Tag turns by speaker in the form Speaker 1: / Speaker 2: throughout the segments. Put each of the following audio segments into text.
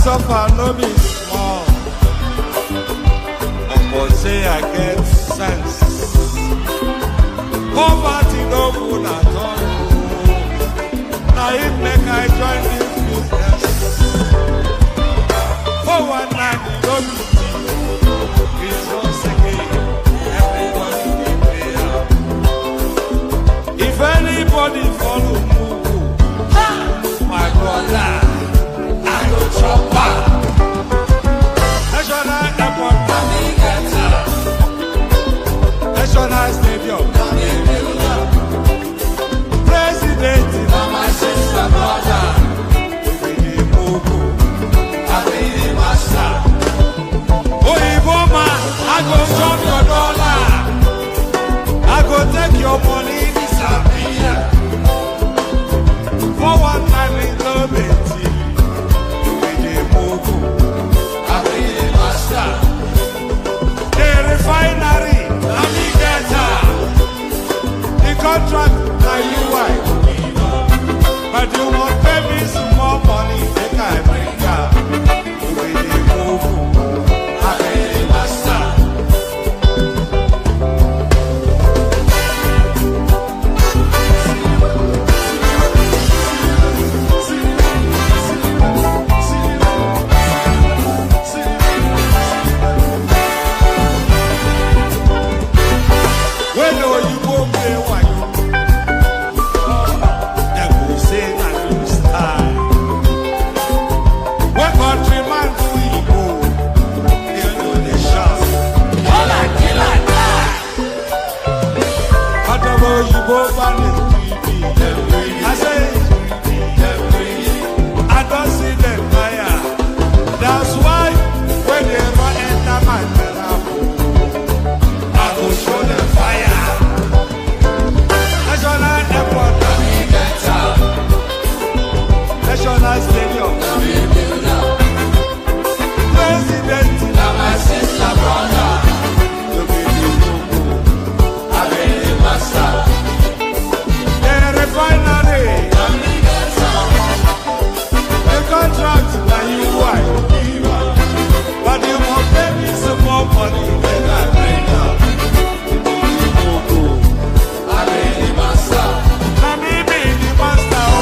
Speaker 1: suffer no be small. But say I get sense. Poverty no good at all. Now it make I join this business. For one night it don't be cheap. It's once again everybody dey pay up. If anybody follow Mugu, my brother, I go chop back. National airport, National stadium, President, my sister, brother, we be the Mugu, I be the master. Oh, Iboma, I go chop your dollar, I go take your money, disappear. For one time in the Betty, you be the Mugu, I be the master. The refinery, navigator, the contract, now you wife. But you won't pay me some more money, make I bring up. You be the Mugu, I be the master. When you go play one, they go say that you style. When countryman do you go, they know the shot. All I kill and die. Whatever you go on the TV, I say, I don't see them fire. That's why when they run enter my therapy, I go show them fire. National airport, National stadium, President, my sister, brother, you be the Mugu, I be the master. The refinery, the contract, now you wife. But you won't pay me some more money when I bring up. Mugu, I be the master. Now me be the master, oh.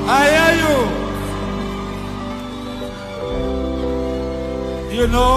Speaker 1: I hear you. You know.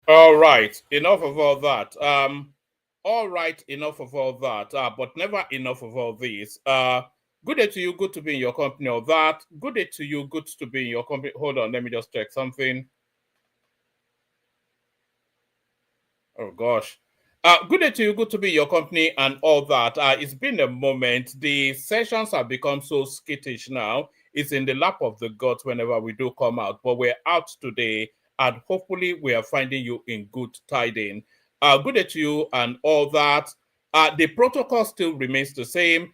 Speaker 2: All right, enough of all that. All right, enough of all that. But never enough of all this. Good day to you. Good to be in your company. Or that. Good day to you. Good to be in your company. Hold on, let me just check something. Oh gosh. Good day to you. Good to be in your company and all that. It's been a moment. The sessions have become so skittish now. It's in the lap of the gods whenever we do come out. But we're out today. and hopefully we are finding you in good tidings. Good day to you and all that. The protocol still remains the same.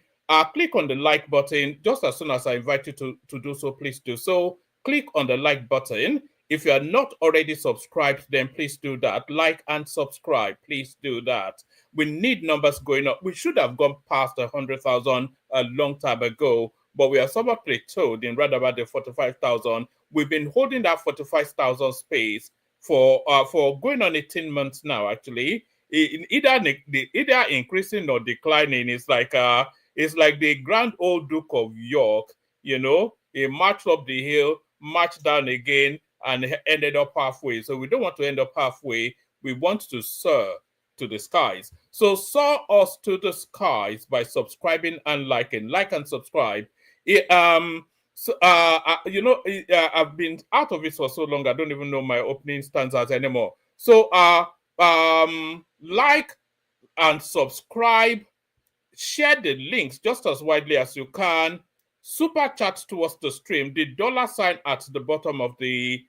Speaker 2: Click on the like button. Just as soon as I invite you to do so, please do so. Click on the like button. If you are not already subscribed, then please do that. Like and subscribe. Please do that. We need numbers going up. We should have gone past 100,000 a long time ago, but we are somewhat plateaued in right about the 45,000. We've been holding that 45,000 space for going on 18 months now, actually. Either increasing or declining. It's like the Grand Old Duke of York, you know, he marched up the hill, marched down again, and ended up halfway. So we don't want to end up halfway. We want to soar to the skies. So soar us to the skies by subscribing and liking. Like and subscribe. I've been out of it for so long, I don't even know my opening stanzas anymore. So like and subscribe, share the links just as widely as you can, super chat towards the stream. The $sign at the bottom of the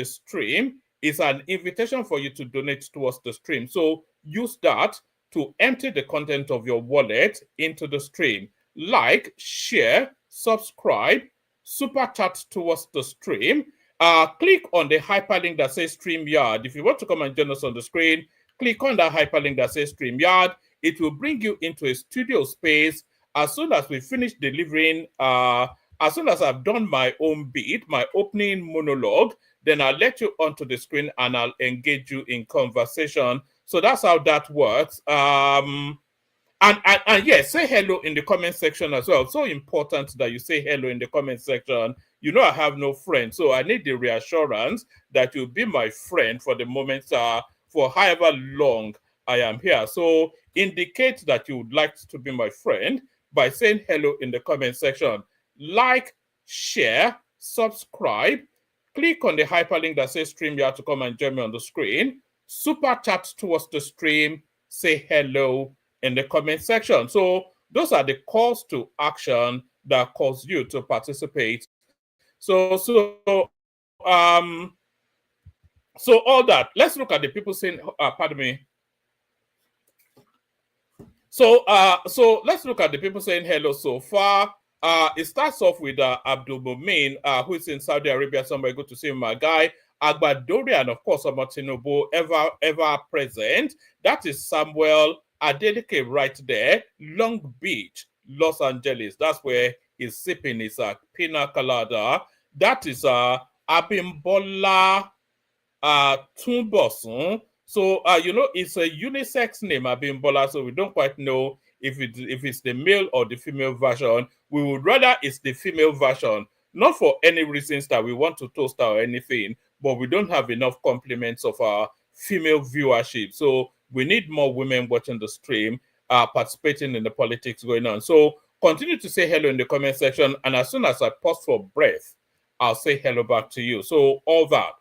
Speaker 2: stream is an invitation for you to donate towards the stream. So use that to empty the content of your wallet into the stream. Like, share, subscribe, super chat towards the stream. Click on the hyperlink that says StreamYard. If you want to come and join us on the screen, click on that hyperlink that says StreamYard. It will bring you into a studio space. As soon as we finish delivering, as soon as I've done my own bit, my opening monologue, then I'll let you onto the screen and I'll engage you in conversation. So that's how that works. And yes, say hello in the comment section as well. So important that you say hello in the comment section. You know I have no friends, so I need the reassurance that you'll be my friend for the moment, for however long I am here. So indicate that you would like to be my friend by saying hello in the comment section. Like, share, subscribe, click on the hyperlink that says StreamYard to come and join me on the screen. Super chat towards the stream, say hello in the comment section. So those are the calls to action that cause you to participate. So all that. Let's look at the people saying, pardon me. So let's look at the people saying hello so far. It starts off with Abdul Mumin, who is in Saudi Arabia somewhere. Good to see him, my guy. Agbadori, and of course, Tinubu, ever present. That is Samuel Adeleke right there. Long Beach, Los Angeles. That's where he's sipping his pina colada. That is Abimbola Tumbosun. So it's a unisex name, Abimbola. So we don't quite know if it's the male or the female version. We would rather it's the female version, not for any reasons that we want to toast her or anything, but we don't have enough compliments of our female viewership. So we need more women watching the stream, participating in the politics going on. So continue to say hello in the comment section, and as soon as I pause for breath, I'll say hello back to you. So all that.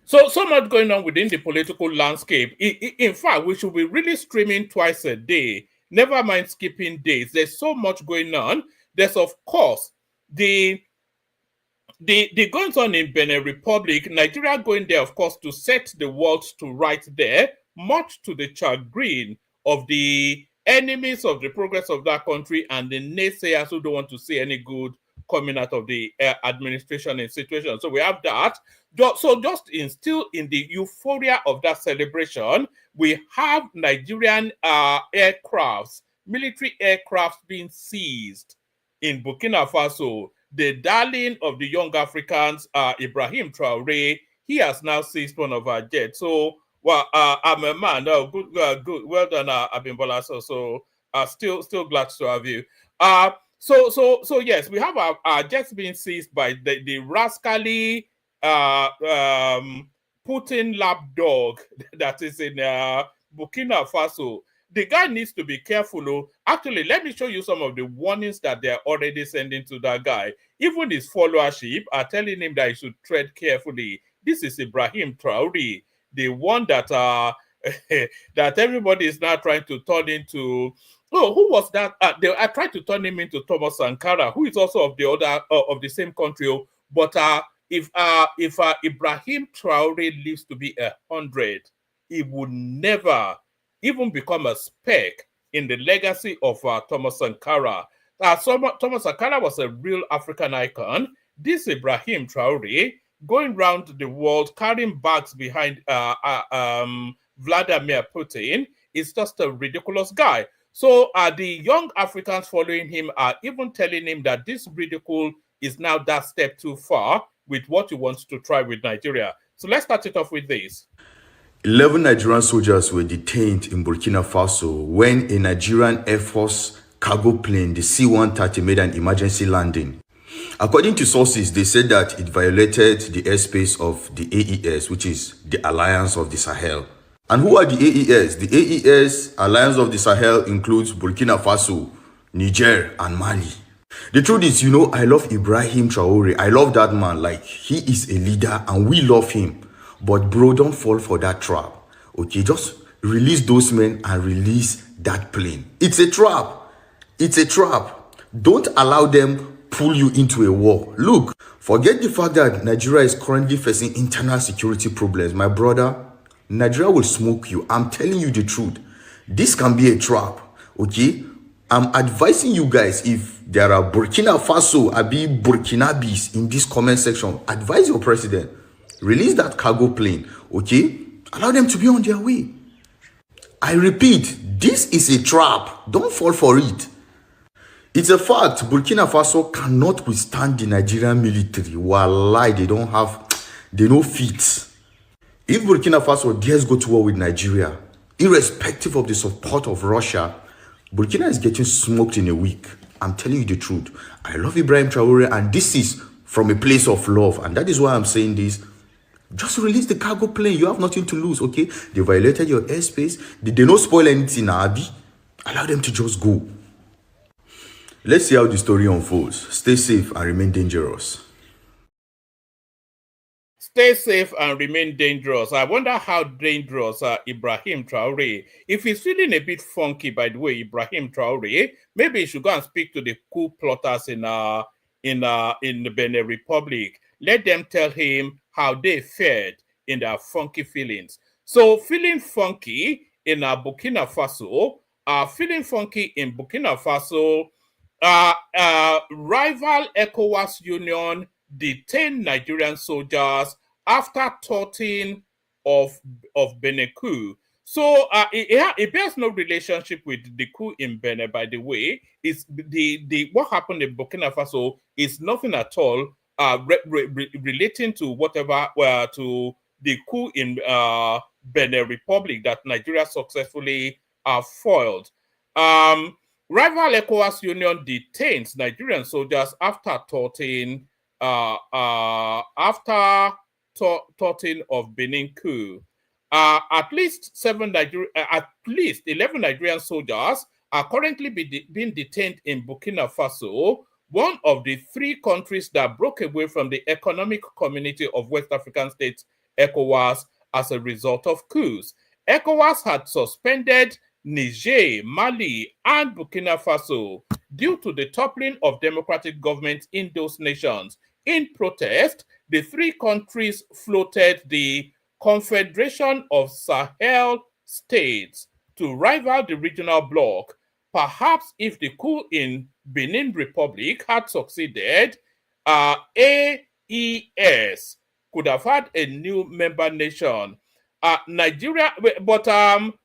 Speaker 2: So much going on within the political landscape. In fact, we should be really streaming twice a day. Never mind skipping days. There's so much going on. There's, of course, the goings on in Benin Republic. Nigeria going there, of course, to set the world to right there, much to the chagrin of the enemies of the progress of that country and the naysayers who don't want to see any good coming out of the administration and situation. So we have that. So just still in the euphoria of that celebration, we have Nigerian aircrafts, military aircrafts being seized in Burkina Faso. The darling of the young Africans, Ibrahim Traore, he has now seized one of our jets. So, well, I'm a man. No, good, well done, Abimbola. So, still glad to have you. So yes, we have our jets being seized by the rascally Putin lapdog that is in Burkina Faso. The guy needs to be careful. Oh. Actually, let me show you some of the warnings that they're already sending to that guy. Even his followership are telling him that he should tread carefully. This is Ibrahim Traore, the one that that everybody is now trying to turn into. Oh, who was that? I tried to turn him into Thomas Sankara, who is also of the same country, but if Ibrahim Traore lives to be 100, he would never even become a speck in the legacy of Thomas Sankara. Thomas Sankara was a real African icon. This Ibrahim Traore going around the world carrying bags behind Vladimir Putin is just a ridiculous guy. So the young Africans following him are even telling him that this ridicule is now that step too far with what he wants to try with Nigeria. So let's start it off with this.
Speaker 3: 11 Nigerian soldiers were detained in Burkina Faso when a Nigerian Air Force cargo plane, the C-130, made an emergency landing. According to sources, they said that it violated the airspace of the AES, which is the Alliance of the Sahel. And who are the AES? The AES, Alliance of the Sahel, includes Burkina Faso, Niger, and Mali. The truth is, I love Ibrahim Traore. I love that man. Like, he is a leader and we love him. But bro, don't fall for that trap. Okay, just release those men and release that plane. It's a trap. It's a trap. Don't allow them pull you into a war. Look, forget the fact that Nigeria is currently facing internal security problems. My brother, Nigeria will smoke you. I'm telling you the truth. This can be a trap. Okay? I'm advising you guys, if there are Burkina Faso, Abi Burkinabis in this comment section, advise your president. Release that cargo plane, okay? Allow them to be on their way. I repeat, this is a trap. Don't fall for it. It's a fact, Burkina Faso cannot withstand the Nigerian military. Wallahi, they don't fit. If Burkina Faso dares go to war with Nigeria, irrespective of the support of Russia, Burkina is getting smoked in a week. I'm telling you the truth. I love Ibrahim Traore, and this is from a place of love. And that is why I'm saying this. Just release the cargo plane. You have nothing to lose, okay? They violated your airspace. They don't spoil anything, Abi. Allow them to just go. Let's see how the story unfolds. Stay safe and remain dangerous.
Speaker 2: Stay safe and remain dangerous. I wonder how dangerous Ibrahim Traore. If he's feeling a bit funky, by the way, Ibrahim Traore, maybe he should go and speak to the coup plotters in the Benin Republic. Let them tell him how they fared in their funky feelings. So feeling funky in Burkina Faso, rival ECOWAS Union detained Nigerian soldiers after thwarting of Benin coup. So it bears no relationship with the coup in Benin, by the way. It's the what happened in Burkina Faso is nothing at all relating to whatever to the coup in Benin Republic that Nigeria successfully foiled. Rival ECOWAS Union detains Nigerian soldiers after thwarting of Benin coup. At least 11 Nigerian soldiers are currently being detained in Burkina Faso, one of the three countries that broke away from the Economic Community of West African States, ECOWAS, as a result of coups. ECOWAS had suspended Niger, Mali, and Burkina Faso due to the toppling of democratic governments in those nations. In protest, the three countries floated the Confederation of Sahel States to rival the regional bloc. Perhaps if the coup in Benin Republic had succeeded, AES could have had a new member nation. Nigeria, but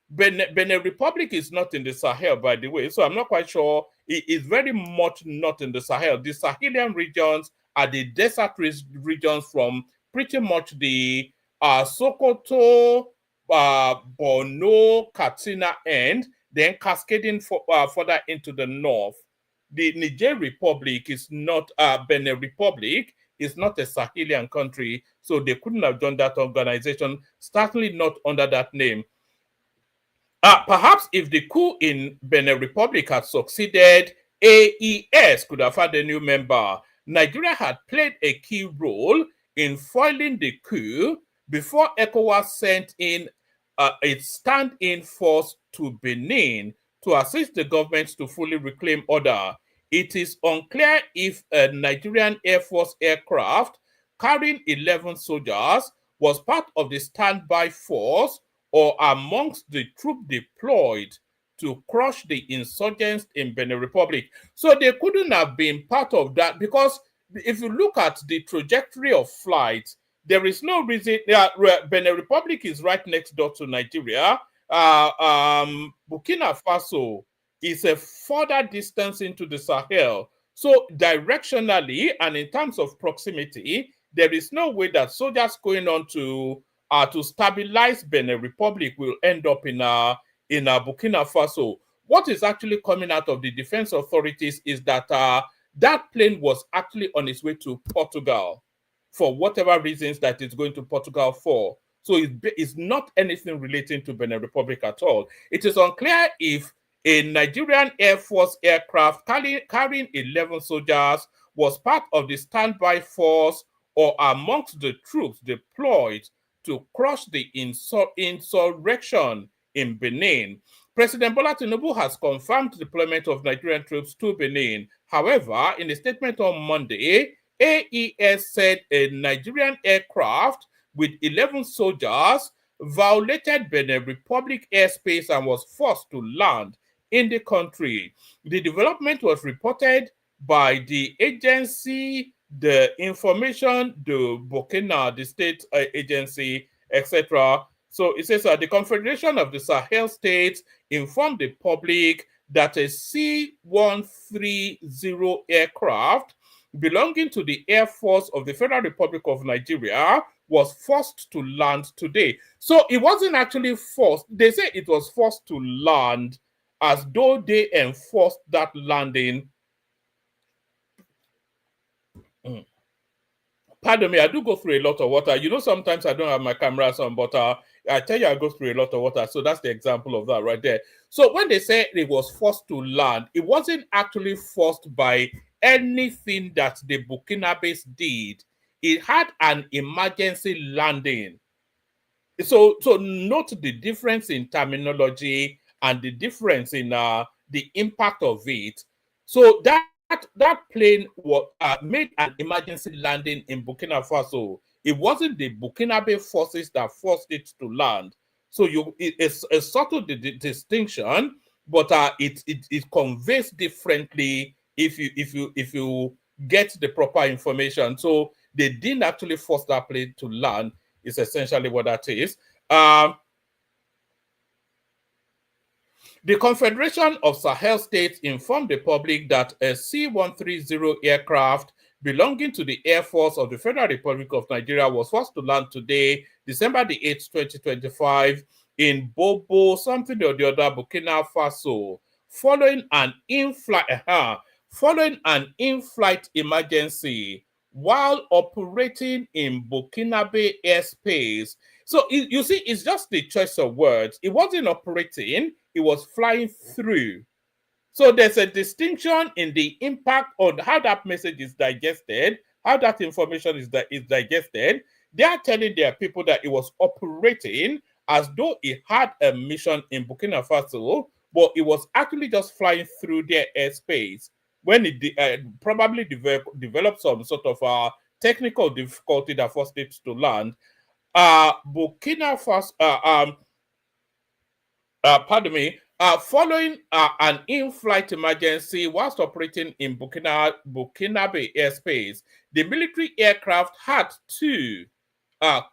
Speaker 2: Benin Republic is not in the Sahel, by the way, so I'm not quite sure. It is very much not in the Sahel. The Sahelian regions are the desert regions from pretty much the Sokoto, Borno, Katsina end, then cascading further into the north. The Niger Republic is not, Benin Republic is not a Sahelian country, so they couldn't have done that organization, certainly not under that name. Perhaps if the coup in Benin Republic had succeeded, AES could have had a new member. Nigeria had played a key role in foiling the coup before ECOWAS sent in its stand-in force to Benin to assist the government to fully reclaim order. It is unclear if a Nigerian Air Force aircraft carrying 11 soldiers was part of the standby force or amongst the troops deployed to crush the insurgents in Benin Republic. So they couldn't have been part of that, because if you look at the trajectory of flight, there is no reason. Benin Republic is right next door to Nigeria. Burkina Faso is a further distance into the Sahel. So directionally and in terms of proximity, there is no way that soldiers going on to stabilize Benin Republic will end up in Burkina Faso. What is actually coming out of the defense authorities is that that plane was actually on its way to Portugal for whatever reasons that it's going to Portugal for. So it's not anything relating to Benin Republic at all. It is unclear if a Nigerian Air Force aircraft carrying 11 soldiers was part of the standby force or amongst the troops deployed to crush the insurrection in Benin. President Bola Tinubu has confirmed the deployment of Nigerian troops to Benin. However, in a statement on Monday, AES said a Nigerian aircraft with 11 soldiers violated Benin Republic airspace and was forced to land in the country. The development was reported by the agency, the information, the Burkina, the state agency, etc. So it says the Confederation of the Sahel States informed the public that a C-130 aircraft belonging to the Air Force of the Federal Republic of Nigeria was forced to land today. So it wasn't actually forced. They say it was forced to land as though they enforced that landing. Pardon me, I do go through a lot of water. You know, sometimes I don't have my cameras on, but I tell you, I go through a lot of water. So that's the example of that right there. So when they say it was forced to land, it wasn't actually forced by anything that the Burkinabes did. It had an emergency landing. So note the difference in terminology and the difference in the impact of it. So that plane was made an emergency landing in Burkina Faso. It wasn't the Burkinabe forces that forced it to land. So it's a subtle distinction, but it conveys differently if you get the proper information. So they didn't actually force that plane to land. Is essentially what that is. The Confederation of Sahel States informed the public that a C-130 aircraft belonging to the Air Force of the Federal Republic of Nigeria was forced to land today, December the 8th, 2025, in Bobo, something or the other, Burkina Faso, following an in-flight emergency while operating in Burkinabe airspace. So you see, it's just the choice of words. It wasn't operating, it was flying through. So there's a distinction in the impact on how that message is digested, how that information is digested. They are telling their people that it was operating as though it had a mission in Burkina Faso, but it was actually just flying through their airspace. When it probably developed some sort of technical difficulty that forced it to land, Burkina Faso, following an in-flight emergency whilst operating in Burkinabe airspace, the military aircraft had 2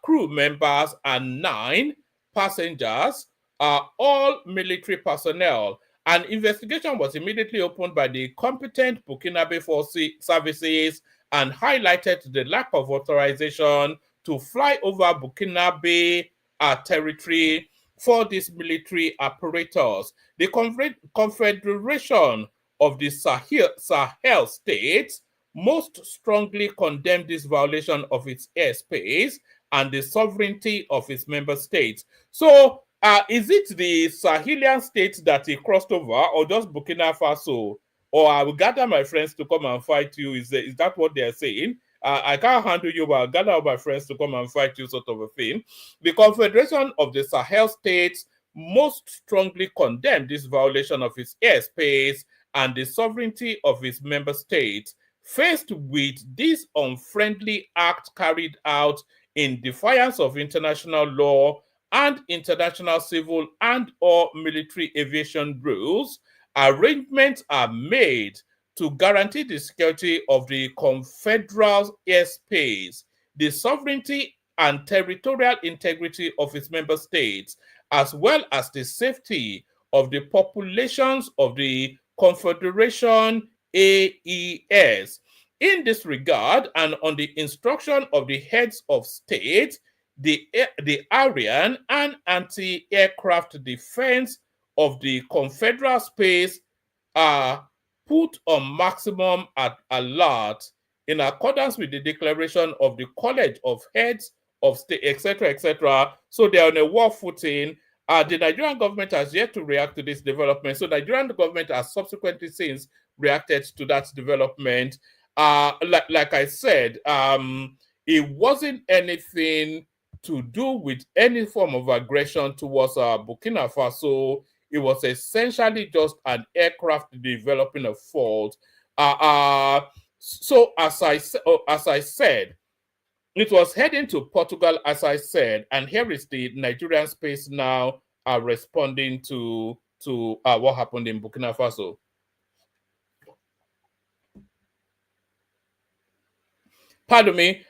Speaker 2: crew members and 9 passengers, all military personnel. An investigation was immediately opened by the competent Burkinabe Force services and highlighted the lack of authorization to fly over Burkinabe territory for these military apparatus. The Confederation of the Sahel States most strongly condemned this violation of its airspace and the sovereignty of its member states. So, is it the Sahelian states that he crossed over, or just Burkina Faso? Or I will gather my friends to come and fight you? Is that what they are saying? I can't handle you, but I'll gather all my friends to come and fight you, sort of a thing. The Confederation of the Sahel States most strongly condemned this violation of its airspace and the sovereignty of its member states, faced with this unfriendly act carried out in defiance of international law and international civil and or military aviation rules, arrangements are made to guarantee the security of the confederal airspace, the sovereignty and territorial integrity of its member states, as well as the safety of the populations of the Confederation AES. In this regard, and on the instruction of the heads of state, the Aryan and anti-aircraft defense of the Confederal space are put on maximum alert in accordance with the declaration of the College of Heads of State, etc., etc. So they are on a war footing. The Nigerian government has yet to react to this development. So the Nigerian government has subsequently since reacted to that development. Like I said, it wasn't anything to do with any form of aggression towards Burkina Faso. It was essentially just an aircraft developing a fault. So as I said, it was heading to Portugal, as I said, and here is the Nigerian space now responding to what happened in Burkina Faso. Pardon me.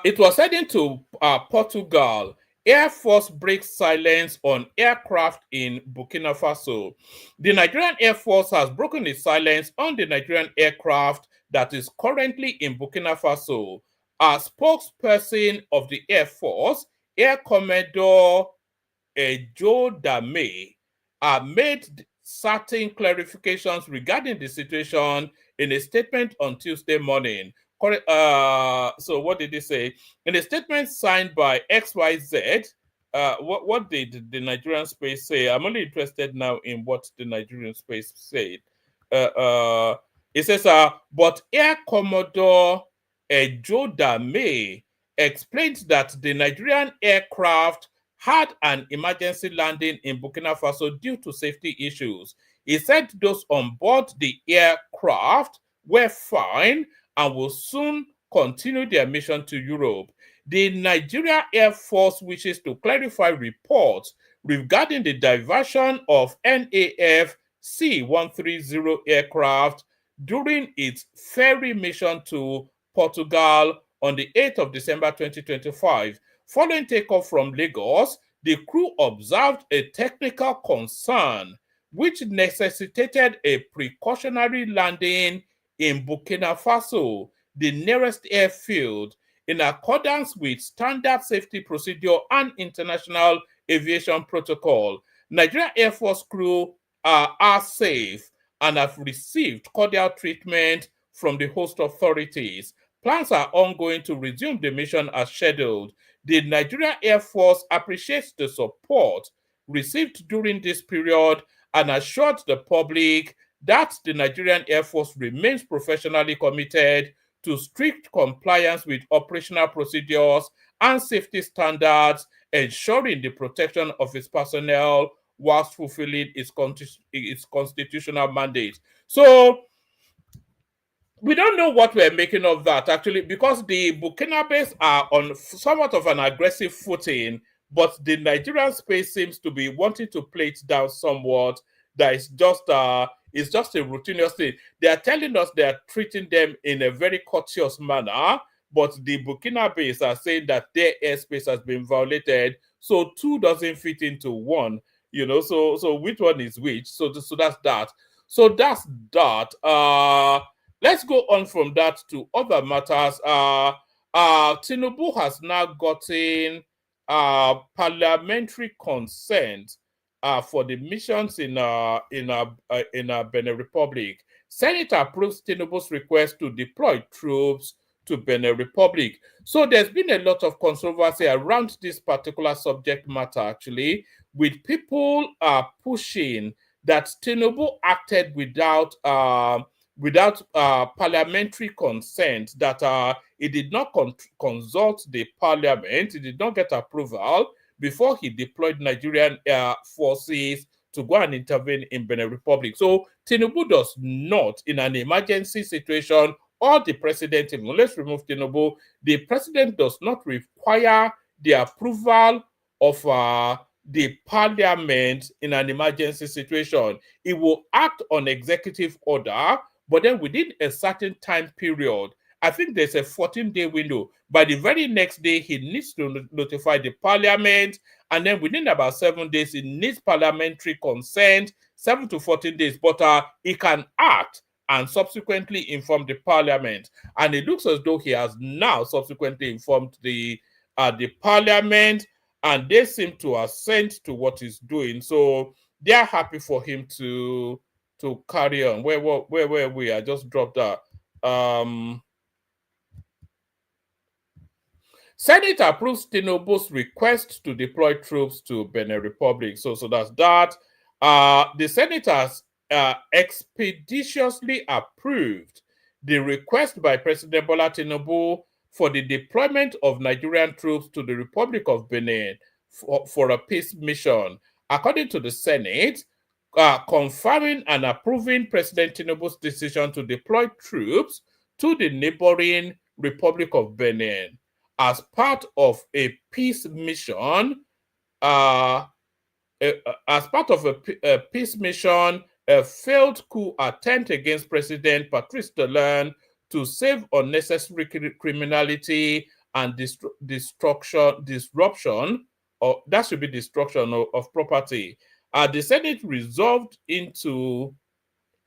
Speaker 2: It was heading to Portugal. Air Force breaks silence on aircraft in Burkina Faso. The Nigerian Air Force has broken its silence on the Nigerian aircraft that is currently in Burkina Faso. A spokesperson of the Air Force, Air Commodore Joe Dame, made certain clarifications regarding the situation in a statement on Tuesday morning. So what did he say? In a statement signed by XYZ, what did the Nigerian space say? I'm only interested now in what the Nigerian space said. It says, but Air Commodore Joe Dame explained that the Nigerian aircraft had an emergency landing in Burkina Faso due to safety issues. He said those on board the aircraft were fine and will soon continue their mission to Europe. The Nigeria Air Force wishes to clarify reports regarding the diversion of NAF C-130 aircraft during its ferry mission to Portugal on the 8th of December 2025. Following takeoff from Lagos, the crew observed a technical concern which necessitated a precautionary landing in Burkina Faso, the nearest airfield, in accordance with standard safety procedure and international aviation protocol. Nigeria Air Force crew are safe and have received cordial treatment from the host authorities. Plans are ongoing to resume the mission as scheduled. The Nigeria Air Force appreciates the support received during this period and assured the public that the Nigerian Air Force remains professionally committed to strict compliance with operational procedures and safety standards, ensuring the protection of its personnel whilst fulfilling its constitutional mandate. So, we don't know what we're making of that, actually, because the Burkinabes are on somewhat of an aggressive footing, but the Nigerian space seems to be wanting to play it down somewhat. That is just it's just a routine thing. They are telling us they are treating them in a very courteous manner, but the Burkinabes are saying that their airspace has been violated. So two doesn't fit into one, you know. So which one is which? So that's that. So that's that. Let's go on from that to other matters. Tinubu has now gotten parliamentary consent for the missions in Benin Republic. Senate approves Tinubu's request to deploy troops to Benin Republic. So there's been a lot of controversy around this particular subject matter, actually, with people pushing that Tinubu acted without parliamentary consent, that he did not consult the parliament, he did not get approval before he deployed Nigerian forces to go and intervene in Benin Republic. So Tinubu does not, in an emergency situation all the president, even let's remove Tinubu, the president does not require the approval of the parliament in an emergency situation. It will act on executive order, but then within a certain time period, I think there's a 14-day window. By the very next day, he needs to notify the parliament, and then within about 7 days, he needs parliamentary consent, 7 to 14 days, but he can act and subsequently inform the parliament. And it looks as though he has now subsequently informed the parliament, and they seem to assent to what he's doing. So they are happy for him to carry on. Where we? I just dropped that. Senate approves Tinubu's request to deploy troops to Benin Republic. So that's that. The Senate has expeditiously approved the request by President Bola Tinubu for the deployment of Nigerian troops to the Republic of Benin for a peace mission. According to the Senate, confirming and approving President Tinubu's decision to deploy troops to the neighboring Republic of Benin as part of a peace mission, a failed coup attempt against President Patrice Talon to save unnecessary criminality and disruption, or that should be destruction of property. The Senate resolved into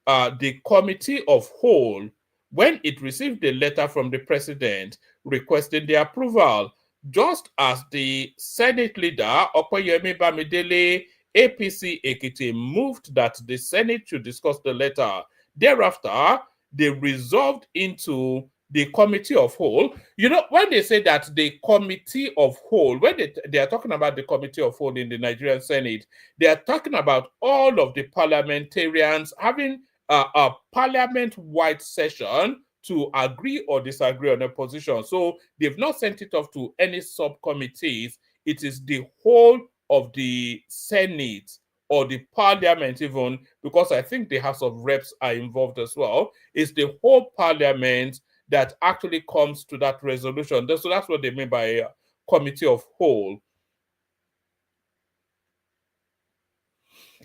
Speaker 2: the Committee of Whole when it received a letter from the president requesting the approval, just as the Senate leader, Okoyemi Bamidele, APC Ekiti, moved that the Senate should discuss the letter. Thereafter, they resolved into the Committee of Whole. You know, when they say that the Committee of Whole, when they are talking about the Committee of Whole in the Nigerian Senate, they are talking about all of the parliamentarians having a parliament-wide session to agree or disagree on a position. So they've not sent it off to any subcommittees. It is the whole of the Senate or the parliament even, because I think the House of Reps are involved as well. It's the whole parliament that actually comes to that resolution. So that's what they mean by a committee of whole.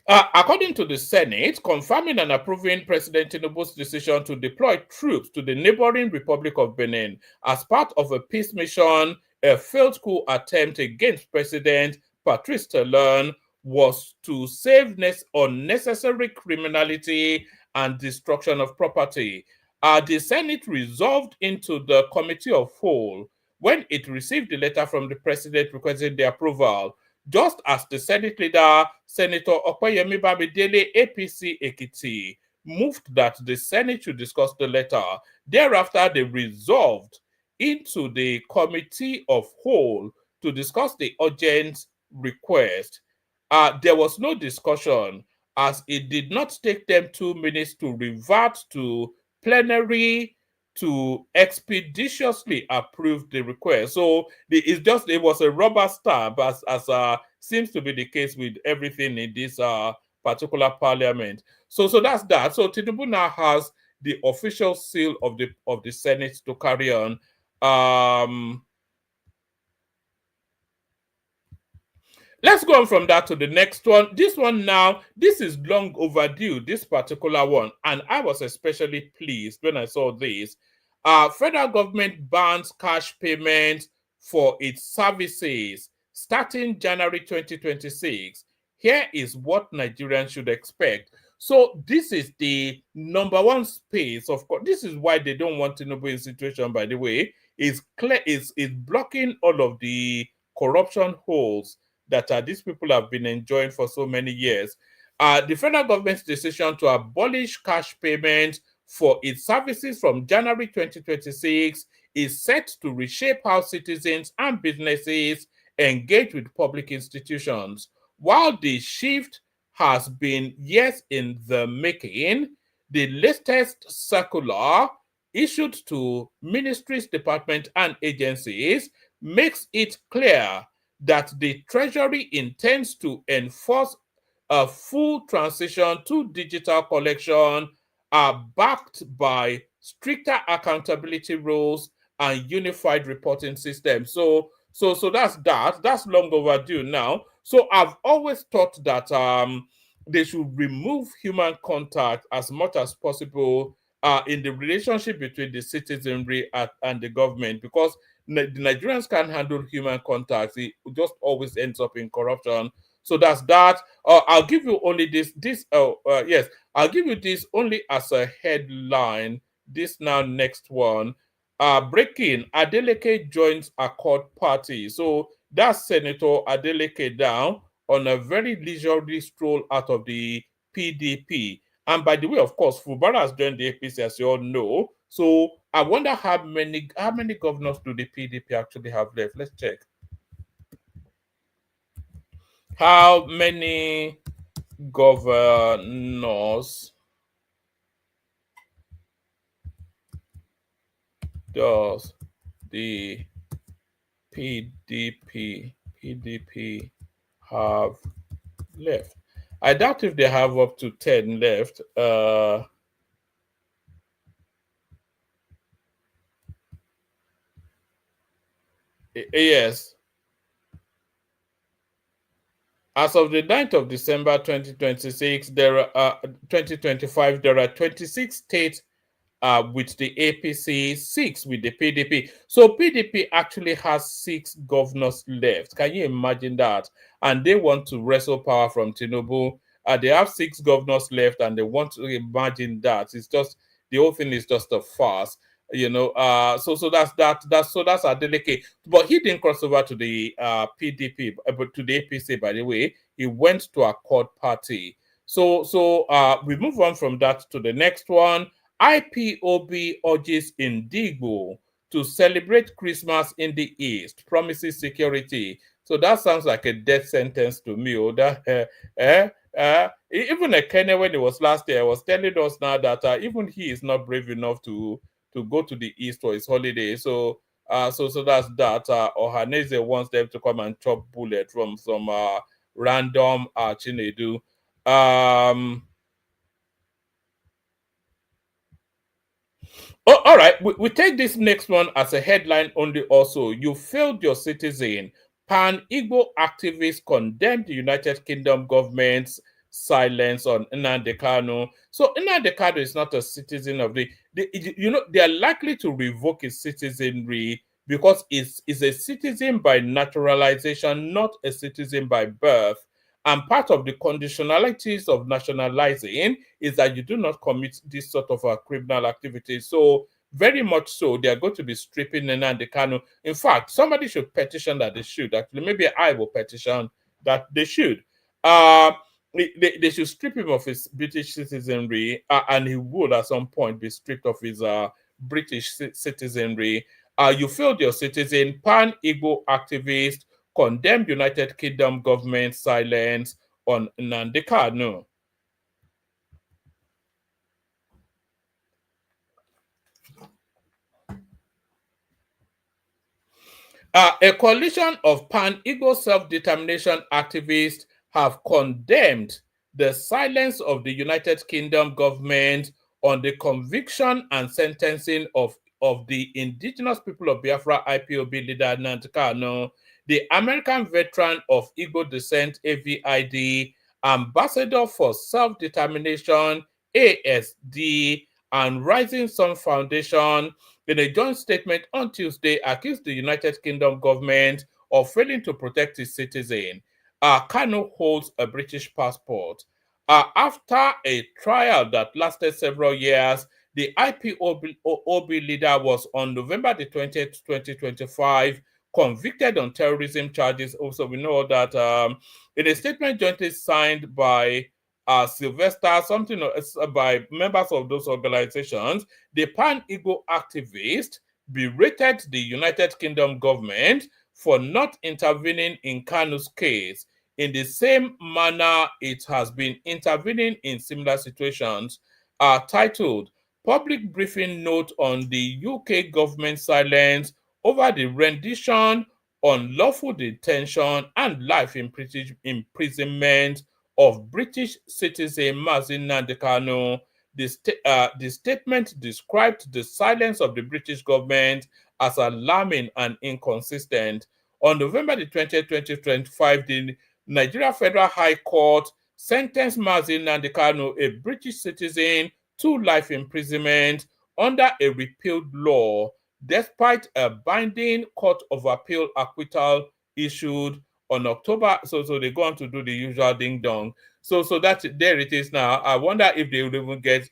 Speaker 2: According to the Senate, confirming and approving President Tinubu's decision to deploy troops to the neighboring Republic of Benin as part of a peace mission, a failed coup attempt against President Patrice Talon was to save unnecessary criminality and destruction of property. The Senate resolved into the Committee of Whole when it received the letter from the president requesting the approval, just as the Senate leader, Senator Okoyemi Bamidele, APC Ekiti, moved that the Senate should discuss the letter. Thereafter, they resolved into the Committee of Whole to discuss the urgent request. There was no discussion, as it did not take them 2 minutes to revert to plenary to expeditiously approve the request. So it was a rubber stamp, as seems to be the case with everything in this particular parliament. So that's that. So Tinubu now has the official seal of the Senate to carry on. Let's go on from that to the next one. This one now, this is long overdue, this particular one. And I was especially pleased when I saw this. Federal government bans cash payments for its services starting January 2026. Here is what Nigerians should expect. So this is the number one space. Of course, this is why they don't want Tinubu in situation, by the way, is blocking all of the corruption holes that these people have been enjoying for so many years. The federal government's decision to abolish cash payments for its services from January 2026 is set to reshape how citizens and businesses engage with public institutions. While the shift has been years in the making, the latest circular issued to ministries, departments, and agencies makes it clear that the Treasury intends to enforce a full transition to digital collection backed by stricter accountability rules, and unified reporting system. So that's that. That's long overdue now. So I've always thought that they should remove human contact as much as possible in the relationship between the citizenry and the government, because the Nigerians can't handle human contact. It just always ends up in corruption. So that's that. I'll give you only yes, I'll give you this only as a headline. This now next one. Breaking, Adeleke joins Accord Party. So that's Senator Adeleke down on a very leisurely stroll out of the PDP. And by the way, of course, Fubara has joined the APC, as you all know. So I wonder how many governors do the PDP actually have left? Let's check. How many governors does the PDP have left? I doubt if they have up to 10 left. Yes. As of the 9th of December 2026, 2025, there are 26 states with the APC, 6 with the PDP. So PDP actually has 6 governors left. Can you imagine that? And they want to wrestle power from Tinubu. They have 6 governors left, and they want to imagine that. It's just, the whole thing is just a farce. So that's Adeleke. But he didn't cross over to the PDP, but to the APC, by the way. He went to Accord Party. So we move on from that to the next one. IPOB urges Indigbo to celebrate Christmas in the East, promises security. So that sounds like a death sentence to me. Even Ekene, when it was last year, was telling us now that even he is not brave enough to go to the East for his holiday. So that's that. Ohaneze wants them to come and chop bullet from some random Chinedu. Oh, all right. We take this next one as a headline only also. You failed your citizen. Pan-Igbo activists condemned the United Kingdom government's silence on Nnamdi Kanu. So Nnamdi Kanu is not a citizen of they are likely to revoke his citizenry because is a citizen by naturalization, not a citizen by birth. And part of the conditionalities of nationalizing is that you do not commit this sort of a criminal activity. So very much so, they are going to be stripping Nnamdi Kanu. In fact, somebody should petition that they should. Actually, maybe I will petition that they should. They should strip him of his British citizenry, and he would at some point be stripped of his British citizenry. You failed your citizen. Pan-Igbo activist condemned United Kingdom government silence on Nnamdi Kanu. A coalition of Pan-Igbo self-determination activists have condemned the silence of the United Kingdom government on the conviction and sentencing of the indigenous people of Biafra IPOB leader Nnamdi Kanu, the American veteran of Igbo descent AVID, ambassador for self-determination ASD, and Rising Sun Foundation, in a joint statement on Tuesday, accused the United Kingdom government of failing to protect its citizen. Kanu holds a British passport. After a trial that lasted several years, the IPOB leader was on November the 20th, 2025, convicted on terrorism charges. Also, we know that in a statement jointly signed by Sylvester, by members of those organizations, the Pan-Igbo activist berated the United Kingdom government for not intervening in Kanu's case in the same manner it has been intervening in similar situations, titled Public Briefing Note on the UK Government Silence over the Rendition on Lawful Detention and Life Imprisonment of British citizen Mazi Nnamdi Kanu. The statement described the silence of the British government as alarming and inconsistent. On November the 20th, 2025, the Nigeria Federal High Court sentenced Mazi Nnamdi Kanu, a British citizen, to life imprisonment under a repealed law, despite a binding Court of Appeal acquittal issued on October. So they go on to do the usual ding dong. So that there it is now. I wonder if they would even get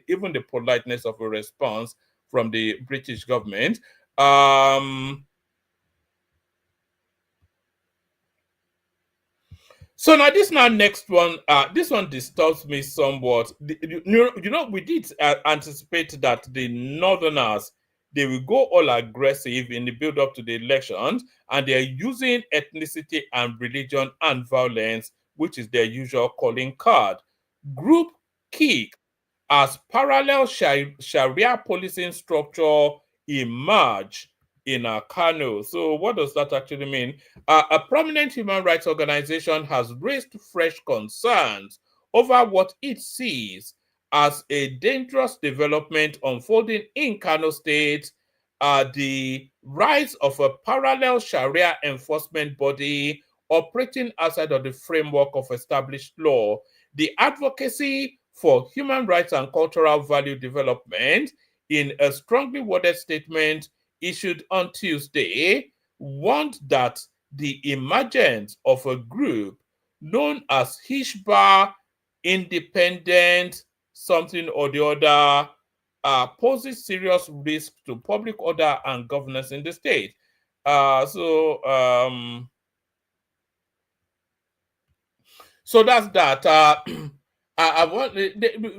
Speaker 2: even the politeness of a response from the British government. So now this next one, this one disturbs me somewhat. We did anticipate that the Northerners, they will go all aggressive in the build up to the elections, and they are using ethnicity and religion and violence, which is their usual calling card. Group kick as parallel Sharia policing structure emerge in Kano. So what does that actually mean? A prominent human rights organization has raised fresh concerns over what it sees as a dangerous development unfolding in Kano State, the rise of a parallel Sharia enforcement body operating outside of the framework of established law. The advocacy for human rights and cultural value development, in a strongly worded statement issued on Tuesday, warned that the emergence of a group known as Hishba Independent something or the other poses serious risk to public order and governance in the state. So that's that.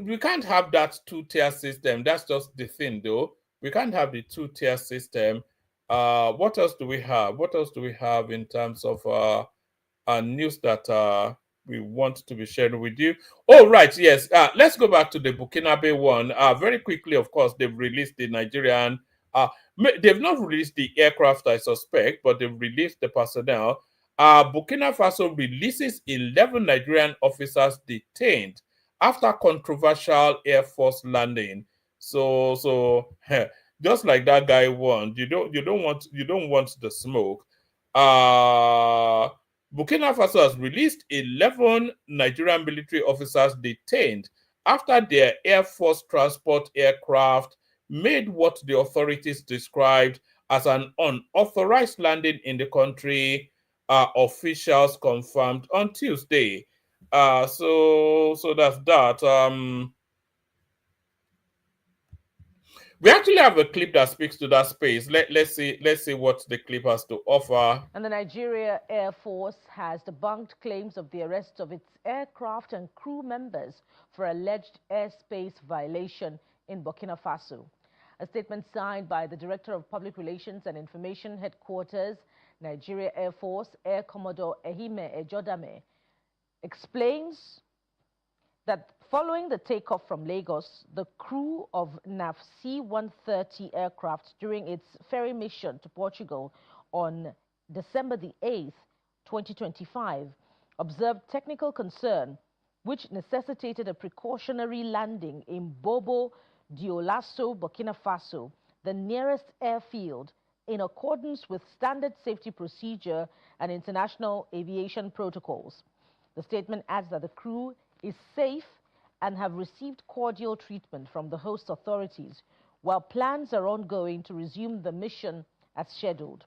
Speaker 2: We can't have that two-tier system. That's just the thing, though. We can't have the two-tier system. What else do we have? What else do we have in terms of news that we want to be sharing with you? Oh, right, yes. Let's go back to the Burkinabe one. Very quickly, of course, they've released the Nigerian. They've not released the aircraft, I suspect, but they've released the personnel. Burkina Faso releases 11 Nigerian officers detained after controversial Air Force landing. So just like that guy warned, you don't want the smoke. Burkina Faso has released 11 Nigerian military officers detained after their Air Force transport aircraft made what the authorities described as an unauthorized landing in the country. Officials confirmed on Tuesday. So that's that. We actually have a clip that speaks to that space. Let's see what the clip has to offer.
Speaker 4: And the Nigeria Air Force has debunked claims of the arrest of its aircraft and crew members for alleged airspace violation in Burkina Faso. A statement signed by the Director of Public Relations and Information Headquarters, Nigeria Air Force, Air Commodore Ehime Ejodame, explains that following the takeoff from Lagos, the crew of NAF C-130 aircraft during its ferry mission to Portugal on December the 8th, 2025, observed technical concern which necessitated a precautionary landing in Bobo Dioulasso, Burkina Faso, the nearest airfield, in accordance with standard safety procedure and international aviation protocols. The statement adds that the crew is safe and have received cordial treatment from the host authorities, while plans are ongoing to resume the mission as scheduled.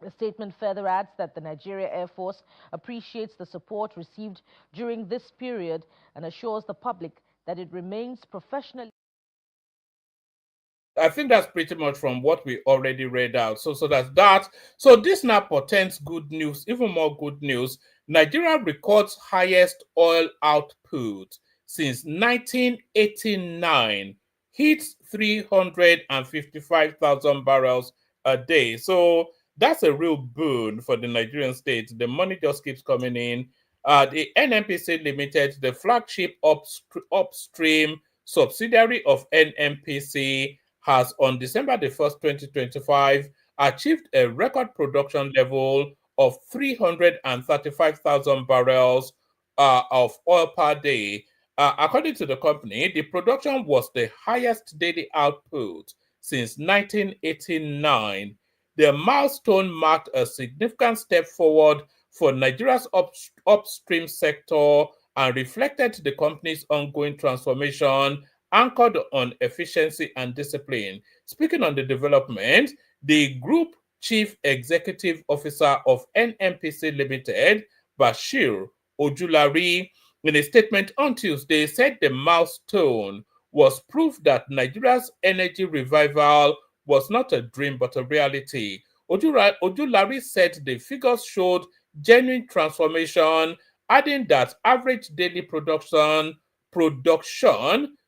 Speaker 4: The statement further adds that the Nigeria Air Force appreciates the support received during this period and assures the public that it remains professionally.
Speaker 2: I think that's pretty much from what we already read out. So that's that. So this now portends good news, even more good news. Nigeria records highest oil output since 1989, hits 355,000 barrels a day. So that's a real boon for the Nigerian state. The money just keeps coming in. The NNPC Limited, the flagship upstream subsidiary of NNPC, has on December the 1st, 2025, achieved a record production level of 335,000 barrels of oil per day. According to the company, the production was the highest daily output since 1989. The milestone marked a significant step forward for Nigeria's upstream sector and reflected the company's ongoing transformation anchored on efficiency and discipline. Speaking on the development, the group chief executive officer of NNPC Limited, Bashir Ojulari, in a statement on Tuesday, said the milestone was proof that Nigeria's energy revival was not a dream but a reality. Ojulari said the figures showed genuine transformation, adding that average daily production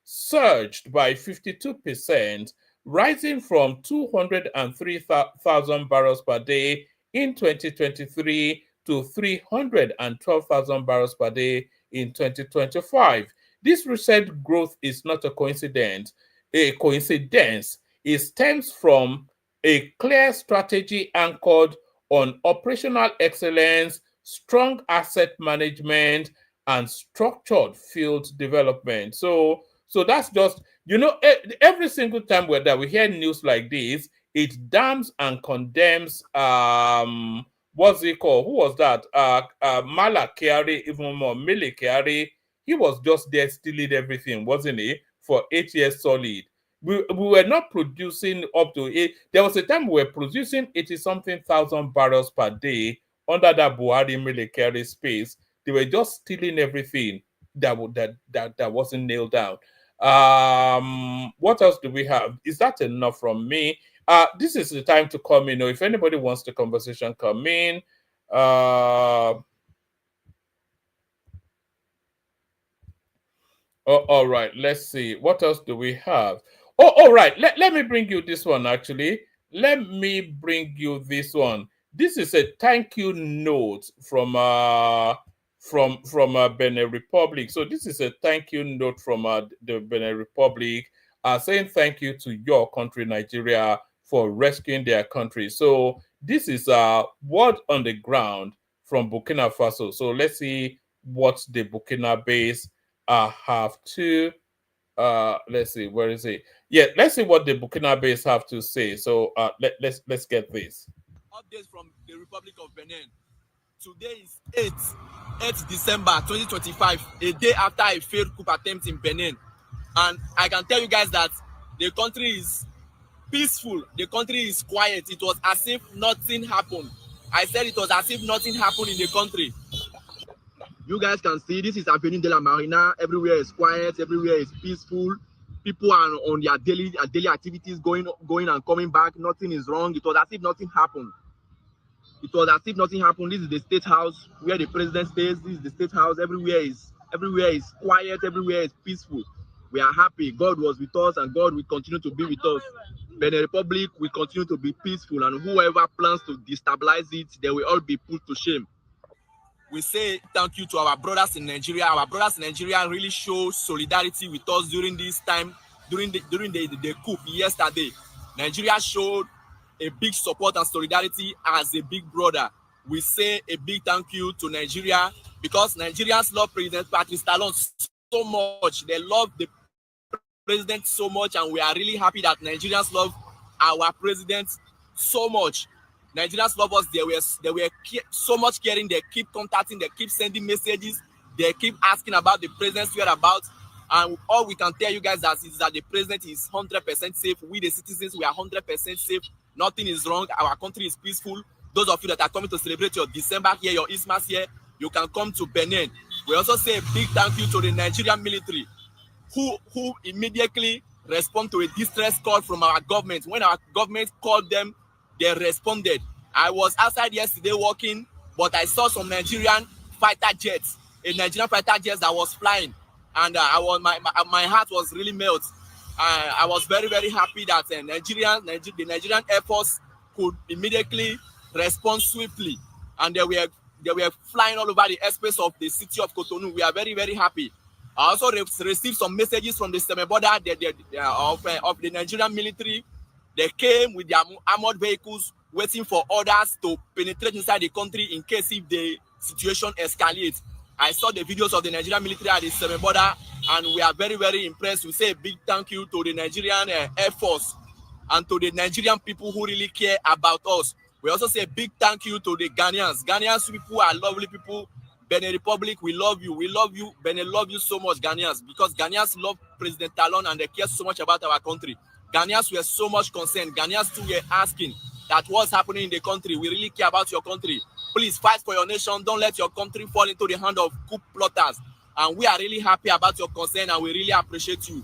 Speaker 2: surged by 52%, rising from 203,000 barrels per day in 2023 to 312,000 barrels per day in 2025. This recent growth is not a coincidence. It stems from a clear strategy anchored on operational excellence, strong asset management, and structured field development. So that's just, every single time that we hear news like this, it damns and condemns what's it called? Who was that? Mala Kyari, even more Mele Kyari. He was just there stealing everything, wasn't he? For 8 years solid. We were not producing up to 8. There was a time we were producing 80-something thousand barrels per day under that Buhari Mele Kyari space. They were just stealing everything that wasn't nailed down. What else do we have? Is that enough from me? This is the time to come in. If anybody wants the conversation, come in. All right. Let's see. What else do we have? Oh, all right. Let me bring you this one, actually. Let me bring you this one. This is a thank you note from Benin Republic. So this is a thank you note from the Benin Republic saying thank you to your country, Nigeria, for rescuing their country. So this is word on the ground from Burkina Faso. So let's see what the Burkina base have to. Let's see, where is it? Yeah, let's see what the Burkina base have to say. So let's get this.
Speaker 5: Updates from the Republic of Benin. Today is 8th December 2025, a day after a failed coup attempt in Benin. And I can tell you guys that the country is peaceful. The country is quiet. It was as if nothing happened. I said it was as if nothing happened in the country. You guys can see this is Avenue de la Marina. Everywhere is quiet. Everywhere is peaceful. People are on their daily activities, going and coming back. Nothing is wrong. It was as if nothing happened. It was as if nothing happened. This is the state house where the president stays. This is the state house. Everywhere is quiet. Everywhere is peaceful. We are happy. God was with us, and God will continue to be with us. Benin Republic will continue to be peaceful, and whoever plans to destabilize it, they will all be put to shame. We say thank you to our brothers in Nigeria. Our brothers in Nigeria really show solidarity with us during this time, during the coup yesterday. Nigeria showed a big support and solidarity as a big brother. We say a big thank you to Nigeria because Nigerians love President Patrice Talon so much. They love the president so much, and we are really happy that Nigerians love our president so much. Nigerians love us. They were so much caring. They keep contacting. They keep sending messages. They keep asking about the president's whereabouts. And all we can tell you guys is that the president is 100% safe. We, the citizens, we are 100% safe. Nothing is wrong. Our country is peaceful. Those of you that are coming to celebrate your December here, your Christmas here, you can come to Benin. We also say a big thank you to the Nigerian military who immediately respond to a distress call from our government. When our government called them, they responded. I was outside yesterday walking, but I saw some Nigerian fighter jets, a Nigerian fighter jet that was flying, and my heart was really melted. I was very, very happy that the Nigerian Air Force could immediately respond swiftly, and they were flying all over the airspace of the city of Cotonou. We are very, very happy. I also received some messages from the semi border of the Nigerian military. They came with their armored vehicles, waiting for orders to penetrate inside the country in case if the situation escalates. I saw the videos of the Nigerian military at the Seven border, and we are very, very impressed. We say a big thank you to the Nigerian Air Force and to the Nigerian people who really care about us. We also say a big thank you to the Ghanaians. Ghanaians people are lovely people. Benin Republic, we love you. We love you. Benin love you so much, Ghanaians, because Ghanaians love President Talon and they care so much about our country. Ghanaians were so much concerned. Ghanaians too were asking that what's happening in the country. We really care about your country. Please fight for your nation. Don't let your country fall into the hand of coup plotters. And we are really happy about your concern and we really appreciate you.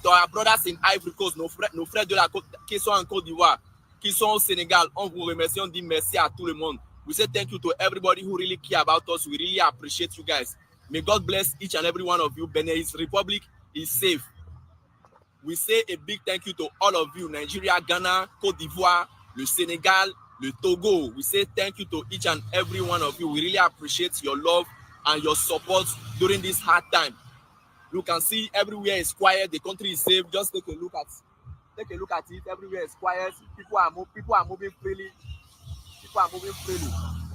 Speaker 5: To our brothers in Ivory Coast, nos frères de la Côte, qui sont en Côte d'Ivoire, qui sont au Sénégal, on vous remercie, on dit merci à tout le monde. We say thank you to everybody who really care about us. We really appreciate you guys. May God bless each and every one of you. Benin Republic is safe. We say a big thank you to all of you, Nigeria, Ghana, Côte d'Ivoire, le Sénégal, le Togo. We say thank you to each and every one of you. We really appreciate your love and your support during this hard time. You can see everywhere is quiet. The country is safe. Just take a look at it. Everywhere is quiet. People are moving freely.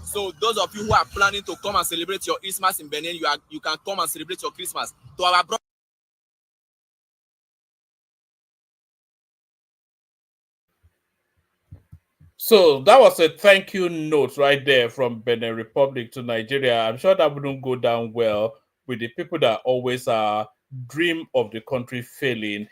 Speaker 5: So those of you who are planning to come and celebrate your Christmas in Benin, you can come and celebrate your Christmas. To our brother.
Speaker 2: So that was a thank you note right there from Benin Republic to Nigeria. I'm sure that wouldn't go down well with the people that always dream of the country failing.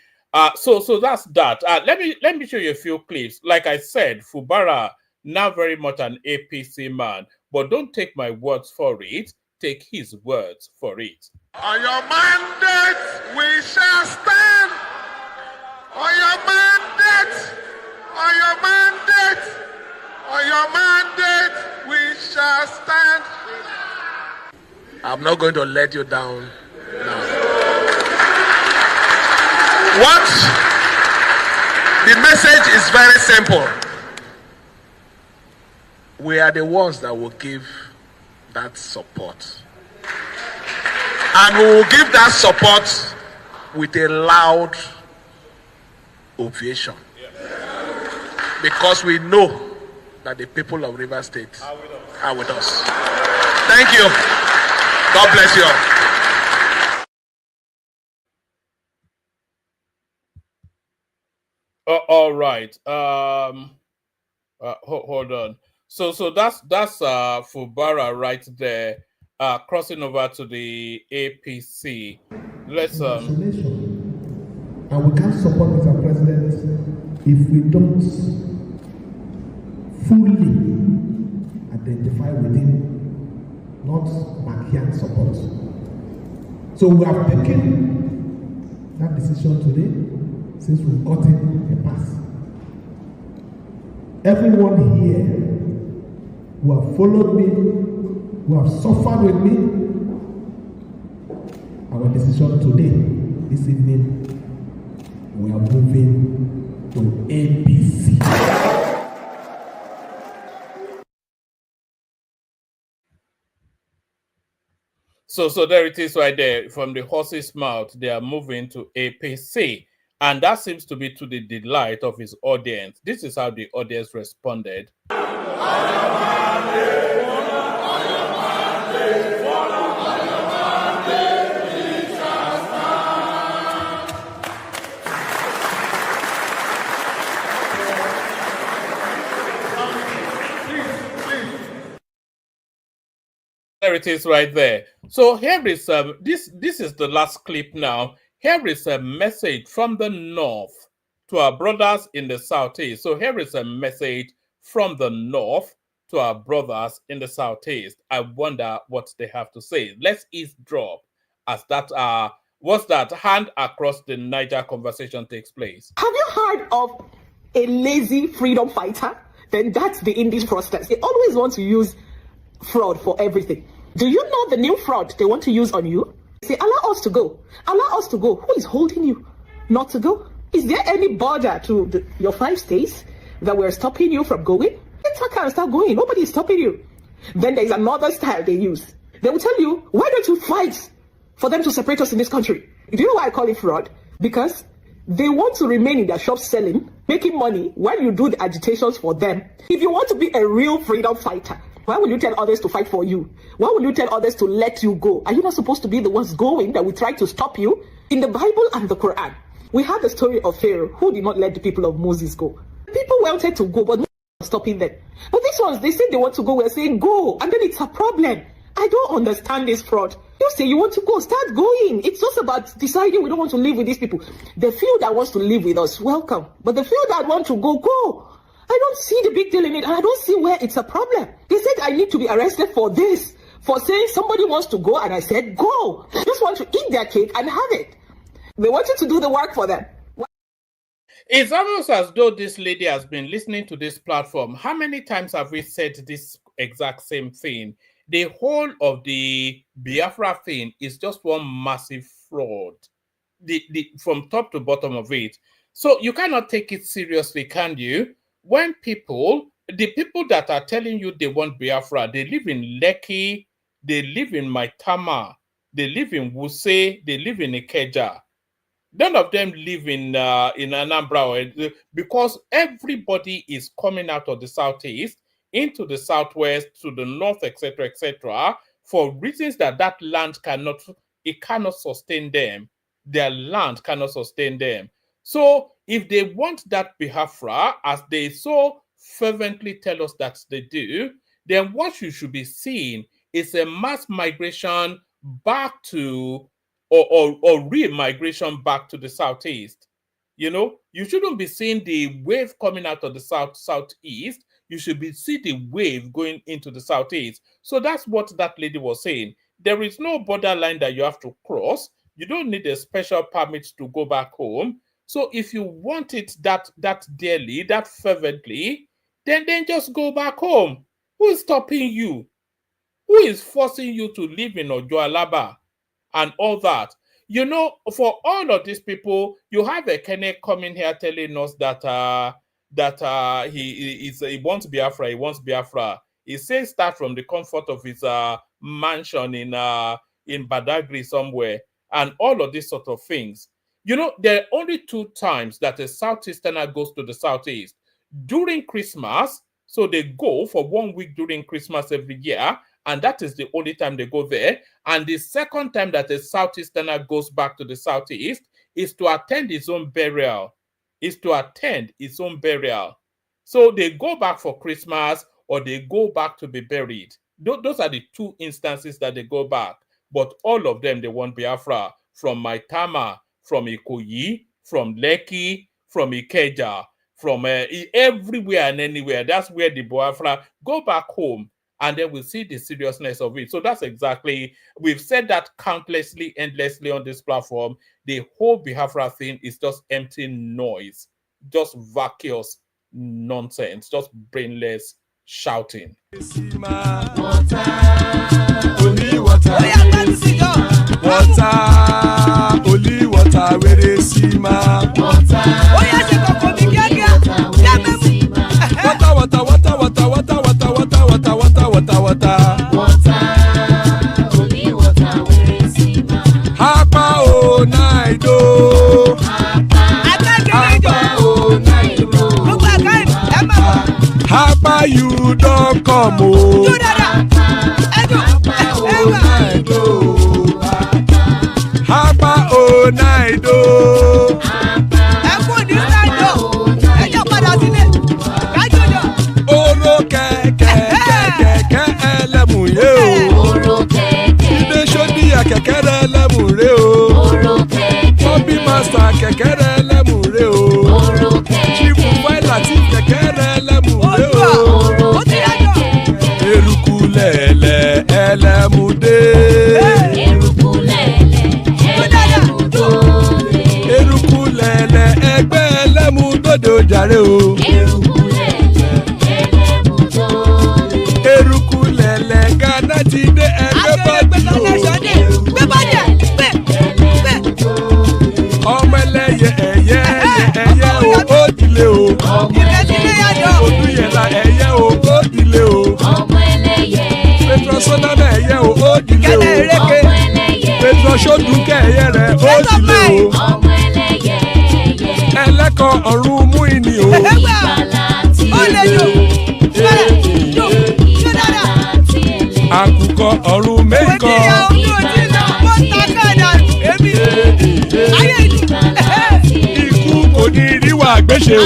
Speaker 2: So that's that. Let me show you a few clips. Like I said, Fubara, now very much an APC man, but don't take my words for it. Take his words for it.
Speaker 1: On your mandate, we shall stand. On your mandate. On your mandate. On your mandate, we shall stand. I'm not going to let you down now. What? The message is very simple. We are the ones that will give that support. And we will give that support with a loud ovation. Because we know that the people of River State are with us. Thank you. God bless you all.
Speaker 2: All right. Hold on. So that's Fubara right there, crossing over to the APC. Let's
Speaker 6: And we can't support Mr. President if we don't fully identify with him, not backyard support. So we have taken that decision today since we've gotten a pass. Everyone here who have followed me, who have suffered with me, our decision today, this evening, we are moving to APC.
Speaker 2: So there it is right there. From the horse's mouth, they are moving to APC. And that seems to be to the delight of his audience. This is how the audience responded. There it is right there. So here is this is the last clip now. Here is a message from the north to our brothers in the southeast. So here is a message from the north to our brothers in the southeast. I wonder what they have to say. Let's eavesdrop as that what's that hand across the Niger conversation takes place.
Speaker 7: Have you heard of a lazy freedom fighter? Then that's the Indies fraudsters. They always want to use fraud for everything. Do you know the new fraud they want to use on you? Say, allow us to go. Allow us to go. Who is holding you not to go? Is there any border to your 5 states that we're stopping you from going? Get start going. Nobody is stopping you. Then there's another style they use. They will tell you, why don't you fight for them to separate us in this country? Do you know why I call it fraud? Because they want to remain in their shops selling, making money while you do the agitations for them. If you want to be a real freedom fighter, Why will you tell others to fight for you? Why will you tell others to let you go? Are you not supposed to be the ones going that will try to stop you? In the Bible and the Quran, we have the story of Pharaoh who did not let the people of Moses go. People wanted to go, but no one was stopping them. But these ones, they said they want to go, we're saying go, and then it's a problem. I don't understand this fraud. You say you want to go, start going. It's just about deciding we don't want to live with these people. The few that wants to live with us, welcome. But the few that want to go, go. I don't see the big deal in it, and I don't see where it's a problem. They said I need to be arrested for this, for saying somebody wants to go, and I said go. They just want to eat their cake and have it. They wanted to do the work for them.
Speaker 2: It's almost as though this lady has been listening to this platform. How many times have we said this exact same thing? The whole of the Biafra thing is just one massive fraud, from top to bottom of it. So you cannot take it seriously, can you? When the people that are telling you they want Biafra, they live in Lekki, they live in Maitama, they live in Wuse, they live in Ikeja. None of them live in Anambra, because everybody is coming out of the southeast into the southwest, to the north, etc., for reasons that land cannot sustain them. Their land cannot sustain them. So if they want that Biafra, as they so fervently tell us that they do, then what you should be seeing is a mass migration back to, or re-migration back to the southeast. You know, you shouldn't be seeing the wave coming out of the southeast. You should be seeing the wave going into the southeast. So that's what that lady was saying. There is no borderline that you have to cross. You don't need a special permit to go back home. So if you want it that dearly, that fervently, then just go back home. Who is stopping you? Who is forcing you to live in Ojoalaba and all that? You know, for all of these people, you have a Kenneth coming here telling us that he wants Biafra. He wants Biafra. He says start from the comfort of his mansion in Badagry somewhere, and all of these sort of things. You know, there are only 2 times that a Southeasterner goes to the Southeast. During Christmas, so they go for 1 week during Christmas every year, and that is the only time they go there. And the second time that a Southeasterner goes back to the Southeast is to attend his own burial. So they go back for Christmas, or they go back to be buried. Those are the 2 instances that they go back. But all of them, they want Biafra, from Maitama, from Ikoyi, from Lekki, from Ikeja, from everywhere and anywhere. That's where the Biafra go back home, and then we'll see the seriousness of it. So that's exactly, we've said that countlessly, endlessly on this platform. The whole Biafra thing is just empty noise, just vacuous nonsense, just brainless shouting.
Speaker 1: Only water, where they see my water. Hapa o naido. Hapa you don't come o. Hapa o naido. Oro kẹ̀kẹ́ ẹlẹ́mù yé o. Ilé ṣọ́bí àkẹ́kẹ́ ẹlẹ́mù ré o. Bọ́bí Master kẹ̀kẹ́ ẹlẹ́mù ré o. Chifu Fáìlà tí kẹ̀kẹ́ ẹlẹ́mù ré o. Eruku lẹ̀lẹ̀ ẹlẹ́mù dé. Eruku lẹ̀lẹ̀ ẹgbẹ́ ẹlẹ́mù dòde ojàre o. Eruku lẹ̀lẹ̀ Ghana ti dé ẹgbẹ́ bọ́dì o. Ọmọ ẹlẹ́yẹ ẹyẹ o ó dilé o. Odúyẹ̀lá ẹyẹ o ó dilé o. Petrosonana ẹyẹ o ó dilé o. Petrosodunke ẹyẹ rẹ̀ ó dilé o. Ẹlẹ́kọ̀ọ́ ọ̀run mú ìní o. gbèsè o.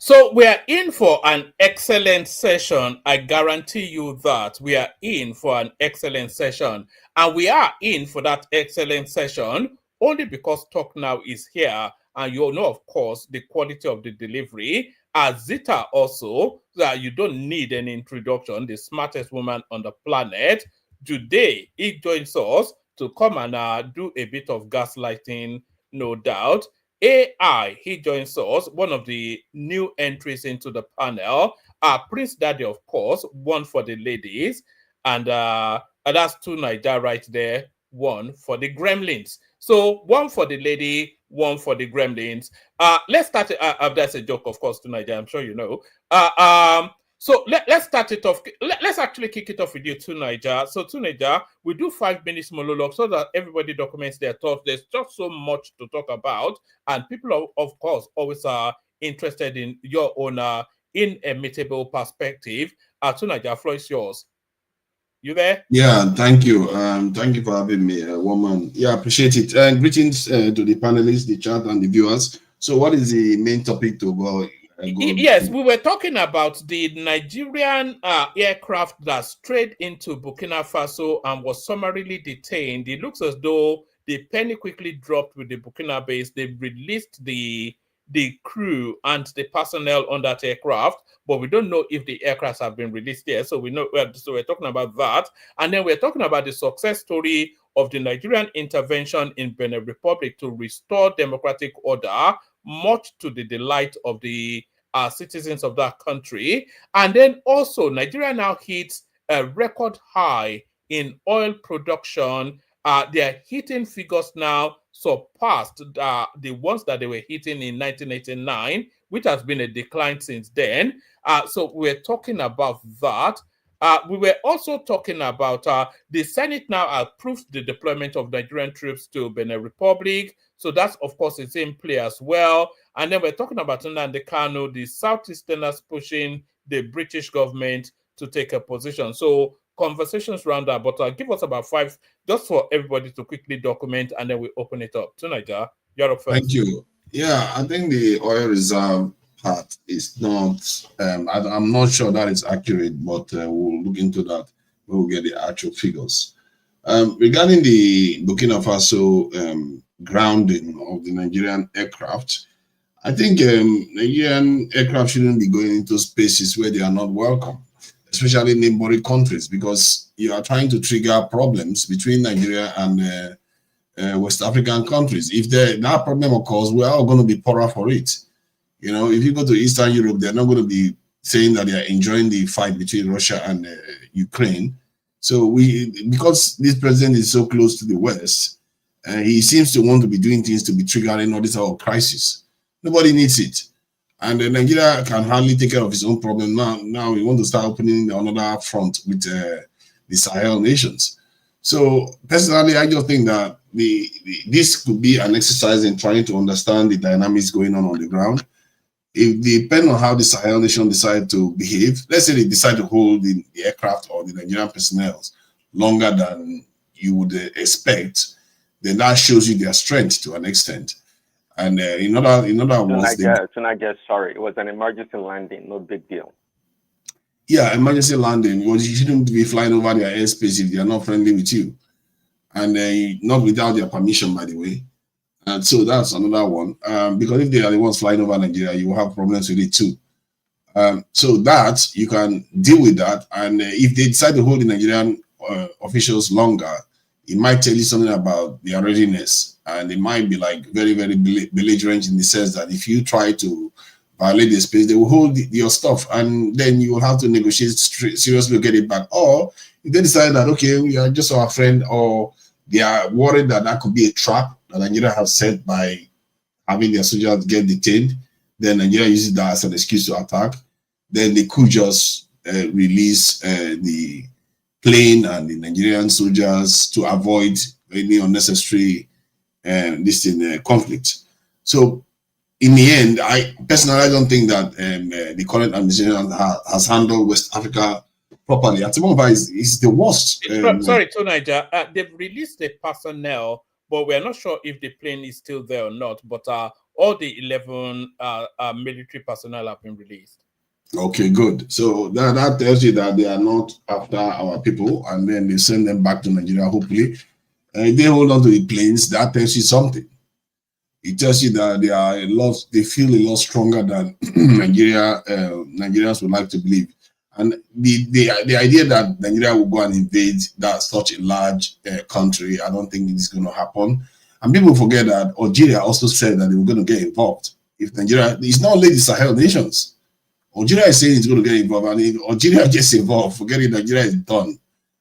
Speaker 2: So we are in for an excellent session. I guarantee you that we are in for an excellent session. And we are in for that excellent session only because Talk Now is here. And you know, of course, the quality of the delivery. As Zita also, that you don't need any introduction, the smartest woman on the planet. Today, he joins us to come and do a bit of gaslighting, no doubt. AI, he joins us, one of the new entries into the panel. Prince Daddy, of course, one for the ladies. And that's two Naija right there, one for the gremlins. So one for the lady, one for the gremlins. Let's start. That's a joke, of course, to Naija, I'm sure you know. So let's start it off. Let's actually kick it off with you, Tunaija. So, Tunaija, we do 5 minutes monologue so that everybody documents their thoughts. There's just so much to talk about, and people, of course, always are interested in your own inimitable perspective. Tunaija, floor is yours. You there?
Speaker 8: Yeah, thank you. Thank you for having me, woman. Yeah, appreciate it. Greetings to the panelists, the chat, and the viewers. So, what is the main topic to go?
Speaker 2: Yes, we were talking about the Nigerian aircraft that strayed into Burkina Faso and was summarily detained. It looks as though the penny quickly dropped with the Burkina base. They released the crew and the personnel on that aircraft, but we don't know if the aircraft have been released yet. So we're talking about that, and then we're talking about the success story of the Nigerian intervention in Benin Republic to restore democratic order, much to the delight of the citizens of that country. And then also Nigeria now hits a record high in oil production. Their hitting figures now surpassed the ones that they were hitting in 1989, which has been a decline since then. So we're talking about that. We were also talking about the Senate now approved the deployment of Nigerian troops to Benin Republic. So that's, of course, it's in play as well. And then we're talking about Nnamdi Kanu, the Southeasterners pushing the British government to take a position. So conversations around that, but give us about 5, just for everybody to quickly document, and then we open it up. Tunaija, you're up first.
Speaker 8: Thank you. Yeah, I think the oil reserve part is not, I'm not sure that is accurate, but we'll look into that when we get the actual figures. Regarding the Burkina Faso grounding of the Nigerian aircraft, I think Nigerian aircraft shouldn't be going into spaces where they are not welcome, especially neighboring countries, because you are trying to trigger problems between Nigeria and West African countries. If that problem occurs, we're all going to be poorer for it. You know, if you go to Eastern Europe, they're not going to be saying that they are enjoying the fight between Russia and Ukraine. So because this president is so close to the West, he seems to want to be doing things to be triggering all this whole crisis. Nobody needs it. And Nigeria can hardly take care of its own problem. Now we want to start opening another front with the Sahel nations. So personally, I just think that this could be an exercise in trying to understand the dynamics going on the ground. It depends on how the Sahel nation decide to behave. Let's say they decide to hold the aircraft or the Nigerian personnel longer than you would expect, then that shows you their strength to an extent. And in other words,
Speaker 9: sorry, it was an emergency landing, no big deal.
Speaker 8: Yeah, emergency landing. Well, you shouldn't be flying over their airspace if they are not friendly with you, and not without their permission, by the way. And so that's another one. Because if they are the ones flying over Nigeria, you will have problems with it too. So that you can deal with that, and if they decide to hold the Nigerian officials longer, it might tell you something about their readiness, and it might be like very, very belligerent in the sense that if you try to violate the space, they will hold your stuff, and then you will have to negotiate seriously to get it back. Or if they decide that, okay, we are just our friend, or they are worried that that could be a trap that Nigeria has set by having their soldiers get detained, then Nigeria uses that as an excuse to attack. Then they could just release the plane and the Nigerian soldiers to avoid any unnecessary conflict. So in the end, I personally don't think that the current administration has handled West Africa properly. Atimova is the worst.
Speaker 2: Sorry, to Niger. They've released the personnel, but we're not sure if the plane is still there or not. But all the 11 military personnel have been released.
Speaker 8: Okay, good. So that tells you that they are not after our people, and then they send them back to Nigeria, hopefully. If they hold on to the planes, that tells you something. It tells you that they feel a lot stronger than Nigerians would like to believe. And the idea that Nigeria will go and invade that such a large country, I don't think it's going to happen. And people forget that Algeria also said that they were going to get involved. If Nigeria, it's not only the Sahel nations. Algeria is saying it's going to get involved, and if Algeria gets involved, forget it, Nigeria is done.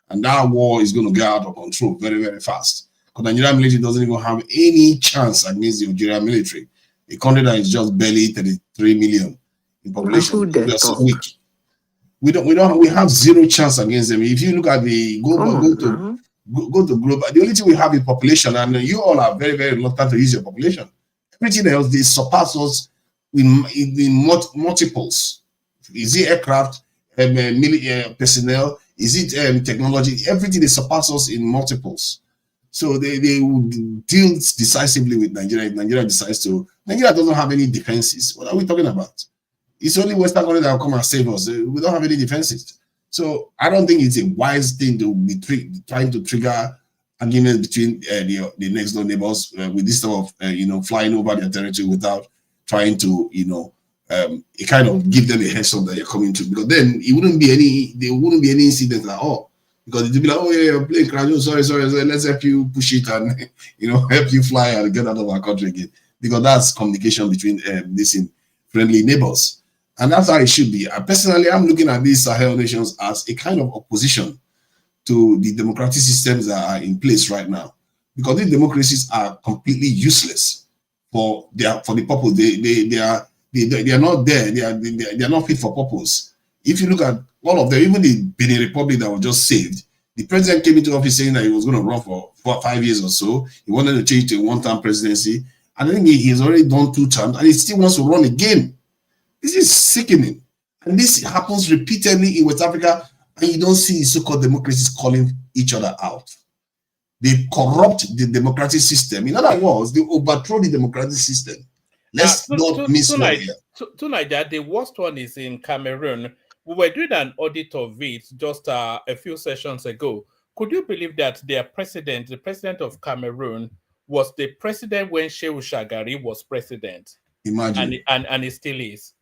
Speaker 8: And that war is going to get out of control very, very fast. Because the Nigerian military doesn't even have any chance against the Algerian military. A country that is just barely 33 million in population. They're so weak. We have zero chance against them. If you look at the go to global, the only thing we have is population, and you all are very, very reluctant to use your population. Everything else, they surpass us in multiples. Is it aircraft, personnel? Is it technology? Everything, they surpass us in multiples. So they would deal decisively with Nigeria. If Nigeria decides to, Nigeria doesn't have any defenses. What are we talking about? It's only Western countries that will come and save us. We don't have any defenses. So I don't think it's a wise thing to be trying to trigger arguments between the next door neighbors with this type of flying over their territory without trying to it kind of give them a heads up that you're coming to, because then there wouldn't be any incidents at all, because it'd be like, oh yeah, plane crash, sorry, let's help you push it and help you fly and get out of our country again, because that's communication between these friendly neighbors, and that's how it should be. Personally, I'm looking at these Sahel nations as a kind of opposition to the democratic systems that are in place right now, because these democracies are completely useless for the purpose. They are not there. They are not fit for purpose. If you look at all of them, even the Benin Republic that was just saved, the president came into office saying that he was going to run for 5 years or so. He wanted to change to a one-term presidency. And I think he has already done 2 terms, and he still wants to run again. This is sickening. And this happens repeatedly in West Africa, and you don't see so-called democracies calling each other out. They corrupt the democratic system. In other words, they overthrow the democratic system. Let's not miss one here.
Speaker 2: Niger, the worst one is in Cameroon. We were doing an audit of it just a few sessions ago. Could you believe that their president, the president of Cameroon, was the president when Shehu Shagari was president?
Speaker 8: Imagine.
Speaker 2: And he still is.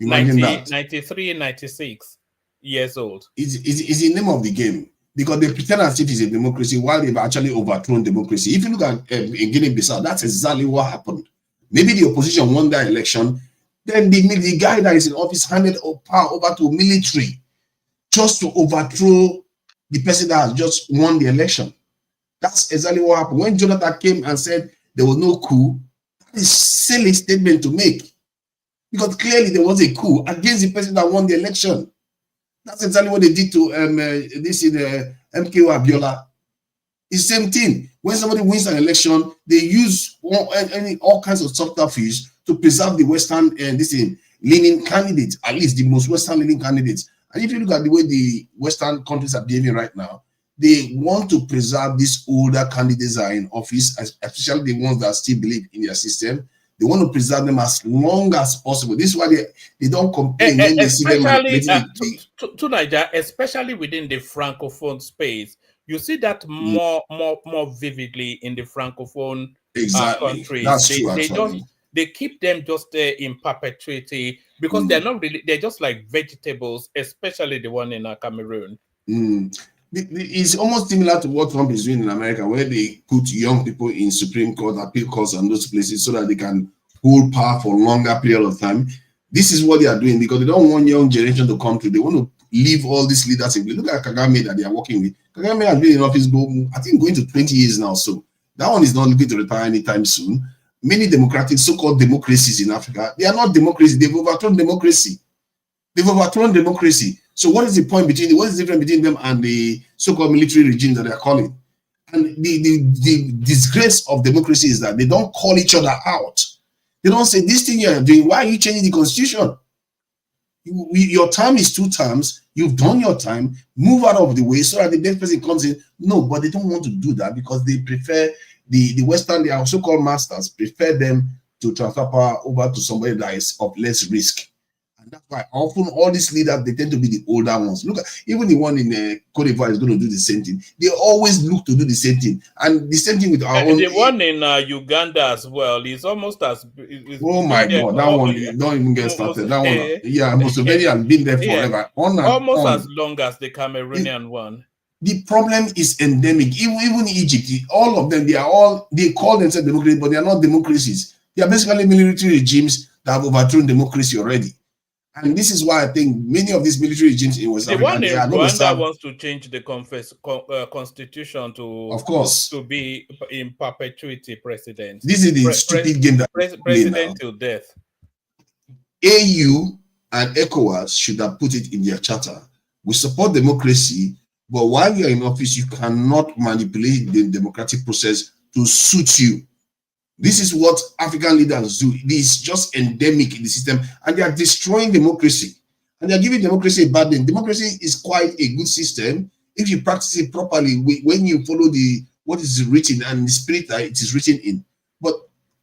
Speaker 8: Imagine that.
Speaker 2: 93, 96 years old.
Speaker 8: It's the name of the game. Because they pretend as if it's a democracy while they've actually overthrown democracy. If you look at in Guinea-Bissau, that's exactly what happened. Maybe the opposition won that election, then the guy that is in office handed power over to military just to overthrow the person that has just won the election. That's exactly what happened. When Jonathan came and said there was no coup, that is a silly statement to make. Because clearly there was a coup against the person that won the election. That's exactly what they did to MKO Abiola. It's the same thing. When somebody wins an election, they use all kinds of subterfuge to preserve the Western leaning candidates, at least the most Western leaning candidates. And if you look at the way the Western countries are behaving right now, they want to preserve these older candidates that are in office, especially the ones that still believe in their system. They want to preserve them as long as possible. This is why they don't complain when they see them.
Speaker 2: To Niger, especially within the Francophone space, you see that more vividly in the Francophone countries.
Speaker 8: That's true,
Speaker 2: they keep them just there in perpetuity because they're not really, they're just like vegetables, especially the one in Cameroon.
Speaker 8: It's almost similar to what Trump is doing in America, where they put young people in Supreme Court, appeal courts, and those places so that they can hold power for a longer period of time. This is what they are doing because they don't want young generation to come through. They want to leave all these leaders in. Look at Kagame that they are working with. Kagame has been in office, I think, going to 20 years now. So that one is not looking to retire anytime soon. Many democratic, so-called democracies in Africa, they are not democracy. They've overthrown democracy. So what is the point what is the difference between them and the so-called military regime that they are calling? And the disgrace of democracy is that they don't call each other out. They don't say, this thing you are doing, why are you changing the constitution? Your time is 2 terms. You've done your time. Move out of the way so that the next person comes in. No, but they don't want to do that because they prefer the Western, they are so-called masters, prefer them to transfer power over to somebody that is of less risk. And that's why often all these leaders, they tend to be the older ones. Look at even the one in Cote d'Ivoire is going to do the same thing. They always look to do the same thing. And the same thing with our own.
Speaker 2: The one in Uganda as well is almost as.
Speaker 8: Oh my God, that one, don't even get started. That one, yeah, Museveni has been there forever.
Speaker 2: Almost as long as the Cameroonian one.
Speaker 8: The problem is endemic. Even Egypt, all of them, they call themselves democracies, but they are not democracies. They are basically military regimes that have overthrown democracy already. And this is why I think many of these military regimes in West Africa,
Speaker 2: one in Rwanda wants to change the constitution to,
Speaker 8: of course,
Speaker 2: to be in perpetuity president.
Speaker 8: This is the stupid game that
Speaker 2: president till death.
Speaker 8: AU and ECOWAS should have put it in their charter. We support democracy, but while you're in office, you cannot manipulate the democratic process to suit you. This is what African leaders do. It is just endemic in the system, and they are destroying democracy. And they are giving democracy a bad name. Democracy is quite a good system if you practice it properly. When you follow what is written and the spirit that it is written in. But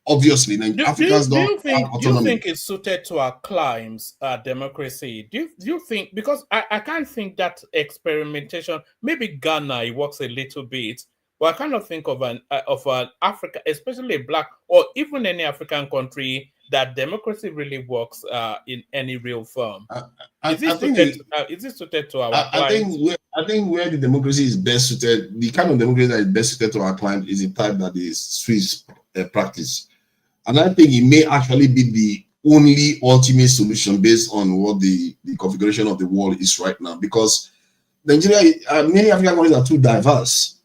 Speaker 8: obviously, Africans don't have autonomy.
Speaker 2: Do you think it's suited to our climes, democracy? Do you think, because I can't think that experimentation, maybe Ghana, it works a little bit. Well, I kind of think of an Africa, especially Black or even any African country, that democracy really works in any real form. Is it suited to our clients?
Speaker 8: I think where the democracy is best suited, the kind of democracy that is best suited to our clients is the type that is Swiss practice. And I think it may actually be the only ultimate solution based on what the configuration of the world is right now. Because Nigeria, many African countries are too diverse.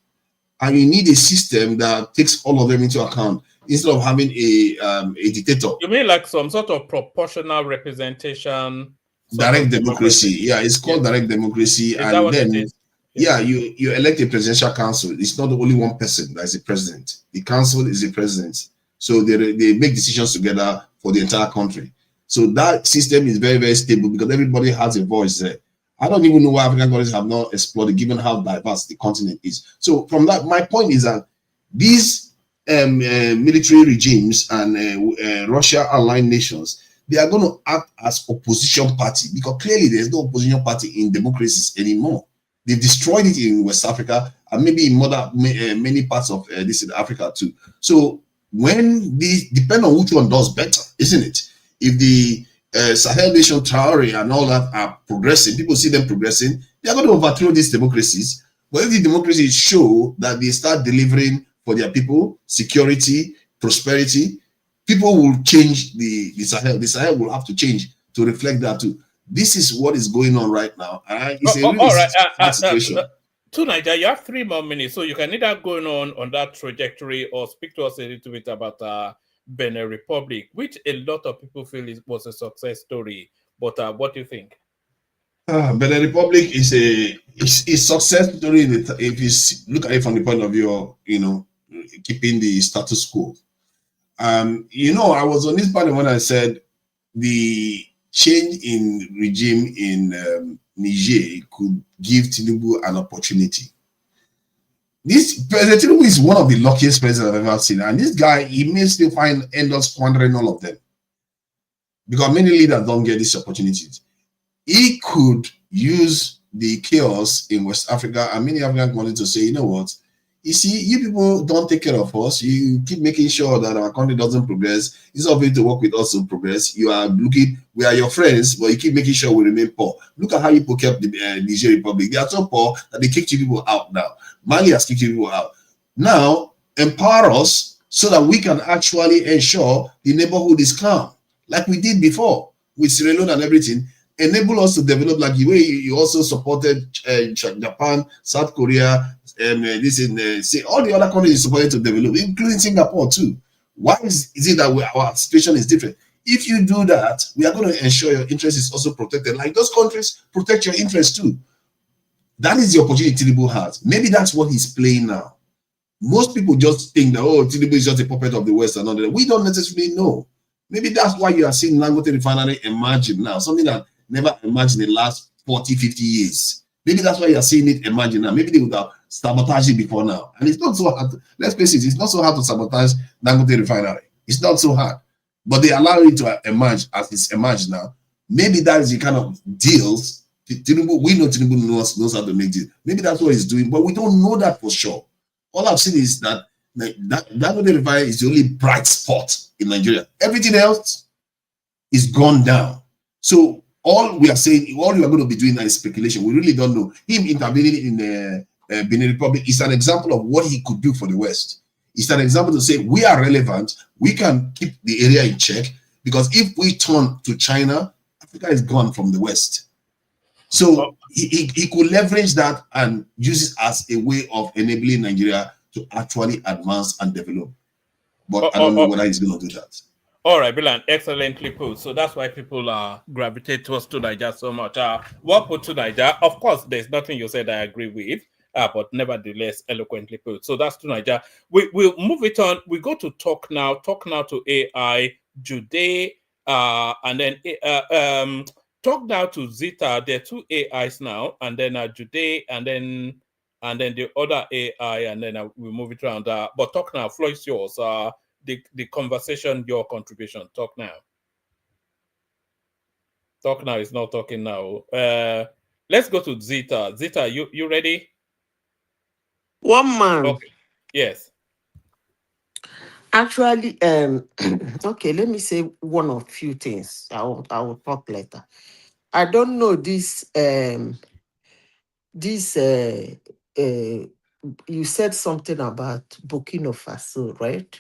Speaker 8: And you need a system that takes all of them into account instead of having a dictator.
Speaker 2: You mean like some sort of proportional representation?
Speaker 8: Direct democracy. Yeah, it's called direct democracy. And then, you elect a presidential council. It's not only one person that is the president. The council is the president. So they make decisions together for the entire country. So that system is very, very stable because everybody has a voice there. I don't even know why African countries have not explored, given how diverse the continent is. So from that, my point is that these military regimes and Russia-aligned nations, they are going to act as opposition party because clearly there's no opposition party in democracies anymore. They've destroyed it in West Africa and maybe in many parts of this in Africa too. So when these depend on which one does better, isn't it? If the Sahel nation, Traore and all that are progressing, people see them progressing, they are going to overthrow these democracies. But if the democracies show that they start delivering for their people, security, prosperity, people will change the Sahel. The Sahel will have to change to reflect that too. This is what is going on right now. It's a really hard situation.
Speaker 2: Tonight, you have 3 more minutes, so you can either go on that trajectory or speak to us a little bit about Benin Republic, which a lot of people feel was a success story. But what do you think?
Speaker 8: Benin Republic is a success story if you look at it from the point of view of, keeping the status quo. I was on this panel when I said the change in regime in Niger could give Tinubu an opportunity. This President Tinubu is one of the luckiest presidents I've ever seen. And this guy, he may still end up squandering all of them. Because many leaders don't get these opportunities. He could use the chaos in West Africa and many African countries to say, you know what? You see, you people don't take care of us. You keep making sure that our country doesn't progress. It's not going to work with us to progress. You are we are your friends, but you keep making sure we remain poor. Look at how you kept the Niger Republic. They are so poor that they kicked you people out now. Mali has kicked you people out. Now, empower us so that we can actually ensure the neighborhood is calm, like we did before with Sierra Leone and everything. Enable us to develop like the way you also supported Japan, South Korea, and all the other countries you supported to develop, including Singapore too. Why is it that our situation is different? If you do that, we are going to ensure your interest is also protected. Like those countries protect your interest too. That is the opportunity Tinubu has. Maybe that's what he's playing now. Most people just think that, Tinubu is just a puppet of the West and all that. We don't necessarily know. Maybe that's why you are seeing Dangote Refinery emerging now, something that never emerged in the last 40, 50 years. Maybe that's why you're seeing it emerging now. Maybe they would have sabotaged it before now. And it's not so hard. Let's face it, it's not so hard to sabotage Dangote refinery. It's not so hard. But they allow it to emerge as it's emerged now. Maybe that is the kind of deals Tinubu, we know Tinubu knows how to make deals. Maybe that's what he's doing, but we don't know that for sure. All I've seen is that Dangote refinery is the only bright spot in Nigeria. Everything else is gone down. So all we are saying, all you are going to be doing now is speculation. We really don't know. Him intervening in the Benin Republic is an example of what he could do for the West. It's an example to say we are relevant. We can keep the area in check, because if we turn to China, Africa is gone from the West. So he could leverage that and use it as a way of enabling Nigeria to actually advance and develop. But I don't know whether he's going to do that.
Speaker 2: All right, Bilan, excellently put. So that's why people gravitate towards Niger so much. What put to Niger? Of course, there's nothing you said I agree with, but nevertheless, eloquently put. So that's to Niger. We'll move it on. We go to Talk Now to AI, Jude, and then Talk Now to Zeta. There are two AIs now, and then Jude, and then the other AI, and then we move it around. But Talk Now, floor is yours. The conversation, your contribution. Talk Now. Talk Now is not talking now. Let's go to Zeta. Zeta, you ready?
Speaker 10: One man.
Speaker 2: Okay. Yes.
Speaker 10: Actually, okay, let me say one or few things. I will talk later. I don't know this you said something about Burkina Faso, right?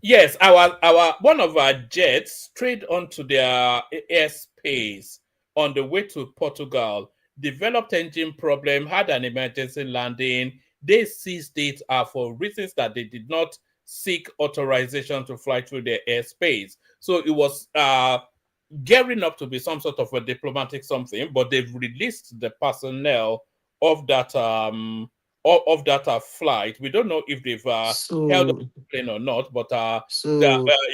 Speaker 2: Yes, one of our jets strayed onto their airspace on the way to Portugal, developed engine problem, had an emergency landing. They seized it for reasons that they did not seek authorization to fly through their airspace. So it was gearing up to be some sort of a diplomatic something, but they've released the personnel of that flight. We don't know if they've held up the plane or not, but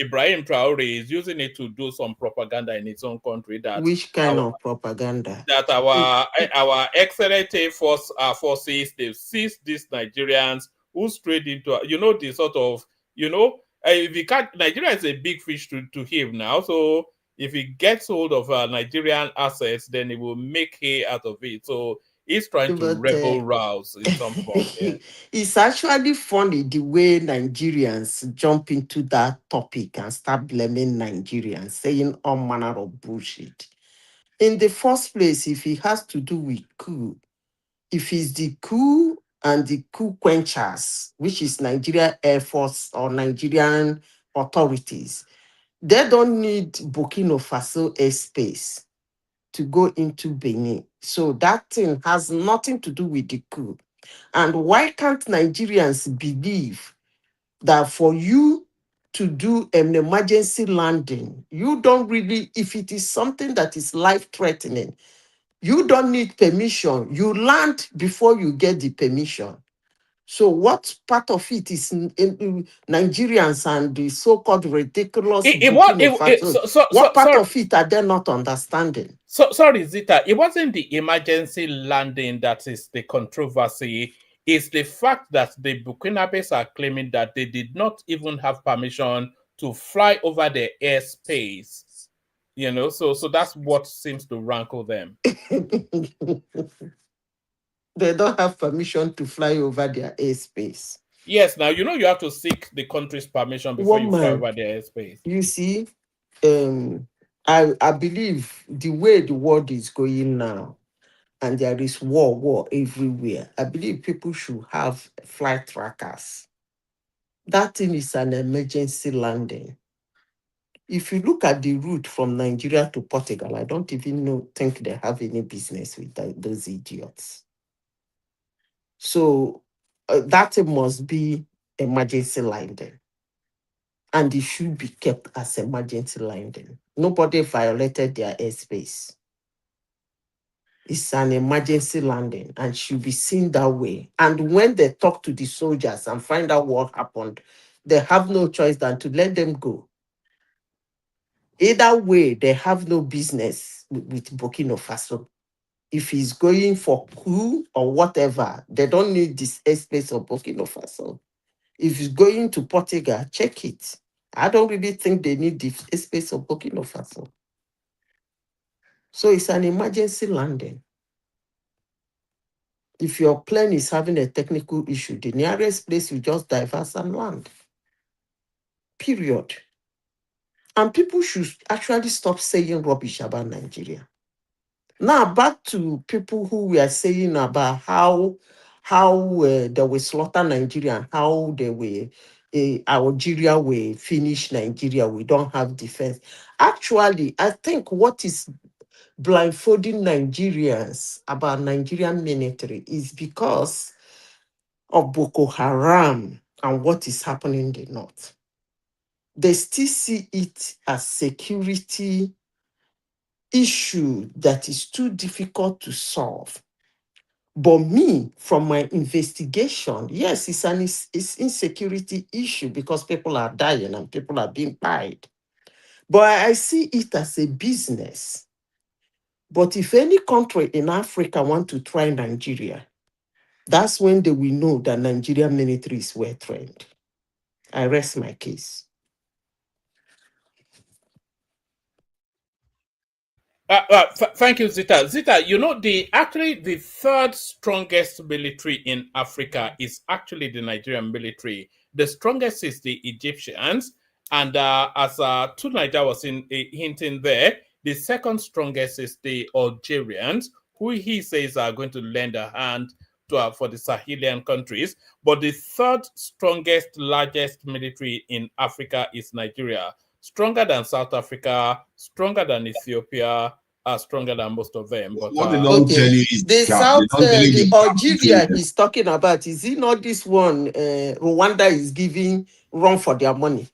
Speaker 2: Ibrahim Traore is using it to do some propaganda in his own country. That
Speaker 10: which kind of propaganda?
Speaker 2: That our excellent forces, they've seized these Nigerians who strayed into the sort of if he can't, Nigeria is a big fish to him now. So if he gets hold of Nigerian assets, then he will make hay out of it. So he's trying to rebel rouse in some form. Yeah.
Speaker 10: It's actually funny the way Nigerians jump into that topic and start blaming Nigerians, saying all manner of bullshit. In the first place, if it has to do with coup, if it's the coup and the coup quenchers, which is Nigeria Air Force or Nigerian authorities, they don't need Burkina Faso airspace to go into Benin. So that thing has nothing to do with the coup. And why can't Nigerians believe that for you to do an emergency landing, you don't really, if it is something that is life-threatening, you don't need permission. You land before you get the permission. So what part of it is in Nigerians and the so-called ridiculous what part of it are they not understanding?
Speaker 2: So sorry, Zita, it wasn't the emergency landing that is the controversy. It's the fact that the Burkinabes are claiming that they did not even have permission to fly over their airspace. So that's what seems to rankle them.
Speaker 10: They don't have permission to fly over their airspace.
Speaker 2: Yes, now you have to seek the country's permission before you fly over their airspace.
Speaker 10: You see, I believe the way the world is going now, and there is war everywhere, I believe people should have flight trackers. That thing is an emergency landing. If you look at the route from Nigeria to Portugal, I don't even think they have any business with those idiots. So that must be emergency landing. And it should be kept as emergency landing. Nobody violated their airspace. It's an emergency landing and should be seen that way. And when they talk to the soldiers and find out what happened, they have no choice than to let them go. Either way, they have no business with Burkina Faso. If he's going for coup or whatever, they don't need this airspace of Burkina Faso. If he's going to Portugal, check it. I don't really think they need the airspace of Burkina Faso. So it's an emergency landing. If your plane is having a technical issue, the nearest place you just diverse and land. Period. And people should actually stop saying rubbish about Nigeria. Now back to people who were saying about how they will slaughter Nigeria and how they will Algeria will finish Nigeria. We don't have defense. Actually, I think what is blindfolding Nigerians about Nigerian military is because of Boko Haram and what is happening in the north. They still see it as security issue that is too difficult to solve. But me, from my investigation, yes, it's insecurity issue because people are dying and people are being paid. But I see it as a business. But if any country in Africa want to try Nigeria, that's when they will know that Nigerian military is well trained. I rest my case.
Speaker 2: Thank you, Zita. Zita, you know, the third strongest military in Africa is actually the Nigerian military. The strongest is the Egyptians. And as Tunaija was hinting there, the second strongest is the Algerians, who he says are going to lend a hand to, for the Sahelian countries. But the third strongest, largest military in Africa is Nigeria. Stronger than South Africa, stronger than Ethiopia, stronger than most of them. But
Speaker 8: what they don't tell you is
Speaker 10: the South, the Algeria he's talking about, is it not this one? Rwanda is giving run for their money.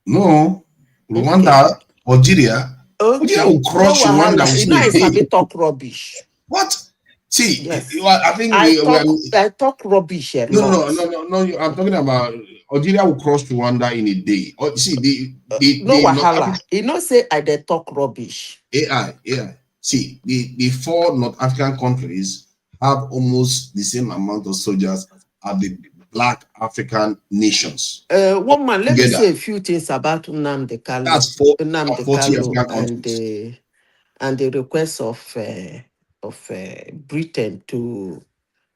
Speaker 8: No, Rwanda, okay. Algeria.
Speaker 10: Okay.
Speaker 8: Algeria will crush Rwanda.
Speaker 10: You know, I sabi talk rubbish.
Speaker 8: What? See,
Speaker 10: yes.
Speaker 8: I think
Speaker 10: I talk rubbish here.
Speaker 8: No. I'm talking about Algeria will cross Rwanda in a day. See,
Speaker 10: no wahala. You know, say I dey talk rubbish.
Speaker 8: AI. See, the four North African countries have almost the same amount of soldiers as the Black African nations.
Speaker 10: One man, let me say a few things about Nnamdi Kanu.
Speaker 8: That's 40 African countries.
Speaker 10: And the request of Britain to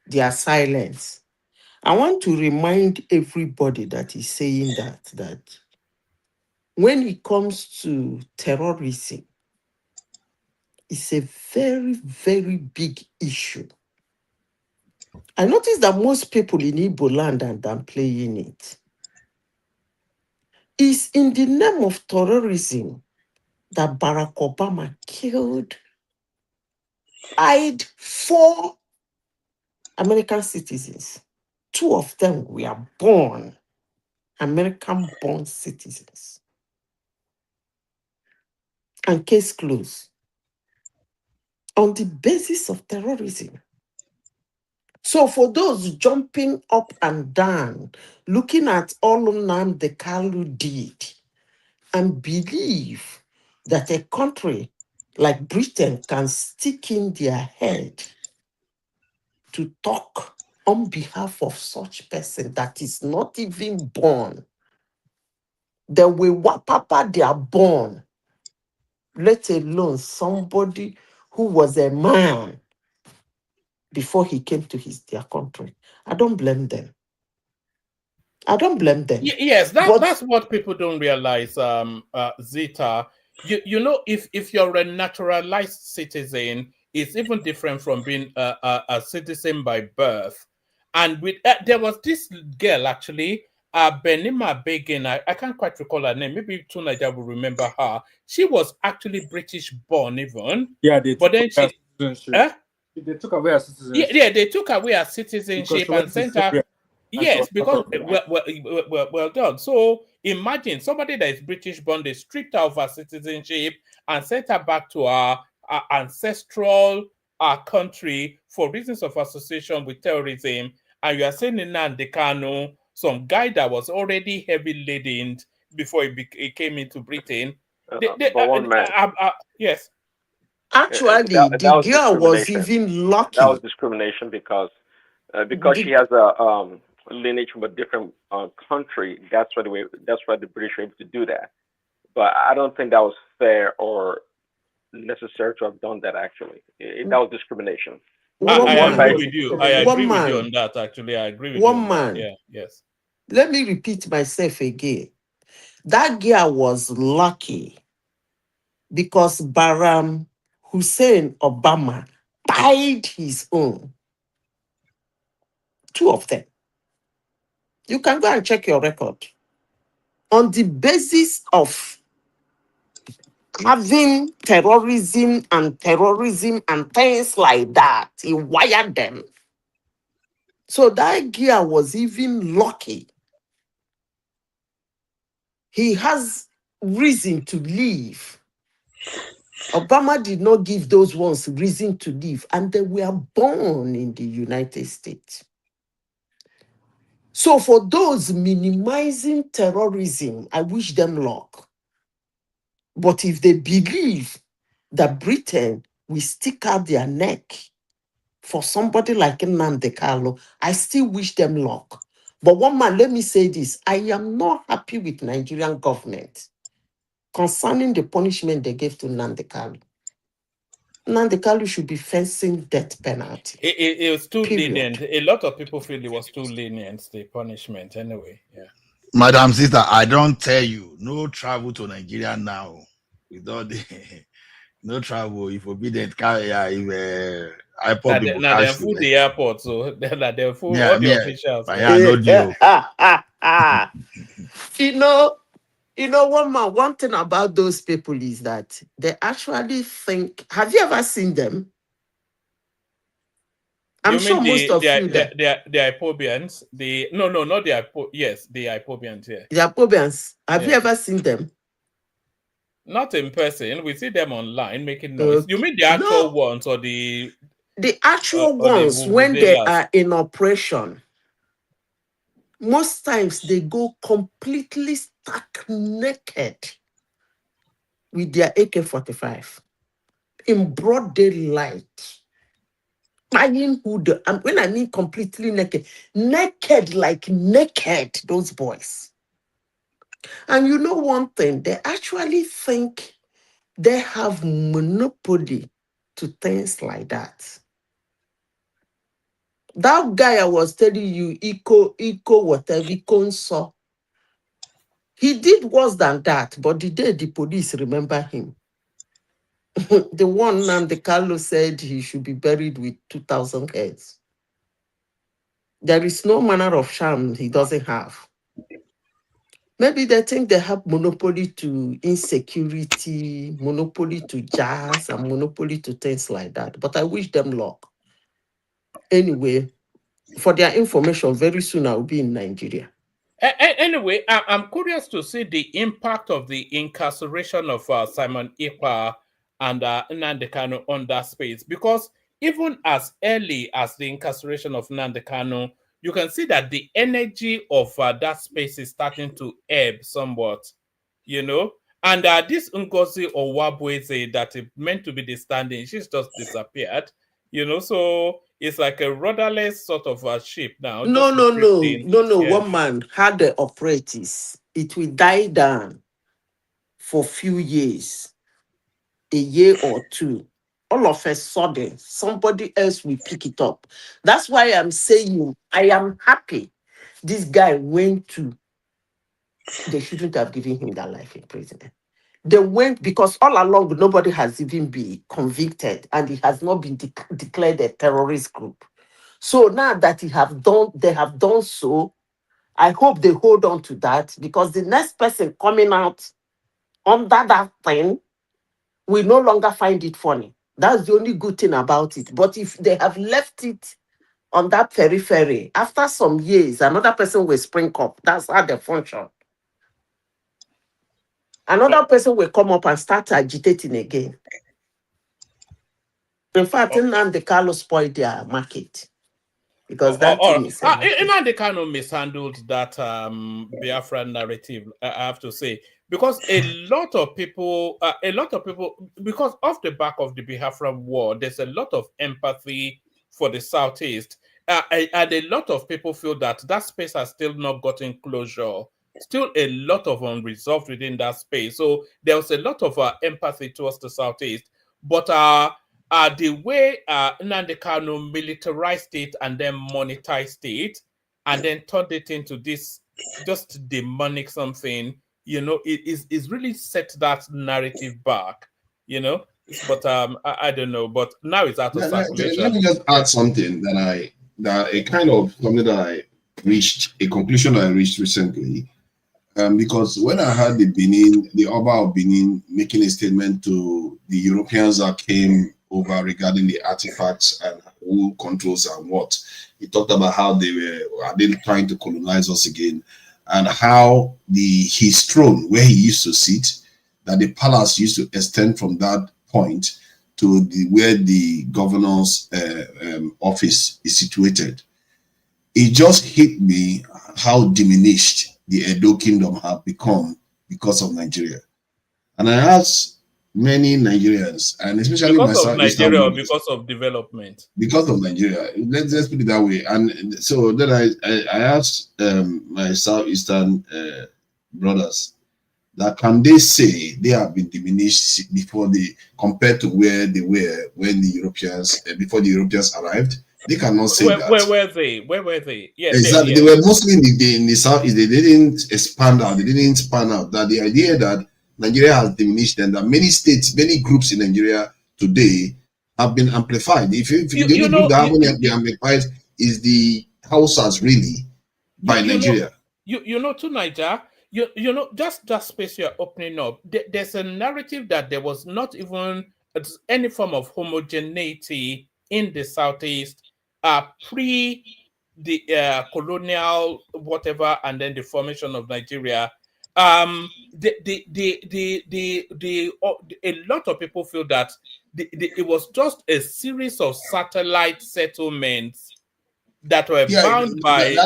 Speaker 10: their silence. I want to remind everybody that is saying that when it comes to terrorism, it's a very, very big issue. I noticed that most people in Igbo land are downplaying it. It's in the name of terrorism that Barack Obama killed 4 American citizens. 2 of them were born American-born citizens. And case closed on the basis of terrorism. So for those jumping up and down, looking at all Nnamdi Kanu did, and believe that a country like Britain can stick in their head to talk on behalf of such person that is not even born, the way Wapapa they are born, let alone somebody who was a man before he came to their country. I don't blame them.
Speaker 2: Yes, that's what people don't realize, Zita. You know, if you're a naturalized citizen, it's even different from being a citizen by birth. And with there was this girl actually, Benima Begin. I can't quite recall her name. Maybe Tunaija will remember her. She was actually British born, even.
Speaker 11: Yeah,
Speaker 2: but then she.
Speaker 11: They took away her citizenship.
Speaker 2: Yeah, they took away her citizenship and sent her. Yes, because well done. So imagine somebody that is British born, they stripped her of her citizenship and sent her back to our ancestral country for reasons of association with terrorism. And you are saying in Nnamdi Kanu, some guy that was already heavy laden before he came into Britain,
Speaker 9: But one man.
Speaker 2: Yes.
Speaker 10: Actually,
Speaker 9: that
Speaker 10: the
Speaker 9: was
Speaker 10: girl was
Speaker 9: discrimination.
Speaker 10: even lucky.
Speaker 9: That was discrimination because she has a lineage from a different country. That's why the British were able to do that. But I don't think that was fair or necessary to have done that. Actually, that was discrimination.
Speaker 2: I agree with you. I agree with you on that. Actually, I agree with you on that. Yeah. Yes.
Speaker 10: Let me repeat myself again. That girl was lucky because Barack Hussein Obama died his own. 2 of them. You can go and check your record. On the basis of having terrorism and things like that, he wired them. So that girl was even lucky. He has reason to leave. Obama did not give those ones reason to leave, and they were born in the United States. So for those minimizing terrorism, I wish them luck. But if they believe that Britain will stick out their neck for somebody like Nnamdi Kanu, I still wish them luck. But one man, let me say this, I am not happy with Nigerian government concerning the punishment they gave to Nnamdi Kanu. Nnamdi Kanu should be facing death penalty.
Speaker 2: It was too lenient. A lot of people feel it was too lenient, the punishment anyway. Yeah.
Speaker 12: Madam Sister, I don't tell you, no travel to Nigeria now. Without the no travel, if forbidden carry if airport people
Speaker 2: now they're full the airport, so they're full all the officials.
Speaker 10: One thing about those people is that they actually think. Have you ever seen them? I'm sure most of you.
Speaker 2: The Ipobians. Not the Yes, the Ipobians. Yeah.
Speaker 10: The Ipobians. Have you ever seen them?
Speaker 2: Not in person. We see them online making noise. You mean the actual ones or the
Speaker 10: actual ones when they are in operation? Most times they go completely stark naked with their AK-45 in broad daylight. Buying hood. And when I mean completely naked like naked, those boys. And you know one thing, they actually think they have monopoly to things like that. That guy I was telling you, Eco, whatever, Conso, he did worse than that, but the day the police remember him, the one Nnamdi Kanu said he should be buried with 2,000 heads. There is no manner of sham he doesn't have. Maybe they think they have monopoly to insecurity, monopoly to jazz, and monopoly to things like that. But I wish them luck. Anyway, for their information, very soon I'll be in Nigeria.
Speaker 2: Anyway, I'm curious to see the impact of the incarceration of Simon Ekpa and Nnamdi Kanu on that space, because even as early as the incarceration of Nnamdi Kanu, you can see that the energy of that space is starting to ebb somewhat, And this Ngozi Owabweze that is meant to be the standing, she's just disappeared, So it's like a rudderless sort of a ship now.
Speaker 10: No. One man had the operatives. It will die down for a few years, a year or two. All of a sudden, somebody else will pick it up. That's why I'm saying I am happy this guy went to. They shouldn't have given him that life in prison. They went because all along nobody has even been convicted and he has not been declared a terrorist group. So now that they have done so, I hope they hold on to that, because the next person coming out under that thing will no longer find it funny. That's the only good thing about it. But if they have left it on that periphery, after some years, another person will spring up. That's how they function. Another person will come up and start agitating again. In fact, Nnamdi Kanu spoiled their market. Because that thing is
Speaker 2: Nnamdi Kanu mishandled that Biafran narrative, I have to say. because a lot of people, because off the back of the Biafran war, there's a lot of empathy for the Southeast. And a lot of people feel that that space has still not gotten closure. Still a lot of unresolved within that space. So there was a lot of empathy towards the Southeast. But the way Nnamdi Kanu militarized it and then monetized it and then turned it into this just demonic something, you know, it really set that narrative back, you know. But I don't know. But now it's out of circulation.
Speaker 8: Let me just add something that a kind of something that I reached, a conclusion I reached recently. Because when I heard the Oba of Benin making a statement to the Europeans that came over regarding the artifacts and who controls and what, he talked about how they trying to colonize us again, and how his throne where he used to sit, that the palace used to extend from that point to where the governor's office is situated. It just hit me how diminished the Edo Kingdom have become because of Nigeria. And I asked many Nigerians, and especially
Speaker 2: because
Speaker 8: myself,
Speaker 2: of Nigeria or because of development? Because
Speaker 8: of Nigeria. Let's put it that way. And so then I asked my Southeastern brothers that can they say they have been diminished compared to where they were when the Europeans before the Europeans arrived? They cannot say that.
Speaker 2: Where were they? Where were they? Yeah,
Speaker 8: exactly. They were mostly in the Southeast. They didn't expand out. They didn't span out. That the idea that Nigeria has diminished and that many states, many groups in Nigeria today have been amplified. If the only group that haven't been amplified is the Hausas, really, by Nigeria.
Speaker 2: To Niger, you know, just that space you're opening up, there's a narrative that there was not even any form of homogeneity in the Southeast pre the colonial whatever, and then the formation of Nigeria. A lot of people feel that it was just a series of satellite settlements that were bound by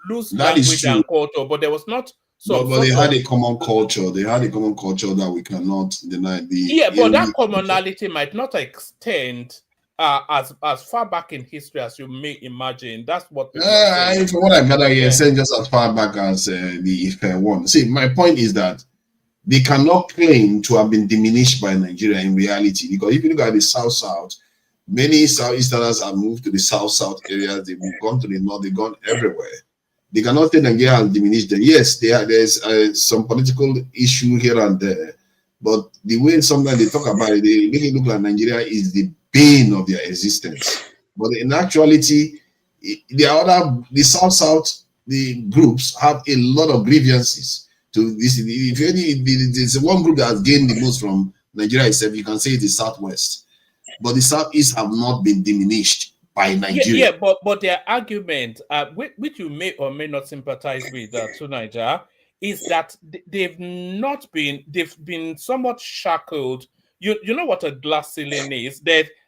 Speaker 2: loose language and culture, but there was not.
Speaker 8: But they had a common culture. They had a common culture that we cannot deny.
Speaker 2: But that commonality might not extend as far back in history as you may imagine. That's what.
Speaker 8: From what I gather here, saying just as far back as the Ife one. See, my point is that they cannot claim to have been diminished by Nigeria in reality, because if you look at the South, many Southeasterners have moved to the South areas. They've gone to the North. They've gone everywhere. They cannot say Nigeria has diminished them. Yes, there's some political issue here and there, but the way sometimes they talk about it, they really look like Nigeria is the bane of their existence. But in actuality, the South, the groups have a lot of grievances to this. If there's one group that has gained the most from Nigeria itself, you can say it is Southwest. But the Southeast have not been diminished by Nigeria.
Speaker 2: But their argument, which you may or may not sympathize with, to Nigeria, is that they've been somewhat shackled. You know what a glass ceiling is?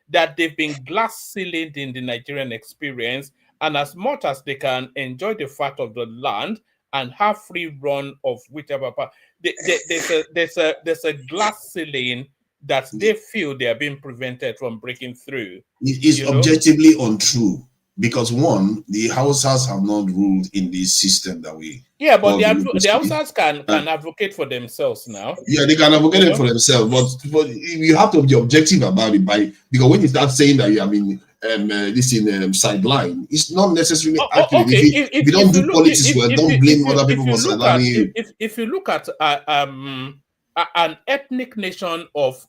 Speaker 2: That they've been glass ceiled in the Nigerian experience, and as much as they can enjoy the fat of the land and have free run of whichever part, there's a glass ceiling that they feel they are being prevented from breaking through.
Speaker 8: It is objectively untrue, because one, the Hausas have not ruled in this system that we.
Speaker 2: Yeah, but the Hausas can advocate for themselves now.
Speaker 8: Yeah, they can advocate it for themselves, but you have to be objective about it because when you start saying that you have been sideline, it's not necessarily accurate.
Speaker 2: Okay.
Speaker 8: If you don't do politics well, don't blame other people for sidelining you.
Speaker 2: If you look at an ethnic nation of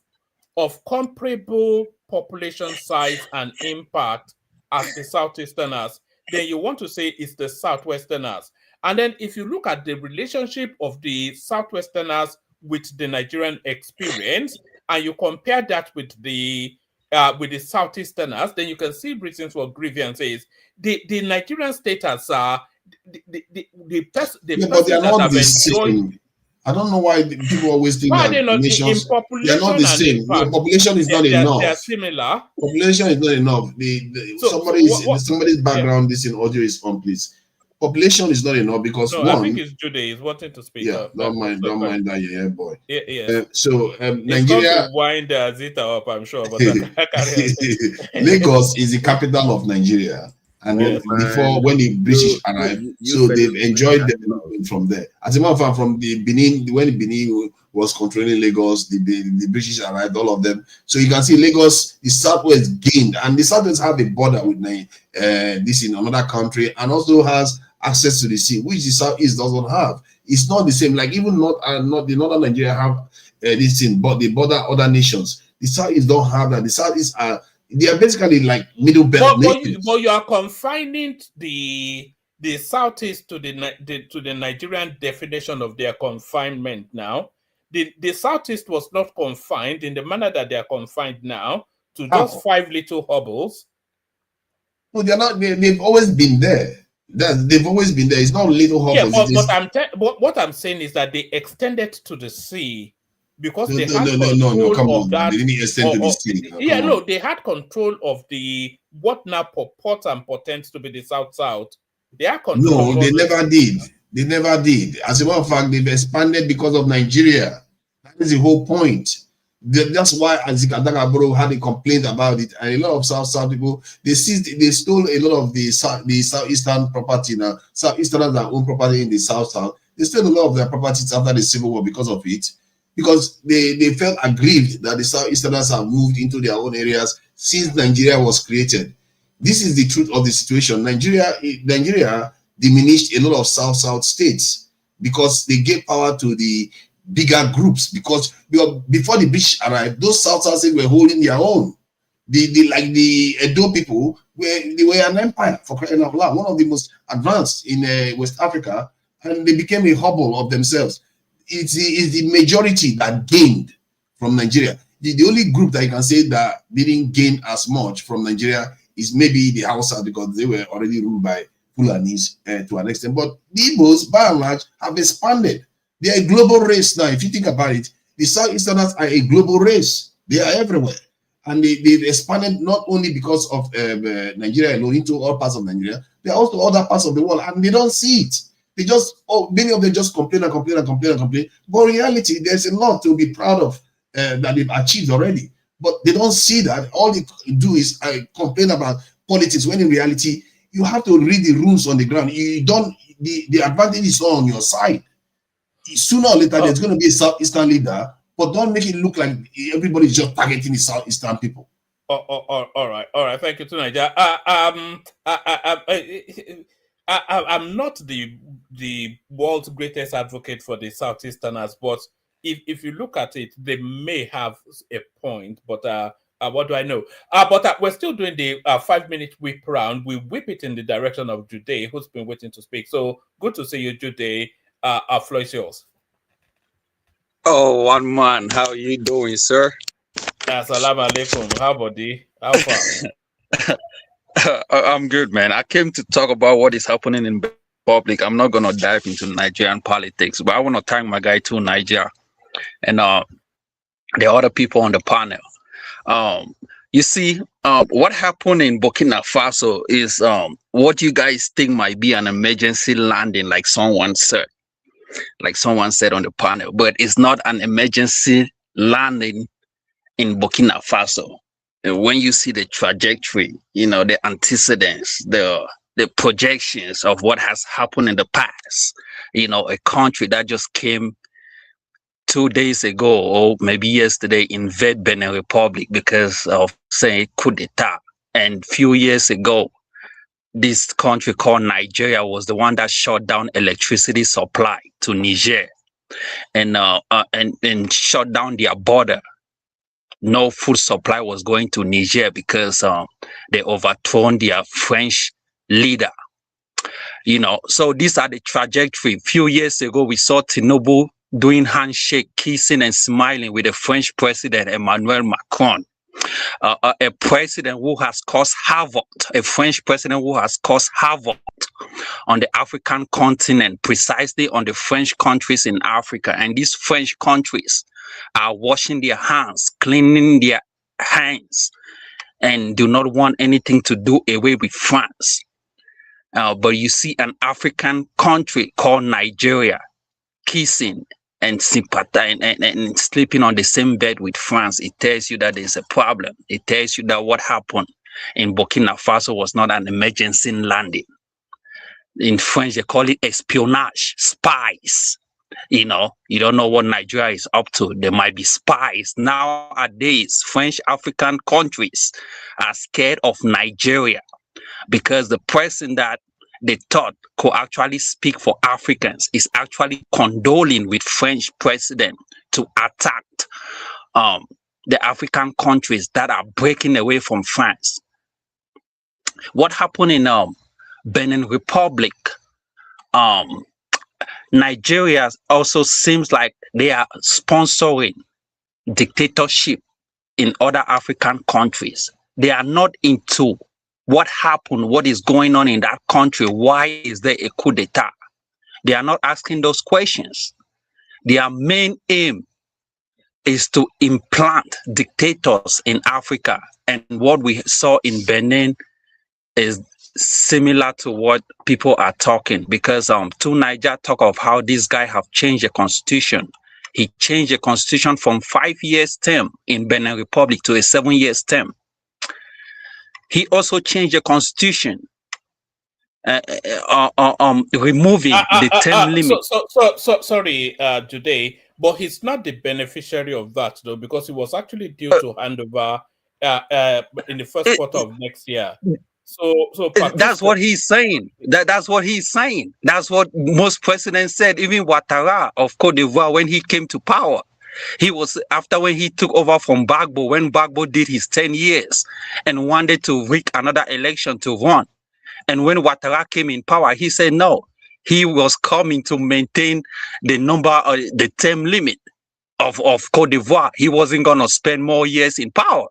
Speaker 2: comparable population size and impact as the Southeasterners, then you want to say it's the Southwesterners. And then if you look at the relationship of the Southwesterners with the Nigerian experience, and you compare that with the Southeasterners, then you can see reasons for grievances. The Nigerian status are the person that have enjoyed.
Speaker 8: I don't know why people always think that nations,
Speaker 2: in population they are not the same.
Speaker 8: Population is not enough.
Speaker 2: They are similar.
Speaker 8: Population is not enough. Somebody's background, this in audio is on, please. population is not enough because
Speaker 2: no, I think it's Jude is wanting to speak.
Speaker 8: Yeah, don't mind that, yeah, boy.
Speaker 2: Yes.
Speaker 8: Nigeria,
Speaker 2: to wind Zita up, I'm sure. But
Speaker 8: Lagos is the capital of Nigeria, and then before when the British arrived, so they've enjoyed development from there. As a matter of fact, from the Benin, when Benin was controlling Lagos, the British arrived, all of them. So you can see Lagos, the Southwest gained, and the Southwest have a border with this in another country, and also has access to the sea, which the Southeast doesn't have. It's not the same. Like even not the northern Nigeria have this thing, but the border other nations. The Southeast don't have that. The Southeast they are basically like middle belt nations.
Speaker 2: But you are confining the Southeast to the Nigerian definition of their confinement now. The Southeast was not confined in the manner that they are confined now to just 5 little hubbles.
Speaker 8: No, they're not. They've always been there. They've always been there. It's not little hubbles.
Speaker 2: Yeah, but what I'm saying is that they extended to the sea because they had control of that.
Speaker 8: They didn't extend to the sea.
Speaker 2: They had control of the what now purports and portends to be the South. They are control.
Speaker 8: No, they never did. They never did. As a matter of fact, they've expanded because of Nigeria. That is the whole point. That's why Azikadagaboro had a complaint about it, and a lot of South people they stole a lot of the southeastern property now. Southeasterners that own property in the South. They stole a lot of their properties after the Civil War because of it, because they felt aggrieved that the Southeasterners have moved into their own areas since Nigeria was created. This is the truth of the situation. Nigeria diminished a lot of South states because they gave power to the bigger groups, because before the British arrived, those South states were holding their own. Like the Edo people they were an empire, for crying out loud, one of the most advanced in West Africa, and they became a hobble of themselves. It's the majority that gained from Nigeria. The only group that you can say that didn't gain as much from Nigeria is maybe the Hausa, because they were already ruled by Fulanis to an extent. But the Igbos, by and large, have expanded. They are a global race now. If you think about it, the Southeasterners are a global race. They are everywhere. And they've expanded not only because of Nigeria alone into all parts of Nigeria, there are also other parts of the world, and they don't see it. They just, many of them just complain. But in reality, there's a lot to be proud of that they've achieved already. But they don't see that. All they do is complain about politics, when in reality, you have to read the rules on the ground. You don't, the advantage is all on your side. Sooner or later, there's going to be a Southeastern leader, but don't make it look like everybody's just targeting the Southeastern people.
Speaker 2: All right. Thank you, Tunaja. I'm not the world's greatest advocate for the Southeasterners, but if you look at it, they may have a point. But what do I know? But we're still doing the 5-minute whip round. We whip it in the direction of Jude, who's been waiting to speak. So good to see you, Jude. Floor is yours.
Speaker 13: Oh, one man, how you doing, sir?
Speaker 2: Assalamu alaikum. How about you? How far?
Speaker 13: I'm good, man. I came to talk about what is happening in public. I'm not gonna dive into Nigerian politics, but I want to thank my guy to Nigeria and the other people on the panel. You see, what happened in Burkina Faso is what you guys think might be an emergency landing, like someone said on the panel, but it's not an emergency landing in Burkina Faso. And when you see the trajectory, the antecedents, the projections of what has happened in the past, a country that just came 2 days ago or maybe yesterday invade Benin Republic because of, say, coup d'etat. And few years ago, this country called Nigeria was the one that shut down electricity supply to Niger and shut down their border. No food supply was going to Niger because they overthrown their French leader. So these are the trajectory. Few years ago, we saw Tinubu doing handshake, kissing and smiling with the French president, Emmanuel Macron. A president who has caused havoc, a French president who has caused havoc on the African continent, precisely on the French countries in Africa. And these French countries are washing their hands, cleaning their hands, and do not want anything to do away with France. But you see an African country called Nigeria kissing and sympathizing and sleeping on the same bed with France. It tells you that there's a problem. It tells you that what happened in Burkina Faso was not an emergency landing. In French, they call it espionage, spies. You know, you don't know what Nigeria is up to. There might be spies. Nowadays, French African countries are scared of Nigeria because the person that they thought could actually speak for Africans is actually condoling with French president to attack the African countries that are breaking away from France. What happened in Benin Republic? Nigeria also seems like they are sponsoring dictatorship in other African countries. They are not into what happened, what is going on in that country. Why is there a coup d'etat? They are not asking those questions. Their main aim is to implant dictators in Africa. And what we saw in Benin is similar to what people are talking, because to Niger talk of how this guy have changed the constitution. He changed the constitution from 5 years term in Benin Republic to a 7 years term. He also changed the constitution, removing the term limit.
Speaker 2: Sorry, today, but he's not the beneficiary of that though, because he was actually due to hand over in the first quarter of next year. So
Speaker 13: that's what he's saying. That's what he's saying. That's what most presidents said. Even Ouattara of Cote d'Ivoire, when he came to power, he was after when he took over from Gbagbo, when Gbagbo did his 10 years and wanted to rig another election to run. And when Ouattara came in power, he said no. He was coming to maintain the the term limit of Cote d'Ivoire. He wasn't going to spend more years in power.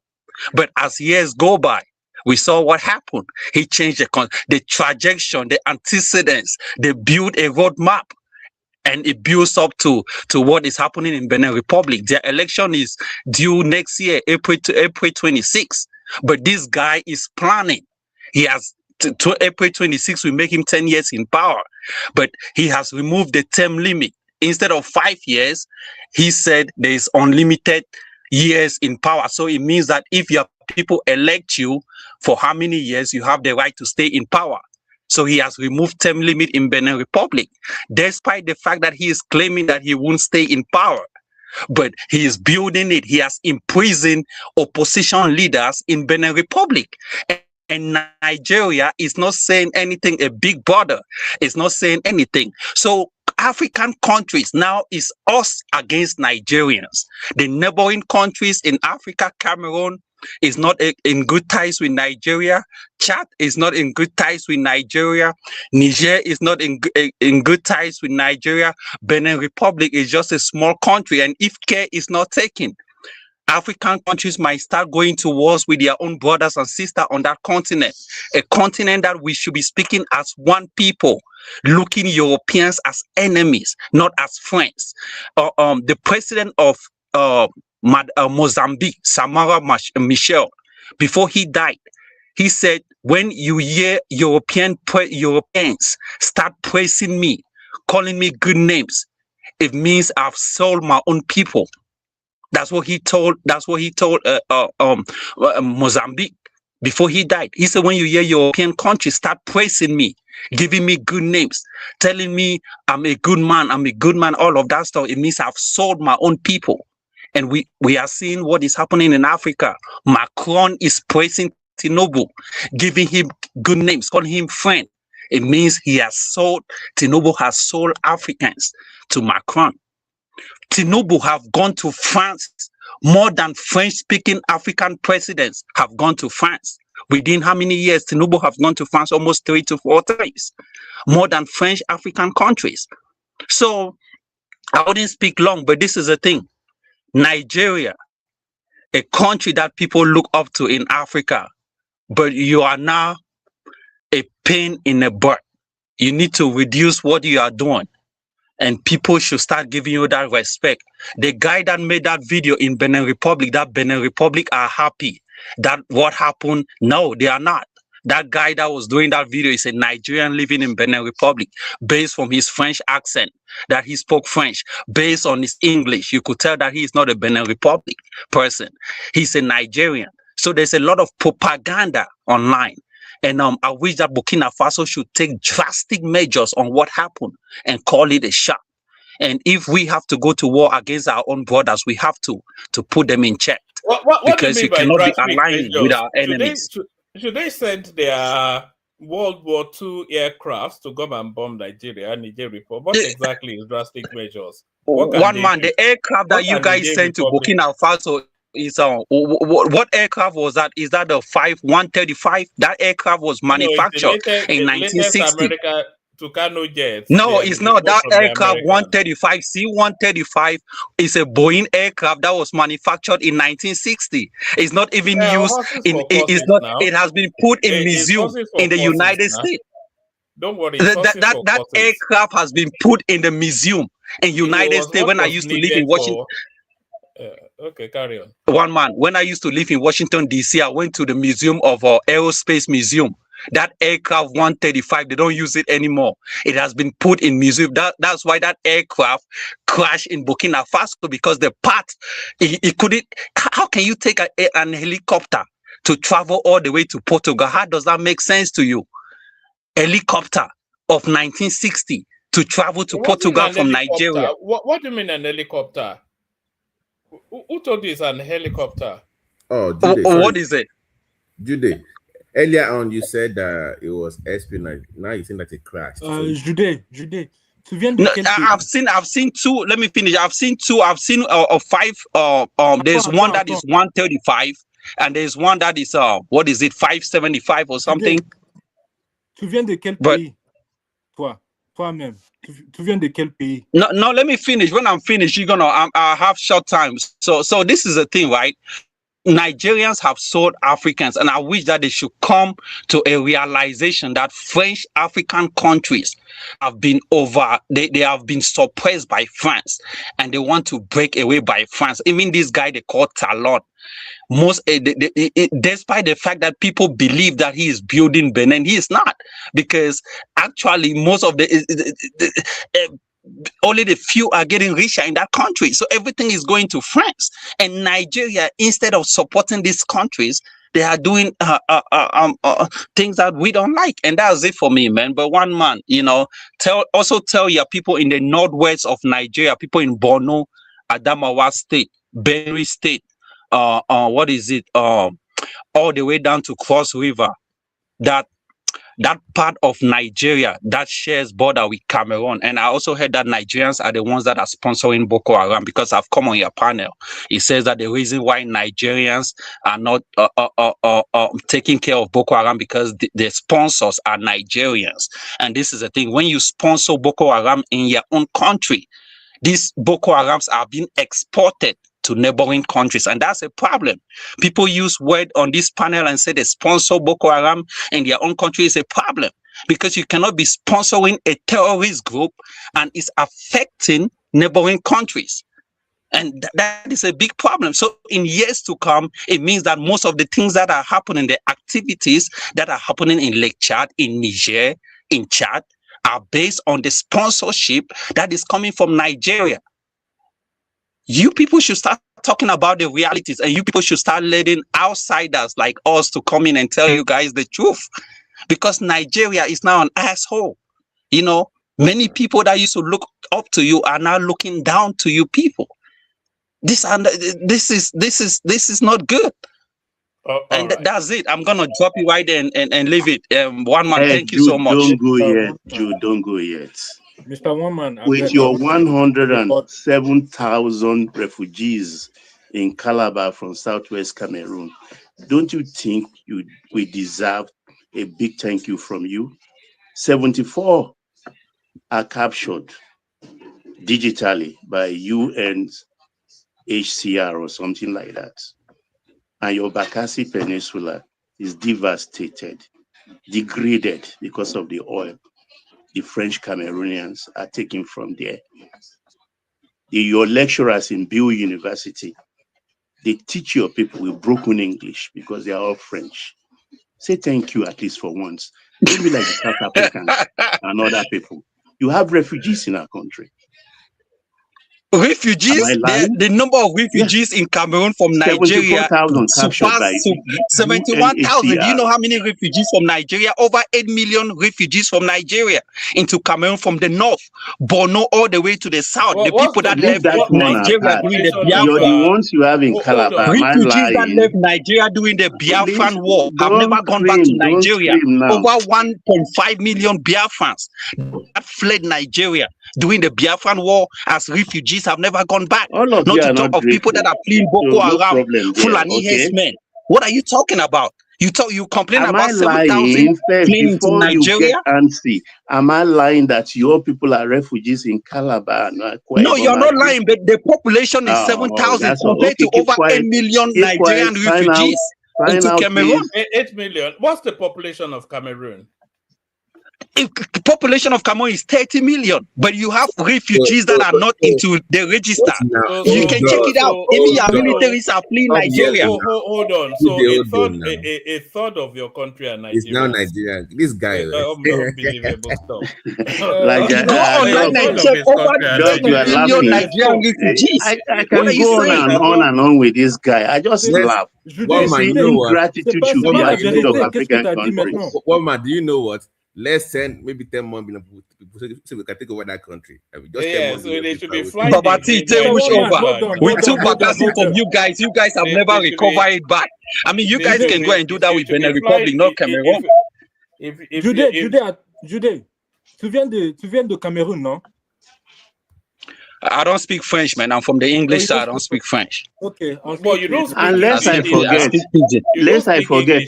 Speaker 13: But as years go by, we saw what happened. He changed the trajectory, the antecedents. They built a roadmap, and it builds up to what is happening in Benin Republic. Their election is due next year, April 26. But this guy is planning. He has to April 26 will make him 10 years in power, but he has removed the term limit. Instead of 5 years, he said there is unlimited years in power. So it means that if your people elect you for how many years, you have the right to stay in power. So he has removed term limit in Benin Republic, despite the fact that he is claiming that he won't stay in power. But he is building it. He has imprisoned opposition leaders in Benin Republic. And Nigeria is not saying anything. A big brother is not saying anything. So African countries now is us against Nigerians. The neighboring countries in Africa, Cameroon is not in good ties with Nigeria. Chad is not in good ties with Nigeria. Niger is not in good ties with Nigeria. Benin Republic is just a small country, and if care is not taken, African countries might start going to wars with their own brothers and sisters on that continent, a continent that we should be speaking as one people, looking Europeans as enemies, not as friends. The president of Mozambique, Samara Michel, before he died, he said, when you hear Europeans start praising me, calling me good names, it means I've sold my own people. That's what he told. That's what he told Mozambique before he died. He said, when you hear European countries start praising me, giving me good names, telling me I'm a good man, all of that stuff, it means I've sold my own people. And we are seeing what is happening in Africa. Macron is praising Tinubu, giving him good names, calling him friend. It means he has sold. Tinubu has sold Africans to Macron. Tinubu have gone to France. More than French-speaking African presidents have gone to France. Within how many years Tinubu have gone to France? Almost 3 to 4 times. More than French African countries. So I wouldn't speak long, but this is the thing. Nigeria, a country that people look up to in Africa, but you are now a pain in the butt. You need to reduce what you are doing. And people should start giving you that respect. The guy that made that video in Benin Republic, that Benin Republic are happy that what happened. No, they are not. That guy that was doing that video is a Nigerian living in Benin Republic, based from his French accent, that he spoke French. Based on his English, you could tell that he is not a Benin Republic person. He's a Nigerian. So there's a lot of propaganda online. And I wish that Burkina Faso should take drastic measures on what happened and call it a shot. And if we have to go to war against our own brothers, we have to put them in check.
Speaker 2: What
Speaker 13: because
Speaker 2: do you
Speaker 13: you
Speaker 2: mean by
Speaker 13: cannot be
Speaker 2: drastic
Speaker 13: aligning
Speaker 2: measures?
Speaker 13: with our enemies.
Speaker 2: Should they send their World War II aircrafts to come and bomb Nigeria, Niger Republic? What exactly is drastic measures?
Speaker 13: One man, the aircraft that you guys sent to Burkina Faso is what aircraft was that? Is that the 135? That aircraft was manufactured in 1960.
Speaker 2: Tucano jets.
Speaker 13: No, it's not. That aircraft 135, C-135 is a Boeing aircraft that was manufactured in 1960. It's not even used in. It's not. Now. It has been put in museum in the United States.
Speaker 2: Don't worry.
Speaker 13: That aircraft has been put in the museum in United States. When I used to live in Washington.
Speaker 2: Okay, carry on.
Speaker 13: One man. When I used to live in Washington D.C., I went to the Museum of Aerospace Museum. That aircraft 135, they don't use it anymore. It has been put in museum. That's why that aircraft crashed in Burkina Faso, because the part, it couldn't. How can you take an helicopter to travel all the way to Portugal? How does that make sense to you? Helicopter of 1960 to travel to Portugal from Nigeria.
Speaker 2: What do you mean an helicopter? Who told you it's an helicopter?
Speaker 14: Oh, Jude,
Speaker 13: what is it?
Speaker 14: Jude. Earlier on, you said that it was espionage. Now you think that it crashed.
Speaker 11: Jude.
Speaker 13: No, I've seen two. Let me finish. I've seen two. I've seen five. There's one that is 135, and there's one that is what is it, 575 or something.
Speaker 11: Tu viens de quel pays? Toi-même. Tu viens de quel pays?
Speaker 13: No. Let me finish. When I'm finished, you're gonna. I have short time. So this is the thing, right? Nigerians have sold Africans, and I wish that they should come to a realization that French African countries have been they have been suppressed by France, and they want to break away by France. Even this guy they call Talon, despite the fact that people believe that he is building Benin, he is not, because actually most of only the few are getting richer in that country. So everything is going to France. And Nigeria, instead of supporting these countries, they are doing things that we don't like. And that's it for me, man. But one man, also tell your people in the northwest of Nigeria, people in Borno, Adamawa State, Benue State, what is it? All the way down to Cross River, that part of Nigeria that shares border with Cameroon. And I also heard that Nigerians are the ones that are sponsoring Boko Haram, because I've come on your panel. It says that the reason why Nigerians are not taking care of Boko Haram because the sponsors are Nigerians. And this is the thing. When you sponsor Boko Haram in your own country, these Boko Harams are being exported to neighboring countries, and that's a problem. People use word on this panel and say they sponsor Boko Haram in their own country. Is a problem, because you cannot be sponsoring a terrorist group and it's affecting neighboring countries, and that is a big problem. So in years to come, it means that most of the things that are happening, the activities that are happening in Lake Chad, in Niger, in Chad, are based on the sponsorship that is coming from Nigeria. You people should start talking about the realities, and you people should start letting outsiders like us to come in and tell you guys the truth, because Nigeria is now an asshole. Many people that used to look up to you are now looking down to you people. This is not good. And right. That's it. I'm gonna drop you right there and leave it. One man, thank you so much.
Speaker 15: Don't go yet, Jude. Don't go yet.
Speaker 11: Mr. Woman,
Speaker 15: with your 107,000 refugees in Calabar from Southwest Cameroon, don't you think we deserve a big thank you from you? 74 are captured digitally by UNHCR or something like that. And your Bakassi Peninsula is devastated, degraded because of the oil the French Cameroonians are taking from there. Your lecturers in Bill University, they teach your people with broken English because they are all French. Say thank you at least for once. Don't be like the South Africans and other people. You have refugees in our country.
Speaker 13: Refugees, the number of refugees in Cameroon from Nigeria
Speaker 15: 74,000 captured by
Speaker 13: 71,000. Do you know how many refugees from Nigeria? Over 8 million refugees from Nigeria into Cameroon from the north, Borno all the way to the south. The people that left Nigeria during the Biafran.
Speaker 15: You're the ones you have in Calabar.
Speaker 13: Refugees that left Nigeria during the Biafran war have never gone back to Nigeria. Over 1.5 million Biafrans that fled Nigeria during the Biafran war as refugees have never gone back. Not to talk of people that are fleeing Boko Haram, Fulani herdsmen. What are you talking about? You complain about 7,000 fleeing into Nigeria?
Speaker 15: Am I lying that your people are refugees in Calabar?
Speaker 13: No, you're not lying, but the population is 7,000 compared to over 8 million Nigerian refugees into Cameroon.
Speaker 2: 8 million. What's the population of Cameroon?
Speaker 13: The population of Cameroon is 30 million, but you have refugees that are not into the register. You can check it out. Even your militaries are fleeing Nigeria.
Speaker 2: Hold on. So a third of your country are Nigerians.
Speaker 14: It's now Nigeria. This guy.
Speaker 2: Unbelievable stuff.
Speaker 13: Go online and check over 30 million Nigerian refugees.
Speaker 15: I can go on with this guy. I just laugh.
Speaker 14: One man, you know what?
Speaker 15: Gratitude should be attitude of African countries.
Speaker 14: One man, do you know what? Let's send maybe 10 more billion people so we can take over that country. I mean, just
Speaker 2: so they should be flying.
Speaker 13: Babati, push over. We took Bakassi from you guys. You guys have never recovered it back. I mean, you guys can go and do that with Benin Republic, not Cameroon.
Speaker 11: Jude, tu viens de Cameroun, non?
Speaker 13: I don't speak French, man. I'm from the English side. I don't speak French.
Speaker 11: Okay.
Speaker 2: Well, you don't.
Speaker 15: Unless I forget,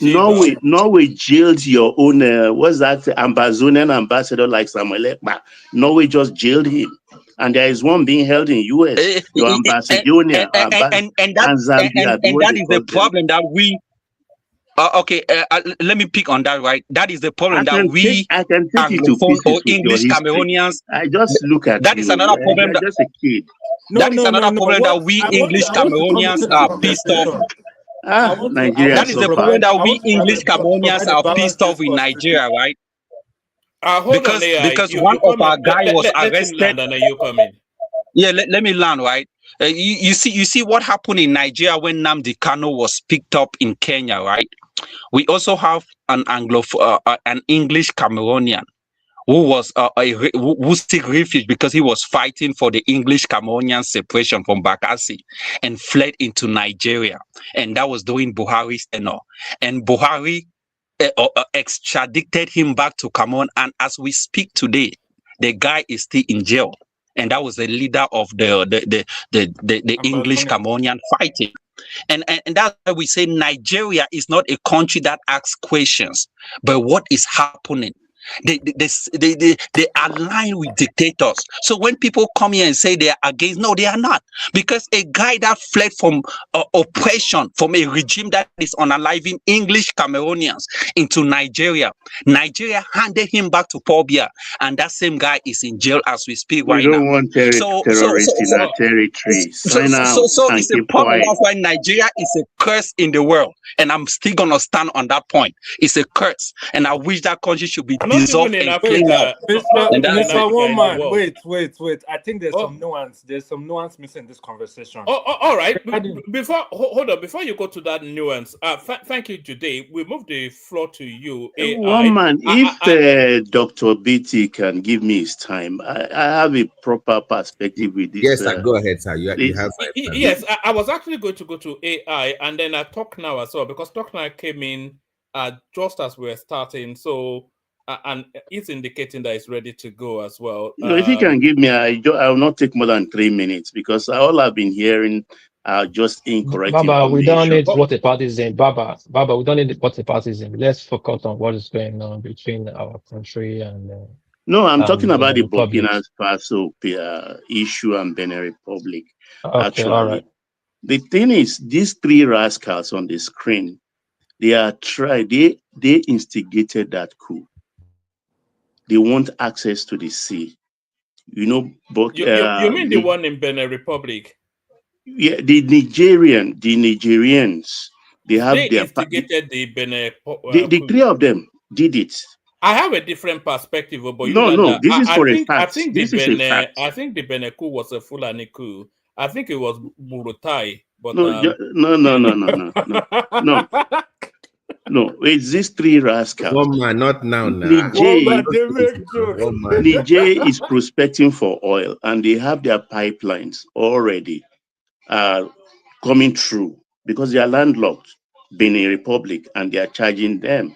Speaker 15: Norway jailed your own. What's that? Amazonian ambassador like Samuel Ekpa. Norway just jailed him, and there is one being held in US. Your ambassador,
Speaker 13: and that is the problem that we. Let me pick on that, right? That is the problem that we Anglophone or English Cameroonians.
Speaker 15: I just look at
Speaker 13: that. Is another problem.
Speaker 15: Just a kid.
Speaker 13: That is another problem that we English Cameroonians are pissed off.
Speaker 15: Nigeria.
Speaker 13: That is the problem that we English Cameroonians are pissed off with Nigeria, right? Because one of our guys was arrested. Yeah, let me learn, right? You see what happened in Nigeria when Nnamdi Kanu was picked up in Kenya, right? We also have an English Cameroonian who was who seek refuge because he was fighting for the English Cameroonian separation from Bakassi and fled into Nigeria, and that was during Buhari's tenure. And Buhari extradited him back to Cameroon, and as we speak today, the guy is still in jail. And that was the leader of the English Cameroonian fighting. And that's why we say Nigeria is not a country that asks questions, but what is happening? They align with dictators. So when people come here and say they are against, no, they are not. Because a guy that fled from oppression, from a regime that is unaliving English Cameroonians into Nigeria, Nigeria handed him back to Paul Biya, and that same guy is in jail as we speak right now.
Speaker 15: We don't want terrorists in our territory.
Speaker 13: So it's a problem. That's why Nigeria is a curse in the world, and I'm still gonna stand on that point. It's a curse, and I wish that country should be dissolved and cleaned up.
Speaker 11: Mr. Woman, wait. I think there's some nuance. There's some nuance missing in this conversation.
Speaker 2: All right. Hold on. Before you go to that nuance, thank you, Jude. We move the floor to you.
Speaker 15: Woman, if Dr. BT can give me his time, I have a proper perspective with this.
Speaker 14: Yes, go ahead, sir. You have.
Speaker 2: Yes, I was actually going to go to AI, and then I Talk Now as well, because Talk Now came in just as we were starting. So. And it's indicating that it's ready to go as well.
Speaker 15: No, if you can give me, I will not take more than 3 minutes because all I've been hearing are just incorrect.
Speaker 16: Baba, we don't need what the party is in. Baba, we don't need what the party is in. Let's focus on what is going on between our country and.
Speaker 15: No, I'm talking about the Burkina Faso issue and Benin Republic.
Speaker 16: Okay,
Speaker 15: actually,
Speaker 16: all right.
Speaker 15: The thing is, these 3 rascals on the screen, they instigated that coup. They want access to the sea. You know, but
Speaker 2: you mean the one in Benin Republic?
Speaker 15: Yeah, the Nigerians, They have
Speaker 2: They
Speaker 15: their
Speaker 2: instigated the Benin
Speaker 15: the three of them did it.
Speaker 2: I have a different perspective, but
Speaker 15: No, this is for a
Speaker 2: I
Speaker 15: fact.
Speaker 2: think
Speaker 15: This is a fact.
Speaker 2: I think the Benin coup was a Fulani coup. I think it was Murutai, but
Speaker 15: no. It's these three rascals.
Speaker 14: One man, not now.
Speaker 15: Niger
Speaker 14: One
Speaker 15: is prospecting for oil, and they have their pipelines already coming through because they are landlocked, Benin Republic, and they are charging them.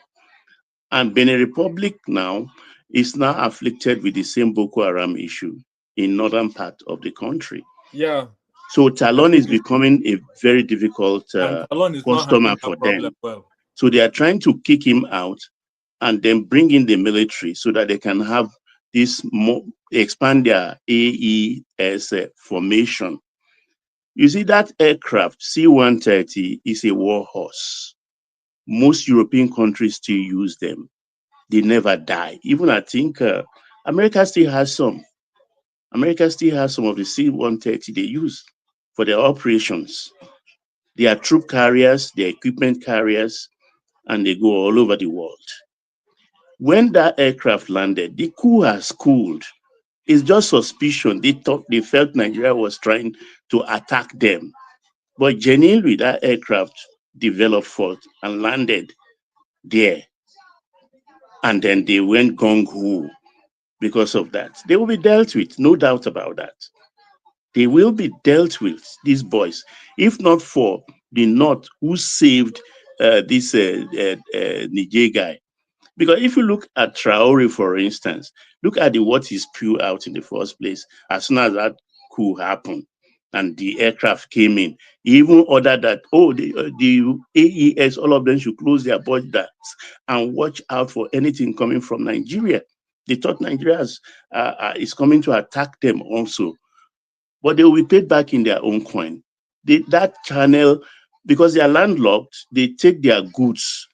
Speaker 15: And Benin Republic now is now afflicted with the same Boko Haram issue in northern part of the country.
Speaker 11: Yeah.
Speaker 15: So Talon is becoming a very difficult customer for them.
Speaker 11: Well.
Speaker 15: So they are trying to kick him out and then bring in the military so that they can have this expand their AES formation. You see, that aircraft, C-130, is a war horse. Most European countries still use them. They never die. Even I think America still has some. America still has some of the C-130 they use for their operations. They are troop carriers, they are equipment carriers, and they go all over the world. When that aircraft landed, the coup has cooled. It's just suspicion. They felt Nigeria was trying to attack them. But genuinely, that aircraft developed fault and landed there. And then they went gung-ho because of that. They will be dealt with, no doubt about that. They will be dealt with, these boys, if not for the North who saved this Niger guy. Because if you look at Traore, for instance, look at what he spewed out in the first place as soon as that coup happened and the aircraft came in. He even ordered that, the AES, all of them should close their borders and watch out for anything coming from Nigeria. They thought Nigeria is coming to attack them also. But they will be paid back in their own coin. That channel, because they are landlocked, they take their goods.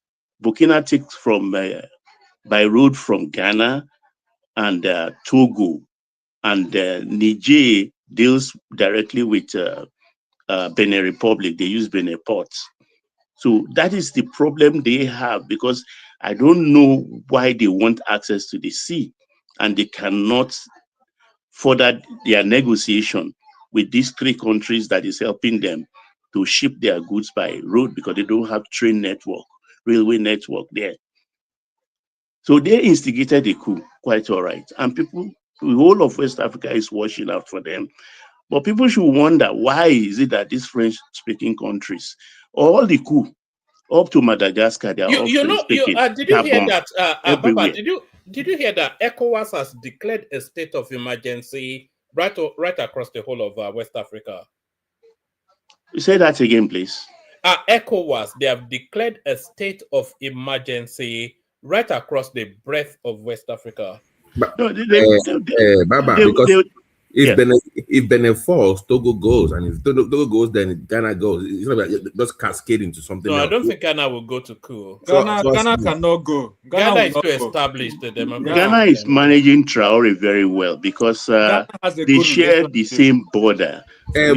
Speaker 15: Burkina takes from by road from Ghana and Togo, and Niger deals directly with Benin Republic. They use Benin ports. So that is the problem they have, because I don't know why they want access to the sea and they cannot further their negotiation with these three countries that is helping them to ship their goods by road because they don't have train network, railway network there. So they instigated the coup, quite all right. And people, the whole of West Africa is watching out for them. But people should wonder, why is it that these French-speaking countries, all the coup, up to Madagascar, they are all French-speaking.
Speaker 2: Did you hear that, Baba, did you hear that ECOWAS has declared a state of emergency right across the whole of West Africa?
Speaker 15: Say that again, please.
Speaker 2: ECOWAS, they have declared a state of emergency right across the breadth of West Africa.
Speaker 14: Baba, because if Benin falls, Togo goes, and if Togo goes, then Ghana goes. It's not like just cascade into something else.
Speaker 2: I don't think Ghana will go to coup.
Speaker 11: Ghana cannot go.
Speaker 2: Ghana is to establish the democracy.
Speaker 15: Ghana is managing Traore very well because they share the same border at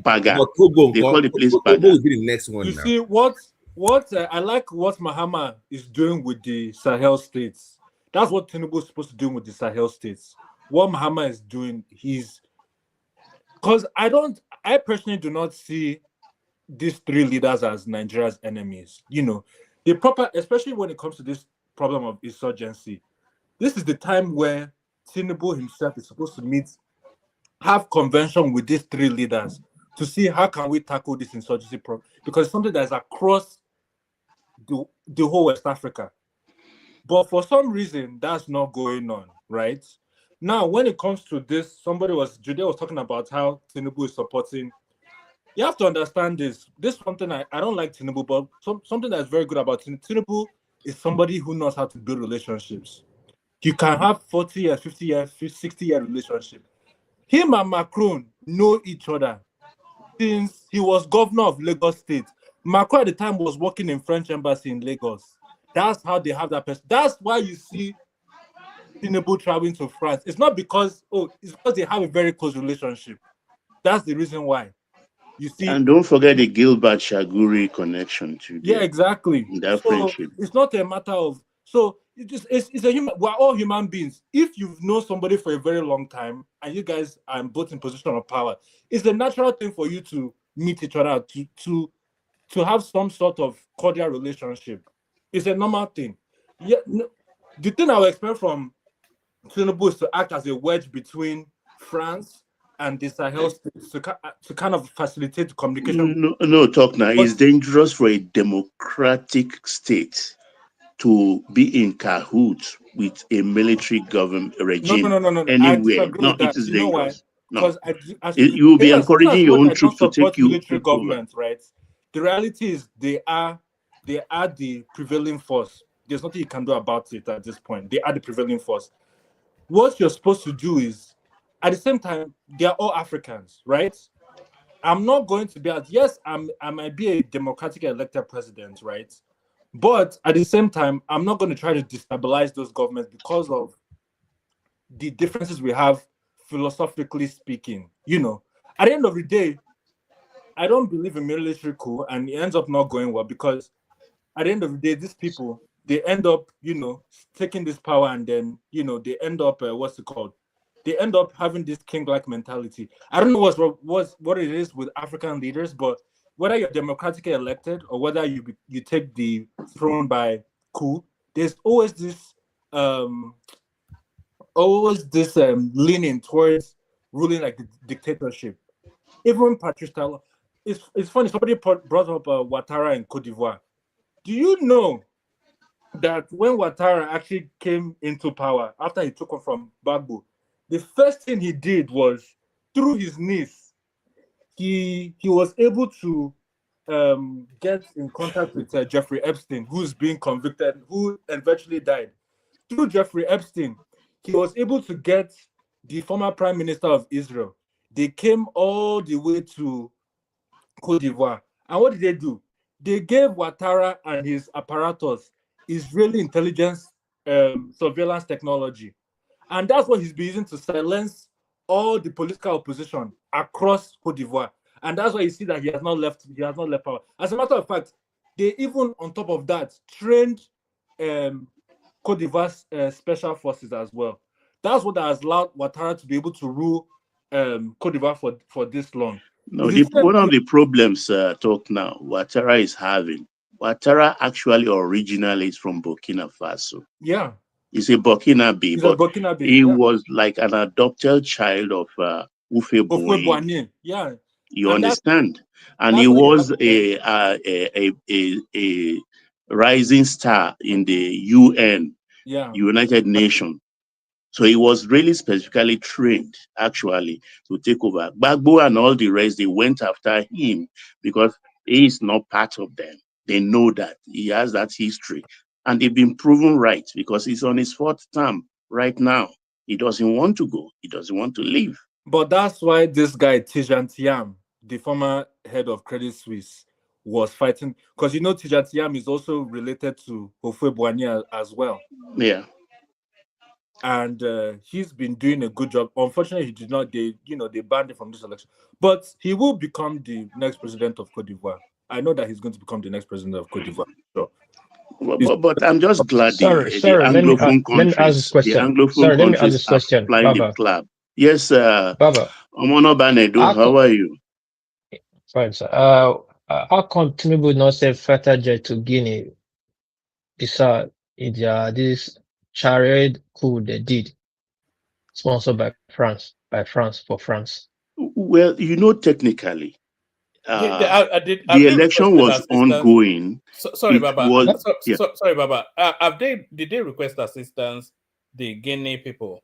Speaker 15: Paga. They call the place Paga.
Speaker 14: Will be the next one.
Speaker 11: You see what I like what Mahama is doing with the Sahel states. That's what Tinubu is supposed to do with the Sahel states. What Mahama is doing, because I personally do not see these three leaders as Nigeria's enemies. You know, especially when it comes to this problem of insurgency. This is the time where Tinubu himself is supposed to have convention with these three leaders to see how can we tackle this insurgency problem, because it's something that is across the whole West Africa. But for some reason, that's not going on, right? Now, when it comes to this, Judea was talking about how Tinubu is supporting. You have to understand this. This is something I don't like Tinubu, but something that's very good about Tinubu is somebody who knows how to build relationships. You can have 40 years, 50 years, 60-year relationship. Him and Macron know each other since he was governor of Lagos State. Macron at the time was working in French embassy in Lagos. That's how they have that person. That's why you see Tinubu traveling to France. It's not because, it's because they have a very close relationship. That's the reason why. You see,
Speaker 15: and don't forget the Gilbert Shaguri connection to
Speaker 11: yeah, exactly.
Speaker 15: that
Speaker 11: So
Speaker 15: friendship.
Speaker 11: it's not a matter of it's a human. We're all human beings. If you've known somebody for a very long time and you guys are both in position of power, it's a natural thing for you to meet each other to have some sort of cordial relationship. It's a normal thing. Yeah, no, the thing I would expect from Tinubu is to act as a wedge between France and the Sahel states to kind of facilitate communication.
Speaker 15: No, talk now. It's dangerous for a democratic state to be in cahoots with a military government regime
Speaker 11: No. I
Speaker 15: anywhere.
Speaker 11: disagree
Speaker 15: No,
Speaker 11: with
Speaker 15: it
Speaker 11: that.
Speaker 15: is
Speaker 11: You know why?
Speaker 15: dangerous. No,
Speaker 11: Because
Speaker 15: you will be
Speaker 11: in
Speaker 15: encouraging
Speaker 11: as
Speaker 15: your
Speaker 11: much
Speaker 15: own
Speaker 11: I don't
Speaker 15: troops to
Speaker 11: support
Speaker 15: take you
Speaker 11: military
Speaker 15: over.
Speaker 11: government, right? The reality is they are the prevailing force. There's nothing you can do about it at this point. They are the prevailing force. What you're supposed to do is, at the same time, they are all Africans, right? I'm not going to be yes, I might be a democratically elected president, right? But at the same time, I'm not going to try to destabilize those governments because of the differences we have philosophically speaking. You know, at the end of the day, I don't believe in military coup, and it ends up not going well because at the end of the day, these people, they end up, taking this power, and then, they end up, what's it called? They end up having this king-like mentality. I don't know what it is with African leaders, but whether you're democratically elected or whether you take the throne by coup, there's always this leaning towards ruling like the dictatorship. Even Patrice Talon, it's funny. Somebody brought up Ouattara in Cote d'Ivoire. Do you know that when Ouattara actually came into power after he took off from Gbagbo, the first thing he did was through his niece, he was able to get in contact with Jeffrey Epstein, who's being convicted, who eventually died. Through Jeffrey Epstein, he was able to get the former Prime Minister of Israel. They came all the way to Cote d'Ivoire. And what did they do? They gave Ouattara and his apparatus Israeli intelligence surveillance technology. And that's what he's been using to silence all the political opposition across Cote d'Ivoire. And that's why you see that he has not left power. As a matter of fact, they even, on top of that, trained Cote d'Ivoire's special forces as well. That's what has allowed Ouattara to be able to rule Cote d'Ivoire for this long.
Speaker 15: No, one of the problems talk now Ouattara is having. Ouattara actually originally is from Burkina Faso.
Speaker 11: Yeah.
Speaker 15: He's a Burkinabe, but he was like an adopted child of Ufe Boigny.
Speaker 11: Yeah.
Speaker 15: You understand? And he was a rising star in the UN, United Nations. So he was really specifically trained, actually, to take over. Gbagbo and all the rest, they went after him because he is not part of them. They know that he has that history. And they've been proven right because he's on his fourth term right now. He doesn't want to go. He doesn't want to leave.
Speaker 11: But that's why this guy, Tidjane Thiam, the former head of Credit Suisse, was fighting. Because Tidjane Thiam is also related to Houphouët Boigny as well.
Speaker 15: Yeah.
Speaker 11: And he's been doing a good job. Unfortunately, he did not. They banned him from this election. But he will become the next president of Cote d'Ivoire. I know that he's going to become the next president of Cote d'Ivoire. So.
Speaker 15: But I'm just glad the
Speaker 11: Anglophone
Speaker 15: countries, the Anglophone countries are flying the club. Yes,
Speaker 16: Baba.
Speaker 15: Omono Banedo, how are you?
Speaker 16: Fine, sir. How come Tinubu not send fighter jet to Guinea? Bissau, India, this charade coup they did, sponsored by France, for France.
Speaker 15: Well, technically, the election was ongoing.
Speaker 2: Sorry, Baba. Sorry, Baba. Did they request assistance? The Guinea people.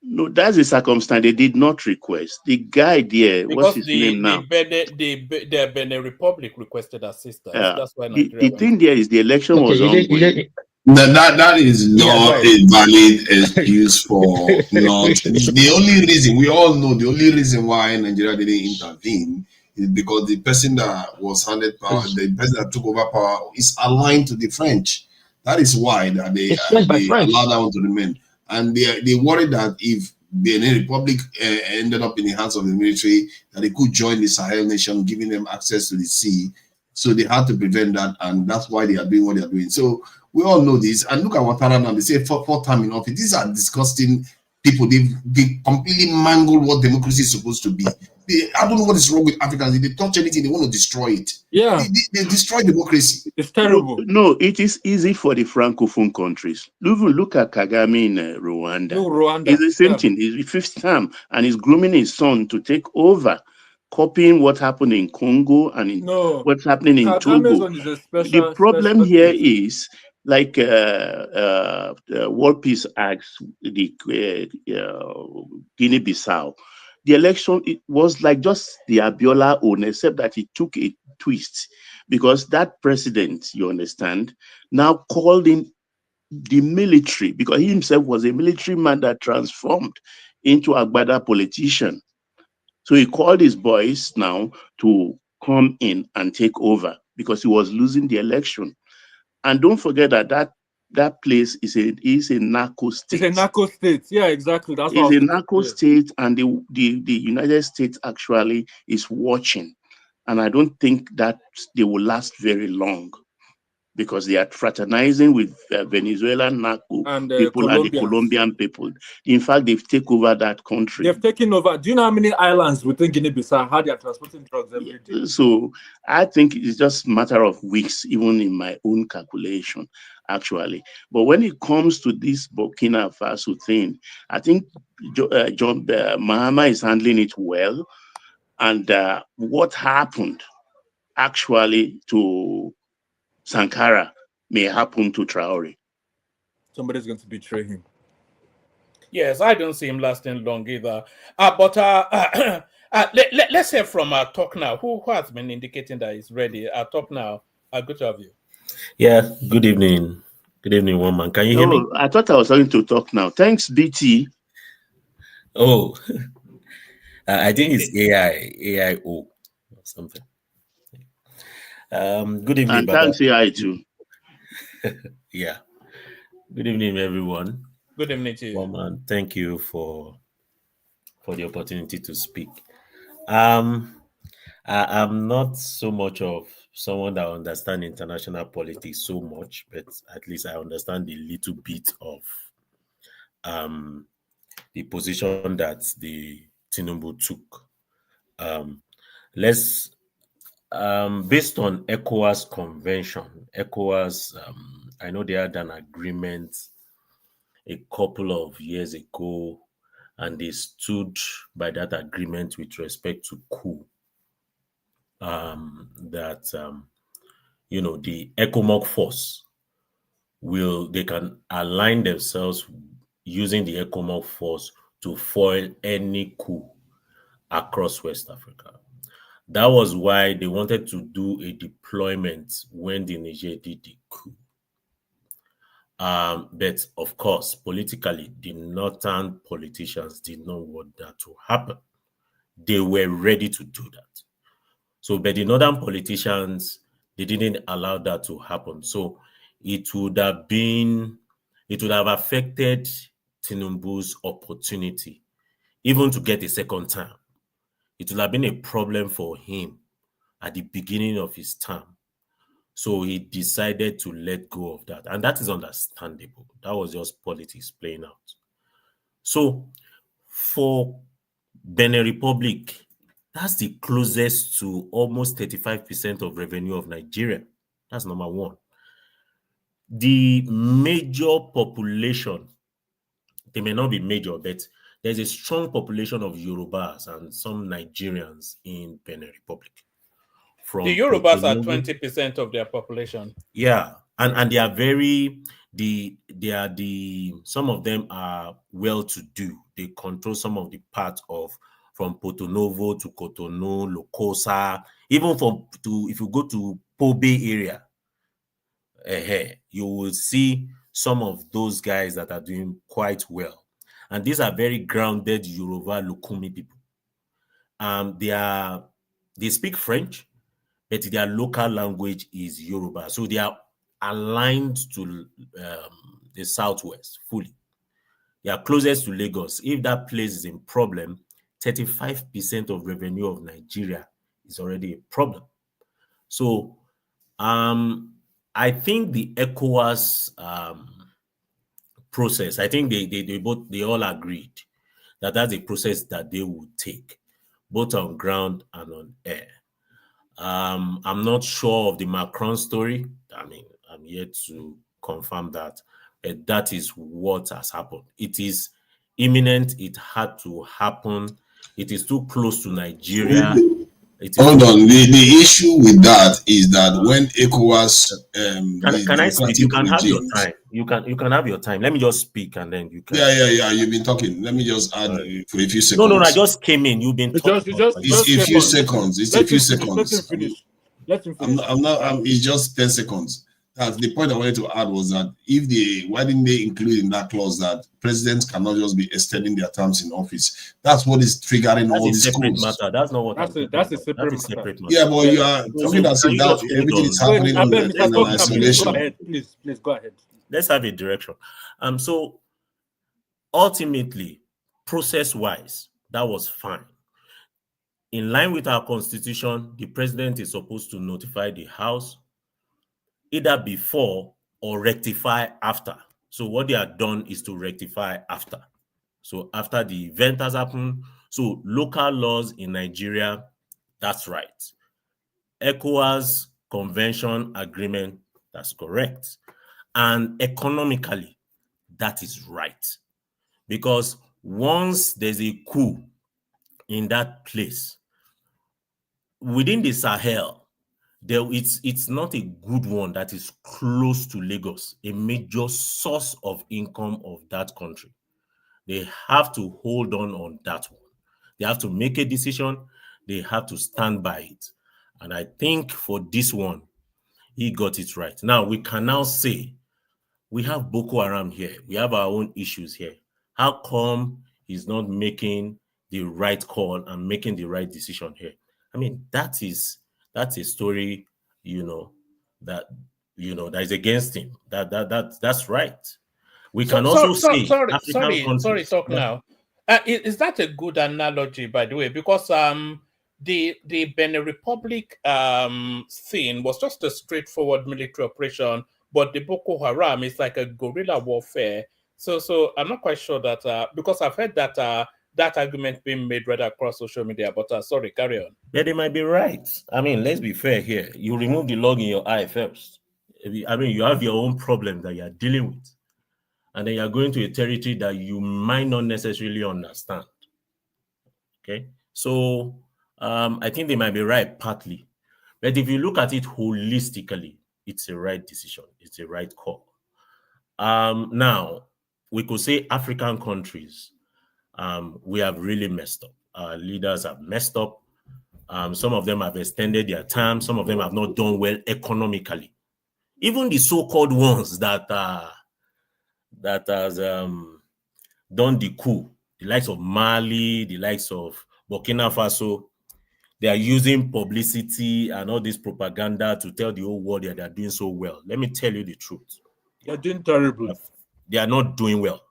Speaker 15: No, that's a circumstance they did not request. The guy there, what's his name now?
Speaker 2: The Benin Republic requested assistance. That's why
Speaker 15: the thing there is the election was ongoing.
Speaker 8: That is not a valid excuse for not. The only reason, we all know, the only reason why Nigeria didn't intervene is because the person that was handed power, the person that took over power, is aligned to the French. That is why that they allow that one to remain. And they worry that if Benin Republic ended up in the hands of the military, that they could join the Sahel nation, giving them access to the sea. So they had to prevent that, and that's why they are doing what they are doing. So we all know this. And look at Ouattara now. They say fourth time in office. These are disgusting people. They completely mangle what democracy is supposed to be. I don't know what is wrong with Africans. If they touch anything, they want to destroy it.
Speaker 11: Yeah.
Speaker 8: They destroy democracy.
Speaker 11: It's terrible.
Speaker 15: No, it is easy for the Francophone countries. Even look at Kagame in Rwanda.
Speaker 11: No, Rwanda.
Speaker 15: It's the same thing. It's fifth term, and he's grooming his son to take over, copying what happened in Congo and what's happening in Togo. The problem here is, like World Peace asks the Guinea-Bissau, the election, it was like just the Abiola own, except that it took a twist, because that president, you understand, now called in the military, because he himself was a military man that transformed into a Agbada politician. So he called his boys now to come in and take over, because he was losing the election. And don't forget that place is a narco state.
Speaker 11: It's a narco state. Yeah, exactly. That's
Speaker 15: it's a narco state, and the United States actually is watching. And I don't think that they will last very long, because they are fraternizing with Venezuelan narco people and the Colombian people. In fact, they've taken over that country.
Speaker 11: They've taken over. Do you know how many islands within Guinea-Bissau, how they are transporting drugs every day?
Speaker 15: So I think it's just a matter of weeks, even in my own calculation, actually. But when it comes to this Burkina Faso thing, I think John Mahama is handling it well. And what happened actually to Sankara may happen to Traore.
Speaker 11: Somebody's going to betray him.
Speaker 2: Yes, I don't see him lasting long either. Let's hear from our talk now. Who has been indicating that he's ready? Our talk now. Good to have you.
Speaker 17: Yeah, good evening. Good evening, woman. Can you hear me?
Speaker 15: I thought I was starting to talk now. Thanks, BT.
Speaker 17: Oh, I think it's AIO or something. Good evening,
Speaker 15: and thanks AI too.
Speaker 17: Yeah. Good evening, everyone.
Speaker 2: Good evening to you.
Speaker 17: Woman, thank you for the opportunity to speak. I'm not so much of someone that understands international politics so much, but at least I understand a little bit of the position that the Tinubu took. Let's based on ECOWAS convention, ECOWAS, I know they had an agreement a couple of years ago, and they stood by that agreement with respect to coup. The ECOMOG force they can align themselves using the ECOMOG force to foil any coup across West Africa. That was why they wanted to do a deployment when the Niger did the coup. But of course, politically, the northern politicians did not want that to happen. They were ready to do that. So, but the northern politicians, they didn't allow that to happen. So it would have affected Tinubu's opportunity, even to get a second term. It would have been a problem for him at the beginning of his term. So he decided to let go of that. And that is understandable. That was just politics playing out. So for Benin Republic, that's the closest to almost 35% of revenue of Nigeria. That's number one. The major population, they may not be major, but there's a strong population of Yorubas and some Nigerians in Benin Republic.
Speaker 2: The Yorubas are 20% of their population.
Speaker 17: Yeah, and they are some of them are well-to-do. They control some of the parts from Porto Novo to Cotonou, Lokosa, even if you go to Pobe area, you will see some of those guys that are doing quite well. And these are very grounded Yoruba Lukumi people. They speak French, but their local language is Yoruba. So they are aligned to the Southwest fully. They are closest to Lagos. If that place is in problem, 35% of revenue of Nigeria is already a problem. So I think the ECOWAS process, I think they all agreed that that's a process that they would take, both on ground and on air. I'm not sure of the Macron story. I mean, I'm yet to confirm that. But that is what has happened. It is imminent. It had to happen. It is too close to Nigeria.
Speaker 8: Hold on. The issue with that is that when ECOWAS,
Speaker 17: can I speak? You can have your time. You can have your time. Let me just speak and then you can.
Speaker 8: Yeah. You've been talking. Let me just add for a few seconds.
Speaker 17: No. I just came in. You've been talking.
Speaker 8: It's a few seconds. It's a few seconds.
Speaker 11: Let him finish.
Speaker 8: It's just 10 seconds. That's the point I wanted to add was that why didn't they include in that clause that presidents cannot just be extending their terms in office? That's what is triggering all these schools.
Speaker 17: Matter. That's not what
Speaker 11: that's a separate matter.
Speaker 8: Yeah, but you are talking as if that everything is happening in isolation.
Speaker 11: Please go ahead.
Speaker 17: Let's have a direction. So ultimately, process-wise, that was fine. In line with our constitution, the president is supposed to notify the House either before or rectify after. So what they have done is to rectify after. So after the event has happened, so local laws in Nigeria, that's right. ECOWAS convention agreement, that's correct. And economically, that is right. Because once there's a coup in that place, within the Sahel, it's not a good one that is close to Lagos, a major source of income of that country. They have to hold on that one. They have to make a decision. They have to stand by it. And I think for this one, he got it right. Now, we can now say, we have Boko Haram here. We have our own issues here. How come he's not making the right call and making the right decision here? I mean, that's a story, that is against him. That's right. We can also say
Speaker 2: sorry, talk now. Is that a good analogy, by the way? Because the Benin Republic thing was just a straightforward military operation, but the Boko Haram is like a guerrilla warfare. So I'm not quite sure that because I've heard that that argument being made right across social media. But sorry, carry on.
Speaker 17: Yeah, they might be right. I mean, let's be fair here. You remove the log in your eye first. I mean, you have your own problem that you're dealing with. And then you're going to a territory that you might not necessarily understand. Okay? So I think they might be right partly. But if you look at it holistically, it's a right decision. It's a right call. Now, we could say African countries, we have really messed up. Our leaders have messed up. Some of them have extended their term. Some of them have not done well economically. Even the so-called ones that has done the coup, the likes of Mali, the likes of Burkina Faso, they are using publicity and all this propaganda to tell the whole world that they are doing so well. Let me tell you the truth.
Speaker 11: They're doing terrible.
Speaker 17: They are not doing well.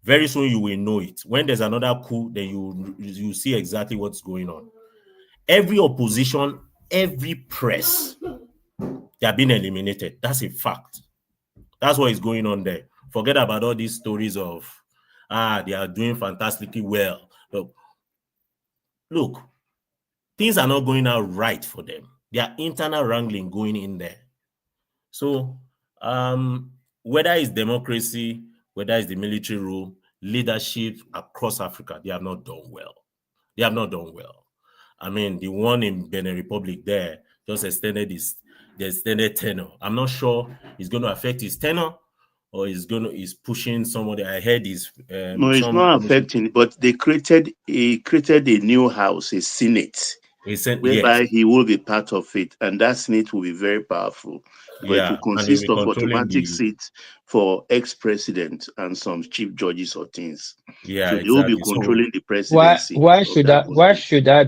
Speaker 17: Very soon you will know it. When there's another coup, then you see exactly what's going on. Every opposition, every press, they are being eliminated. That's a fact. That's what is going on there. Forget about all these stories of, they are doing fantastically well. Look, things are not going out right for them. There are internal wrangling going in there. So, whether it's democracy, whether it's the military rule, leadership across Africa, they have not done well. They have not done well. I mean, the one in Benin Republic there just extended the extended tenure. I'm not sure it's going to affect his tenure or he's pushing somebody. I heard he's
Speaker 15: no, it's not affecting, but they created a new house, a Senate, whereby he will be part of it, and that Senate will be very powerful. But it will consist of automatic seats for ex-president and some chief judges or things.
Speaker 17: Yeah,
Speaker 15: so they will be controlling the presidency.
Speaker 16: Why should that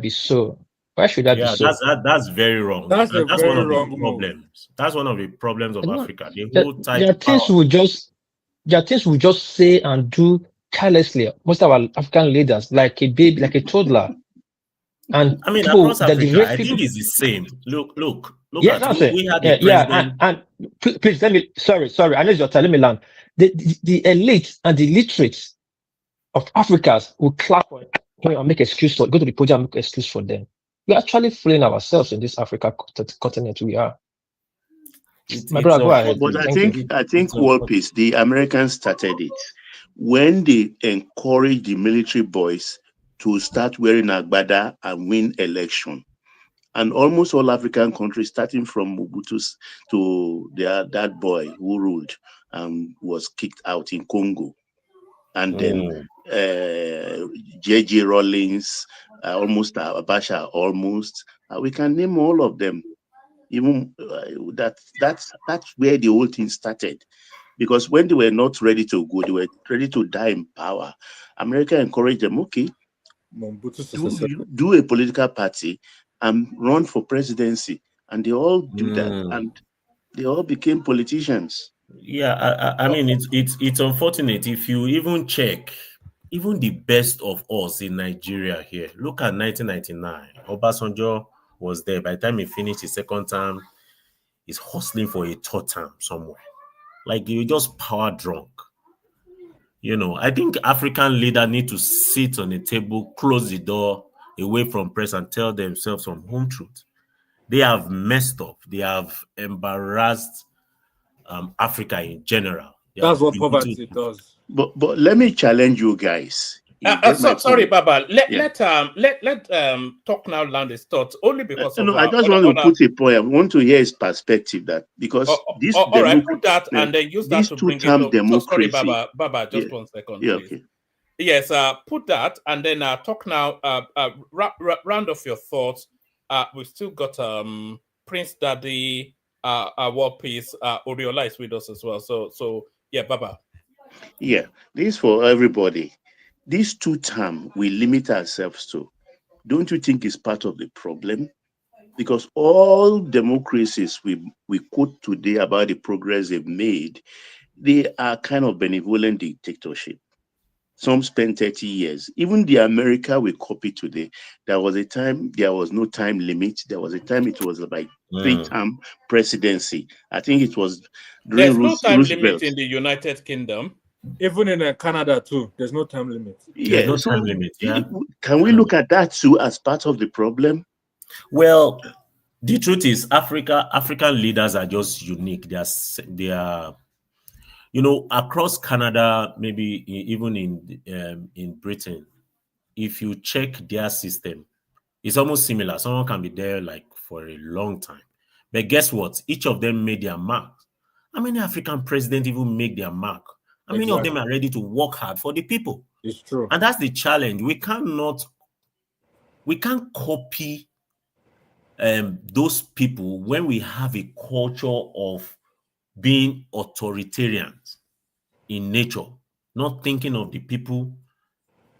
Speaker 16: be so? Why should that be so?
Speaker 17: That's very wrong.
Speaker 11: That's
Speaker 17: one
Speaker 11: very
Speaker 17: of
Speaker 11: wrong
Speaker 17: the problems. That's one of the problems of Africa.
Speaker 16: The things will just There are things we just say and do carelessly. Most of our African leaders, like a baby, like a toddler. And
Speaker 17: I mean,
Speaker 16: people
Speaker 17: across
Speaker 16: that the
Speaker 17: Africa,
Speaker 16: rate
Speaker 17: I
Speaker 16: people.
Speaker 17: think it's the same. Look
Speaker 16: Yeah,
Speaker 17: at
Speaker 16: that's
Speaker 17: we,
Speaker 16: it.
Speaker 17: we had
Speaker 16: Yeah,
Speaker 17: the president.
Speaker 16: and please let me. Sorry. I know it's your time. Let me land. The elite and the literate of Africans will clap for him and make excuse for go to the podium and make excuse for them. We're actually fooling ourselves in this Africa continent. We are. My
Speaker 17: It's
Speaker 16: brother, go ahead,
Speaker 15: But
Speaker 16: please.
Speaker 15: I
Speaker 16: Thank you.
Speaker 15: think World Peace, the Americans started it when they encouraged the military boys to start wearing agbada and win election. And almost all African countries, starting from Mobutu to that boy who ruled and was kicked out in Congo, and then J.J. Rawlings, almost Abacha, almost. We can name all of them. Even that's where the whole thing started, because when they were not ready to go, they were ready to die in power. America encouraged them. Okay, do a political party and run for presidency, and they all do that, and they all became politicians.
Speaker 17: Yeah, I mean, it's unfortunate if you even check, even the best of us in Nigeria here. Look at 1999. Obasanjo was there. By the time he finished his second term, he's hustling for a third term somewhere. Like, you're just power drunk. You know, I think African leaders need to sit on a table, close the door away from press, and tell themselves some home truth. They have messed up. They have embarrassed Africa in general.
Speaker 11: That's what poverty does.
Speaker 15: But let me challenge you guys.
Speaker 2: Sorry, Baba. Let talk now land his thoughts only because of.
Speaker 15: No, I just want to put a point. I want to hear his perspective that because this.
Speaker 2: All right, put that and then use that to bring it up.
Speaker 15: Democracy.
Speaker 2: Sorry, Baba, just 1 second, please.
Speaker 15: Okay.
Speaker 2: Yes, put that and then talk now. Round off your thoughts. We've still got Prince Daddy, War Peace, Oriola is with us as well. So yeah, Baba.
Speaker 15: Yeah, this is for everybody. These 2 terms we limit ourselves to. Don't you think is part of the problem? Because all democracies we quote today about the progress they've made, they are kind of benevolent dictatorship. Some spent 30 years. Even the America we copy today, there was a time there was no time limit. There was a time it was like 3-term presidency. I think it was during
Speaker 2: There's no time limit in the United Kingdom.
Speaker 11: Even in Canada too, there's no time limit.
Speaker 15: Yeah, there's no time limit. Yeah. Can we look at that too as part of the problem?
Speaker 17: Well, the truth is, African leaders are just unique. They are, you know, across Canada, maybe even in Britain, if you check their system, it's almost similar. Someone can be there like for a long time, but guess what? Each of them made their mark. How many African presidents even make their mark? How many of them are ready to work hard for the people?
Speaker 11: It's true.
Speaker 17: And that's the challenge. We can't copy those people when we have a culture of being authoritarians in nature, not thinking of the people.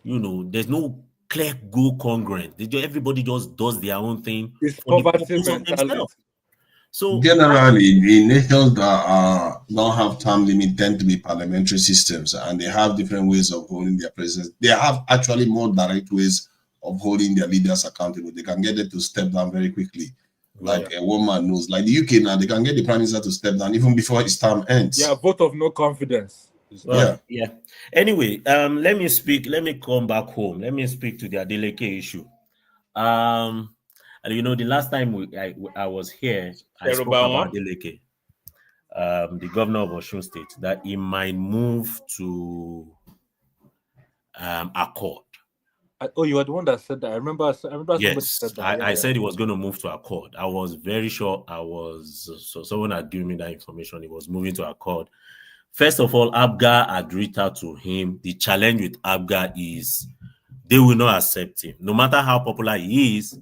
Speaker 17: You know, there's no clear goal congruent. Everybody just does their own thing for the purpose of themselves. So
Speaker 8: generally, the nations that don't have term limit tend to be parliamentary systems, and they have different ways of holding their presidents. They have actually more direct ways of holding their leaders accountable. They can get them to step down very quickly, like a woman knows. Like the UK now, they can get the prime minister to step down even before his term ends.
Speaker 11: Yeah, vote of no confidence.
Speaker 17: Yeah. Anyway, let me come back home. Let me speak to the Adeleke issue. And you know, the last time I was here, I spoke about Adeleke, the governor of Osun State, that he might move to Accord.
Speaker 11: Oh, you were the one that said that. I remember
Speaker 17: Yes,
Speaker 11: said that.
Speaker 17: I said he was going to move to Accord. I was very sure so someone had given me that information. He was moving to Accord. First of all, Abga had reached out to him. The challenge with Abga is they will not accept him. No matter how popular he is,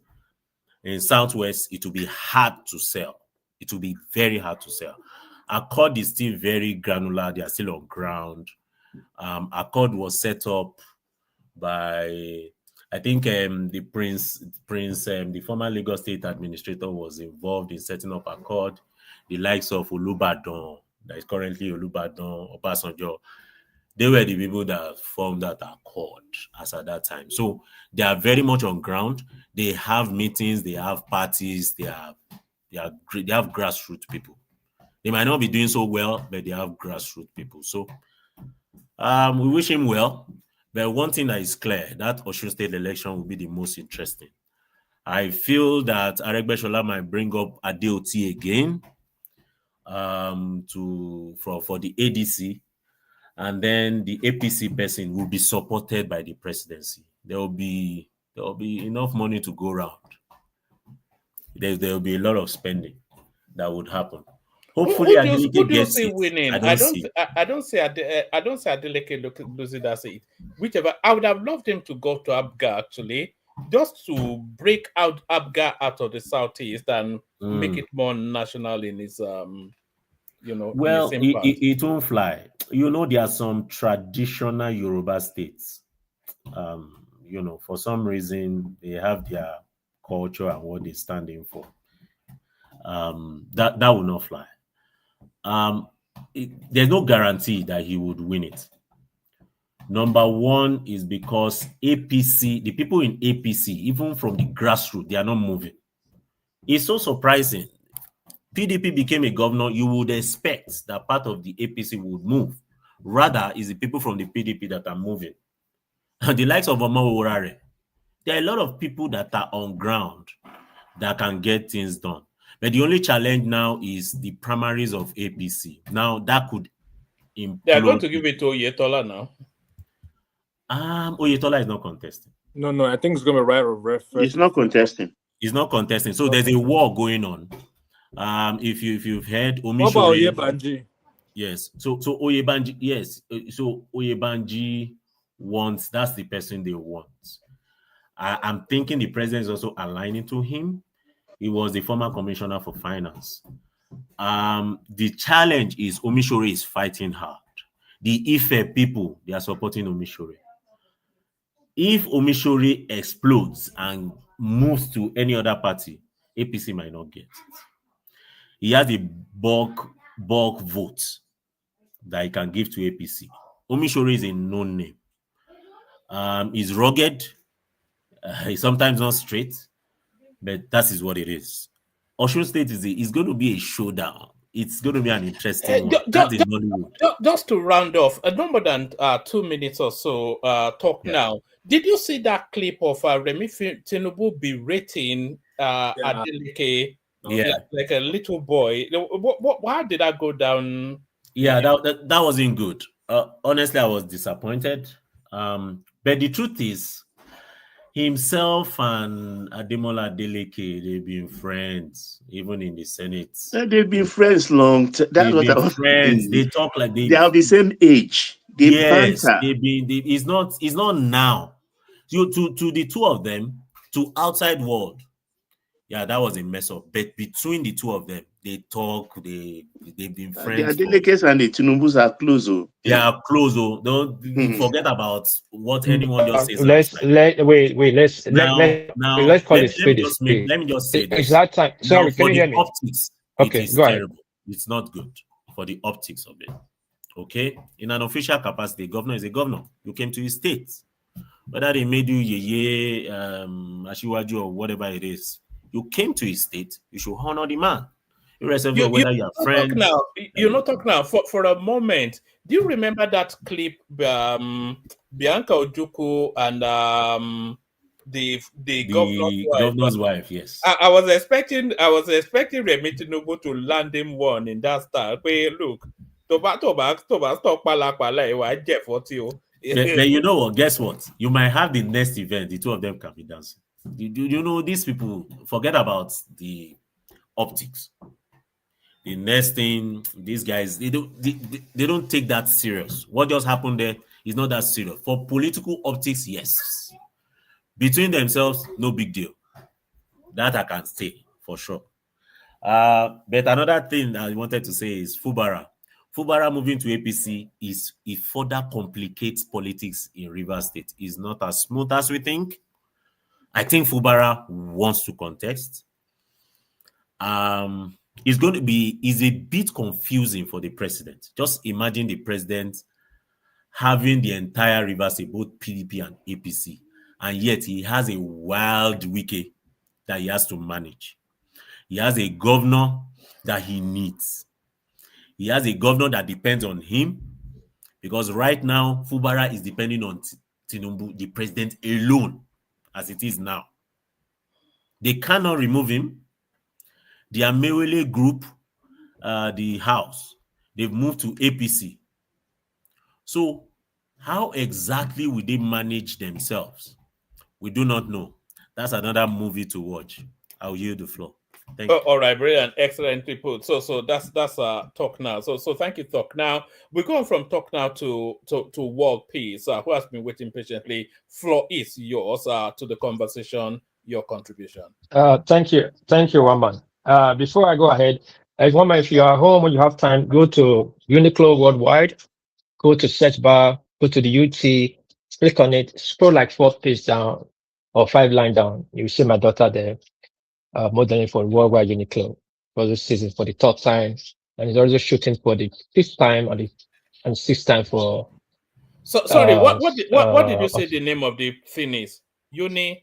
Speaker 17: in Southwest, it will be hard to sell. It will be very hard to sell. Accord is still very granular. They are still on ground. Accord was set up by, I think, the Prince, the former Lagos State administrator was involved in setting up Accord. The likes of Olubadan, that is currently Olubadan, Obasanjo, they were the people that formed that accord as at that time. So they are very much on ground. They have meetings, they have parties, they have grassroots people. They might not be doing so well, but they have grassroots people. So we wish him well. But one thing that is clear, that Osun State election will be the most interesting. I feel that Aregbesola might bring up Adeoti again for the ADC, and then the APC person will be supported by the presidency. There will be enough money to go around. There will be a lot of spending that would happen. Hopefully,
Speaker 2: who do you see
Speaker 17: it.
Speaker 2: winning? I don't say Adeleke losing that seat. Whichever, I would have loved him to go to Abga actually, just to break out Abga out of the southeast and make it more national in his
Speaker 17: Well, it won't fly. There are some traditional Yoruba states. For some reason they have their culture and what they're standing for. That will not fly. There's no guarantee that he would win it. Number one is because APC, the people in APC, even from the grassroots, they are not moving. It's so surprising. PDP became a governor, you would expect that part of the APC would move. Rather, it's the people from the PDP that are moving. The likes of Omo Orare, there are a lot of people that are on ground that can get things done. But the only challenge now is the primaries of APC. Now, that could implode.
Speaker 2: They are going to give it to Oyetola now.
Speaker 17: Oyetola is not contesting.
Speaker 11: No, I think it's going to be right or left.
Speaker 15: He's not contesting.
Speaker 17: He's not contesting. So there's a war going on. If you've heard Omishore.
Speaker 11: What about Oyebanji?
Speaker 17: Yes. So Oyebanji, yes. So Oyebanji wants, that's the person they want. I'm thinking the president is also aligning to him. He was the former commissioner for finance. The challenge is Omishore is fighting hard. The Ife people, they are supporting Omishore. If Omishore explodes and moves to any other party, APC might not get it. He has a bulk vote that he can give to APC. Omishore is a known name. He's rugged. He's sometimes not straight, but that is what it is. Osun State is going to be a showdown. It's going to be an interesting one.
Speaker 2: Just to round off, no more than 2 minutes or so talk now. Did you see that clip of Remi Tinubu berating Adeleke like a little boy? Why did that go down?
Speaker 17: Yeah, that wasn't good. Honestly, I was disappointed. But the truth is, himself and Ademola Adeleke, they've been friends, even in the Senate.
Speaker 15: They've been friends long. That's what I was saying.
Speaker 17: They talk like
Speaker 15: they are the same age.
Speaker 17: Yes, it's not now. To the two of them, to outside world, yeah, that was a mess up. But between the two of them, they talk. They've been friends.
Speaker 15: The Adelekes and the Tinubus are close.
Speaker 17: They are close. Don't forget about what anyone just says.
Speaker 16: Let's call it speed.
Speaker 17: Let me just say this.
Speaker 16: It's that time. Sorry, can you hear me?
Speaker 17: Optics,
Speaker 16: okay, go ahead.
Speaker 17: Terrible. It's not good for the optics of it. Okay, in an official capacity, governor is a governor. You came to his state, whether they made you Ashiwaju or whatever it is. You came to his state. You should honor the man. Irrespective of whether you're friends.
Speaker 2: You're not talking now. For a moment, do you remember that clip? Bianca Ojukwu and the
Speaker 17: governor's wife. Yes.
Speaker 2: I was expecting Remi Tinubu to land him one in that style. But look, stop
Speaker 17: But you know what? Guess what? You might have the next event. The two of them can be dancing. You know, these people forget about the optics. The next thing, these guys, they don't take that serious. What just happened there is not that serious. For political optics, yes. Between themselves, no big deal. That I can say for sure. But another thing I wanted to say is Fubara. Fubara moving to APC it further complicates politics in Rivers State. It's not as smooth as we think. I think Fubara wants to contest. is going to be is a bit confusing for the president. Just imagine the president having the entire Rivers State, both PDP and APC, and yet he has a wild wiki that he has to manage. He has a governor that he needs. He has a governor that depends on him, because right now Fubara is depending on Tinubu, the president alone, as it is now. They cannot remove him. The Amewele group, the house, they've moved to APC. So how exactly will they manage themselves? We do not know. That's another movie to watch. I'll yield the floor. Thank you.
Speaker 2: All right, brilliant, excellently put. So that's Talk Now. So thank you, Talk Now. We're going from Talk Now to World Peace, who has been waiting patiently. Floor is yours to the conversation, your contribution.
Speaker 16: Thank you, Waman. Before I go ahead, Waman, if you are home and you have time, go to Uniqlo Worldwide, go to search bar, go to the UT, click on it, scroll like 4th page down or 5 line down. You will see my daughter there, modeling for Worldwide Uniqlo for this season for the 3rd time, and he's also shooting for the 5th time and 6th time for.
Speaker 2: So sorry, what did you say the name of the thing is? Uniqlo.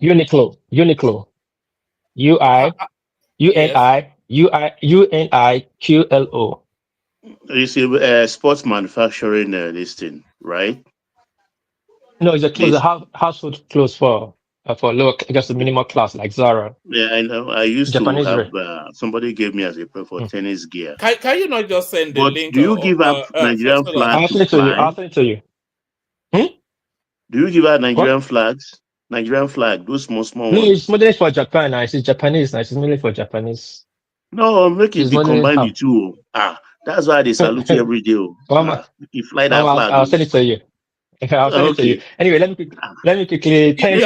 Speaker 2: UNIQLO.
Speaker 15: You see, sports manufacturing this thing, right?
Speaker 16: No, it's a clothes, household clothes for lower, just the minimal class like Zara.
Speaker 15: Yeah, I know. I used
Speaker 16: Japanese
Speaker 15: to have somebody gave me as a pair for tennis gear.
Speaker 2: Can you not just send the link?
Speaker 15: Do you give up Nigerian flag to fly?
Speaker 16: I'll send it to you.
Speaker 15: Do you give out Nigerian flags? Nigerian flag, those small
Speaker 16: No,
Speaker 15: ones.
Speaker 16: it's modeling for Japan. It's Japanese. It's mainly for Japanese.
Speaker 15: No, make it combine the two. That's why they salute you every day. You fly that flag.
Speaker 16: I'll send it to you. I'll send it to you. Anyway, let me quickly thank you.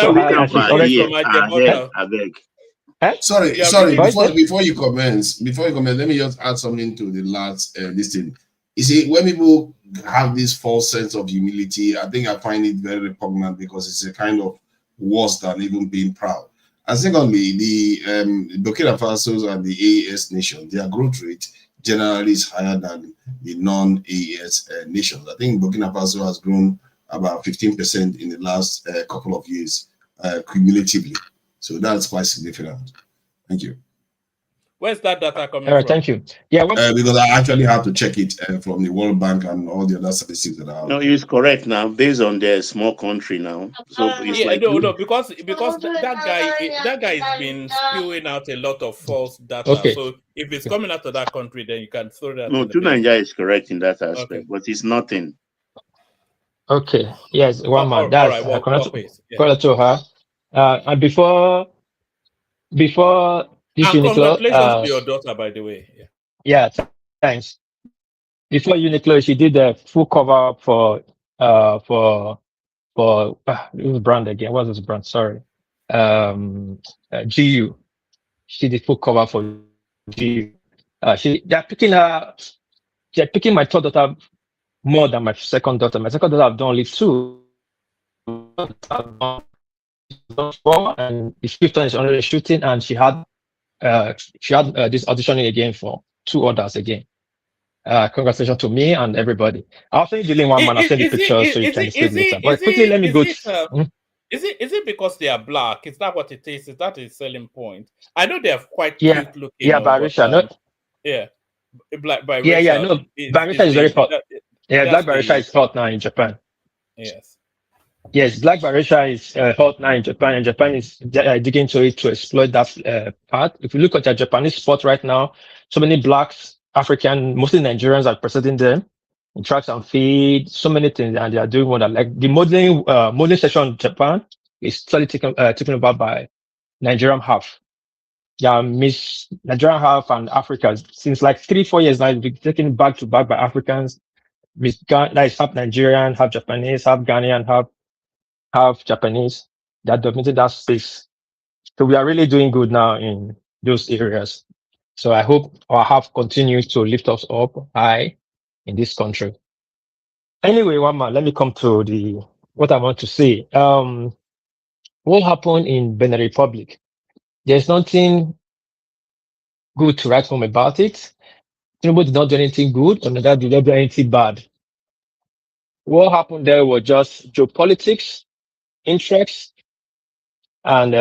Speaker 8: I beg. Sorry. Before you commence, let me just add something to the last this thing. You see, when people have this false sense of humility, I think I find it very repugnant, because it's a kind of worse than even being proud. And secondly, the Burkina Faso and the AES nations, their growth rate generally is higher than the non-AES nations. I think Burkina Faso has grown about 15% in the last couple of years cumulatively. So that's quite significant. Thank you.
Speaker 2: Where's that data coming
Speaker 16: from? All right,
Speaker 2: from?
Speaker 16: thank you. Yeah,
Speaker 8: because I actually have to check it from the World Bank and all the other statistics that are.
Speaker 15: No, it's correct now, based on their small country now. So it's
Speaker 2: because that guy has been spewing out a lot of false data.
Speaker 16: Okay.
Speaker 2: So if it's coming out of that country, then you can throw that.
Speaker 15: No, Nigeria is correct in that aspect, but it's nothing.
Speaker 16: Okay. Yes, one man. That's
Speaker 2: right,
Speaker 16: to her. And before this
Speaker 2: and
Speaker 16: Uniqlo,
Speaker 2: congratulations to your daughter, by the way.
Speaker 16: Yeah, thanks. Before Uniqlo, she did a full cover for this brand again. What's this brand? Sorry, GU. She did full cover for GU. They're picking my 3rd daughter more than my 2nd daughter. My 2nd daughter I've done only 2. And the 5th one is already shooting, and she had this auditioning again for 2 others again. Congratulations to me and everybody. I'll send you the link, one man. I'll send the picture so you can see it later. But quickly, let me go.
Speaker 2: Is it because they are black? Is that what it is? Is that a selling point? I know they are quite cute looking.
Speaker 16: Yeah, Barisha.
Speaker 2: Black Barisha.
Speaker 16: Yeah. No, Barisha is very hot. Black Barisha is hot now in Japan. Yes, Black Barisha is hot now in Japan, and Japan is digging into it to exploit that part. If you look at the Japanese sport right now, so many blacks, African, mostly Nigerians are presenting them in tracks and field, so many things, and they are doing what like the modeling section in Japan is totally taken over by Nigerian half. Yeah, Miss Nigerian half and Africa since like 3-4 years now, it's been taken back to back by Africans. Miss Ghana is half Nigerian, half Japanese, half Ghanaian, half Japanese. That dominated that space. So we are really doing good now in those areas. So I hope our half continues to lift us up high in this country. Anyway, one man, let me come to what I want to say. What happened in Benin Republic? There's nothing good to write home about it. Tinubu did not do anything good, or neither did they do anything bad. What happened there was just geopolitics, interests, and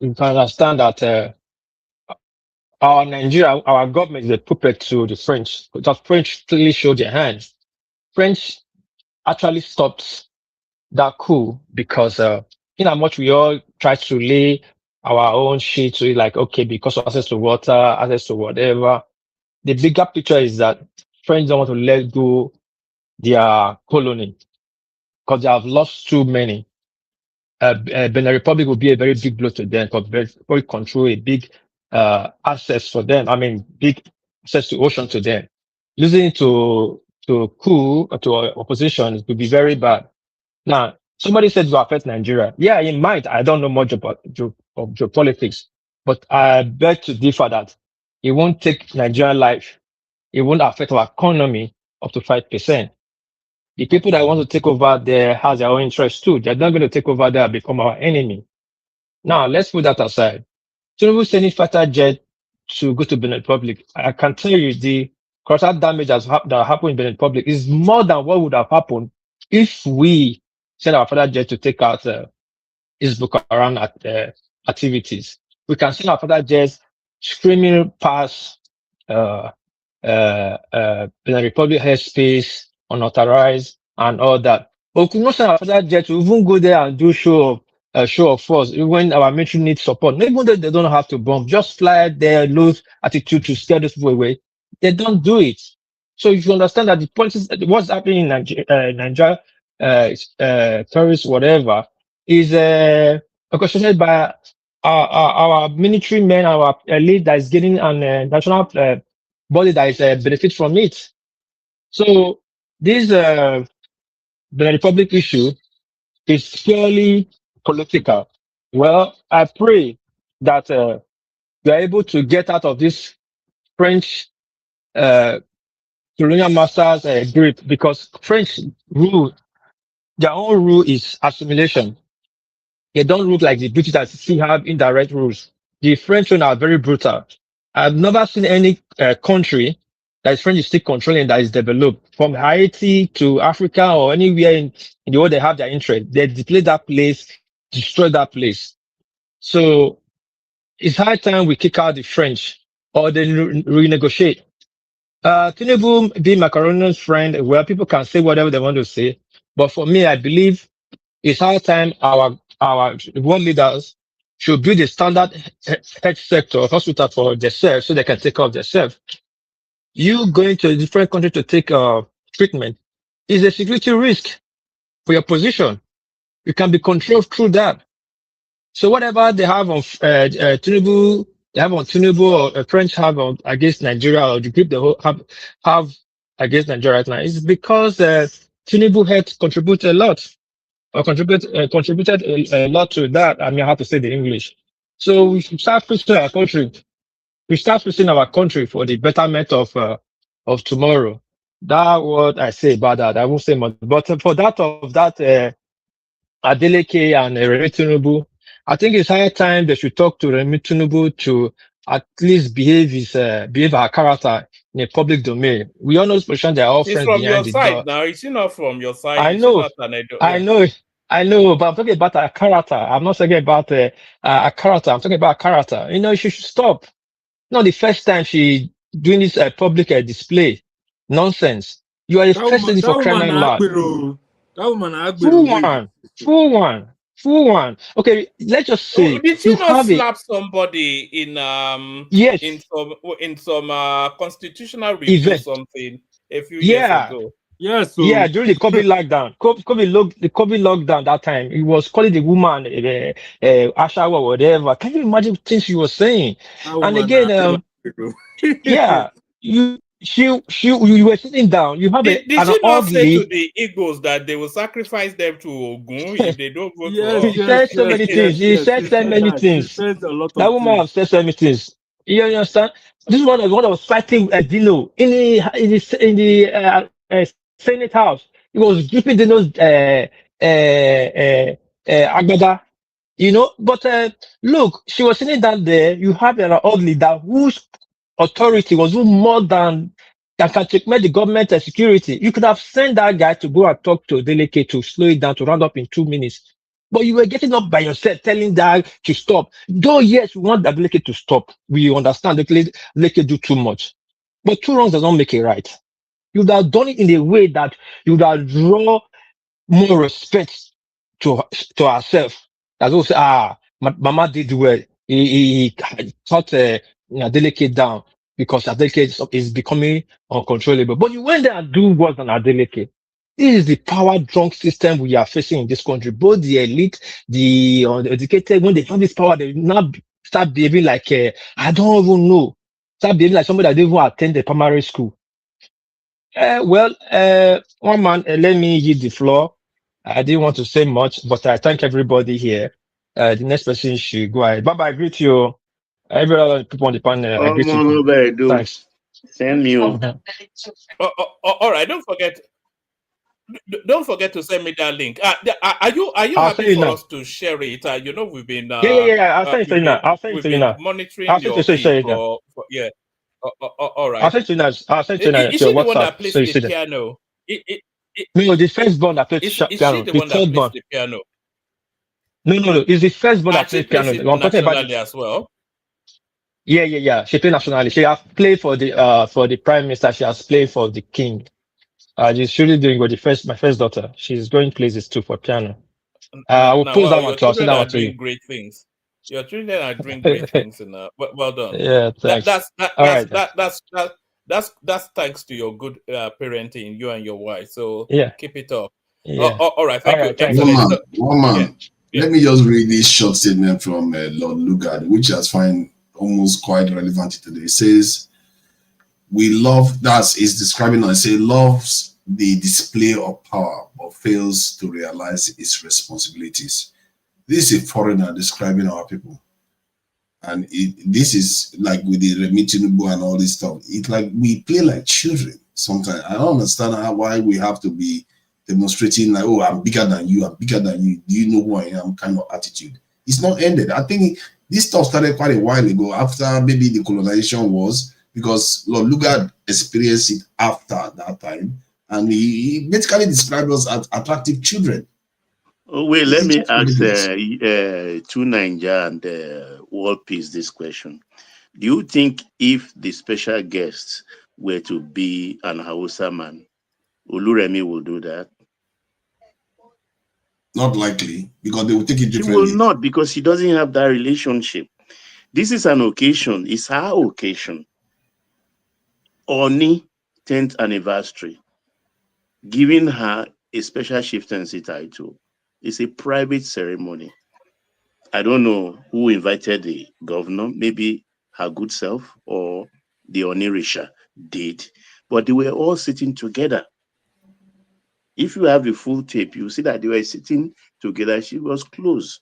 Speaker 16: you can understand that our Nigeria, our government is a puppet to the French. The French clearly showed their hands. French actually stopped that coup because, in how much we all try to lay our own shit to it, like, okay, because of access to water, access to whatever. The bigger picture is that French don't want to let go their colony because they have lost too many. Benin Republic will be a very big blow to them because very control a big access for them. I mean, big access to ocean to them. Losing to coup to opposition would be very bad. Now, somebody said it will affect Nigeria. Yeah, it might. I don't know much about of geopolitics, but I beg to differ that it won't take Nigerian life. It won't affect our economy up to 5%. The people that want to take over there has their own interests too. They're not going to take over there and become our enemy. Now, let's put that aside. Tinubu sending fighter jet to go to Benin Republic. I can tell you the collateral damage that happened in Benin Republic is more than what would have happened if we send our fighter jet to take out his Boko Haram activities. We can send our fighter jets screaming past Benin Republic airspace, unauthorized, and all that. But we could not send our fighter jet to even go there and do show of force when our military needs support. Even though they don't have to bomb, just fly there, lose attitude to scare those people away. They don't do it. So if you understand that the policies, what's happening in Nigeria, terrorists, whatever, is orchestrated by our military men, our elite that is getting an national body that is benefit from it. So this the Republic issue is purely political. Well, I pray that we are able to get out of this French colonial masters grip, because French rule, their own rule is assimilation. They don't look like the British that still have indirect rules. The French one are very brutal. I've never seen any country that is French is still controlling that is developed, from Haiti to Africa or anywhere in the world they have their interest. They display that place, destroy that place. So it's high time we kick out the French or they renegotiate. Tinubu being Macaroni's friend, well, people can say whatever they want to say. But for me, I believe it's high time our world leaders should build a standard health sector, hospital for themselves so they can take care of themselves. You going to a different country to take treatment is a security risk for your position. You can be controlled through that. So whatever they have on Tinubu, they have on Tinubu, or French have on against Nigeria, or the group they have against Nigeria right now, is because Tinubu had contributed a lot, or contributed a lot to that. I mean, I have to say the English. So we should start fixing our country. We start fixing our country for the betterment of tomorrow. That's what I say about that. I won't say much, but for that Adeleke and Remi Tinubu, I think it's high time they should talk to Remi Tinubu to at least behave her character in a public domain. We all know this position, they are all friends
Speaker 2: from
Speaker 16: behind
Speaker 2: your
Speaker 16: the
Speaker 2: side
Speaker 16: door.
Speaker 2: now. It's not from your side.
Speaker 16: I know, I know, but I'm talking about her character. I'm not talking about a character. I'm talking about character. You know, she should stop. Not the first time she doing this public display nonsense. You are the first lady for crying out loud. Full one. Okay, let's just say
Speaker 2: did she not slap somebody in
Speaker 16: yes,
Speaker 2: in some constitutional review or something a few years ago?
Speaker 11: Yes,
Speaker 16: yeah, during the COVID lockdown, the COVID lockdown that time, he was calling the woman Asha or whatever. Can you imagine things she was saying? And again, yeah, you were sitting down. You have
Speaker 2: did
Speaker 16: an
Speaker 2: she not
Speaker 16: ugly.
Speaker 2: say to the Igbos that they will sacrifice them to Ogun if they don't vote for her?
Speaker 16: He said so many things. He said so many things. That woman have said so many things. You understand? This one was fighting Dino in the Senate House. He was gripping Dino's agbada. You know, but look, she was sitting down there. You have an old leader whose authority was more than can checkmate the government and security. You could have sent that guy to go and talk to Deleke to slow it down to round up in 2 minutes. But you were getting up by yourself, telling that to stop. Though, yes, we want Deleke to stop. We understand Deleke do too much. But 2 wrongs does not make it right. You would have done it in a way that you would have drawn more respect to herself. As well say, Mama did well. He cut Adeleke down because Adeleke is becoming uncontrollable. But you went there and do worse than Adeleke. This is the power drunk system we are facing in this country. Both the elite, the uneducated, when they have this power, they now start behaving like, I don't even know. Start behaving like somebody that didn't even attend the primary school. One man, let me yield the floor. I didn't want to say much, but I thank everybody here. The next person should go ahead. Bye-bye. I greet you. Every other people on the panel, I greet you. Thanks.
Speaker 15: Send me.
Speaker 2: All right. Don't forget to send me that link. Are you happy for us to share it? You know, we've been
Speaker 16: yeah. I'll send it to you now. I'll send it to you now.
Speaker 2: Monitoring your feed for yeah. All right.
Speaker 16: I'll send it to you now. I'll send it to you now.
Speaker 2: Is she the one that plays the piano?
Speaker 16: No, the first born that plays piano.
Speaker 2: Is she the one that plays the piano?
Speaker 16: No. It's the first born that plays piano.
Speaker 2: I'm talking about as well.
Speaker 16: Yeah. She plays nationally. She has played for the prime minister. She has played for the king. She's really doing good. My first daughter. She's going places too for piano. I will post that one too. I'll send that one to you.
Speaker 2: Great things. Your children are doing great things, and well done.
Speaker 16: Yeah, thanks.
Speaker 2: That's thanks to your good parenting, you and your wife. So
Speaker 16: yeah,
Speaker 2: keep it up.
Speaker 16: Yeah.
Speaker 2: All right, thank you.
Speaker 8: One man. Yeah. Let me just read this short statement from Lord Lugard, which I find almost quite relevant today. It says, "We love." Is describing us. Say loves the display of power, but fails to realize its responsibilities. This is a foreigner describing our people. And this is like with the Tinubu and all this stuff. It's like we play like children sometimes. I don't understand why we have to be demonstrating like, oh, I'm bigger than you, Do you know who I am kind of attitude. It's not ended. I think this stuff started quite a while ago after maybe the colonization wars, because Lord Lugard experienced it after that time. And he basically described us as attractive children.
Speaker 15: Oh, wait, let me ask to Niger and World Peace this question. Do you think if the special guests were to be an Hausa man, Oluremi will do that?
Speaker 8: Not likely, because they will take it differently.
Speaker 15: She will not, because she doesn't have that relationship. This is an occasion. It's her occasion. Oni 10th anniversary, giving her a special chieftaincy title. It's a private ceremony. I don't know who invited the governor, maybe her good self or the Onirisha did, but they were all sitting together. If you have the full tape, you see that they were sitting together. She was close.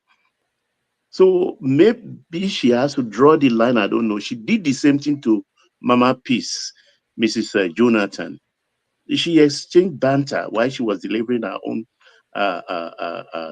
Speaker 15: So maybe she has to draw the line. I don't know. She did the same thing to Mama Peace, Mrs. Jonathan. She exchanged banter while she was delivering her own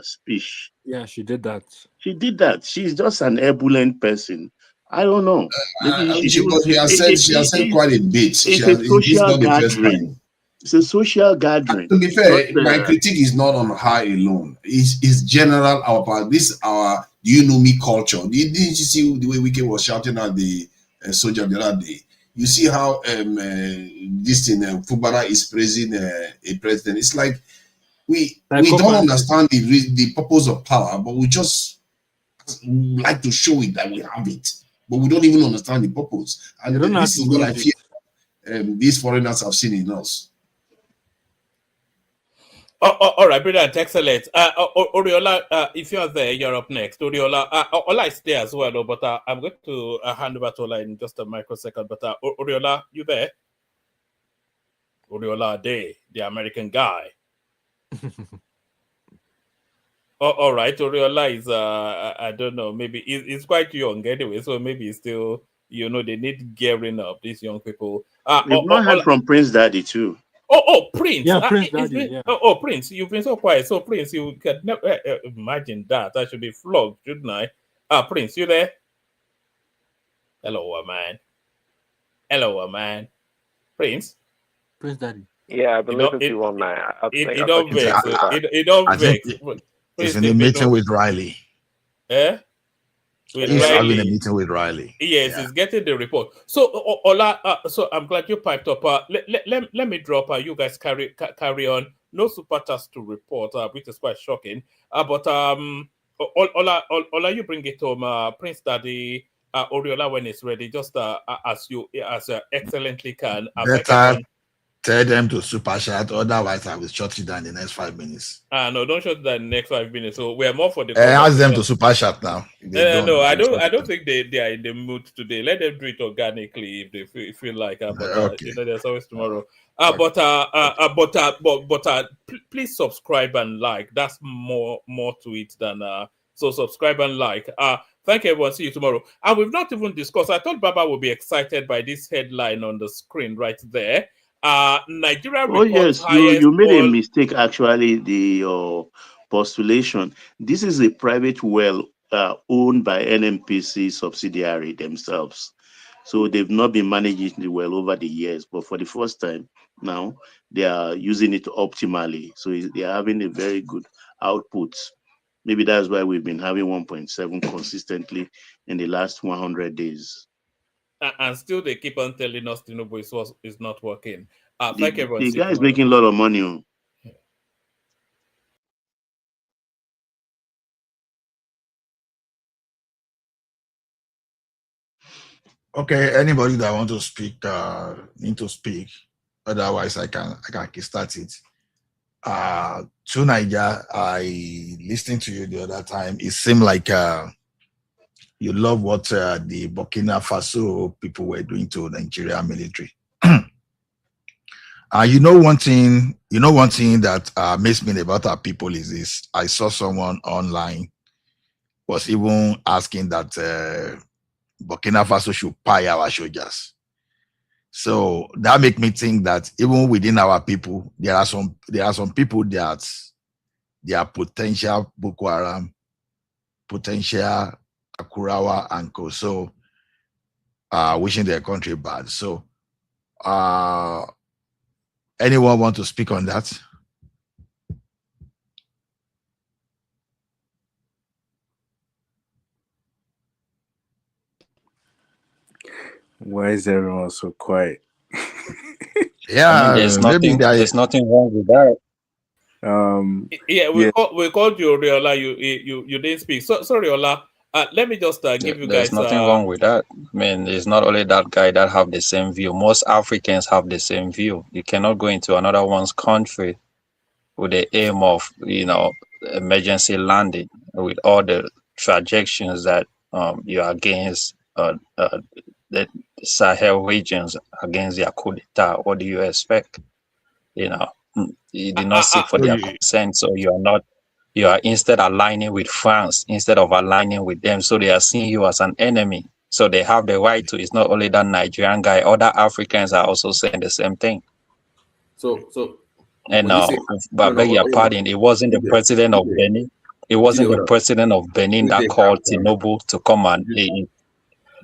Speaker 15: speech.
Speaker 11: Yeah, she did that.
Speaker 15: She did that. She's just an ebullient person. I don't know. Maybe
Speaker 8: she has said quite a bit.
Speaker 15: It's a social gathering. It's a social gathering.
Speaker 8: To be fair, my critique is not on her alone. It's general. Our do you know me culture. Didn't you see the way Wike was shouting at the soldier the other day? You see how this thing Fubara is praising a president. It's like we don't understand the purpose of power, but we just like to show it that we have it, but we don't even understand the purpose. And this is what I feel these foreigners have seen in us.
Speaker 2: All right, brilliant, excellent. Oriola, if you are there, you're up next. Oriola, Ola is there as well, but I'm going to hand over to Ola in just a microsecond. But Oriola, you there? Oriola Day, the American guy. All right, Oriola is I don't know, maybe he's quite young anyway, so maybe he's still, they need gearing up. These young people.
Speaker 15: We've not heard from Prince Daddy too.
Speaker 2: Prince.
Speaker 11: Yeah, Prince Daddy. Yeah.
Speaker 2: Prince, you've been so quiet. So, Prince, you can never imagine that. I should be flogged, shouldn't I? Prince, you there? Hello, man. Hello, man. Prince?
Speaker 11: Prince Daddy.
Speaker 9: Yeah, I've been listening to one man.
Speaker 2: It don't vex. It don't vex.
Speaker 12: He's in a meeting with Riley.
Speaker 2: Eh?
Speaker 12: He's having a meeting with Riley.
Speaker 2: Yes, he's getting the report. So, Ola, so I'm glad you piped up. Let me drop. You guys carry on. No super task to report, which is quite shocking. But Ola, you bring it home. Prince Daddy, Oriola, when it's ready, just as excellently can.
Speaker 12: Better tell them to super chat, otherwise I will shut you down in the next 5 minutes.
Speaker 2: No, don't shut down in the next 5 minutes. So we are more for the.
Speaker 12: Ask them to super chat now.
Speaker 2: No, I don't think they are in the mood today. Let them do it organically if they feel like. But
Speaker 12: okay.
Speaker 2: There's always tomorrow. But please subscribe and like. That's more to it than so subscribe and like. Thank you, everyone. See you tomorrow. And we've not even discussed. I thought Baba would be excited by this headline on the screen right there. Nigeria.
Speaker 15: Oh yes, you made a mistake. Actually, the postulation. This is a private well owned by NNPC subsidiary themselves. So they've not been managing the well over the years, but for the first time now they are using it optimally. So they are having a very good output. Maybe that's why we've been having 1.7 consistently in the last 100 days.
Speaker 2: And still they keep on telling us Tinubu is not working. Thank everyone.
Speaker 15: The guy is making a lot of money.
Speaker 12: Okay, anybody that want to speak need to speak. Otherwise, I can start it. To Niger, I listened to you the other time. It seemed like you love what the Burkina Faso people were doing to Nigeria military. You know one thing that makes me about our people is this. I saw someone online was even asking that Burkina Faso should pay our soldiers. So that make me think that even within our people, there are some people that they are potential Boko Haram, potential Akurawa and co. So wishing their country bad. So anyone want to speak on that?
Speaker 18: Why is everyone so quiet?
Speaker 12: Yeah,
Speaker 13: there's nothing wrong with that.
Speaker 2: We called you, Oriola. You didn't speak. Sorry, Ola. Let me just give you guys.
Speaker 13: There's nothing wrong with that. I mean, it's not only that guy that have the same view. Most Africans have the same view. You cannot go into another one's country with the aim of, emergency landing with all the trajectories that you are against the Sahel regions, against their coup d'etat. What do you expect? You did not seek for their consent, so you are instead aligning with France instead of aligning with them. So they are seeing you as an enemy. So they have the right to. It's not only that Nigerian guy, other Africans are also saying the same thing. And but beg your pardon, it wasn't the president of Benin. It wasn't the president of Benin that called Tinubu to come and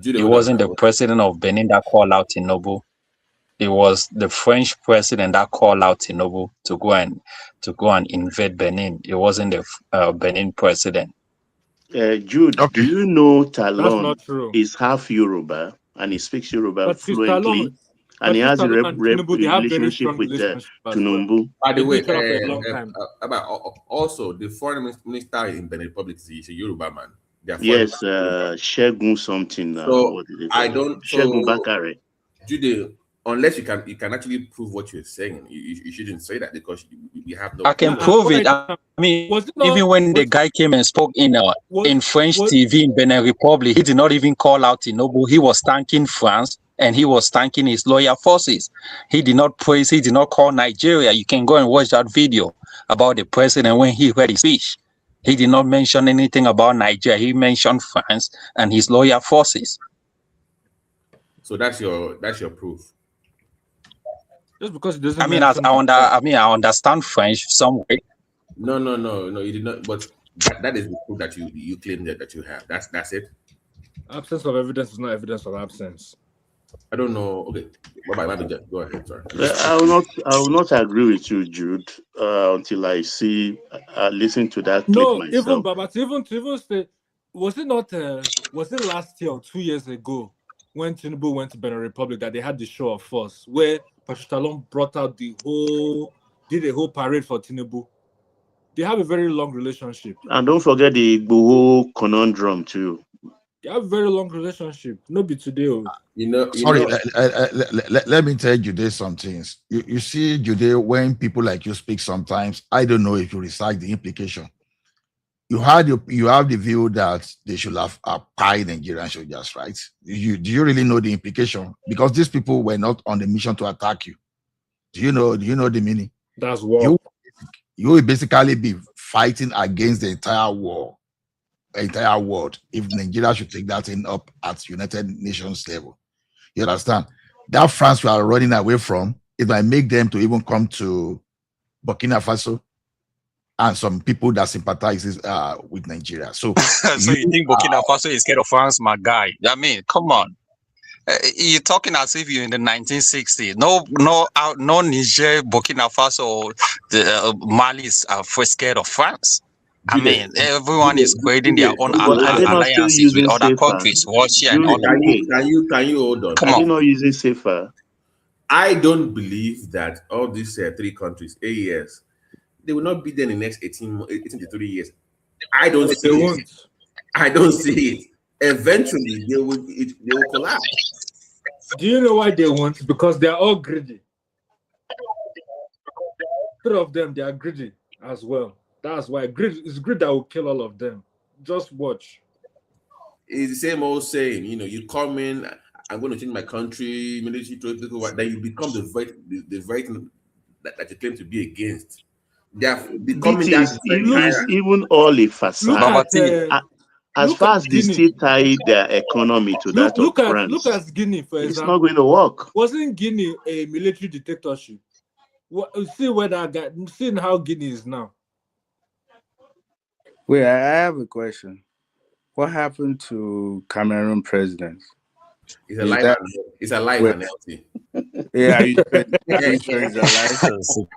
Speaker 13: it wasn't the president of Benin that called out Tinubu. It was the French president that called out Tinubu to go and invade Benin. It wasn't the Benin president.
Speaker 15: Jude, do you know Talon is half Yoruba and he speaks Yoruba fluently? And he has a relationship with Tinubu.
Speaker 14: By the way, also the foreign minister in Benin Republic is a Yoruba man.
Speaker 15: Yes, Shegun something.
Speaker 14: So I don't.
Speaker 15: Shegun Bakare.
Speaker 14: Jude, unless you can actually prove what you're saying, you shouldn't say that because we have no.
Speaker 13: I can prove it. I mean, even when the guy came and spoke in French TV in Benin Republic, he did not even call out Tinubu. He was thanking France and he was thanking his loyal forces. He did not praise. He did not call Nigeria. You can go and watch that video about the president when he heard his speech. He did not mention anything about Nigeria. He mentioned France and his loyal forces.
Speaker 14: So that's your proof.
Speaker 11: Just because it doesn't
Speaker 13: I mean,
Speaker 11: mention
Speaker 13: I understand French some way.
Speaker 14: No, you did not. But that is the proof that you claim that you have. That's it.
Speaker 11: absence of evidence is not evidence of absence.
Speaker 14: I don't know. Okay, bye. Go ahead. Sorry.
Speaker 15: I will not agree with you, Jude, until I listen to that clip
Speaker 11: No,
Speaker 15: myself.
Speaker 11: even Baba, to even say, was it last year or 2 years ago when Tinubu went to Benin Republic that they had the show of force where Pachutalon brought out did a whole parade for Tinubu? They have a very long relationship.
Speaker 15: And don't forget the Igboho conundrum too.
Speaker 11: They have a very long relationship. No be today.
Speaker 12: Sorry, let me tell Jude some things. You see, Jude, when people like you speak sometimes, I don't know if you recite the implication. You have the view that they should have applied Nigerian soldiers, right? Do you really know the implication? Because these people were not on the mission to attack you. Do you know the meaning?
Speaker 11: That's war.
Speaker 12: You will basically be fighting against the entire world if Nigeria should take that thing up at United Nations level. You understand? That France we are running away from, it might make them to even come to Burkina Faso and some people that sympathizes with Nigeria. So,
Speaker 13: So you think Burkina Faso is scared of France, my guy? I mean, come on. You're talking as if you're in the 1960s. No, Niger, Burkina Faso, the Mali's are scared of France. I mean, everyone is creating their own alliances with other countries, Russia and all that.
Speaker 14: Can you hold on?
Speaker 13: Come on.
Speaker 15: Are they not using safer?
Speaker 14: I don't believe that all these 3 countries, AES, they will not be there in the next 18 to 3 years. I don't see it. I don't see it. Eventually, they will collapse.
Speaker 11: Do you know why they won't? Because they are all greedy. 3 of them, they are greedy as well. That's why it's greed that will kill all of them. Just watch.
Speaker 14: It's the same old saying, you come in, I'm going to change my country, military, then you become the very thing that you claim to be against. They are becoming
Speaker 15: is even all a facade. As far as the state tie their economy to that of France,
Speaker 11: look at Guinea, for example.
Speaker 15: It's not going to work.
Speaker 11: Wasn't Guinea a military dictatorship? See where that guy, seeing how Guinea is now.
Speaker 18: Wait, I have a question. What happened to Cameroon president?
Speaker 14: It's alive and healthy.
Speaker 18: Yeah, are you sure he's alive?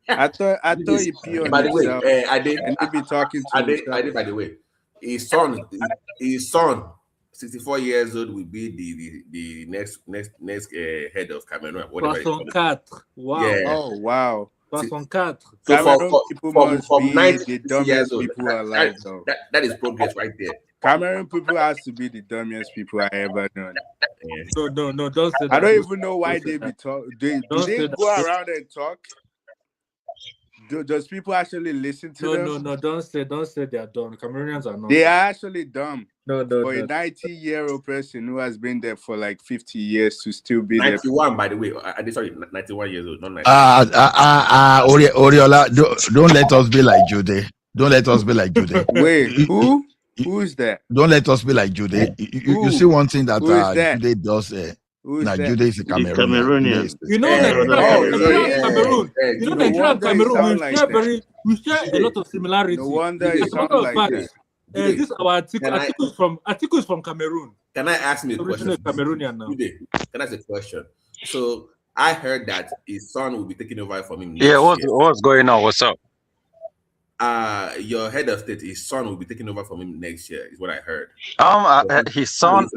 Speaker 18: I thought he peed on himself.
Speaker 14: I did
Speaker 18: be talking to himself.
Speaker 14: By the way, his son, 64 years old, will be the next head of Cameroon.
Speaker 11: Wow.
Speaker 14: Yeah.
Speaker 18: Oh wow.
Speaker 14: So
Speaker 18: Cameroon people must be the dumbest
Speaker 14: people
Speaker 18: alive, though.
Speaker 14: That is progress right there.
Speaker 18: Cameroon people has to be the dumbest people I ever known.
Speaker 11: Yeah. No, don't say that.
Speaker 18: I don't even know why they be talking. Do they go around and talk? Does people actually listen to them?
Speaker 11: No, don't say they are dumb. Cameroonians are not.
Speaker 18: They are actually dumb.
Speaker 11: No.
Speaker 18: For a 90-year-old person who has been there for like 50 years to still be
Speaker 14: 91, by the way. Sorry, 91 years old, not 90.
Speaker 12: Oriola, don't let us be like Jude. Don't let us be like Jude.
Speaker 18: Wait, who? Who is that?
Speaker 12: Don't let us be like Jude. You see one thing that Jude does. Jude is a Cameroonian.
Speaker 11: You know Cameroon. You know Nigeria Cameroon. We share a lot of similarities.
Speaker 18: No wonder it sounds like that.
Speaker 11: This is our article is from Cameroon.
Speaker 14: Can I ask me a question?
Speaker 11: Cameroonian now.
Speaker 14: Can I ask a question? So I heard that his son will be taking over from him.
Speaker 13: What's going on? What's up?
Speaker 14: Your head of state, his son will be taking over from him next year, is what I heard.
Speaker 13: His son.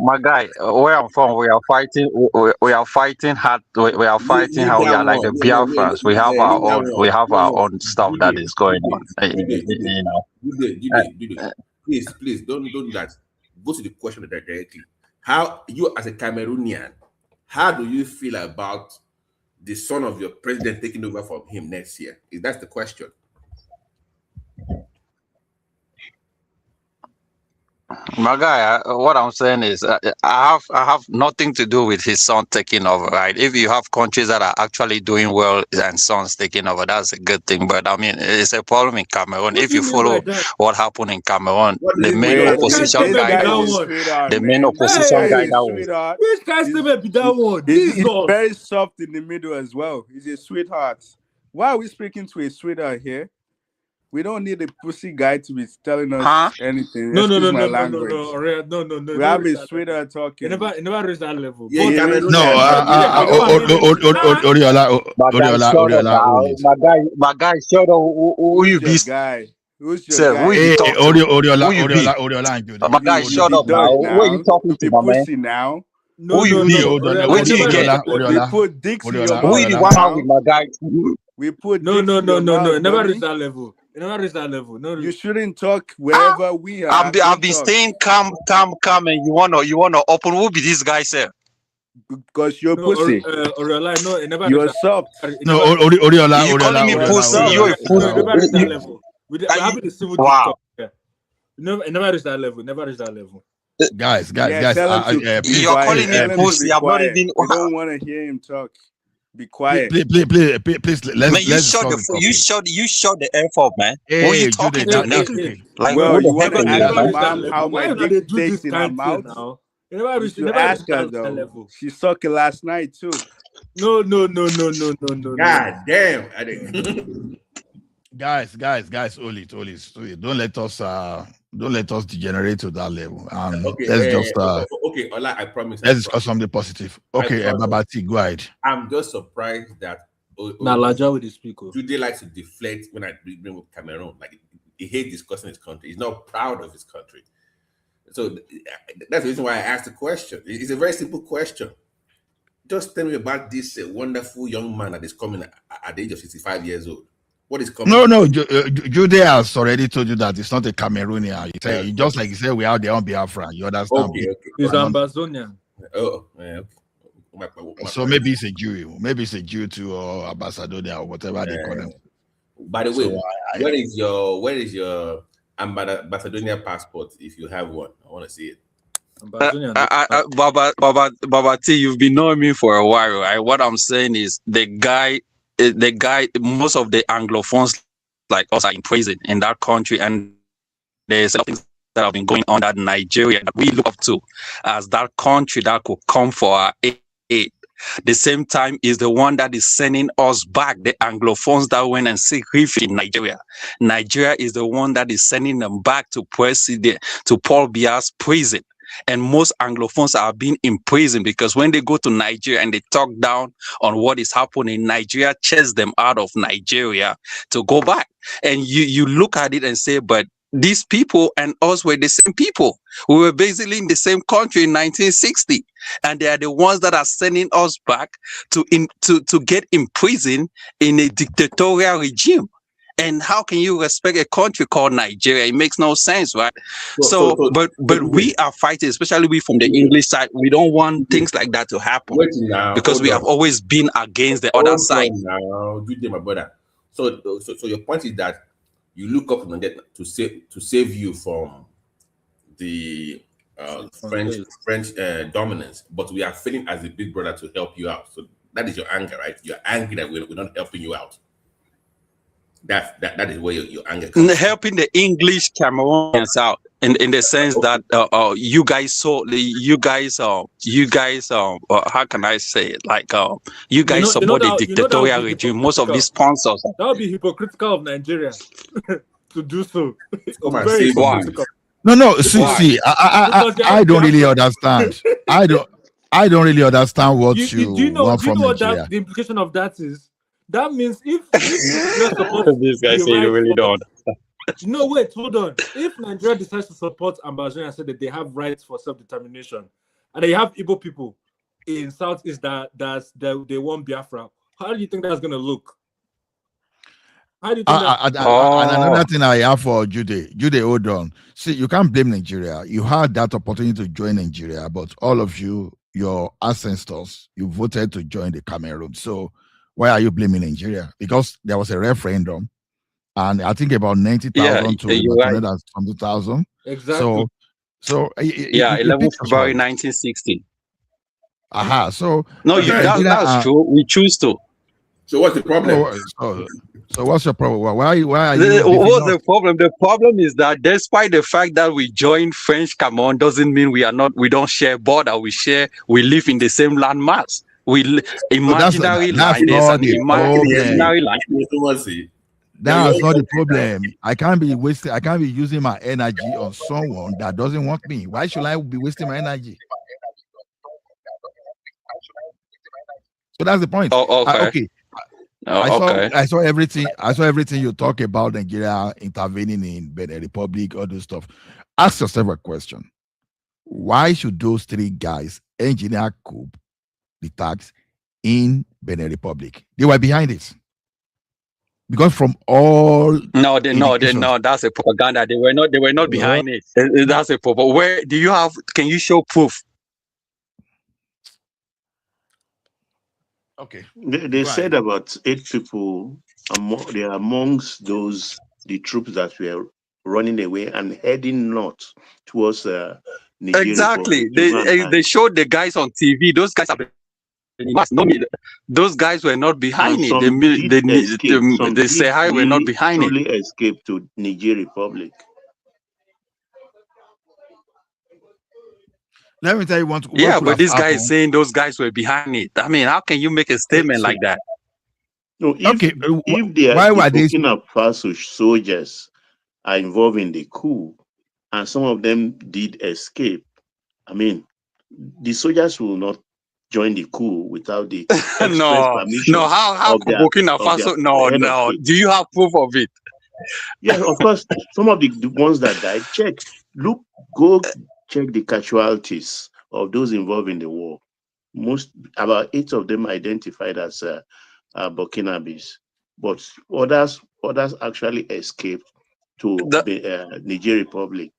Speaker 13: My guy, where I'm from, we are fighting. We are fighting hard. We are fighting how we are like the Biafrans. We have our own. We have our own stuff that is going on.
Speaker 14: Please don't do that. Go to the question directly. How you, as a Cameroonian, how do you feel about the son of your president taking over from him next year? That's the question.
Speaker 13: My guy, what I'm saying is, I have nothing to do with his son taking over, right? If you have countries that are actually doing well and sons taking over, that's a good thing. But I mean, it's a problem in Cameroon.
Speaker 11: What
Speaker 13: If
Speaker 11: do you
Speaker 13: you
Speaker 11: mean by
Speaker 13: follow
Speaker 11: that?
Speaker 13: what happened in Cameroon,
Speaker 14: What
Speaker 13: the
Speaker 14: does it
Speaker 13: main
Speaker 14: mean?
Speaker 11: Which kind
Speaker 13: opposition
Speaker 11: statement
Speaker 13: guy
Speaker 11: be
Speaker 13: that
Speaker 11: that
Speaker 18: Guy's a
Speaker 13: was
Speaker 11: one?
Speaker 18: sweetheart,
Speaker 13: the main
Speaker 18: man. This
Speaker 13: opposition
Speaker 18: guy
Speaker 13: guy
Speaker 18: is
Speaker 11: Hey,
Speaker 18: a
Speaker 13: that was.
Speaker 18: sweetheart.
Speaker 11: which kind
Speaker 18: He's,
Speaker 11: statement be that one?
Speaker 18: he's
Speaker 11: Jesus.
Speaker 18: very soft in the middle as well. He's a sweetheart. Why are we speaking to a sweetheart here? We don't need a pussy guy to be telling us
Speaker 13: Huh?
Speaker 18: anything.
Speaker 11: No,
Speaker 18: Excuse my
Speaker 11: no,
Speaker 18: language.
Speaker 11: no.
Speaker 18: We
Speaker 11: Never
Speaker 18: have
Speaker 11: reach
Speaker 18: a
Speaker 11: that level.
Speaker 18: sweetheart
Speaker 11: It
Speaker 18: talking.
Speaker 11: never reach that level.
Speaker 14: Yeah,
Speaker 11: But
Speaker 14: Cameroon.
Speaker 12: No,
Speaker 11: I don't want to
Speaker 12: Oriola,
Speaker 13: My guy, shut up
Speaker 12: Oriola, hold
Speaker 13: now.
Speaker 12: it.
Speaker 13: My guy, shut up. Who
Speaker 18: Who's
Speaker 13: you be?
Speaker 18: your guy? Who's your
Speaker 13: Sir, who
Speaker 18: guy?
Speaker 13: you be
Speaker 12: Hey,
Speaker 13: talk to?
Speaker 12: Oriola,
Speaker 13: Who you be?
Speaker 12: Oriola, and Judy.
Speaker 13: My guy,
Speaker 12: Hold
Speaker 18: You
Speaker 12: on.
Speaker 13: shut
Speaker 18: be
Speaker 13: up now.
Speaker 18: dog
Speaker 13: Who are you
Speaker 18: now.
Speaker 13: talking
Speaker 18: You
Speaker 13: to,
Speaker 18: be
Speaker 13: my man?
Speaker 18: pussy now.
Speaker 13: Who you be?
Speaker 12: Hold on.
Speaker 13: Who do you
Speaker 11: never reach
Speaker 13: get?
Speaker 11: that
Speaker 18: We
Speaker 11: level.
Speaker 18: put dicks in your
Speaker 12: Oriola,
Speaker 13: Who
Speaker 18: mouth
Speaker 13: you the
Speaker 12: Oriola.
Speaker 13: one out with,
Speaker 18: now.
Speaker 13: my guy?
Speaker 18: We put
Speaker 11: No,
Speaker 18: dicks in your
Speaker 11: it
Speaker 18: mouth,
Speaker 11: never
Speaker 18: Bunny.
Speaker 11: reach that level. It never reach that level. No,
Speaker 18: You shouldn't talk wherever we are.
Speaker 13: I've
Speaker 18: Don't
Speaker 13: been
Speaker 18: talk.
Speaker 13: staying calm, and you wanna open. Who be this guy, sir?
Speaker 18: Because you're
Speaker 11: no,
Speaker 18: pussy.
Speaker 11: Oriola, no, it never reach
Speaker 18: You're
Speaker 11: that.
Speaker 18: soft.
Speaker 11: It
Speaker 12: No,
Speaker 11: never.
Speaker 12: Oriola,
Speaker 13: You calling me
Speaker 18: You're
Speaker 13: pussy?
Speaker 18: soft.
Speaker 13: You a
Speaker 11: No, it
Speaker 13: pussy?
Speaker 11: never reach that
Speaker 13: You-
Speaker 11: level. We're
Speaker 13: you-
Speaker 11: having a civil
Speaker 13: Wow.
Speaker 11: discourse. Yeah. It never reach that level. Never reach that level.
Speaker 12: Guys.
Speaker 18: Yeah, tell him to be
Speaker 12: Please,
Speaker 13: You're
Speaker 18: quiet.
Speaker 13: calling me
Speaker 18: Tell him to
Speaker 13: pussy.
Speaker 18: be
Speaker 13: I'm not
Speaker 18: quiet.
Speaker 13: even.
Speaker 18: We don't want to hear him talk. Be quiet.
Speaker 12: please,
Speaker 13: Man,
Speaker 12: let's
Speaker 13: you
Speaker 12: discuss the topic.
Speaker 13: you shut the F up, man. Who you
Speaker 12: Hey,
Speaker 13: talking
Speaker 12: Judy,
Speaker 13: to,
Speaker 12: that's
Speaker 13: nigga?
Speaker 12: okay.
Speaker 13: Like,
Speaker 18: Well,
Speaker 13: who
Speaker 18: you
Speaker 13: the
Speaker 18: want
Speaker 13: heck
Speaker 18: to
Speaker 13: are you,
Speaker 18: ask
Speaker 11: Never
Speaker 18: your
Speaker 13: man?
Speaker 11: reach that
Speaker 18: mom
Speaker 11: level.
Speaker 18: how
Speaker 11: Why
Speaker 18: my
Speaker 11: you not
Speaker 18: dick
Speaker 11: they do this
Speaker 18: tastes in her
Speaker 11: kind thing
Speaker 18: mouth?
Speaker 11: now?
Speaker 18: You should ask her though.
Speaker 11: Level.
Speaker 18: She sucked it last night too.
Speaker 11: No.
Speaker 14: God damn. I think.
Speaker 12: Guys, hold it. Don't let us degenerate to that level.
Speaker 14: Okay.
Speaker 12: Let's just
Speaker 14: Okay. Ola, I promise.
Speaker 12: let's discuss something positive. Okay,
Speaker 14: promise.
Speaker 12: Babati, go ahead.
Speaker 14: I'm just surprised that
Speaker 11: Now, Laja with the speaker.
Speaker 14: Jude likes to deflect when I bring up Cameroon. Like he hates discussing his country. He's not proud of his country. So that's the reason why I asked the question. It's a very simple question. Just tell me about this wonderful young man that is coming at the age of 65 years old. What is coming?
Speaker 12: No, Jude has already told you that it's not a Cameroonian. He said, just like he said, we are there on Biafra. You understand?
Speaker 14: Okay.
Speaker 11: He's Ambazonian.
Speaker 14: Oh, yeah, okay.
Speaker 12: So maybe it's a Jew. Maybe it's a Jew too, or Ambassador or whatever they call them.
Speaker 14: By the way,
Speaker 12: So
Speaker 14: where is your Ambassadorian passport if you have one? I want to see it.
Speaker 13: Baba T, you've been knowing me for a while, right? What I'm saying is the guy, most of the Anglophones like us are in prison in that country, and there's a lot of things that have been going on that Nigeria that we look up to as that country that could come for our aid. The same time is the one that is sending us back, the Anglophones that went and seek refuge in Nigeria. Nigeria is the one that is sending them back to Paul Biya's prison. And most Anglophones are being imprisoned because when they go to Nigeria and they talk down on what is happening, Nigeria chase them out of Nigeria to go back. And you look at it and say, but these people and us were the same people. We were basically in the same country in 1960. And they are the ones that are sending us back to get imprisoned in a dictatorial regime. And how can you respect a country called Nigeria? It makes no sense, right? But we are fighting, especially we from the English side. We don't want things like that to happen because we have always been against the other side.
Speaker 14: Now, my brother. So your point is that you look up to save you from the French dominance, but we are failing as a big brother to help you out. So that is your anger, right? You're angry that we're not helping you out. That is where your anger comes.
Speaker 13: Helping the English Cameroonians out in the sense that you guys how can I say it, like you guys support the dictatorial regime. Most of these sponsors,
Speaker 11: that would be hypocritical of Nigeria to do so.
Speaker 14: Very
Speaker 12: no, see, I don't really understand. I don't really understand what you want from Nigeria.
Speaker 11: The implication of that is that means if Nigeria supports
Speaker 13: this guy say you really don't.
Speaker 11: No, wait, hold on. If Nigeria decides to support Ambazonian and say that they have rights for self-determination, and they have Igbo people in Southeast that they want Biafra, how do you think that's going to look? How do you think
Speaker 12: and another thing I have for Jude, hold on. See, you can't blame Nigeria. You had that opportunity to join Nigeria, but all of you, your ancestors, you voted to join the Cameroon. So why are you blaming Nigeria? Because there was a referendum, and I think about 90,000 to 100,000.
Speaker 11: Exactly.
Speaker 12: So So
Speaker 13: Yeah,
Speaker 12: you
Speaker 13: 11
Speaker 12: picked us
Speaker 13: February
Speaker 12: right.
Speaker 13: 1960.
Speaker 12: Aha. So
Speaker 13: No,
Speaker 12: Nigeria
Speaker 13: that's
Speaker 12: are-
Speaker 13: true. We choose to.
Speaker 14: So what's the problem?
Speaker 12: So what's your problem? Why are you
Speaker 13: What's the problem? The problem is that despite the fact that we joined French Cameroon doesn't mean we don't share border. We live in the same landmass. Imaginary line. There's
Speaker 12: not
Speaker 13: an
Speaker 12: the
Speaker 13: imaginary line.
Speaker 12: That's not the problem. I can't be using my energy on someone that doesn't want me. Why should I be wasting my energy? So that's the point.
Speaker 13: Oh, okay.
Speaker 12: Okay.
Speaker 13: Okay.
Speaker 12: I saw everything you talk about Nigeria intervening in Benin Republic, all this stuff. Ask yourself a question. Why should those three guys engineer coup the tax in Benin Republic? They were behind it. Because from all
Speaker 13: No, that's a propaganda. They were not behind it. That's a propaganda. Where do you have? Can you show proof?
Speaker 12: Okay.
Speaker 15: They said about 8 people. They are amongst the troops that were running away and heading north towards Nigeria.
Speaker 13: Exactly. They showed the guys on TV. Those guys are. Those guys were not behind it. The Sahai were not behind it.
Speaker 15: Escaped to Niger Republic.
Speaker 12: Let me tell you what
Speaker 13: but this guy is saying those guys were behind it. I mean, how can you make a statement like that?
Speaker 15: No, if the Burkina Faso soldiers are involved in the coup and some of them did escape, I mean, the soldiers will not join the coup without the
Speaker 13: no. How Burkina Faso? No. Do you have proof of it?
Speaker 15: Yeah, of course. Some of the ones that died. Go check the casualties of those involved in the war. About 8 of them identified as Burkinabes, but others actually escaped to the Niger Republic.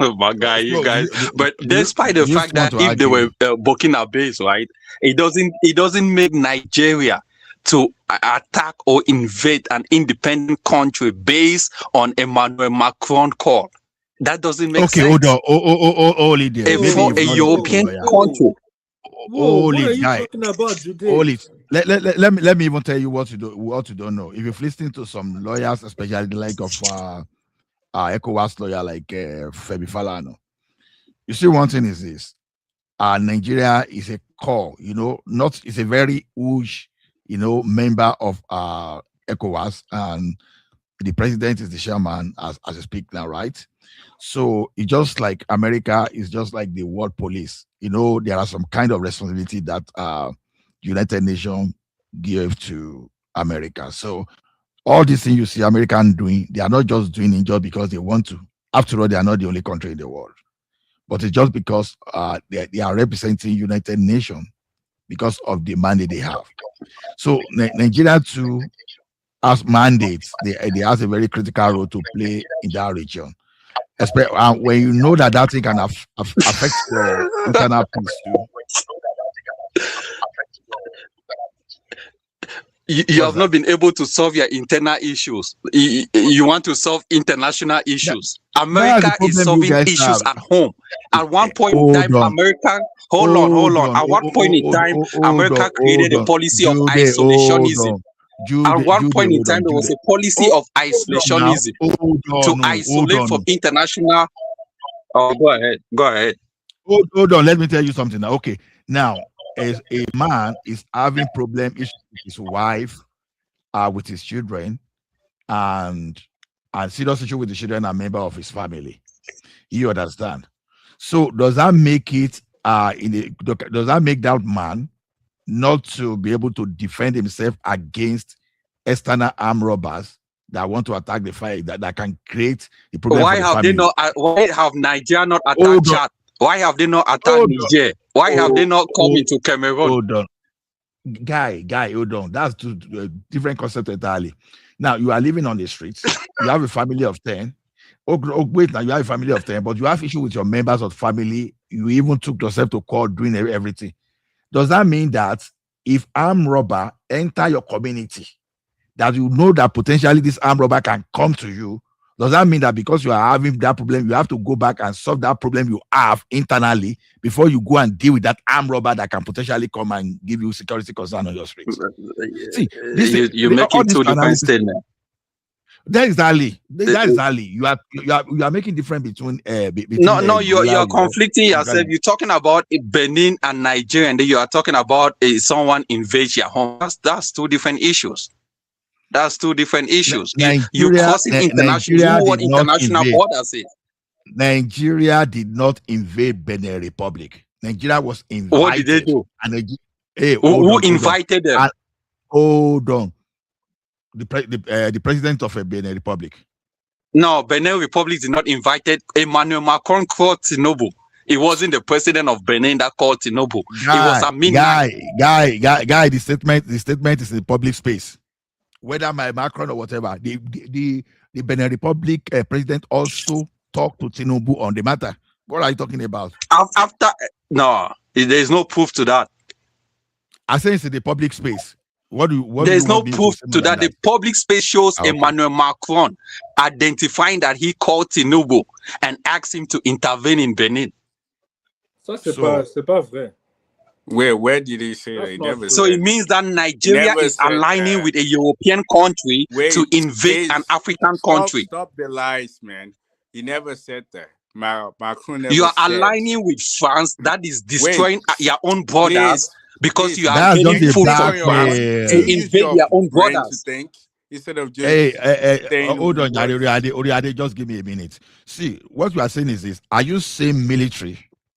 Speaker 13: Oh my guy, you guys. But despite the fact that if they were Burkinabes, right, it doesn't make Nigeria to attack or invade an independent country based on Emmanuel Macron call. That doesn't make sense.
Speaker 12: Okay, hold it there.
Speaker 13: For a European country.
Speaker 11: What are you talking about today?
Speaker 12: Let me even tell you what you don't know. If you've listened to some lawyers, especially the like of ECOWAS lawyer like Femi Falana, you see, one thing is this: Nigeria is a core, it's a very huge, member of ECOWAS, and the president is the chairman as I speak now, right? So it's just like America is just like the world police. There are some kind of responsibility that United Nations give to America. So all these things you see Americans doing, they are not just doing it just because they want to. After all, they are not the only country in the world. But it's just because they are representing United Nations because of the mandate they have. So Nigeria too has mandates. They have a very critical role to play in that region. Especially when you know that thing can affect your internal peace too.
Speaker 13: You have not been able to solve your internal issues. You want to solve international issues. America is solving issues at home. At one point in time, America. Hold on. At one point in time, America created a policy of isolationism. At one point in time, there was a policy of isolationism to isolate from international. Oh, go ahead.
Speaker 12: Hold on. Let me tell you something now. Okay, now. As a man is having issues with his wife, with his children, and serious issue with the children and member of his family. You understand? So does that make it does that make that man not to be able to defend himself against external armed robbers that want to attack the fire that can create the problem?
Speaker 13: Why have Nigeria not attacked Chad? Why have they not attacked Niger? Why have they not come into Cameroon?
Speaker 12: Hold on. Guy, hold on. That's two different concepts entirely. Now, you are living on the streets. You have a family of 10. Wait, now you have a family of 10, but you have issue with your members of family. You even took yourself to court doing everything. Does that mean that if armed robber enter your community, that you know that potentially this armed robber can come to you, does that mean that because you are having that problem, you have to go back and solve that problem you have internally before you go and deal with that armed robber that can potentially come and give you security concern on your streets? See,
Speaker 13: you're making two different statements.
Speaker 12: That is Ali. That is Ali. You are making difference between
Speaker 13: you're conflicting yourself. You're talking about Benin and Nigeria, and then you are talking about someone invade your home. That's two different issues. That's two different issues. You're crossing international. You know what international borders is.
Speaker 12: Nigeria did not invade Benin Republic. Nigeria was invited.
Speaker 13: What did they do?
Speaker 12: And
Speaker 13: who invited them?
Speaker 12: Hold on. The president of Benin Republic.
Speaker 13: No, Benin Republic did not invite Emmanuel Macron called Tinubu. It wasn't the president of Benin that called Tinubu. It was a
Speaker 12: guy. The statement is in the public space. Whether my Macron or whatever, the Benin Republic president also talked to Tinubu on the matter. What are you talking about?
Speaker 13: There's no proof to that.
Speaker 12: I say it's in the public space.
Speaker 13: There's no proof to that. The public space shows Emmanuel Macron identifying that he called Tinubu and asked him to intervene in Benin.
Speaker 11: C'est pas vrai.
Speaker 18: Where did he say that? He never
Speaker 13: so
Speaker 18: said
Speaker 13: it means that Nigeria is aligning with a European country to invade an African country.
Speaker 18: Stop the lies, man. He never said that. Macron never
Speaker 13: you are
Speaker 18: said.
Speaker 13: aligning with France that is destroying your own borders because you are getting food from France to invade your own borders.
Speaker 18: Instead of just
Speaker 12: hold on, Oriade, just give me a minute. See, what you are saying is this: are you saying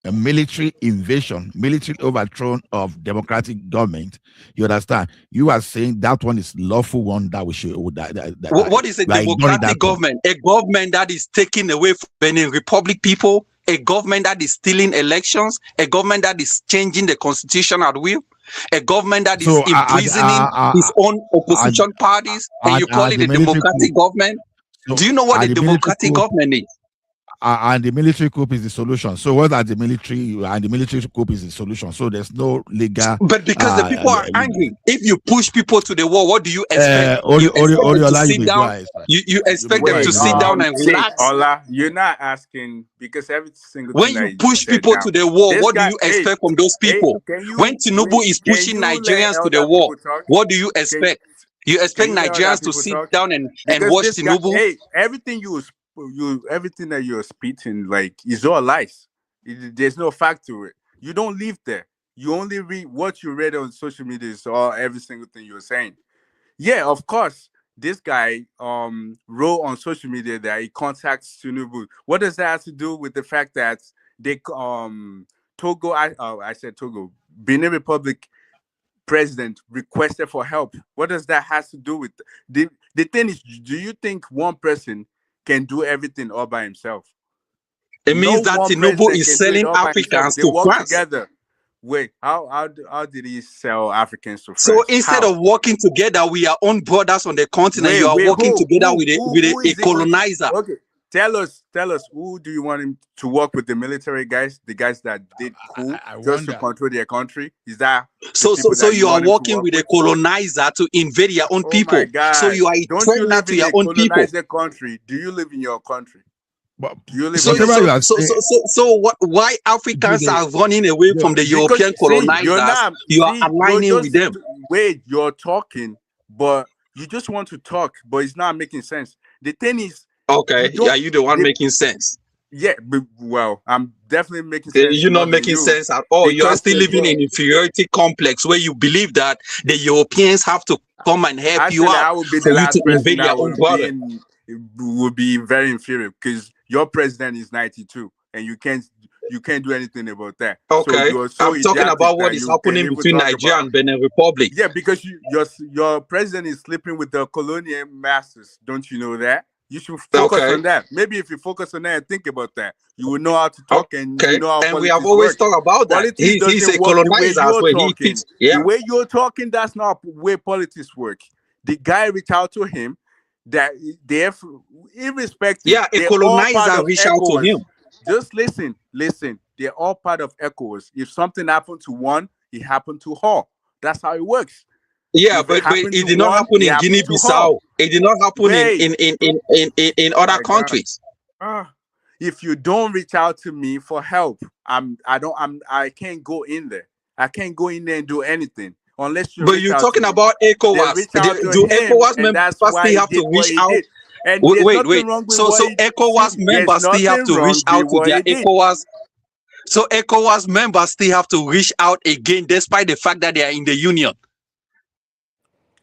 Speaker 12: a military invasion, military overthrow of democratic government? You understand? You are saying that one is lawful one that we should.
Speaker 13: What is a democratic government? A government that is taking away from Benin Republic people, a government that is stealing elections, a government that is changing the constitution at will, a government that is imprisoning his own opposition parties, and you call it a democratic government? Do you know what a democratic government is?
Speaker 12: And the military coup is the solution. So what are the military and the military coup is the solution? So there's no legal.
Speaker 13: But because the people are angry, if you push people to the wall, what do you expect? You expect them to sit down and relax.
Speaker 18: Ola, you're not asking because every single
Speaker 13: when you push people to the wall, what do you expect from those people? When Tinubu is pushing Nigerians to the wall, what do you expect? You expect Nigerians to sit down and watch Tinubu?
Speaker 18: Everything that you're speaking is all lies. There's no fact to it. You don't live there. You only read what you read on social media. Is all every single thing you're saying. Yeah, of course. This guy wrote on social media that he contacts Tinubu. What does that have to do with the fact that they Benin Republic president requested for help? What does that have to do with the thing is? Do you think one person can do everything all by himself?
Speaker 13: It means that Tinubu is selling Africans to France.
Speaker 18: Together. Wait, how did he sell Africans to France?
Speaker 13: So instead of working together, we are own brothers on the continent. You are working together with a colonizer.
Speaker 18: Okay, tell us, who do you want him to work with? The military guys, the guys that did coup just to control their country? Is that
Speaker 13: so you are working with a colonizer to invade your own people? So you are a threat to your own people.
Speaker 18: Country. Do you live in your country?
Speaker 12: But
Speaker 13: why Africans are running away from the European colonizers? You are aligning with them.
Speaker 18: Wait, you're talking, but you just want to talk, but it's not making sense. The thing is,
Speaker 13: okay, are you the one making sense?
Speaker 18: Yeah, well, I'm definitely making sense.
Speaker 13: You're not making sense at all. You are still living in inferiority complex where you believe that the Europeans have to come and help you out.
Speaker 18: I would be the last person that would be very inferior because your president is 92 and you can't do anything about that.
Speaker 13: Okay, I'm talking about what is happening between Nigeria and Benin Republic.
Speaker 18: Yeah, because your president is sleeping with the colonial masters. Don't you know that? You should focus on that. Maybe if you focus on that and think about that, you will know how to talk and you know how
Speaker 13: and we have always talked about that. He's a colonizer.
Speaker 18: The way you're talking, that's not the way politics work. The guy reached out to him. That they're irrespective.
Speaker 13: Yeah, a colonizer reached out to him.
Speaker 18: Just listen. They're all part of ECOWAS. If something happened to one, it happened to all. That's how it works.
Speaker 19: Yeah,
Speaker 18: If it
Speaker 19: but
Speaker 18: happened
Speaker 19: it
Speaker 18: to
Speaker 19: did not
Speaker 18: one,
Speaker 19: happen
Speaker 18: it
Speaker 19: in
Speaker 18: happens to all.
Speaker 19: Guinea-Bissau. It did not happen
Speaker 18: Wait.
Speaker 19: in
Speaker 18: Oh
Speaker 19: other
Speaker 18: my God.
Speaker 19: countries.
Speaker 18: If you don't reach out to me for help, I can't go in there. I can't go in there and do anything unless you
Speaker 19: But
Speaker 18: reach
Speaker 19: you're
Speaker 18: out to
Speaker 19: talking
Speaker 18: me.
Speaker 19: about
Speaker 18: They
Speaker 19: ECOWAS.
Speaker 18: reach out to
Speaker 19: Do
Speaker 18: him,
Speaker 19: ECOWAS
Speaker 18: and
Speaker 19: members
Speaker 18: that's why
Speaker 19: still
Speaker 18: he
Speaker 19: have
Speaker 18: did
Speaker 19: to
Speaker 18: what
Speaker 19: reach
Speaker 18: he
Speaker 19: out?
Speaker 18: did. And there's nothing wrong with
Speaker 19: So
Speaker 18: what he
Speaker 19: ECOWAS
Speaker 18: see, there's
Speaker 19: members still have
Speaker 18: nothing
Speaker 19: to
Speaker 18: wrong
Speaker 19: reach out
Speaker 18: with
Speaker 19: to
Speaker 18: what
Speaker 19: their
Speaker 18: he did.
Speaker 19: ECOWAS. So ECOWAS members still have to reach out again, despite the fact that they are in the union.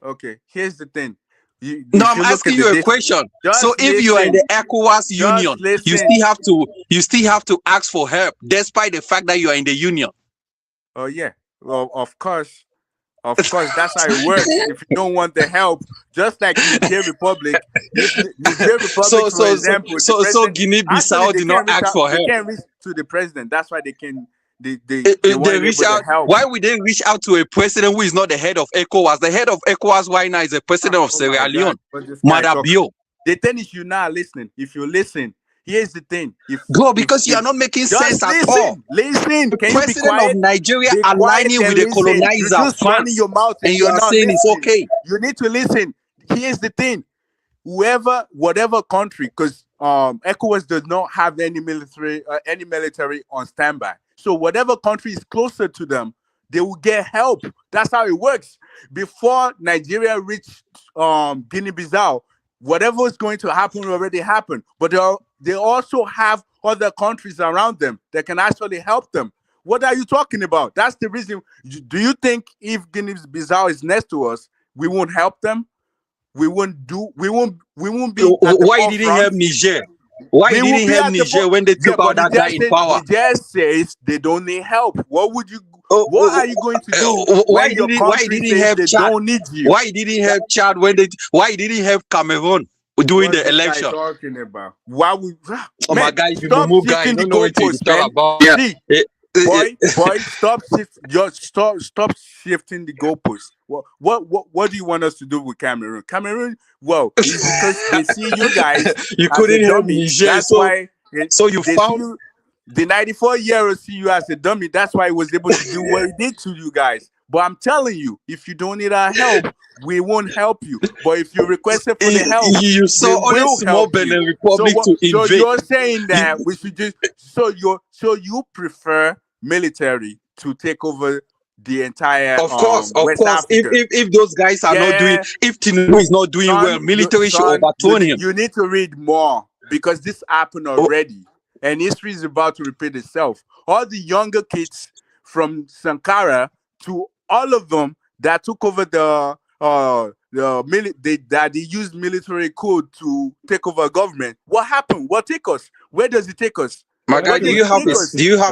Speaker 18: Okay, here's the thing.
Speaker 19: No, I'm asking you a question. So if you are in the ECOWAS union, you still have to ask for help, despite the fact that you are in the union.
Speaker 18: Oh yeah, well, of course, that's how it works. If you don't want the help, just like Niger Republic, if Niger Republic, for example, the president,
Speaker 19: Guinea-Bissau
Speaker 18: actually they
Speaker 19: did not
Speaker 18: can't reach
Speaker 19: ask
Speaker 18: out,
Speaker 19: for
Speaker 18: they
Speaker 19: help.
Speaker 18: can't reach to the president. That's why they
Speaker 19: They
Speaker 18: weren't
Speaker 19: reach
Speaker 18: able to
Speaker 19: out.
Speaker 18: help.
Speaker 19: Why would they reach out to a president who is not the head of ECOWAS? The head of ECOWAS right now is the president of Sierra Leone, Madabio.
Speaker 18: The thing is, you're not listening. If you listen, here's the thing.
Speaker 19: Because you are not making sense at
Speaker 18: listen,
Speaker 19: all.
Speaker 18: Listen.
Speaker 19: The
Speaker 18: Can you be
Speaker 19: president
Speaker 18: quiet?
Speaker 19: of Nigeria
Speaker 18: Be quiet
Speaker 19: aligning
Speaker 18: and
Speaker 19: with the
Speaker 18: listen. You're
Speaker 19: colonizer
Speaker 18: just running
Speaker 19: France,
Speaker 18: your mouth
Speaker 19: and you
Speaker 18: you're
Speaker 19: are
Speaker 18: not
Speaker 19: saying it's
Speaker 18: listening.
Speaker 19: okay.
Speaker 18: You need to listen. Here's the thing. Whatever country, because ECOWAS does not have any military on standby. So whatever country is closer to them, they will get help. That's how it works. Before Nigeria reached Guinea-Bissau, whatever is going to happen already happened. But they also have other countries around them that can actually help them. What are you talking about? That's the reason. Do you think if Guinea-Bissau is next to us, we won't help them? We won't be at the
Speaker 19: Why didn't he help Niger? Why
Speaker 18: we
Speaker 19: didn't he help Niger when they took out that guy in power?
Speaker 18: Niger says they don't need help. What are you going to do
Speaker 19: Why
Speaker 18: when your
Speaker 19: didn't
Speaker 18: country
Speaker 19: he
Speaker 18: says
Speaker 19: help
Speaker 18: they
Speaker 19: Chad?
Speaker 18: don't need you?
Speaker 19: Why didn't he help Chad why didn't he help Cameroon during the election?
Speaker 18: Talking about? Why would
Speaker 19: my guy, you
Speaker 18: stop
Speaker 19: move guy,
Speaker 18: shifting the
Speaker 19: you don't know what to
Speaker 18: goalposts,
Speaker 19: talk
Speaker 18: man.
Speaker 19: about.
Speaker 18: See, boy, stop shifting the goalposts. What do you want us to do with Cameroon? Cameroon, well, it's because they see you guys
Speaker 19: You
Speaker 18: as
Speaker 19: couldn't
Speaker 18: a
Speaker 19: help
Speaker 18: dummy.
Speaker 19: Niger,
Speaker 18: That's
Speaker 19: so
Speaker 18: why.
Speaker 19: so you
Speaker 18: they
Speaker 19: found
Speaker 18: see you, the 94-year-old see you as a dummy. That's why he was able to do what he did to you guys. But I'm telling you, if you don't need our help, we won't help you. But if you requested for the help,
Speaker 19: you saw
Speaker 18: we
Speaker 19: only
Speaker 18: will
Speaker 19: small
Speaker 18: help
Speaker 19: Benin
Speaker 18: you.
Speaker 19: Republic to
Speaker 18: So
Speaker 19: invade.
Speaker 18: you're saying that we should just so you prefer military to take over the entire
Speaker 19: Of course.
Speaker 18: West Africa.
Speaker 19: If those guys are not doing, if Tinubu is not doing well, military should overturn him.
Speaker 18: You need to read more because this happened already, and history is about to repeat itself. All the younger kids from Sankara to all of them that took over they used military code to take over government. What happened? What take us? Where does it take us?
Speaker 19: My guy, do you have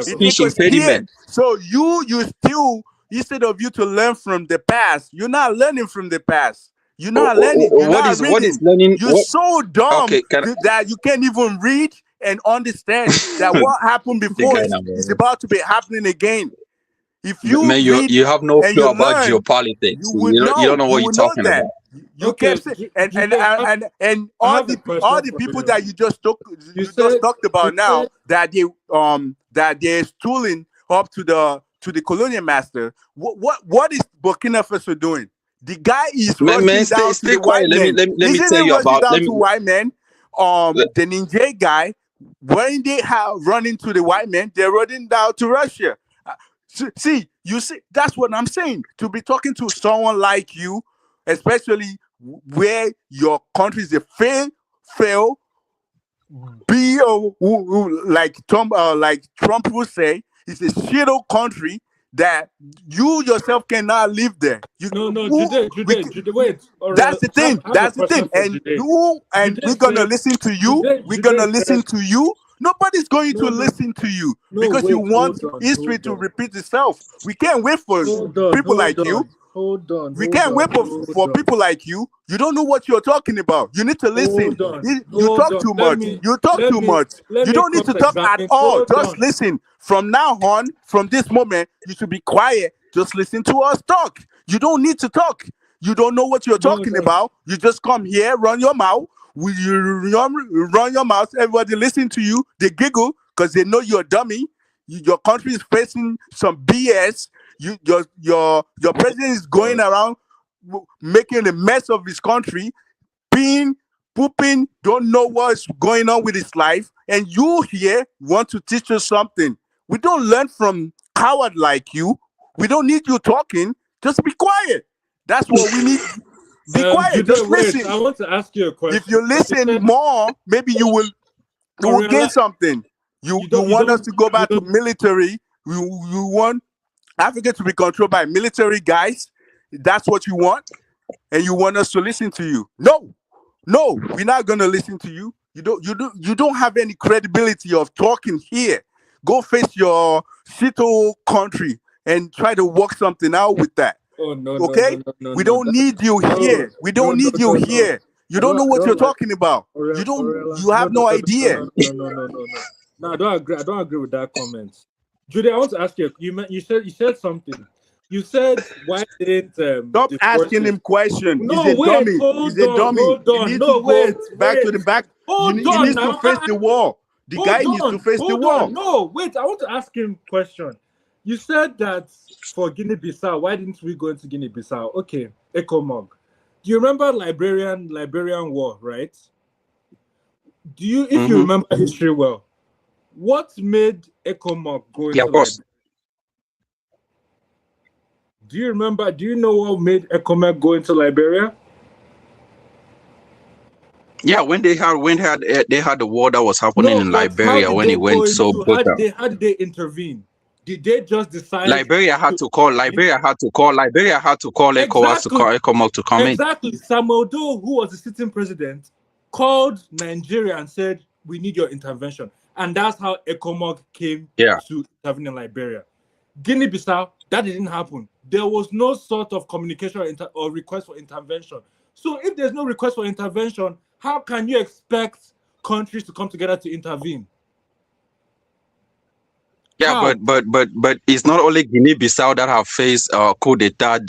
Speaker 19: speech impediment?
Speaker 18: So you still, instead of you to learn from the past, you're not learning from the past. You're not learning. You're not reading.
Speaker 19: What is learning?
Speaker 18: You're so dumb
Speaker 19: Okay,
Speaker 18: that you can't even read and understand that what happened before is about to be happening again. If you
Speaker 19: Man, you have no
Speaker 18: and
Speaker 19: clue
Speaker 18: you
Speaker 19: about
Speaker 18: learn,
Speaker 19: geopolitics.
Speaker 18: you
Speaker 19: don't know what you're talking about.
Speaker 18: You kept saying, and all the people that you just talked about now that they're stooling up to the colonial master. What is Burkina Faso doing? The guy is rushing down to the white man.
Speaker 19: Let me tell you about
Speaker 18: to white men. The Niger guy, when they run into the white man, they're running down to Russia. See, that's what I'm saying. To be talking to someone like you, especially where your country is a fail, like Trump would say, it's a shitty country that you yourself cannot live there.
Speaker 11: Jude, wait.
Speaker 18: That's the thing. That's the thing. And we're gonna listen to you. We're gonna listen to you. Nobody's going to listen to you because you want history to repeat itself. We can't wait for people like you. We can't wait for people like you. You don't know what you're talking about. You need to listen. You talk too much. You talk too much. You don't need to talk at all. Just listen. From now on, from this moment, you should be quiet. Just listen to us talk. You don't need to talk. You don't know what you're talking about. You just come here, run your mouth. You run your mouth, everybody listen to you. They giggle because they know you're a dummy. Your country is facing some BS. Your president is going around making a mess of his country, pooping, don't know what's going on with his life, and you here want to teach us something. We don't learn from coward like you. We don't need you talking. Just be quiet. That's what we need. Be quiet. Just listen.
Speaker 11: I want to ask you a question.
Speaker 18: If you listen more, maybe you will gain something. You want us to go back to military. You want Africa to be controlled by military guys. That's what you want, and you want us to listen to you. No, we're not gonna listen to you. You don't have any credibility of talking here. Go face your shithole country and try to work something out with that.
Speaker 11: Oh, no,
Speaker 18: okay? We don't need you here. We don't need you here. You don't know what you're talking about. You have no idea.
Speaker 11: No, I don't agree. I don't agree with that comment. Judy, I want to ask you. You said something. You said why didn't
Speaker 18: stop asking him questions?
Speaker 11: No,
Speaker 18: he's a dummy. He's a dummy.
Speaker 11: Hold on.
Speaker 18: He needs to go back to the back. He needs to face the wall. The guy needs to face the wall.
Speaker 11: No, wait. I want to ask him a question. You said that for Guinea-Bissau, why didn't we go into Guinea-Bissau? Okay, ECOMOG. Do you remember Liberian War, right? If you remember history well, what made ECOMOG go into Liberia? Do you remember? Do you know what made ECOMOG go into Liberia?
Speaker 13: Yeah, when they had the war that was happening in Liberia when it went so brutal.
Speaker 11: How did they intervene? Did they just decide?
Speaker 13: Liberia had to call ECOWAS to call ECOMOG to come in.
Speaker 11: Exactly. Samuel Doe, who was the sitting president, called Nigeria and said, "We need your intervention," and that's how ECOMOG came to intervene in Liberia. Guinea-Bissau, that didn't happen. There was no sort of communication or request for intervention. So if there's no request for intervention, how can you expect countries to come together to intervene?
Speaker 13: Yeah, but it's not only Guinea-Bissau that have faced coup d'etat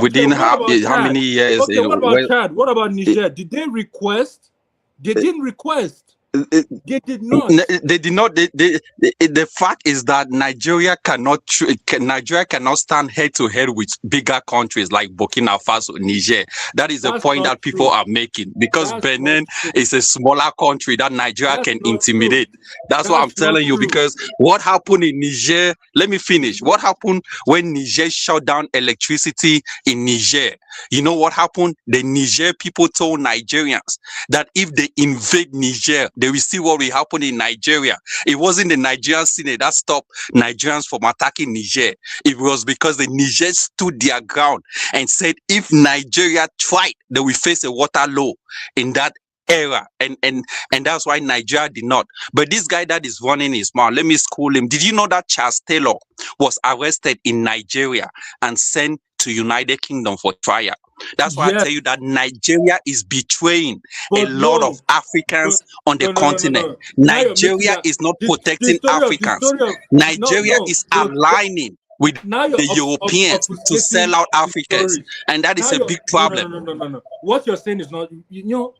Speaker 13: within how many years?
Speaker 11: Okay, what about Chad? What about Niger? Did they request? They didn't request. They did not.
Speaker 13: They did not. The fact is that Nigeria cannot stand head to head with bigger countries like Burkina Faso, Niger. That is the point that people are making, because Benin is a smaller country that Nigeria can intimidate. That's what I'm telling you. Because what happened in Niger? Let me finish. What happened when Niger shut down electricity in Niger? You know what happened? The Niger people told Nigerians that if they invade Niger, they will see what will happen in Nigeria. It wasn't the Nigerian Senate that stopped Nigerians from attacking Niger. It was because the Niger stood their ground and said if Nigeria tried, they will face a water law in that era. And that's why Nigeria did not. But this guy that is running his mouth, let me school him. Did you know that Charles Taylor was arrested in Nigeria and sent to United Kingdom for trial? That's why I tell you that Nigeria is betraying a lot of Africans on the continent. Nigeria is not protecting Africans. Nigeria is aligning with the Europeans to sell out Africans, and that is a big problem.
Speaker 11: No. What you're saying is not.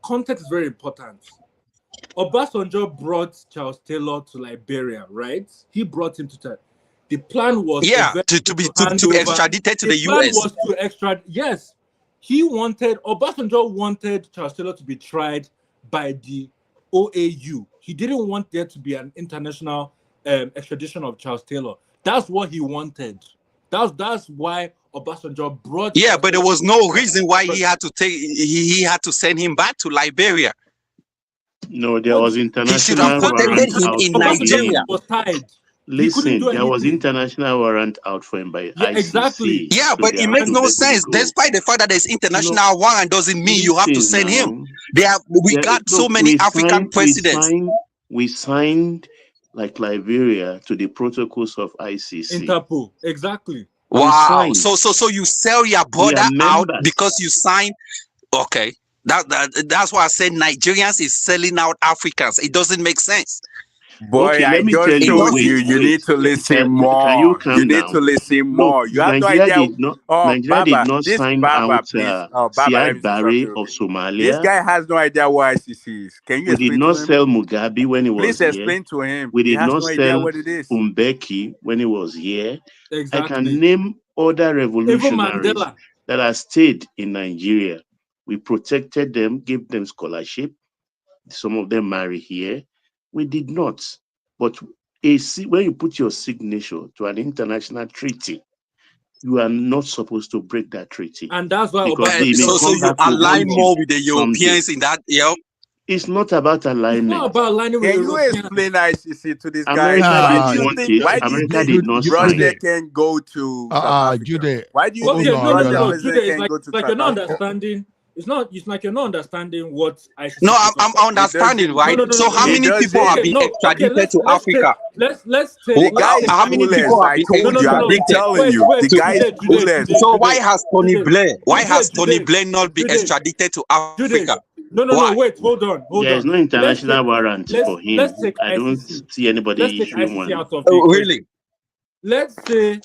Speaker 11: Context is very important. Obasanjo brought Charles Taylor to Liberia, right? He brought him to. The plan was
Speaker 13: to be extradited to the US.
Speaker 11: Was to extradite. Yes. Obasanjo wanted Charles Taylor to be tried by the OAU. He didn't want there to be an international extradition of Charles Taylor. That's what he wanted. That's why Obasanjo brought.
Speaker 13: Yeah, but there was no reason why he had to send him back to Liberia.
Speaker 15: No, there was international.
Speaker 13: He should have protected him in Nigeria.
Speaker 11: Was tied.
Speaker 15: Listen, there was international warrant out for him by ICC.
Speaker 11: Exactly.
Speaker 13: Yeah, but it makes no sense. Despite the fact that there's international warrant doesn't mean you have to send him. We got so many African presidents.
Speaker 15: We signed like Liberia to the protocols of ICC.
Speaker 11: Interpol, exactly.
Speaker 13: Wow. So you sell your brother out because you signed. Okay. That's why I said Nigerians is selling out Africans. It doesn't make sense.
Speaker 18: Boy, okay, I just told you, you need to listen more. You need to listen more. You have no idea.
Speaker 15: Nigeria did not sign out Siad Barre of Somalia.
Speaker 18: This guy has no idea what ICC is. Can you explain to him?
Speaker 15: We did not sell Mugabe when he was here.
Speaker 18: Please explain to him.
Speaker 15: We did not sell Mbeki when he was here.
Speaker 11: Exactly.
Speaker 15: I can name other revolutionaries that have stayed in Nigeria. We protected them, gave them scholarship. Some of them marry here. We did not. But when you put your signature to an international treaty, you are not supposed to break that treaty.
Speaker 11: And that's why
Speaker 15: because they may
Speaker 19: so
Speaker 15: come
Speaker 19: you
Speaker 15: back to
Speaker 19: align
Speaker 15: haunt
Speaker 19: more
Speaker 15: you
Speaker 19: with the
Speaker 15: someday.
Speaker 19: Europeans in that, yeah.
Speaker 15: It's not about alignment.
Speaker 11: It's not about aligning with
Speaker 18: Can you
Speaker 11: Europeans.
Speaker 18: explain ICC to this guy?
Speaker 15: America
Speaker 18: Why
Speaker 15: didn't
Speaker 18: do you
Speaker 15: want
Speaker 18: think?
Speaker 15: it.
Speaker 18: Why do you
Speaker 15: America
Speaker 18: think
Speaker 15: did not sign
Speaker 18: Russia
Speaker 15: it.
Speaker 18: can go to South Africa?
Speaker 12: Jude.
Speaker 18: Why do you
Speaker 11: Okay,
Speaker 18: think
Speaker 11: no,
Speaker 18: Russian
Speaker 11: Jude,
Speaker 18: president
Speaker 11: it's
Speaker 18: can go to
Speaker 11: like
Speaker 18: South
Speaker 11: you're not
Speaker 18: Africa?
Speaker 11: understanding. It's like you're not understanding what ICC.
Speaker 19: No, I'm understanding, right?
Speaker 11: No,
Speaker 19: so how many people have been extradited to Africa?
Speaker 11: Let's take.
Speaker 19: How many people have been extradited?
Speaker 11: The guy is clueless.
Speaker 19: So why has Tony Blair? Why has Tony Blair not been extradited to Africa?
Speaker 11: No, wait, hold on.
Speaker 15: There is no international warrant for him.
Speaker 11: Let's take
Speaker 15: I don't
Speaker 11: ICC.
Speaker 15: see anybody
Speaker 11: Let's take
Speaker 15: issuing
Speaker 11: ICC
Speaker 15: one.
Speaker 11: out of the equation. Really? Let's say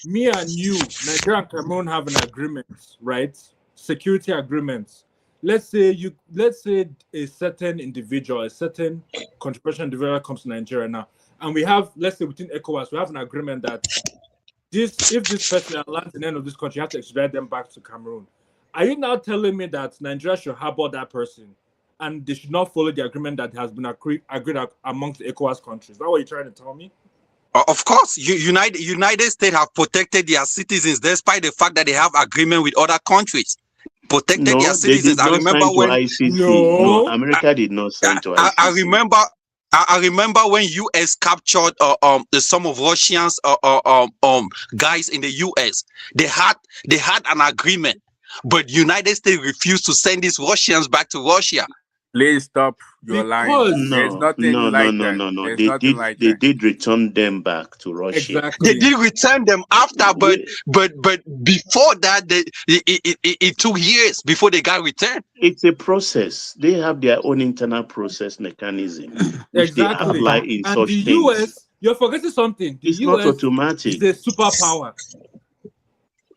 Speaker 11: me and you, Nigeria and Cameroon, have an agreement, right? Security agreements. Let's say a certain individual, a certain controversial individual comes to Nigeria now, and we have, let's say within ECOWAS, we have an agreement that if this person lands in the end of this country, you have to extradite them back to Cameroon. Are you now telling me that Nigeria should harbor that person and they should not follow the agreement that has been agreed amongst the ECOWAS countries? Is that what you're trying to tell me?
Speaker 19: Of course, United States have protected their citizens despite the fact that they have agreement with other countries. Protected their citizens. I remember when
Speaker 15: No, America did not sign to ICC.
Speaker 19: I remember when US captured some of Russians guys in the US. They had an agreement, but United States refused to send these Russians back to Russia.
Speaker 18: Please stop your lying. There's nothing like that.
Speaker 15: No.
Speaker 18: There's
Speaker 15: They did return them back to Russia.
Speaker 11: Exactly.
Speaker 19: They did return them after, but before that, it took years before they got returned.
Speaker 15: It's a process. They have their own internal process mechanism, which they apply in
Speaker 11: and
Speaker 15: such
Speaker 11: the
Speaker 15: things.
Speaker 11: US, you're forgetting something. The
Speaker 15: It's
Speaker 11: US
Speaker 15: not automatic.
Speaker 11: is a superpower.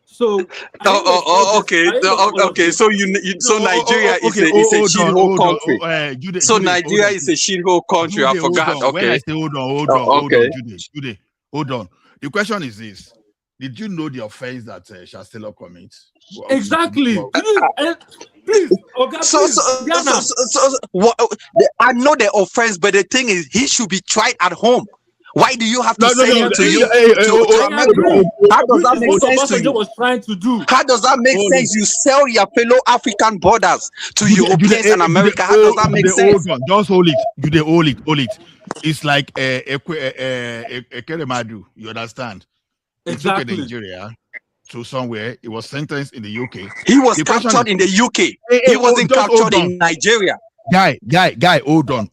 Speaker 11: So
Speaker 19: okay. So Nigeria is a shithole country. So Nigeria is a shithole country. I forgot. Okay.
Speaker 12: When I say hold on, Jude, hold on. The question is this: did you know the offense that Chancellor commits?
Speaker 11: Exactly. Please,
Speaker 19: I know the offense, but the thing is, he should be tried at home. Why do you have to send him to you? How does that make sense to you?
Speaker 11: Was trying to do.
Speaker 19: How does that make sense? You sell your fellow African brothers to Europeans and America. How does that make sense?
Speaker 12: Hold on. Just hold it. It's like a Keremadu. You understand?
Speaker 11: Exactly.
Speaker 12: He took Nigeria to somewhere. He was sentenced in the UK.
Speaker 19: He was captured in the UK. He wasn't captured in Nigeria.
Speaker 12: Guy, hold on.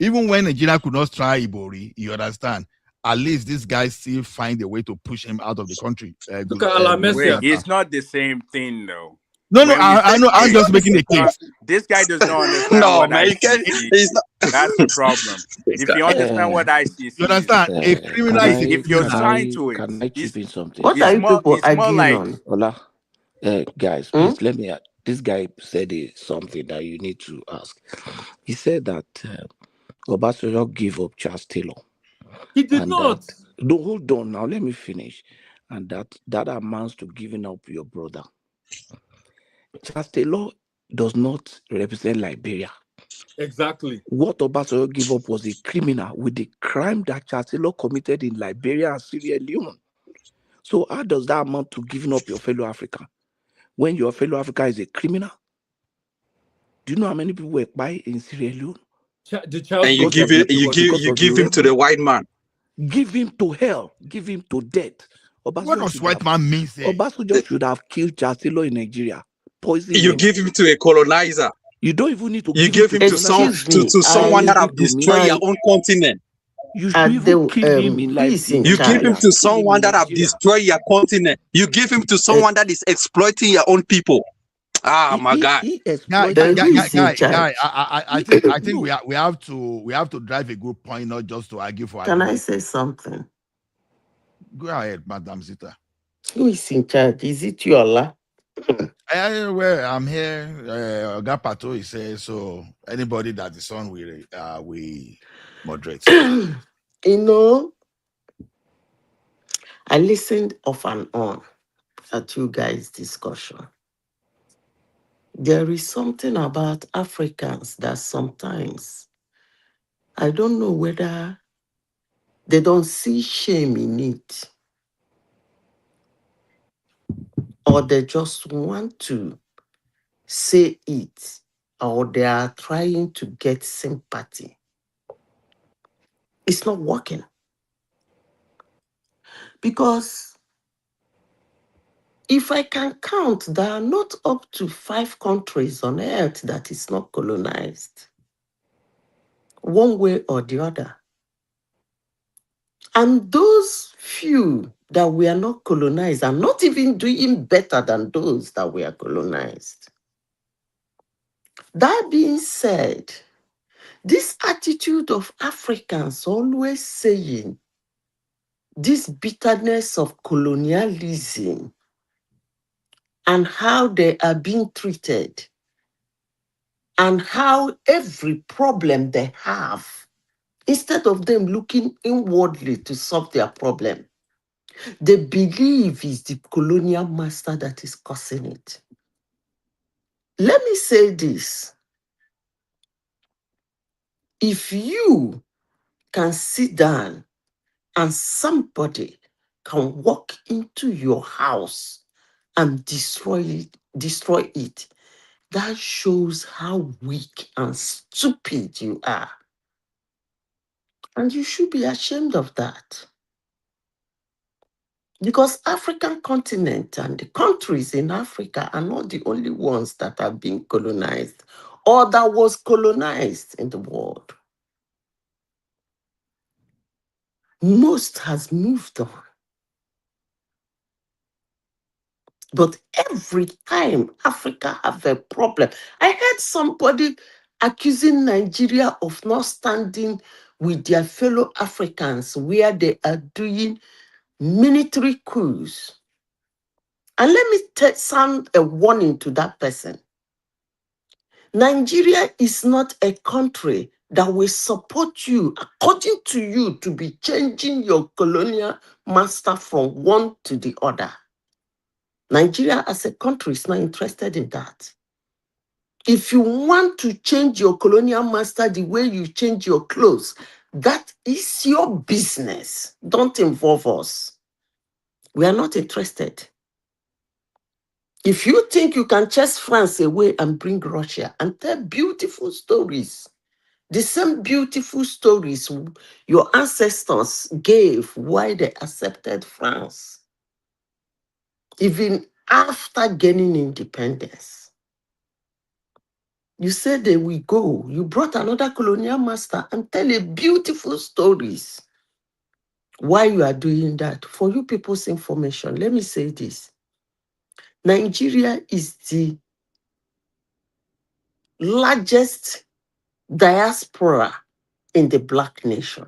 Speaker 12: Even when Nigeria could not try Ibori, you understand, at least this guy still find a way to push him out of the country.
Speaker 11: Look at Alamesia.
Speaker 18: It's not the same thing, though.
Speaker 12: No, I know. I'm just making a case.
Speaker 18: This guy does not understand.
Speaker 19: No, man, it's not.
Speaker 18: That's the problem. If you understand what I see,
Speaker 12: you understand. A criminal is
Speaker 18: if you're signed to it.
Speaker 20: Can I chip in something?
Speaker 10: What are you people arguing on?
Speaker 20: Ola, guys, please let me. This guy said something that you need to ask. He said that Obasanjo gave up Charles Taylor.
Speaker 11: He did not.
Speaker 20: No, hold on now. Let me finish. And that amounts to giving up your brother. Charles Taylor does not represent Liberia.
Speaker 11: Exactly.
Speaker 20: What Obasanjo gave up was a criminal with the crime that Charles Taylor committed in Liberia and Sierra Leone. So how does that amount to giving up your fellow African? When your fellow African is a criminal? Do you know how many people were by in Sierra Leone?
Speaker 19: And you give him to the white man.
Speaker 20: Give him to hell. Give him to death.
Speaker 12: What does white man mean?
Speaker 20: Obasanjo should have killed Charles Taylor in Nigeria. Poison
Speaker 19: you
Speaker 20: him.
Speaker 19: give him to a colonizer.
Speaker 20: You don't even need to.
Speaker 19: You give him to someone that have destroyed your own continent.
Speaker 20: You should even kill him in Liberia.
Speaker 19: You give him to someone that have destroyed your continent. You give him to someone that is exploiting your own people. My God.
Speaker 12: Guy, I think we have to drive a good point, not just to argue for.
Speaker 10: Can I say something?
Speaker 12: Go ahead, Madam Zita.
Speaker 10: Who is in charge? Is it you, Allah?
Speaker 12: Well, I'm here. Gapato is here, so anybody that is on, we moderate.
Speaker 10: You know, I listened off and on at you guys' discussion. There is something about Africans that sometimes I don't know whether they don't see shame in it or they just want to say it or they are trying to get sympathy. It's not working. Because if I can count, there are not up to 5 countries on earth that is not colonized, one way or the other. And those few that we are not colonized are not even doing better than those that we are colonized. That being said, this attitude of Africans always saying this bitterness of colonialism and how they are being treated and how every problem they have, instead of them looking inwardly to solve their problem, they believe it's the colonial master that is causing it. Let me say this. If you can sit down and somebody can walk into your house and destroy it, that shows how weak and stupid you are. And you should be ashamed of that. Because African continent and the countries in Africa are not the only ones that have been colonized or that was colonized in the world. Most has moved on. But every time Africa have a problem, I heard somebody accusing Nigeria of not standing with their fellow Africans where they are doing military coups. And let me sound a warning to that person. Nigeria is not a country that will support you, according to you, to be changing your colonial master from one to the other. Nigeria as a country is not interested in that. If you want to change your colonial master the way you change your clothes, that is your business. Don't involve us. We are not interested. If you think you can chase France away and bring Russia and tell beautiful stories, the same beautiful stories your ancestors gave why they accepted France, even after gaining independence. You said they will go. You brought another colonial master and tell a beautiful stories why you are doing that. For you people's information, let me say this. Nigeria is the largest diaspora in the Black nation.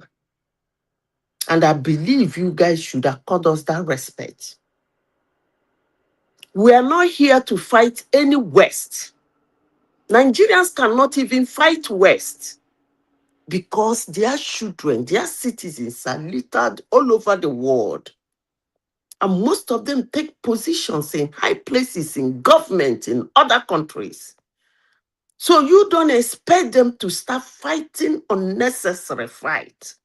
Speaker 10: And I believe you guys should accord us that respect. We are not here to fight any West. Nigerians cannot even fight West because their children, their citizens are littered all over the world. And most of them take positions in high places in government in other countries. So you don't expect them to start fighting unnecessary fight.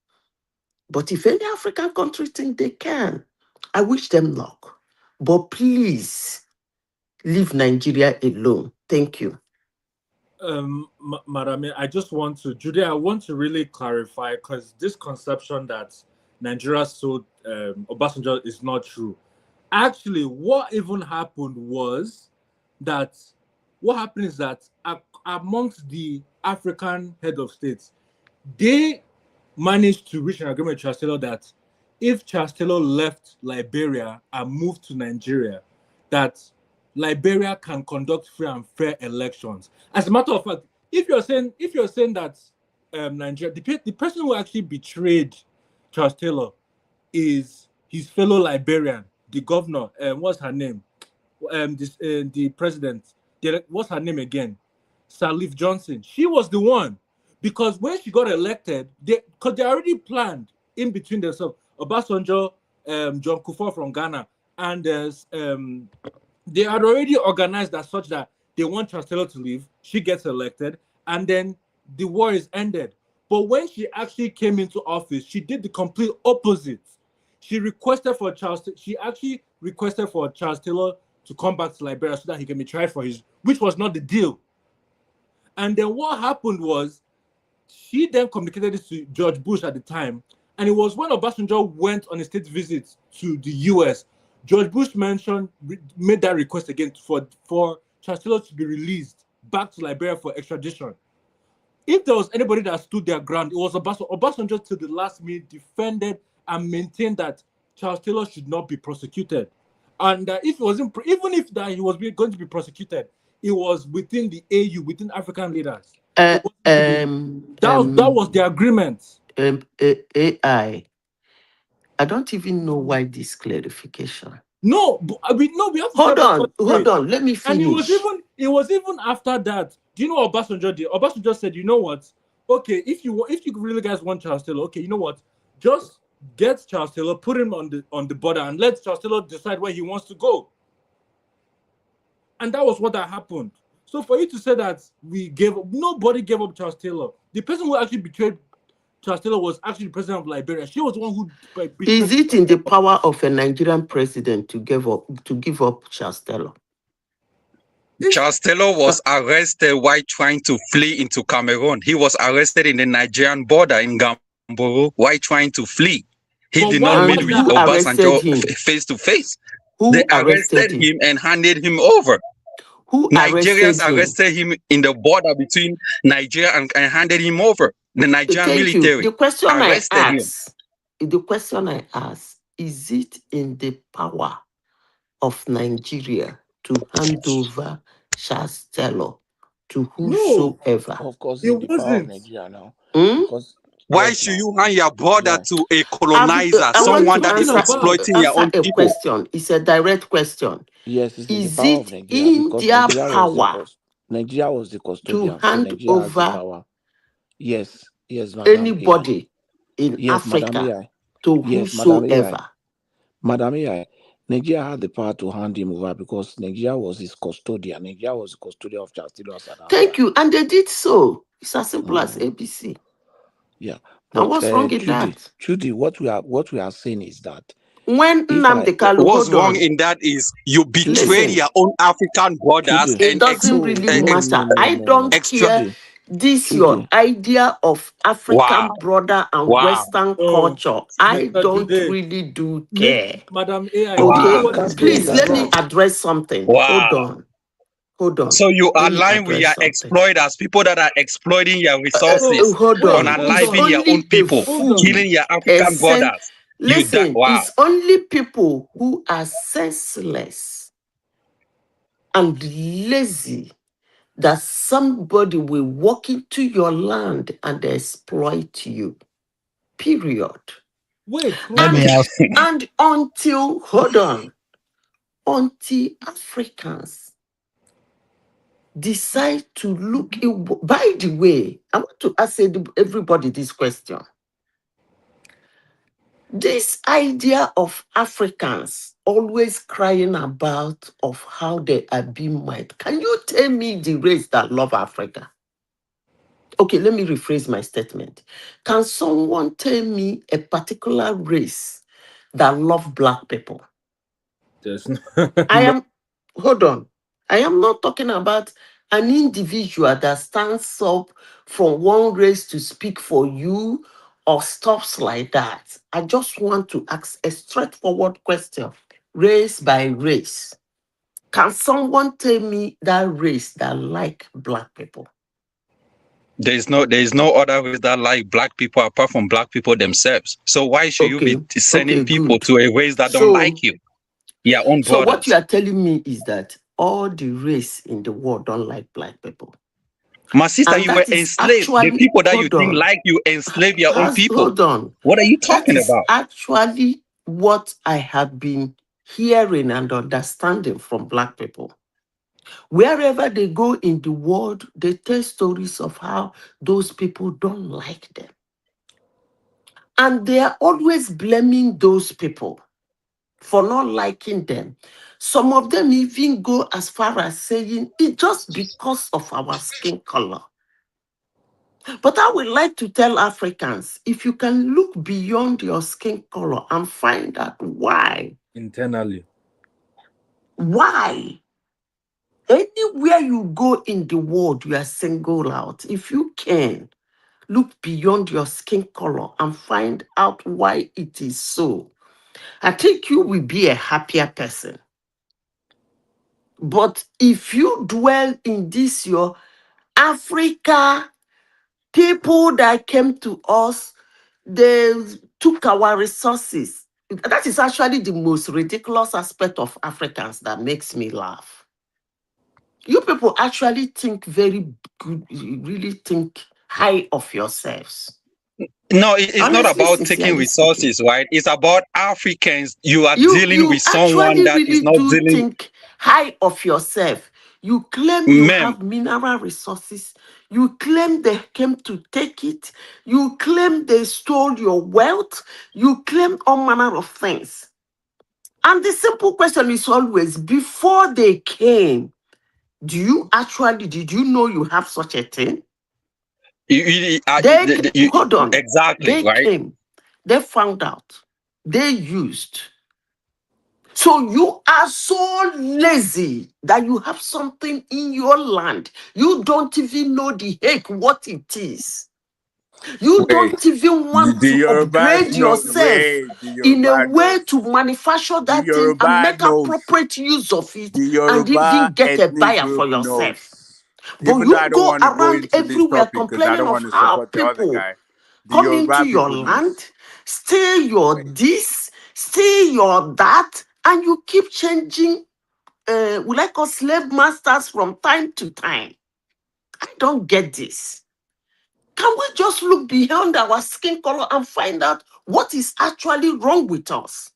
Speaker 10: But if any African country think they can, I wish them luck. But please, leave Nigeria alone. Thank you.
Speaker 11: Madam, I just want to, Judy, I want to really clarify, because this conception that Nigeria sold Obasanjo is not true. Actually, what even happened was that, amongst the African head of states, they managed to reach an agreement with Charles Taylor that if Charles Taylor left Liberia and moved to Nigeria, that Liberia can conduct free and fair elections. As a matter of fact, if you're saying that Nigeria, the person who actually betrayed Charles Taylor is his fellow Liberian, the governor. What's her name? The president. What's her name again? Salif Johnson. She was the one, because when she got elected, because they already planned in between themselves. Obasanjo, John Kufuor from Ghana, and they had already organized as such that they want Chancellor to leave. She gets elected, and then the war is ended. But when she actually came into office, she did the complete opposite. She requested for She actually requested for Charles Taylor to come back to Liberia so that he can be tried for his, which was not the deal. And then what happened was, she then communicated this to George Bush at the time, and it was when Obasanjo went on a state visit to the US. George Bush made that request again for Chancellor to be released back to Liberia for extradition. If there was anybody that stood their ground, it was Obasanjo. Obasanjo to the last minute defended and maintained that Charles Taylor should not be prosecuted, and if it wasn't, even if that he was going to be prosecuted, it was within the AU, within African leaders. That was the agreement.
Speaker 10: AI. I don't even know why this clarification.
Speaker 11: No, we have to
Speaker 10: hold on. Let me finish.
Speaker 11: And it was even after that. Do you know what Obasanjo did? Obasanjo said, you know what? Okay, if you really guys want Charles Taylor, okay, you know what? Just get Charles Taylor, put him on the border, and let Charles Taylor decide where he wants to go. And that was what happened. So for you to say that nobody gave up Charles Taylor. The person who actually betrayed Charles Taylor was actually the president of Liberia. She was the one who betrayed.
Speaker 10: Is it in the power of a Nigerian president to give up Charles Taylor?
Speaker 19: Charles Taylor was arrested while trying to flee into Cameroon. He was arrested in the Nigerian border in Gamboro while trying to flee. He did not meet with Obasanjo face to face. They arrested him and handed him over. Nigerians arrested him in the border between Nigeria and handed him over. The Nigerian military.
Speaker 10: The question I ask, is it in the power of Nigeria to hand over Charles Taylor to whosoever?
Speaker 20: Of course, it wasn't. Nigeria now.
Speaker 10: Because
Speaker 19: why should you hand your brother to a colonizer, someone that is exploiting your own people?
Speaker 10: Question. It's a direct question.
Speaker 20: Yes, it's
Speaker 10: is it in their power?
Speaker 20: Nigeria was the custodian
Speaker 10: to hand over
Speaker 20: yes, Madam
Speaker 10: anybody in Africa to whosoever?
Speaker 20: Madam AI, Nigeria had the power to hand him over because Nigeria was his custodian. Nigeria was the custodian of Charles Taylor.
Speaker 10: Thank you. And they did so. It's as simple as ABC.
Speaker 20: Yeah.
Speaker 10: But what's wrong in that?
Speaker 20: Judy, what we are saying is that
Speaker 10: when Nnamdi Kanu,
Speaker 19: what's wrong in that is you betrayed your own African brothers.
Speaker 10: It doesn't really matter. I don't care. This your idea of African brother and Western culture. I don't really do care.
Speaker 11: Madam AI.
Speaker 10: Okay, please let me address something. Hold on.
Speaker 19: So you align with your exploiters, people that are exploiting your resources, unaliving your own people, killing your African brothers.
Speaker 10: Listen, it's only people who are senseless and lazy that somebody will walk into your land and exploit you. Period.
Speaker 11: Wait,
Speaker 12: let me ask.
Speaker 10: And until Africans decide to look. By the way, I want to ask everybody this question. This idea of Africans always crying about of how they are being mad. Can you tell me the race that love Africa? Okay, let me rephrase my statement. Can someone tell me a particular race that love black people? Hold on. I am not talking about an individual that stands up from one race to speak for you or stuff like that. I just want to ask a straightforward question, race by race. Can someone tell me that race that like black people?
Speaker 19: There is no other race that like black people apart from black people themselves. So why should you be sending people to a race that don't like you? Your own brothers.
Speaker 10: So what you are telling me is that all the race in the world don't like black people.
Speaker 19: My sister, you were enslaved. The people that you think like you enslave your own people.
Speaker 10: Hold on.
Speaker 19: What are you talking about?
Speaker 10: Actually, what I have been hearing and understanding from black people. Wherever they go in the world, they tell stories of how those people don't like them. And they are always blaming those people. for not liking them. Some of them even go as far as saying it's just because of our skin color. But I would like to tell Africans, if you can look beyond your skin color and find out why.
Speaker 11: Internally.
Speaker 10: Why? Anywhere you go in the world, you are singled out. If you can, look beyond your skin color and find out why it is so. I think you will be a happier person. But if you dwell in this, your Africa, people that came to us, they took our resources. That is actually the most ridiculous aspect of Africans that makes me laugh. You people actually think very good, you really think high of yourselves.
Speaker 19: No, it's
Speaker 10: Honestly,
Speaker 19: not about taking
Speaker 10: sincerely
Speaker 19: resources,
Speaker 10: speaking.
Speaker 19: right? It's about Africans. You are
Speaker 10: You
Speaker 19: dealing with someone
Speaker 10: actually
Speaker 19: that is
Speaker 10: really
Speaker 19: not
Speaker 10: do
Speaker 19: dealing.
Speaker 10: think high of yourself. You claim you
Speaker 19: Ma'am,
Speaker 10: have mineral resources. You claim they came to take it. You claim they stole your wealth. You claim all manner of things. And the simple question is always, before they came, did you know you have such a thing? Hold on.
Speaker 19: exactly,
Speaker 10: They
Speaker 19: right?
Speaker 10: came. They found out. They used. So you are so lazy that you have something in your land. You don't even know the heck what it is. You
Speaker 18: Wait,
Speaker 10: don't even want
Speaker 18: the
Speaker 10: to
Speaker 18: Yorubas
Speaker 10: upgrade
Speaker 18: know.
Speaker 10: yourself
Speaker 18: Wait, the
Speaker 10: in a
Speaker 18: Yoruba
Speaker 10: way
Speaker 18: knows.
Speaker 10: to manufacture
Speaker 18: The
Speaker 10: that thing and
Speaker 18: Yoruba
Speaker 10: make
Speaker 18: knows.
Speaker 10: appropriate use of it
Speaker 18: The
Speaker 10: and
Speaker 18: Yoruba
Speaker 10: even get a
Speaker 18: ethnic
Speaker 10: buyer for
Speaker 18: group
Speaker 10: yourself.
Speaker 18: knows.
Speaker 10: But
Speaker 18: Even though I
Speaker 10: you
Speaker 18: don't
Speaker 10: go
Speaker 18: want to go
Speaker 10: around
Speaker 18: into this
Speaker 10: everywhere
Speaker 18: topic because I
Speaker 10: complaining
Speaker 18: don't
Speaker 10: of
Speaker 18: want to
Speaker 10: how
Speaker 18: support the other
Speaker 10: people
Speaker 18: guy, the
Speaker 10: come into
Speaker 18: Yoruba
Speaker 10: your
Speaker 18: people knows.
Speaker 10: land, steal your this, steal your that, and you keep changing, we like us slave masters from time to time. I don't get this. Can we just look beyond our skin color and find out what is actually wrong with us?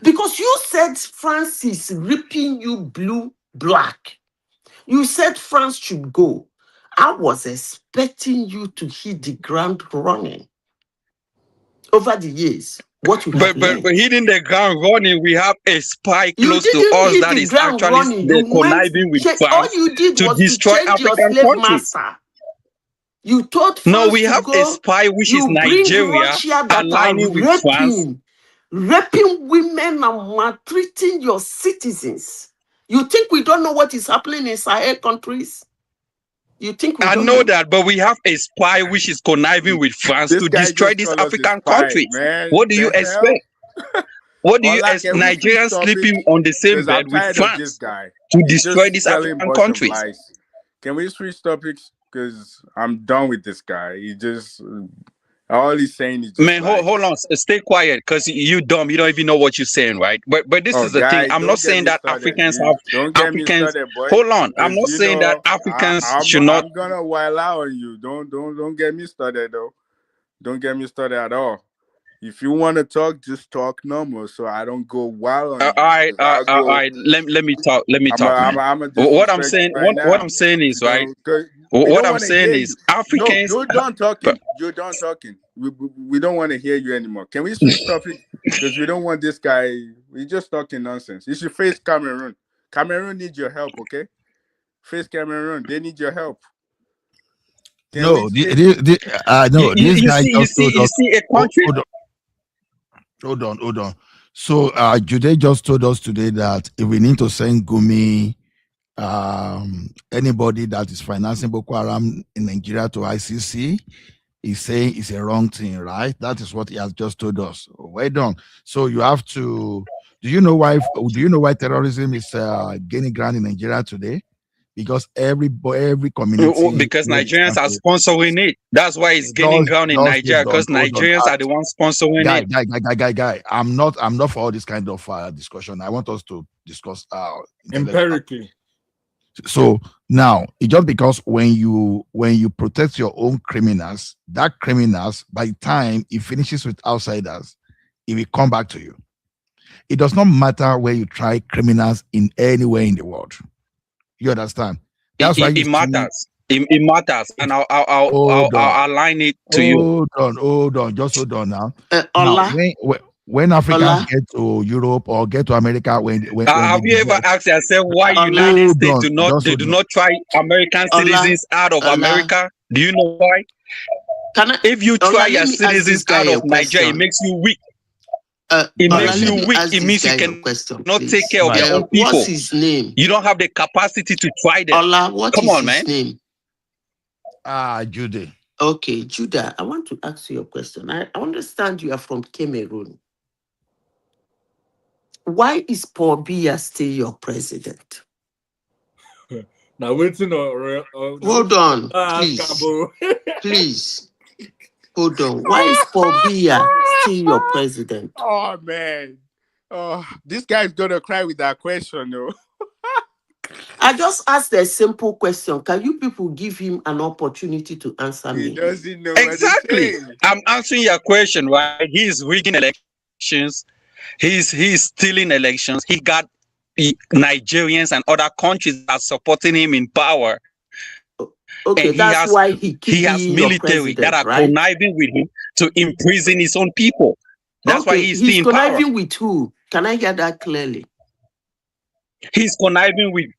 Speaker 10: Because you said France is ripping you blue, black. You said France should go. I was expecting you to hit the ground running. Over the years, what you have
Speaker 19: But
Speaker 10: learned.
Speaker 19: hitting the ground running, we have a spy
Speaker 10: You
Speaker 19: close to
Speaker 10: didn't
Speaker 19: us
Speaker 10: hit
Speaker 19: that
Speaker 10: the
Speaker 19: is
Speaker 10: ground
Speaker 19: actually
Speaker 10: running. You went,
Speaker 19: conniving with
Speaker 10: all
Speaker 19: France
Speaker 10: you did
Speaker 19: to
Speaker 10: was to
Speaker 19: destroy
Speaker 10: change your
Speaker 19: African
Speaker 10: slave
Speaker 19: countries.
Speaker 10: master. You told
Speaker 19: No,
Speaker 10: France
Speaker 19: we
Speaker 10: to
Speaker 19: have a
Speaker 10: go.
Speaker 19: spy which is
Speaker 10: You bring
Speaker 19: Nigeria
Speaker 10: Russia that are
Speaker 19: aligning with France.
Speaker 10: raping women and maltreating your citizens. You think we don't know what is happening in Sahel countries? You think we
Speaker 19: I
Speaker 10: don't
Speaker 19: know
Speaker 10: know?
Speaker 19: that, but we have a spy which is conniving with France
Speaker 18: This
Speaker 19: to
Speaker 18: guy
Speaker 19: destroy
Speaker 18: just
Speaker 19: these
Speaker 18: called us a
Speaker 19: African
Speaker 18: spy,
Speaker 19: countries.
Speaker 18: man.
Speaker 19: What do you
Speaker 18: The hell?
Speaker 19: expect? What do you
Speaker 18: Ola,
Speaker 19: expect?
Speaker 18: can we switch
Speaker 19: Nigerians
Speaker 18: topic?
Speaker 19: sleeping on the same
Speaker 18: Because I'm
Speaker 19: bed with
Speaker 18: tired of this
Speaker 19: France
Speaker 18: guy.
Speaker 19: to
Speaker 18: He's
Speaker 19: destroy
Speaker 18: just
Speaker 19: these
Speaker 18: telling a
Speaker 19: African
Speaker 18: bunch of
Speaker 19: countries.
Speaker 18: lies. Can we switch topics? Because I'm done with this guy. He just all he's saying is just
Speaker 19: Man,
Speaker 18: lies.
Speaker 19: hold on, stay quiet, because you dumb. You don't even know what you're saying, right? But this
Speaker 18: Oh,
Speaker 19: is the thing.
Speaker 18: guy,
Speaker 19: I'm not
Speaker 18: don't get
Speaker 19: saying
Speaker 18: me
Speaker 19: that
Speaker 18: started.
Speaker 19: Africans
Speaker 18: You
Speaker 19: have
Speaker 18: don't get me
Speaker 19: Africans.
Speaker 18: started, boy.
Speaker 19: Hold on, I'm
Speaker 18: Because
Speaker 19: not
Speaker 18: you
Speaker 19: saying that
Speaker 18: know
Speaker 19: Africans should not.
Speaker 18: I'm gonna while out on you. Don't get me started though. Don't get me started at all. If you want to talk, just talk normal, so I don't go wild on you.
Speaker 19: All right,
Speaker 18: 'Cause I'll
Speaker 19: all
Speaker 18: go.
Speaker 19: right. Let me talk. Let me talk, man.
Speaker 18: I'm a
Speaker 19: What I'm
Speaker 18: disrespect
Speaker 19: saying,
Speaker 18: you right
Speaker 19: what
Speaker 18: now.
Speaker 19: I'm saying is, right.
Speaker 18: 'Cause we
Speaker 19: What
Speaker 18: don't
Speaker 19: I'm
Speaker 18: want to
Speaker 19: saying
Speaker 18: hear
Speaker 19: is,
Speaker 18: you. No,
Speaker 19: Africans.
Speaker 18: you're done talking. You're done talking. We don't want to hear you anymore. Can we switch topic? Because we don't want this guy. We're just talking nonsense. You should face Cameroon. Cameroon needs your help, okay? Face Cameroon. They need your help.
Speaker 12: No, no, this guy just told us.
Speaker 19: You see a country.
Speaker 12: Hold on. So, Jude just told us today that if we need to send Gumi, anybody that is financing Boko Haram in Nigeria to ICC, he's saying it's a wrong thing, right? That is what he has just told us. Well done. So you have to. Do you know why terrorism is gaining ground in Nigeria today? Because every community,
Speaker 19: Because Nigerians are sponsoring it. That's why it's gaining ground in Nigeria, because Nigerians are the ones sponsoring it.
Speaker 12: Guy. I'm not for all this kind of discussion. I want us to discuss
Speaker 11: empirically.
Speaker 12: So now, it's just because when you protect your own criminals, that criminals, by the time it finishes with outsiders, it will come back to you. It does not matter where you try criminals in anywhere in the world. You understand? That's why
Speaker 19: it matters. It matters, and I'll align it to you.
Speaker 12: Hold on. Just hold on now.
Speaker 10: Ola,
Speaker 12: when Africans
Speaker 10: Ola,
Speaker 12: get to Europe or get to America, when
Speaker 19: Have
Speaker 12: they
Speaker 19: you ever
Speaker 12: divorce,
Speaker 19: asked yourself why
Speaker 10: Ola,
Speaker 19: United
Speaker 12: hold
Speaker 19: States
Speaker 12: on, just
Speaker 19: do
Speaker 12: hold on.
Speaker 19: not try American
Speaker 10: Ola,
Speaker 19: citizens out of
Speaker 10: Ola.
Speaker 19: America? Do you know why?
Speaker 10: Can I,
Speaker 19: If you try
Speaker 10: Ola,
Speaker 19: your
Speaker 10: let me ask this
Speaker 19: citizens
Speaker 10: guy
Speaker 19: out
Speaker 10: a
Speaker 19: of Nigeria, it
Speaker 10: question.
Speaker 19: makes you weak. It
Speaker 10: Ola,
Speaker 19: makes
Speaker 10: let
Speaker 19: you
Speaker 10: me
Speaker 19: weak.
Speaker 10: ask
Speaker 19: It
Speaker 10: this
Speaker 19: means you
Speaker 10: guy a question,
Speaker 19: cannot take
Speaker 10: please.
Speaker 19: care of your own
Speaker 10: What's
Speaker 19: people.
Speaker 10: his name?
Speaker 19: You don't have the capacity to try them.
Speaker 10: Ola, what
Speaker 19: Come
Speaker 10: is
Speaker 19: on,
Speaker 10: his
Speaker 19: man.
Speaker 10: name?
Speaker 12: Jude.
Speaker 10: Okay, Judah, I want to ask you a question. I understand you are from Cameroon. Why is Paul Biya still your president?
Speaker 11: Now waiting
Speaker 10: Hold on, please. Please. Hold on. Why is Paul Biya still your president?
Speaker 18: Oh man. Oh, this guy's gonna cry with that question, no.
Speaker 10: I just asked a simple question. Can you people give him an opportunity to answer
Speaker 18: He
Speaker 10: me?
Speaker 18: doesn't know
Speaker 19: Exactly.
Speaker 18: what he's saying.
Speaker 19: I'm answering your question, right? He's rigging elections. He's stealing elections. He got Nigerians and other countries that are supporting him in power.
Speaker 10: Okay,
Speaker 19: And
Speaker 10: that's why he keep
Speaker 19: has
Speaker 10: being your
Speaker 19: military that
Speaker 10: president,
Speaker 19: are
Speaker 10: right?
Speaker 19: conniving with him to imprison his own people. That's why he's still in power.
Speaker 10: Conniving with who? Can I hear that clearly?
Speaker 19: He's conniving with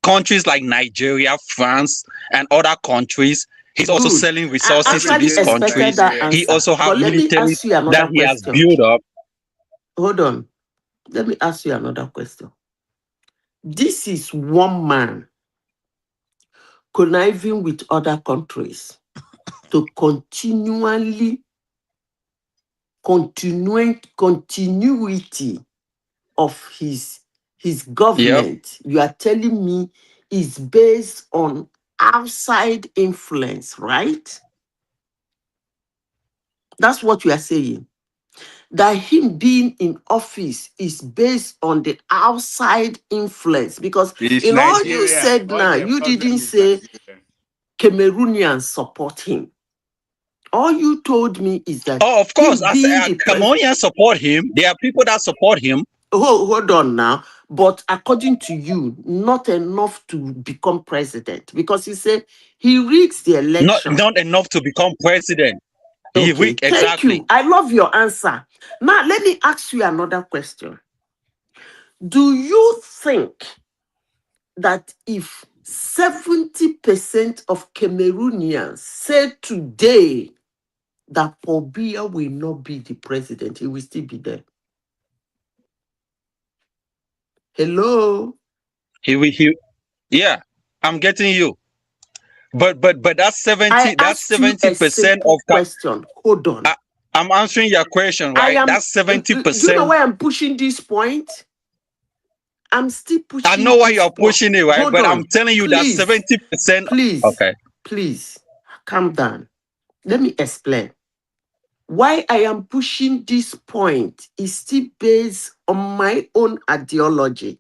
Speaker 19: countries like Nigeria, France, and other countries. He's also selling resources to these countries. He also has military that he has built up.
Speaker 10: Hold on. Let me ask you another question. This is one man conniving with other countries to continuity of his government. You are telling me is based on outside influence, right? That's what you are saying. That him being in office is based on the outside influence. Because in all you said now, you didn't say Cameroonians support him. All you told me is that
Speaker 19: of course,
Speaker 10: him being the
Speaker 19: Cameroonians support him. There are people that support him.
Speaker 10: Hold on now. But according to you, not enough to become president. Because he said he rigs the election.
Speaker 19: Not enough to become president.
Speaker 10: Okay, thank you. I love your answer. Now, let me ask you another question. Do you think that if 70% of Cameroonians said today that Paul Biya will not be the president, he will still be there? Hello?
Speaker 19: Yeah, I'm getting you. But that's 70% of
Speaker 10: question. Hold on.
Speaker 19: I'm answering your question, right? That's 70%.
Speaker 10: Do you know why I'm pushing this point? I'm still pushing.
Speaker 19: I know why you're pushing it, right? But I'm telling you that 70%.
Speaker 10: Please.
Speaker 19: Okay.
Speaker 10: Please, calm down. Let me explain. Why I am pushing this point is still based on my own ideology.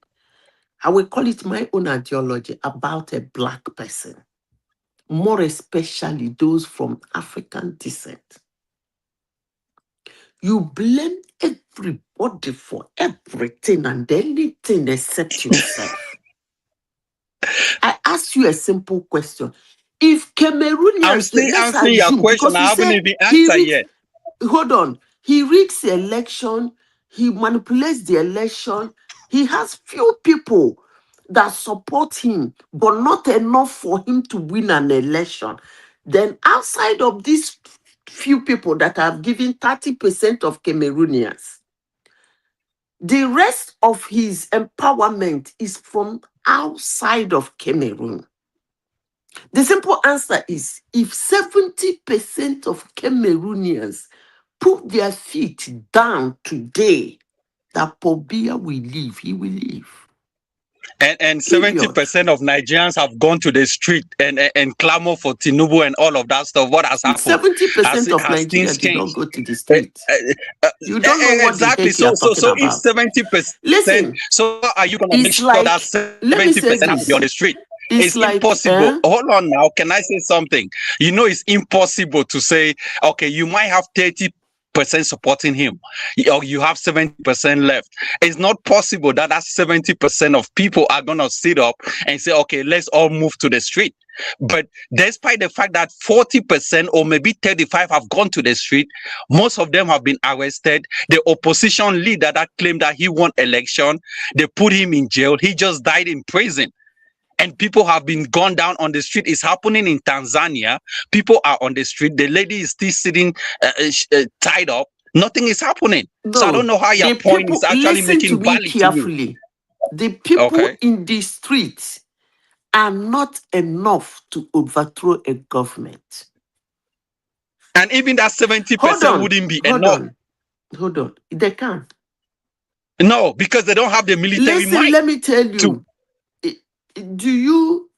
Speaker 10: I will call it my own ideology about a black person. More especially those from African descent. You blame everybody for everything and anything except yourself. I ask you a simple question. If Cameroonians...
Speaker 19: I'm still answering your question. I haven't even answered yet.
Speaker 10: Hold on. He rigs the election. He manipulates the election. He has few people that support him, but not enough for him to win an election. Then outside of these few people that have given 30% of Cameroonians, the rest of his empowerment is from outside of Cameroon. The simple answer is, if 70% of Cameroonians put their feet down today, that Paul Biya will leave, he will leave.
Speaker 19: And 70% of Nigerians have gone to the street and clamor for Tinubu and all of that stuff. What has happened?
Speaker 10: 70% of Nigerians did not go to the street. You don't know what
Speaker 19: exactly.
Speaker 10: The heck
Speaker 19: so
Speaker 10: if
Speaker 19: 70%,
Speaker 10: listen,
Speaker 19: so how are you going to make sure that 70% have to be on the street? It's like, impossible. Hold on now. Can I say something? You know, it's impossible to say, okay, you might have 30%
Speaker 13: supporting him, or you have 70% left. It's not possible that 70% of people are going to sit up and say, okay, let's all move to the street. But despite the fact that 40% or maybe 35 have gone to the street, most of them have been arrested. The opposition leader that claimed that he won election, they put him in jail. He just died in prison. And people have been gone down on the street. It's happening in Tanzania. People are on the street. The lady is still sitting tied up. Nothing is happening.
Speaker 10: No,
Speaker 13: so I don't know how your point is actually making valid to
Speaker 10: carefully. The people in the streets are not enough to overthrow a government.
Speaker 13: And even that 70% wouldn't be enough.
Speaker 10: Hold on. They can't.
Speaker 13: No, because they don't have the military might.
Speaker 10: Let me tell you. Do you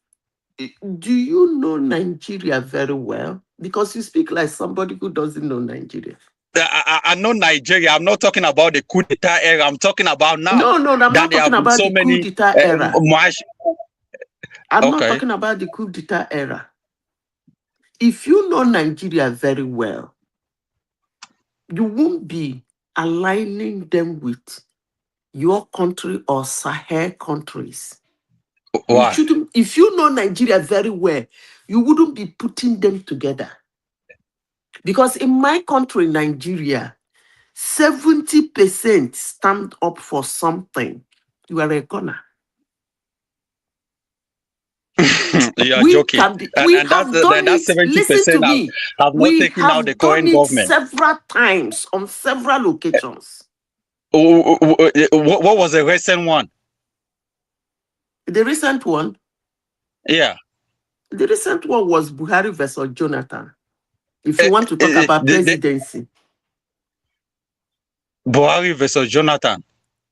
Speaker 10: know Nigeria very well? Because you speak like somebody who doesn't know Nigeria.
Speaker 13: I know Nigeria. I'm not talking about the coup d'etat era. I'm talking about now.
Speaker 10: No, I'm not talking about the coup d'etat era. I'm not talking about the coup d'etat era. If you know Nigeria very well, you won't be aligning them with your country or Sahel countries.
Speaker 13: Why?
Speaker 10: If you know Nigeria very well, you wouldn't be putting them together. Because in my country, Nigeria, 70% stand up for something. You are a gunner.
Speaker 13: You are joking.
Speaker 10: We have done it. Listen to me.
Speaker 13: We have done it
Speaker 10: several times on several occasions.
Speaker 13: What was the recent one?
Speaker 10: The recent one?
Speaker 13: Yeah.
Speaker 10: The recent one was Buhari versus Jonathan. If you want to talk about presidency.
Speaker 13: Buhari versus Jonathan?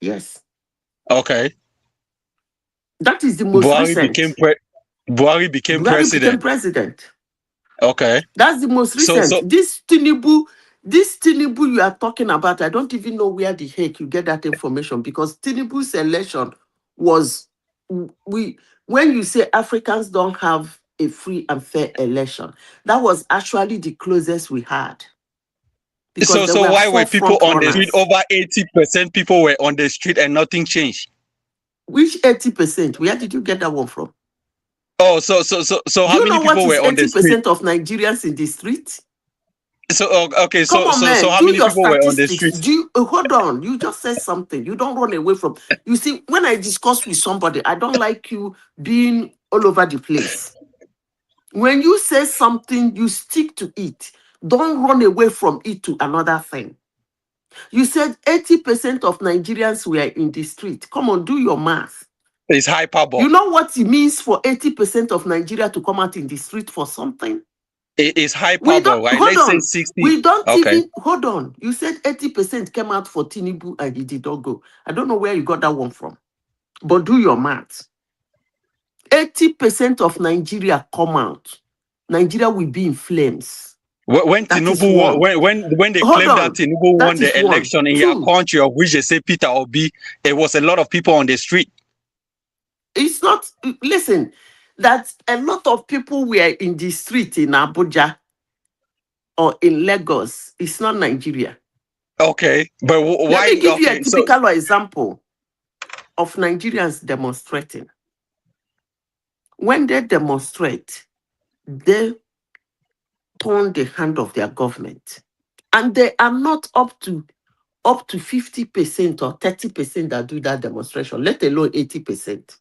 Speaker 10: Yes.
Speaker 13: Okay.
Speaker 10: That is the most recent.
Speaker 13: Buhari became
Speaker 10: president.
Speaker 13: Okay.
Speaker 10: That's the most recent. This Tinubu you are talking about, I don't even know where the heck you get that information, because Tinubu's election was, when you say Africans don't have a free and fair election, that was actually the closest we had.
Speaker 13: So why were people on the street? Over 80% people were on the street and nothing changed.
Speaker 10: Which 80%? Where did you get that one from?
Speaker 13: Oh, so how many people were on the street?
Speaker 10: 80% of Nigerians in the street?
Speaker 13: So okay, so
Speaker 10: how
Speaker 13: many people were on the street?
Speaker 10: Hold on, you just said something. You don't run away from. You see, when I discuss with somebody, I don't like you being all over the place. When you say something, you stick to it. Don't run away from it to another thing. You said 80% of Nigerians were in the street. Come on, do your math.
Speaker 13: It's hyperbole.
Speaker 10: You know what it means for 80% of Nigeria to come out in the street for something?
Speaker 13: It is hyperbole, right? Let's say 60.
Speaker 10: We don't even, hold on. You said 80% came out for Tinubu and he did not go. I don't know where you got that one from. But do your math. 80% of Nigeria come out. Nigeria will be in flames.
Speaker 13: When Tinubu won, when they claimed that Tinubu won the election in your country, of which they say Peter Obi, there was a lot of people on the street.
Speaker 10: It's not, listen, that a lot of people were in the street in Abuja or in Lagos. It's not Nigeria.
Speaker 13: Okay, but why?
Speaker 10: Let me give you a typical example of Nigerians demonstrating. When they demonstrate, they turn the hand of their government, and they are not up to 50% or 30% that do that demonstration, let alone 80%.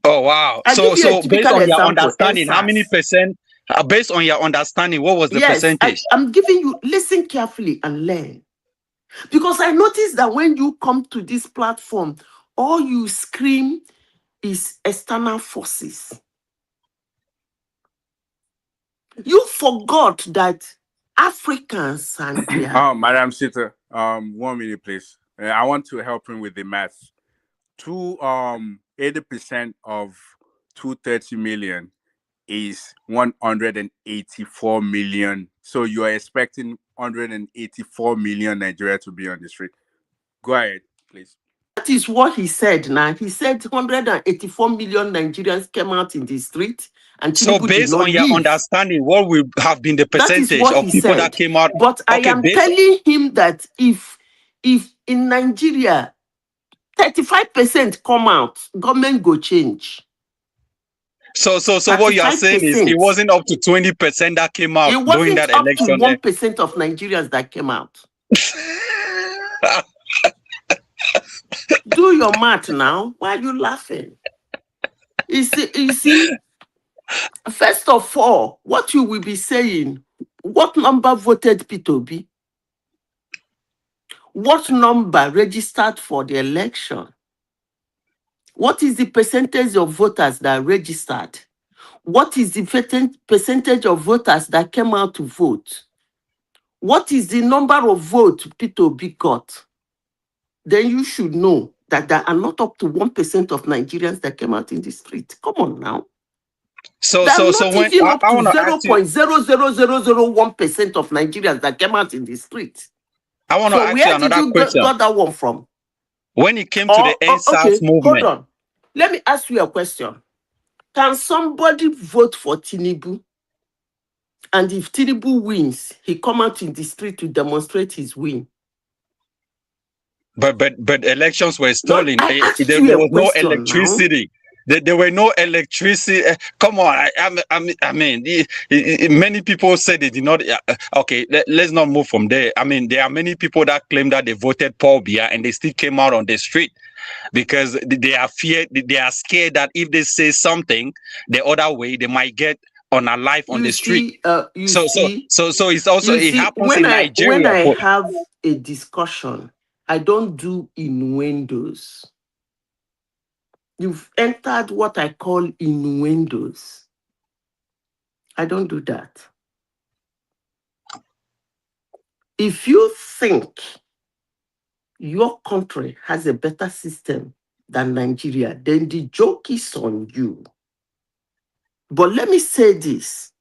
Speaker 13: Oh wow! So based on your understanding, how many percent? Based on your understanding, what was the percentage?
Speaker 10: I'm giving you. Listen carefully and learn, because I noticed that when you come to this platform, all you scream is external forces. You forgot that Africans and
Speaker 18: Madam Sita, 1 minute, please. I want to help him with the math. 80% of 230 million is 184 million. So you are expecting 184 million Nigeria to be on the street. Go ahead, please.
Speaker 10: That is what he said now. He said 184 million Nigerians came out in the street And
Speaker 13: So
Speaker 10: Tinubu did
Speaker 13: based
Speaker 10: not
Speaker 13: on your
Speaker 10: leave.
Speaker 13: understanding, what will have been the
Speaker 10: That is
Speaker 13: percentage
Speaker 10: what
Speaker 13: of
Speaker 10: he
Speaker 13: people that
Speaker 10: said.
Speaker 13: came out?
Speaker 10: But I
Speaker 13: Okay,
Speaker 10: am
Speaker 13: based
Speaker 10: telling him that if in Nigeria 35% come out, government go change.
Speaker 13: so what you are saying is it
Speaker 10: 35%.
Speaker 13: wasn't up to 20% that came out
Speaker 10: It
Speaker 13: during
Speaker 10: wasn't
Speaker 13: that
Speaker 10: up to
Speaker 13: election.
Speaker 10: 1% of Nigerians that came out. Do your math now. Why are you laughing? You see, first of all, what you will be saying, what number voted P2B? What number registered for the election? What is the percentage of voters that registered? What is the percentage of voters that came out to vote? What is the number of votes P2B got? Then you should know that there are not up to 1% of Nigerians that came out in the street. Come on now.
Speaker 13: So
Speaker 10: There are not
Speaker 13: when
Speaker 10: even up
Speaker 13: I
Speaker 10: to
Speaker 13: want to ask you,
Speaker 10: 0.00001% of Nigerians that came out in the street.
Speaker 13: I want to
Speaker 10: So
Speaker 13: ask you
Speaker 10: where did
Speaker 13: another
Speaker 10: you
Speaker 13: question.
Speaker 10: got that one from?
Speaker 13: When it came to the
Speaker 10: Okay,
Speaker 13: NSAS
Speaker 10: hold
Speaker 13: movement,
Speaker 10: on. Let me ask you a question. Can somebody vote for Tinubu? And if Tinubu wins, he come out in the street to demonstrate his win.
Speaker 13: but elections were stolen.
Speaker 10: I asked
Speaker 13: There
Speaker 10: you a
Speaker 13: was no
Speaker 10: question now.
Speaker 13: electricity. There were no electricity. Come on, I mean, many people said they did not. Okay, let's not move from there. I mean, there are many people that claim that they voted Paul Biya and they still came out on the street because they are scared that if they say something the other way, they might get unalive on the street. So it's also it happens in Nigeria.
Speaker 10: When I have a discussion, I don't do innuendos. You've entered what I call innuendos. I don't do that. If you think your country has a better system than Nigeria, then the joke is on you. But let me say this.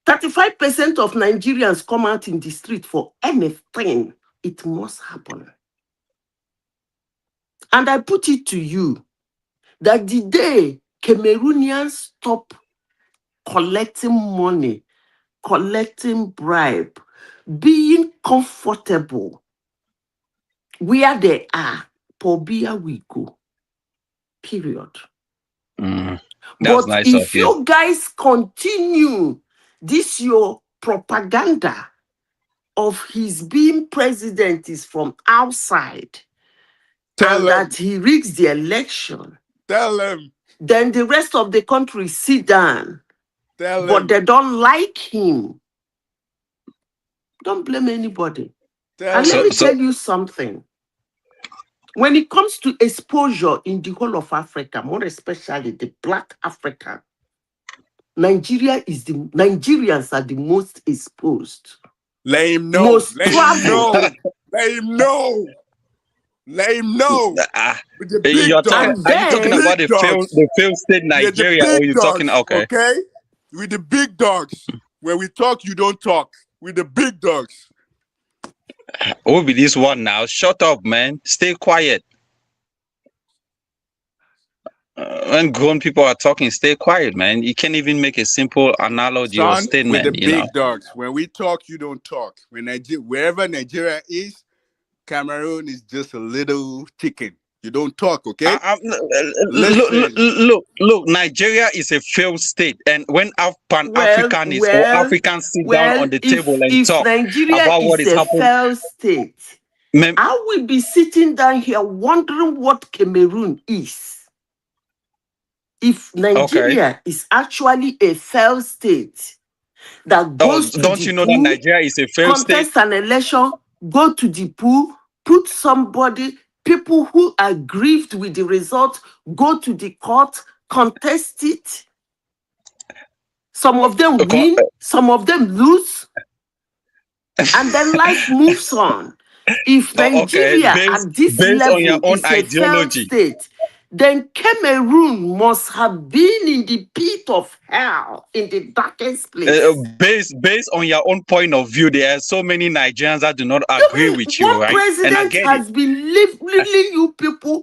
Speaker 10: 35% of Nigerians come out in the street for anything. It must happen. And I put it to you that the day Cameroonians stop collecting money, collecting bribe, being comfortable where they are, Pobia we go. Period.
Speaker 13: That's
Speaker 10: But
Speaker 13: nice
Speaker 10: if
Speaker 13: of you.
Speaker 10: you guys continue this your propaganda of his being president is from outside, and that he rigs the election,
Speaker 18: Tell them.
Speaker 10: then the rest of the country sit down,
Speaker 18: Tell
Speaker 10: but
Speaker 18: them.
Speaker 10: they don't like him. Don't blame anybody. And let me tell you something. When it comes to exposure in the whole of Africa, more especially the Black Africa, Nigerians are the most exposed.
Speaker 18: Let him know.
Speaker 10: Most
Speaker 18: Let him
Speaker 10: traveled.
Speaker 18: know. Let him know. Let him know. With the big
Speaker 13: Are you
Speaker 18: dogs.
Speaker 13: talking about the failed state Nigeria, or you talking
Speaker 18: okay? With the big dogs. When we talk, you don't talk. With the big dogs.
Speaker 13: Who will be this one now? Shut up, man. Stay quiet. When grown people are talking, stay quiet, man. You can't even make a simple analogy or statement,
Speaker 18: with the
Speaker 13: you know.
Speaker 18: big dogs. When we talk, you don't talk. Wherever Nigeria is, Cameroon is just a little chicken. You don't talk, okay?
Speaker 13: Look, Nigeria is a failed state, and when Pan-Africanists or Africans sit down on the table and talk
Speaker 10: Nigeria
Speaker 13: about what
Speaker 10: is
Speaker 13: is
Speaker 10: a
Speaker 13: happening,
Speaker 10: failed state, I will be sitting down here wondering what Cameroon is. If Nigeria is actually a failed state that goes to
Speaker 13: don't
Speaker 10: the
Speaker 13: you know
Speaker 10: pool,
Speaker 13: that Nigeria is a failed state?
Speaker 10: contest an election, go to the pool, put somebody, people who are grieved with the result, go to the court, contest it. Some of them win, some of them lose, and then life moves on. If Nigeria at this level is a failed state, then Cameroon must have been in the pit of hell, in the darkest place.
Speaker 13: Based on your own point of view, there are so many Nigerians that do not agree with you, right? And I
Speaker 10: President
Speaker 13: get
Speaker 10: has been leading you people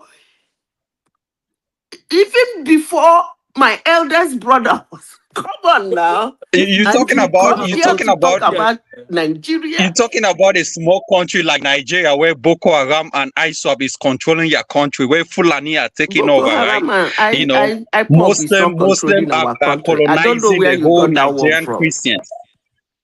Speaker 10: even before My eldest brother was. Come on now.
Speaker 19: You're
Speaker 10: And
Speaker 19: talking
Speaker 10: you
Speaker 19: about
Speaker 10: come here to talk about Nigeria.
Speaker 19: you're talking about a small country like Nigeria where Boko Haram and ISWAP is controlling your country, where Fulani are taking
Speaker 10: Boko
Speaker 19: over, right?
Speaker 10: Haram and
Speaker 19: You know,
Speaker 10: IPOB is not
Speaker 19: Muslim
Speaker 10: controlling
Speaker 19: are
Speaker 10: our country. I don't know
Speaker 19: colonizing
Speaker 10: where
Speaker 19: the
Speaker 10: you
Speaker 19: whole
Speaker 10: got that one
Speaker 19: Nigerian
Speaker 10: from.
Speaker 19: Christians.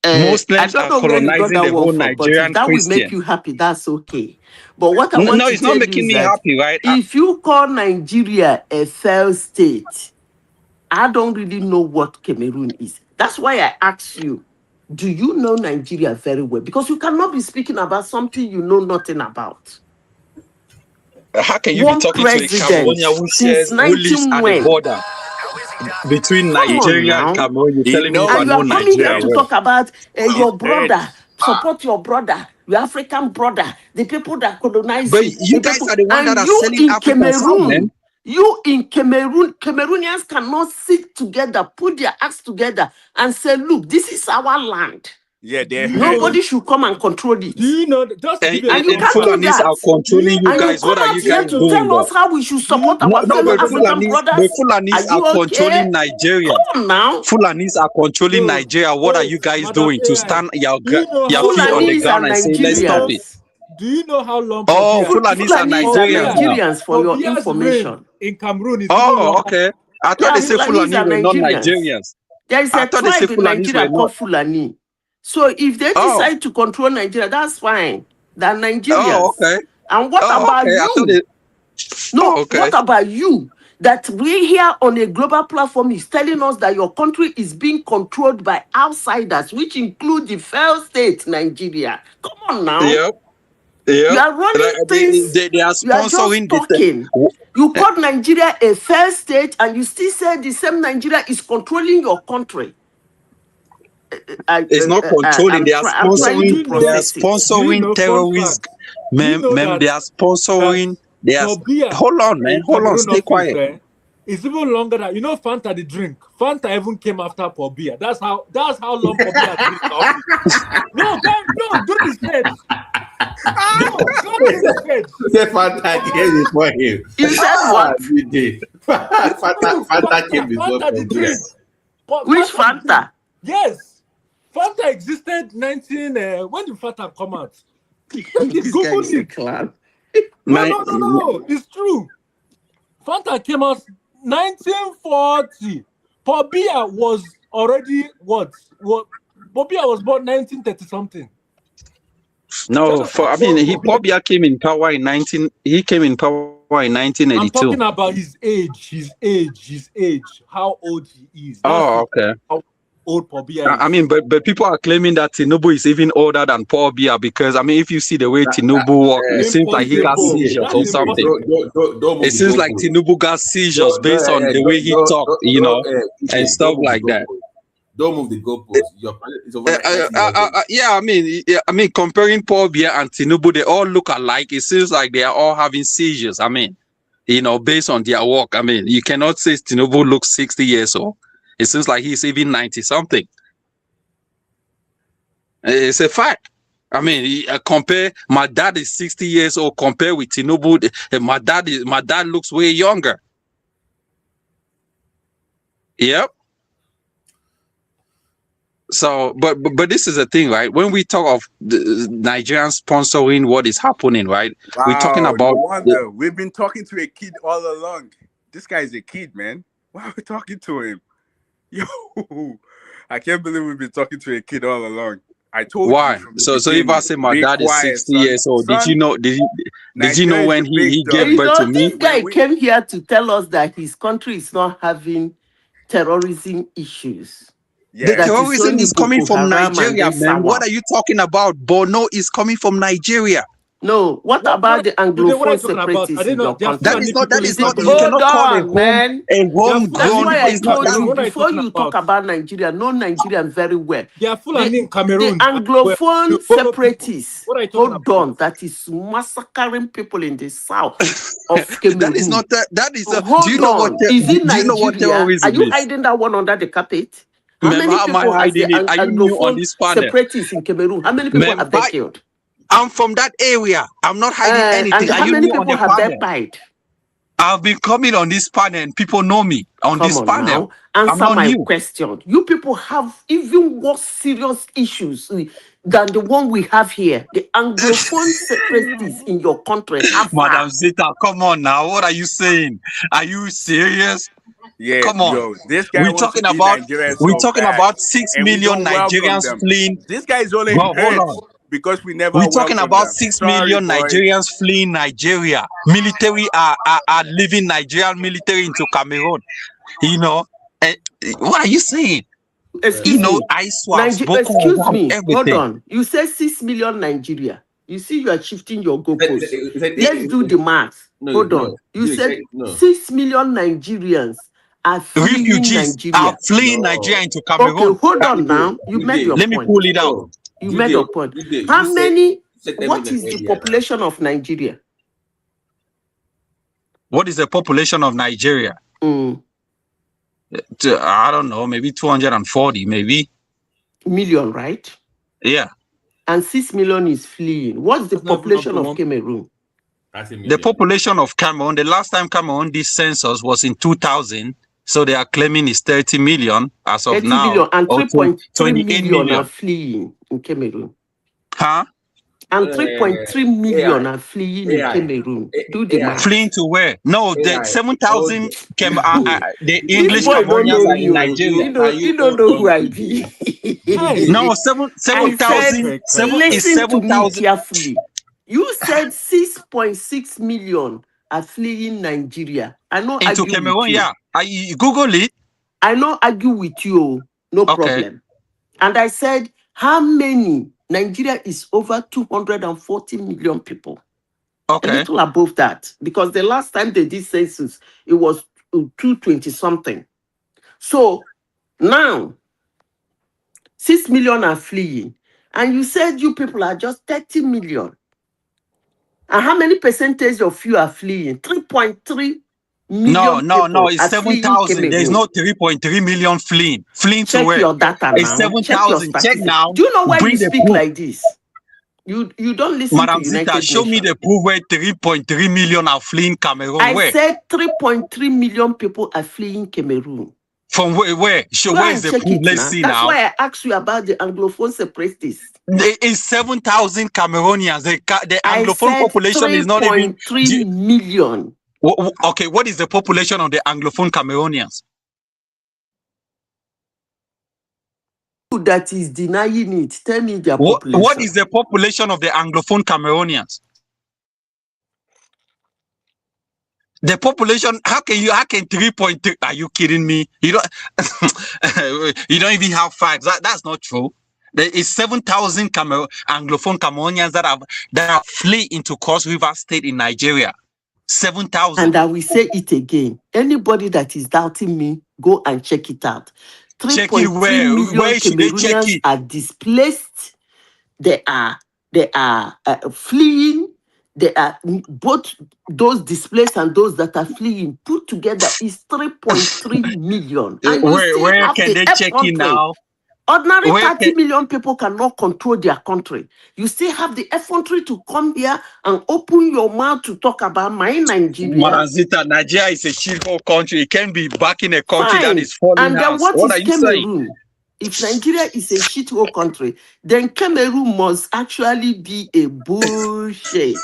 Speaker 10: I
Speaker 19: Muslims
Speaker 10: don't
Speaker 19: are
Speaker 10: know where you got
Speaker 19: colonizing
Speaker 10: that
Speaker 19: the
Speaker 10: one
Speaker 19: whole
Speaker 10: from, but if
Speaker 19: Nigerian
Speaker 10: that will make
Speaker 19: Christian.
Speaker 10: you happy, that's okay. But what I want
Speaker 19: No,
Speaker 10: to
Speaker 19: it's not
Speaker 10: tell you
Speaker 19: making
Speaker 10: is
Speaker 19: me
Speaker 10: that
Speaker 19: happy, right?
Speaker 10: if you call Nigeria a failed state, I don't really know what Cameroon is. That's why I asked you, do you know Nigeria very well? Because you cannot be speaking about something you know nothing about.
Speaker 19: How can you be
Speaker 10: One
Speaker 19: talking to a
Speaker 10: president
Speaker 19: Cameroonian
Speaker 10: since
Speaker 19: who lives at the
Speaker 10: 19
Speaker 19: border between
Speaker 10: Come on
Speaker 19: Nigeria and
Speaker 10: now.
Speaker 19: Cameroon? You're
Speaker 14: He
Speaker 19: telling me if I
Speaker 10: And you
Speaker 19: know
Speaker 10: are
Speaker 14: knows.
Speaker 10: coming here
Speaker 19: Nigeria
Speaker 10: to
Speaker 19: well?
Speaker 10: talk about
Speaker 14: He
Speaker 10: your
Speaker 14: knows.
Speaker 10: brother, support your brother, your African brother, the people that colonize
Speaker 19: But
Speaker 10: you,
Speaker 19: you
Speaker 10: the
Speaker 19: guys
Speaker 10: people,
Speaker 19: are the one that
Speaker 10: and
Speaker 19: are
Speaker 10: you
Speaker 19: selling
Speaker 10: in
Speaker 19: Africans out, man.
Speaker 10: Cameroon, Cameroonians cannot sit together, put their acts together and say, look, this is our land.
Speaker 18: Yeah, they're
Speaker 10: Nobody
Speaker 18: hurting.
Speaker 10: should come and control it.
Speaker 11: Do you know, just to give you an
Speaker 10: And you
Speaker 19: And
Speaker 10: can't
Speaker 11: example,
Speaker 10: do
Speaker 19: Fulanis
Speaker 10: that.
Speaker 19: are controlling you
Speaker 10: And you
Speaker 19: guys.
Speaker 10: come
Speaker 19: What are
Speaker 10: out
Speaker 19: you
Speaker 10: here
Speaker 19: guys
Speaker 10: to
Speaker 19: doing
Speaker 10: tell
Speaker 19: there?
Speaker 10: us how we should support
Speaker 19: No,
Speaker 10: our
Speaker 19: no,
Speaker 10: fellow
Speaker 19: but
Speaker 10: African brothers. Are
Speaker 19: Fulanis are
Speaker 10: you okay?
Speaker 19: controlling Nigeria.
Speaker 10: Come on now.
Speaker 19: Fulanis are controlling
Speaker 11: so
Speaker 19: Nigeria. What are
Speaker 11: wait,
Speaker 19: you guys
Speaker 11: Madam
Speaker 19: doing to
Speaker 11: AI,
Speaker 19: stand
Speaker 11: do you know
Speaker 19: your
Speaker 11: how
Speaker 19: feet on the
Speaker 10: Fulanis are
Speaker 19: ground and say, let's stop it?
Speaker 10: Nigerians.
Speaker 11: do you know how long
Speaker 19: Oh,
Speaker 11: Pobia
Speaker 19: Fulanis are
Speaker 10: Fulanis are
Speaker 19: Nigerians now.
Speaker 10: Nigerians for your
Speaker 11: Pobia's reign
Speaker 10: information.
Speaker 11: in Cameroon is even
Speaker 19: Oh,
Speaker 11: longer?
Speaker 19: okay. I thought
Speaker 10: Yeah,
Speaker 19: they said
Speaker 10: Fulanis
Speaker 19: Fulani
Speaker 10: are
Speaker 19: were not
Speaker 10: Nigerians.
Speaker 19: Nigerians.
Speaker 10: There is
Speaker 19: I
Speaker 10: a
Speaker 19: thought they said
Speaker 10: tribe in
Speaker 19: Fulanis were
Speaker 10: Nigeria
Speaker 19: not.
Speaker 10: called Fulani. So if they
Speaker 19: Oh,
Speaker 10: decide to control Nigeria, that's fine. They're
Speaker 19: oh,
Speaker 10: Nigerians.
Speaker 19: okay.
Speaker 10: And what
Speaker 19: Oh,
Speaker 10: about
Speaker 19: okay. I thought
Speaker 10: you?
Speaker 19: they. Oh,
Speaker 10: No,
Speaker 19: okay.
Speaker 10: what about you? That we here on a global platform is telling us that your country is being controlled by outsiders, which include the failed state, Nigeria. Come on now.
Speaker 19: Yep.
Speaker 10: You
Speaker 19: Yep.
Speaker 10: are running things,
Speaker 19: They are
Speaker 10: you are just
Speaker 19: sponsoring the.
Speaker 10: talking. You called Nigeria a failed state and you still say the same Nigeria is controlling your country.
Speaker 19: It's not controlling. They are
Speaker 10: I'm trying to
Speaker 19: sponsoring. They are
Speaker 10: process it.
Speaker 11: Do you
Speaker 19: sponsoring
Speaker 11: know, fun
Speaker 19: terrorists.
Speaker 11: fact, do you know
Speaker 19: Ma'am, they are
Speaker 11: that
Speaker 19: sponsoring. They are.
Speaker 11: Pobia
Speaker 19: Hold on, man.
Speaker 11: in
Speaker 19: Hold on.
Speaker 11: Cameroon
Speaker 19: Stay
Speaker 11: office,
Speaker 19: quiet.
Speaker 11: it's even longer than, you know, Fanta the drink. Fanta even came after Pobia. That's how long Pobia has been in office. No, do this head. No, don't do this head.
Speaker 14: Fanta came before him.
Speaker 10: You said what?
Speaker 14: You did. Fanta came before
Speaker 11: Fanta the drink.
Speaker 10: Which Fanta?
Speaker 11: Yes. Fanta existed when did Fanta come out?
Speaker 10: This guy is a clown.
Speaker 11: No. It's true. Fanta came out 1940. Pobia was already what? Pobia was born 1930 something.
Speaker 19: No, Pobia came in power in 1982.
Speaker 11: I'm talking about his age. How old he is.
Speaker 19: Oh, okay.
Speaker 11: How old Pobia is.
Speaker 19: I mean, but people are claiming that Tinubu is even older than Pobia because, I mean, if you see the way Tinubu walk, it seems like he got seizures or something. It seems like Tinubu got seizures based on the way he talked, and stuff like that.
Speaker 14: Don't move the goalposts.
Speaker 19: I mean, comparing Pobia and Tinubu, they all look alike. It seems like they are all having seizures. I mean, based on their work. I mean, you cannot say Tinubu looks 60 years old. It seems like he's even 90 something. It's a fact. I mean, compare my dad is 60 years old. Compare with Tinubu, my dad looks way younger. Yep. So, but this is the thing, right? When we talk of the Nigerians sponsoring what is happening, right?
Speaker 18: Wow,
Speaker 19: we're talking about.
Speaker 18: No wonder. We've been talking to a kid all along. This guy is a kid, man. Why are we talking to him? Yo, I can't believe we've been talking to a kid all along. I told
Speaker 19: why?
Speaker 18: you.
Speaker 19: So if I say my dad is 60 years old, did you know? Did you know when he gave birth to me?
Speaker 10: This guy came here to tell us that his country is not having terrorism issues.
Speaker 19: The terrorism is coming from Nigeria, man. What are you talking about? Borno is coming from Nigeria.
Speaker 10: No, what about the Anglophone separatists in your country?
Speaker 19: That is not, you cannot call a
Speaker 10: man.
Speaker 19: homegrown.
Speaker 10: That's why I told you,
Speaker 11: that
Speaker 10: before you talk about Nigeria, know Nigerian very well.
Speaker 11: They are Fulani in Cameroon.
Speaker 10: The Anglophone separatists, hold on, that is massacring people in the south of Cameroon.
Speaker 19: That is not, that is,
Speaker 10: do you know what terrorism is? Are you hiding that one under the carpet? How many people have the Anglophone separatists in Cameroon? How many people have they killed?
Speaker 19: I'm from that area. I'm not hiding anything.
Speaker 10: And how many people have they died?
Speaker 19: I've been coming on this panel and people know me on
Speaker 10: Come
Speaker 19: this
Speaker 10: on
Speaker 19: panel.
Speaker 10: now,
Speaker 19: I'm
Speaker 10: answer
Speaker 19: not
Speaker 10: my
Speaker 19: new.
Speaker 10: question. You people have even more serious issues than the one we have here. The Anglophone separatists in your country have
Speaker 19: Madam Zeta, come on now. What are you saying? Are you serious?
Speaker 18: Yeah,
Speaker 19: Come on.
Speaker 18: yo, this guy wants to be Nigerian
Speaker 19: We're
Speaker 18: so
Speaker 19: talking
Speaker 18: bad,
Speaker 19: about 6
Speaker 18: and we
Speaker 19: million
Speaker 18: don't welcome
Speaker 19: Nigerians
Speaker 18: them.
Speaker 19: fleeing.
Speaker 18: This guy is only
Speaker 19: Bro, hold
Speaker 18: hurt
Speaker 19: on.
Speaker 18: because we never
Speaker 19: We're talking
Speaker 18: welcome
Speaker 19: about
Speaker 18: them.
Speaker 19: 6
Speaker 18: Sorry,
Speaker 19: million
Speaker 18: boy.
Speaker 19: Nigerians fleeing Nigeria. Military are leaving Nigerian military into Cameroon. You know, what are you saying?
Speaker 10: Excuse me.
Speaker 19: ISWAPs, Boko
Speaker 10: Excuse
Speaker 19: Haram,
Speaker 10: me. Hold
Speaker 19: everything.
Speaker 10: on. You said 6 million Nigeria. You see, you are shifting your goalposts. Let's do the math. Hold on. You said 6 million Nigerians are fleeing
Speaker 19: Refugees
Speaker 10: Nigeria.
Speaker 19: are fleeing Nigeria into Cameroon.
Speaker 10: Okay, hold on now. You made your
Speaker 19: Let me
Speaker 10: point.
Speaker 19: pull it out.
Speaker 10: You made your point. How many? What is the
Speaker 14: earlier
Speaker 10: population of Nigeria?
Speaker 19: What is the population of Nigeria? I don't know, maybe 240, maybe.
Speaker 10: Million, right?
Speaker 19: Yeah.
Speaker 10: And 6 million is fleeing. What's the population of Cameroon?
Speaker 19: The population of Cameroon, the last time Cameroon did census was in 2000. So they are claiming it's 30 million as of
Speaker 10: 30
Speaker 19: now.
Speaker 10: million and 3.3
Speaker 19: 28
Speaker 10: million are fleeing in Cameroon.
Speaker 19: Huh?
Speaker 10: And 3.3 million are fleeing in Cameroon. Do the math.
Speaker 19: Fleeing to where? No, the 7,000 the English
Speaker 10: boy don't
Speaker 19: Cameroonians
Speaker 10: know
Speaker 19: are in Nigeria.
Speaker 10: You don't know who I be.
Speaker 19: No,
Speaker 10: I
Speaker 19: 7,000
Speaker 10: said,
Speaker 19: is
Speaker 10: listen to me
Speaker 19: 7,000.
Speaker 10: carefully. You said 6.6 million are fleeing Nigeria. I know
Speaker 19: Into
Speaker 10: argue
Speaker 19: Cameroon,
Speaker 10: with you.
Speaker 19: yeah. I Google it.
Speaker 10: I know argue with you. No problem. And I said, how many? Nigeria is over 240 million people. A little above that. Because the last time they did census, it was 220 something. So now, 6 million are fleeing. And you said you people are just 30 million. And how many percentage of you are fleeing? 3.3 million
Speaker 19: No, it's
Speaker 10: are fleeing
Speaker 19: 7,000. There's
Speaker 10: Cameroon.
Speaker 19: no 3.3 million fleeing. Fleeing to
Speaker 10: Check
Speaker 19: where?
Speaker 10: your data
Speaker 19: It's
Speaker 10: now. Check your
Speaker 19: 7,000. Check
Speaker 10: statistics.
Speaker 19: now.
Speaker 10: Do you know why
Speaker 19: Bring
Speaker 10: you
Speaker 19: the
Speaker 10: speak
Speaker 19: proof.
Speaker 10: like this? You don't listen
Speaker 19: Madam
Speaker 10: to
Speaker 19: Zita,
Speaker 10: United
Speaker 19: show me
Speaker 10: Nations.
Speaker 19: the proof where 3.3 million are fleeing Cameroon.
Speaker 10: I
Speaker 19: Where?
Speaker 10: said 3.3 million people are fleeing Cameroon.
Speaker 19: From where? Show
Speaker 10: Go
Speaker 19: where
Speaker 10: and
Speaker 19: is the
Speaker 10: check
Speaker 19: proof?
Speaker 10: it
Speaker 19: Let's
Speaker 10: now.
Speaker 19: see
Speaker 10: That's
Speaker 19: now.
Speaker 10: why I asked you about the Anglophone separatists.
Speaker 19: It's 7,000 Cameroonians. The Anglophone population is not even
Speaker 10: 3.3 million.
Speaker 19: Okay, what is the population of the Anglophone Cameroonians?
Speaker 10: That is denying it. Tell me their population.
Speaker 19: What is the population of the Anglophone Cameroonians? The population, how can 3.3? Are you kidding me? You don't you don't even have facts. That's not true. There is 7,000 Anglophone Cameroonians that are flee into Cross River State in Nigeria. 7,000.
Speaker 10: And I will say it again. Anybody that is doubting me, go and check it out. 3.3 million
Speaker 19: where should they check
Speaker 10: Cameroonians
Speaker 19: it?
Speaker 10: are displaced. They are fleeing. They are both those displaced and those that are fleeing put together is 3.3 million. And
Speaker 19: Where can they check it now?
Speaker 10: Ordinary 30 million people cannot control their country. You still have the effrontery to come here and open your mouth to talk about my Nigeria.
Speaker 19: Madam Zita, Nigeria is a shithole country. It can be backing a country that is falling
Speaker 10: And then
Speaker 19: out. What are
Speaker 10: is
Speaker 19: you saying?
Speaker 10: Cameroon? If Nigeria is a shithole country, then Cameroon must actually be a bullshit.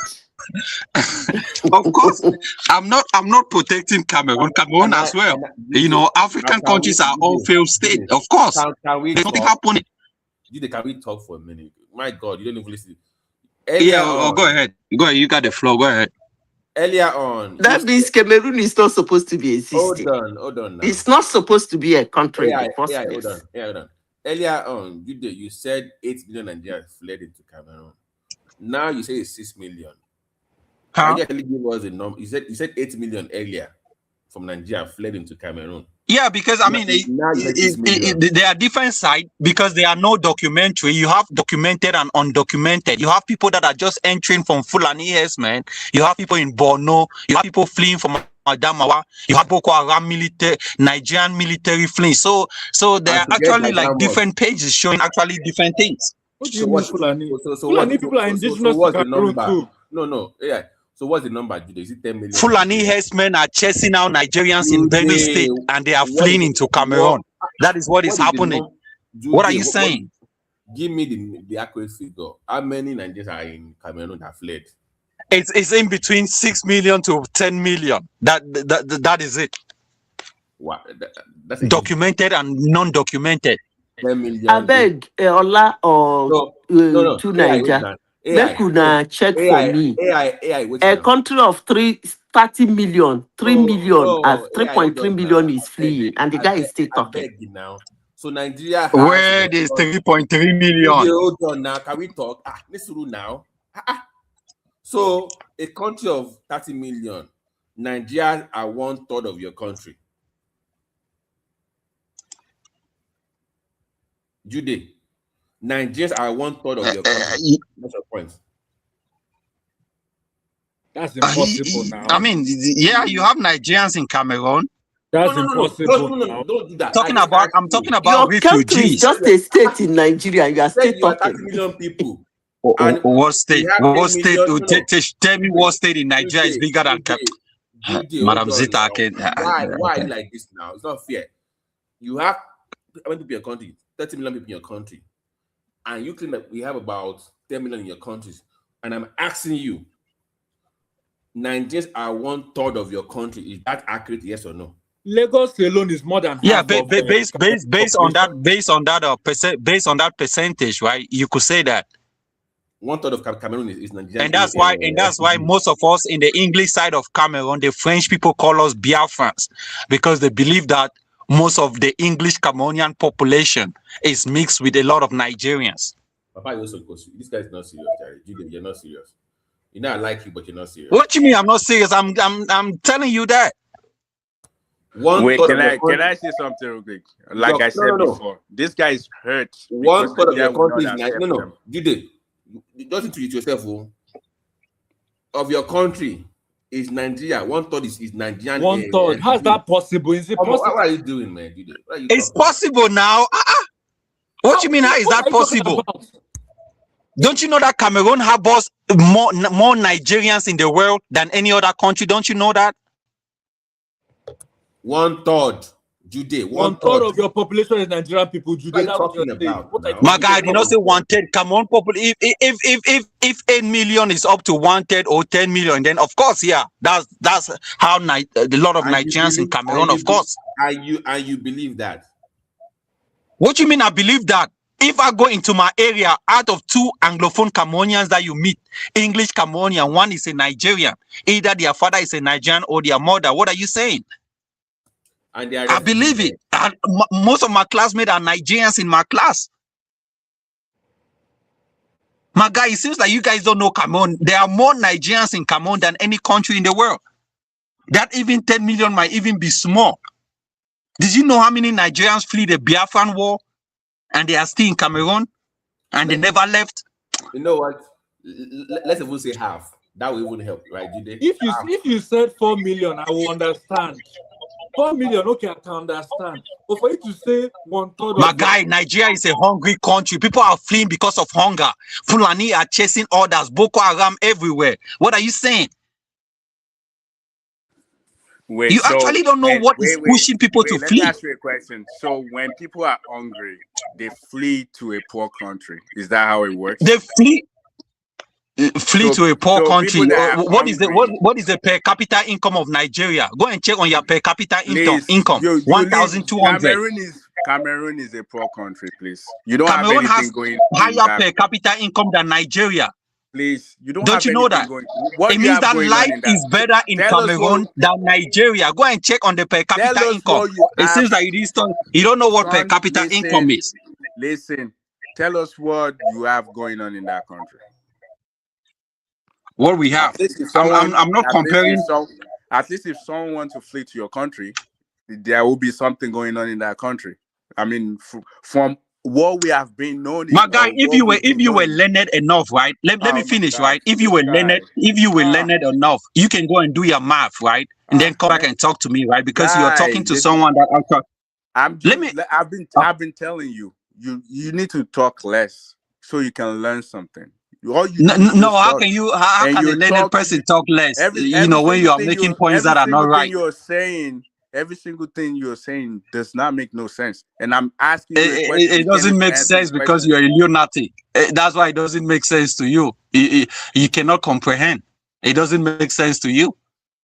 Speaker 19: Of course, I'm not protecting Cameroon. Cameroon as well. You know, African countries are all failed state. Of course, there's nothing happening.
Speaker 14: Can we talk for a minute? My God, you don't even listen.
Speaker 19: Go ahead. Go ahead. You got the floor. Go ahead.
Speaker 14: Earlier on,
Speaker 10: that means Cameroon is not supposed to be existing.
Speaker 14: Hold on. Now.
Speaker 10: It's not supposed to be a country in the first place.
Speaker 14: Hold on. Earlier on, you said 8 million Nigerians fled into Cameroon. Now you say it's 6 million. Can you actually give us a number? You said 8 million earlier from Nigeria fled into Cameroon.
Speaker 19: Yeah, because I mean, they are different sides because there are no documentary. You have documented and undocumented. You have people that are just entering from Fulani man. You have people in Borno. You have people fleeing from Adamawa. You have Boko Haram Nigerian military fleeing. So there are actually like different pages showing actually different things.
Speaker 11: What do you mean Fulani? Fulani people are indigenous to Cameroon too.
Speaker 14: No. Yeah. So what's the number, Jude? Is it 10 million?
Speaker 19: Fulani herdsmen are chasing out Nigerians in Benue State, and they are fleeing into Cameroon. That is what is happening. What are you saying?
Speaker 14: Give me the accurate figure. How many Nigerians are in Cameroon that fled?
Speaker 19: It's in between 6 million to 10 million. That is it.
Speaker 14: Wow, that's
Speaker 19: documented and non-documented.
Speaker 14: 10 million.
Speaker 10: I beg Ola or to Niger. They could check for me. A country of 30 million, 3 million, 3.3 million is fleeing, and the guy is still talking.
Speaker 14: Now. So Nigeria.
Speaker 19: Where is 3.3 million?
Speaker 14: Hold on now. Can we talk? Let's do now. So a country of 30 million, Nigeria are 1/3 of your country. Jude, Nigerians are 1/3 of your country. That's your point.
Speaker 11: That's impossible now.
Speaker 19: I mean, yeah, you have Nigerians in Cameroon.
Speaker 11: That's impossible.
Speaker 14: No, don't do that.
Speaker 19: I'm talking about
Speaker 10: your country is just a state in Nigeria. You are still talking.
Speaker 14: 30 million people.
Speaker 19: What state? What state? Tell me what state in Nigeria is bigger than Madam Zita?
Speaker 14: Why like this now? It's not fair. You have how many people in your country? 30 million people in your country, and you claim that we have about 10 million in your countries. And I'm asking you, Nigerians are 1/3 of your country. Is that accurate? Yes or no?
Speaker 11: Lagos alone is more than
Speaker 19: yeah.
Speaker 11: Half
Speaker 19: Based on that percentage, right? You could say that
Speaker 14: 1/3 of Cameroon is Nigeria.
Speaker 19: And that's why most of us in the English side of Cameroon, the French people call us Biafrans, because they believe that most of the English Cameroonian population is mixed with a lot of Nigerians.
Speaker 14: Papa, this guy is not serious, Jerry. You're not serious. You know I like you, but you're not serious.
Speaker 19: What do you mean I'm not serious? I'm telling you that.
Speaker 18: Wait, can I say something real quick? Like I said before, this guy is hurt.
Speaker 14: 1/3 of your country is Nigeria. No, Jude, just introduce yourself. Of your country is Nigeria. 1/3 is Nigerian.
Speaker 11: 1/3. How's that possible? Is it possible?
Speaker 14: What are you doing, man?
Speaker 19: It's possible now. What do you mean? How is that possible? Don't you know that Cameroon harbors more Nigerians in the world than any other country? Don't you know that?
Speaker 14: 1/3, Jude.
Speaker 11: 1/3 of your population is Nigerian people. Jude,
Speaker 14: what are you talking about?
Speaker 19: My guy, I did not say 1/3. Cameroon population. If 8 million is up to 1/3 or 10 million, then of course, yeah, that's how a lot of Nigerians in Cameroon, of course.
Speaker 14: And you believe that?
Speaker 19: What do you mean? I believe that. If I go into my area, out of 2 Anglophone Cameroonians that you meet, English Cameroonian, one is a Nigerian. Either their father is a Nigerian or their mother. What are you saying?
Speaker 14: And I
Speaker 19: believe it. Most of my classmates are Nigerians in my class. My guy, it seems like you guys don't know Cameroon. There are more Nigerians in Cameroon than any country in the world. That even 10 million might even be small. Did you know how many Nigerians flee the Biafran war and they are still in Cameroon and they never left?
Speaker 14: You know what? Let's even say half. That will even help, right?
Speaker 11: If you said 4 million, I will understand. 4 million, okay, I can understand. But for you to say 1/3,
Speaker 19: my guy, Nigeria is a hungry country. People are fleeing because of hunger. Fulani are chasing others. Boko Haram everywhere. What are you saying? You actually don't know what is pushing people to flee.
Speaker 18: Let me ask you a question. So when people are hungry, they flee to a poor country. Is that how it works?
Speaker 19: They flee to a poor country. What is the per capita income of Nigeria? Go and check on your per capita income. 1,200.
Speaker 18: Cameroon is a poor country, please. You don't
Speaker 19: Cameroon
Speaker 18: have anything going.
Speaker 19: Higher per capita income than Nigeria.
Speaker 18: Please, you don't
Speaker 19: you know that? It means that life is better in Cameroon than Nigeria. Go and check on the per capita income. It seems like you don't know what per capita income is.
Speaker 18: Listen, tell us what you have going on in that country.
Speaker 19: What we have. I'm not comparing.
Speaker 18: At least if someone wants to flee to your country, there will be something going on in that country. I mean, from what we have been known.
Speaker 19: My guy, if you were learned enough, right? Let me finish, right? If you were learned enough, you can go and do your math, right? And then come back and talk to me, right? Because you're talking to someone that
Speaker 18: I've been telling you, you need to talk less so you can learn something. All you do is
Speaker 19: No,
Speaker 18: just
Speaker 19: how
Speaker 18: talk.
Speaker 19: can you? How
Speaker 18: And
Speaker 19: can a
Speaker 18: you're
Speaker 19: learned person talk less?
Speaker 18: every
Speaker 19: You know, when you
Speaker 18: single
Speaker 19: are
Speaker 18: thing
Speaker 19: making points that are not right.
Speaker 18: every single thing you're saying does not make no sense. And I'm asking you a question.
Speaker 19: It
Speaker 18: You can't
Speaker 19: doesn't
Speaker 18: even
Speaker 19: make
Speaker 18: answer the
Speaker 19: sense because
Speaker 18: question.
Speaker 19: you're a lunatic. That's why it doesn't make sense to you. You cannot comprehend. It doesn't make sense to you.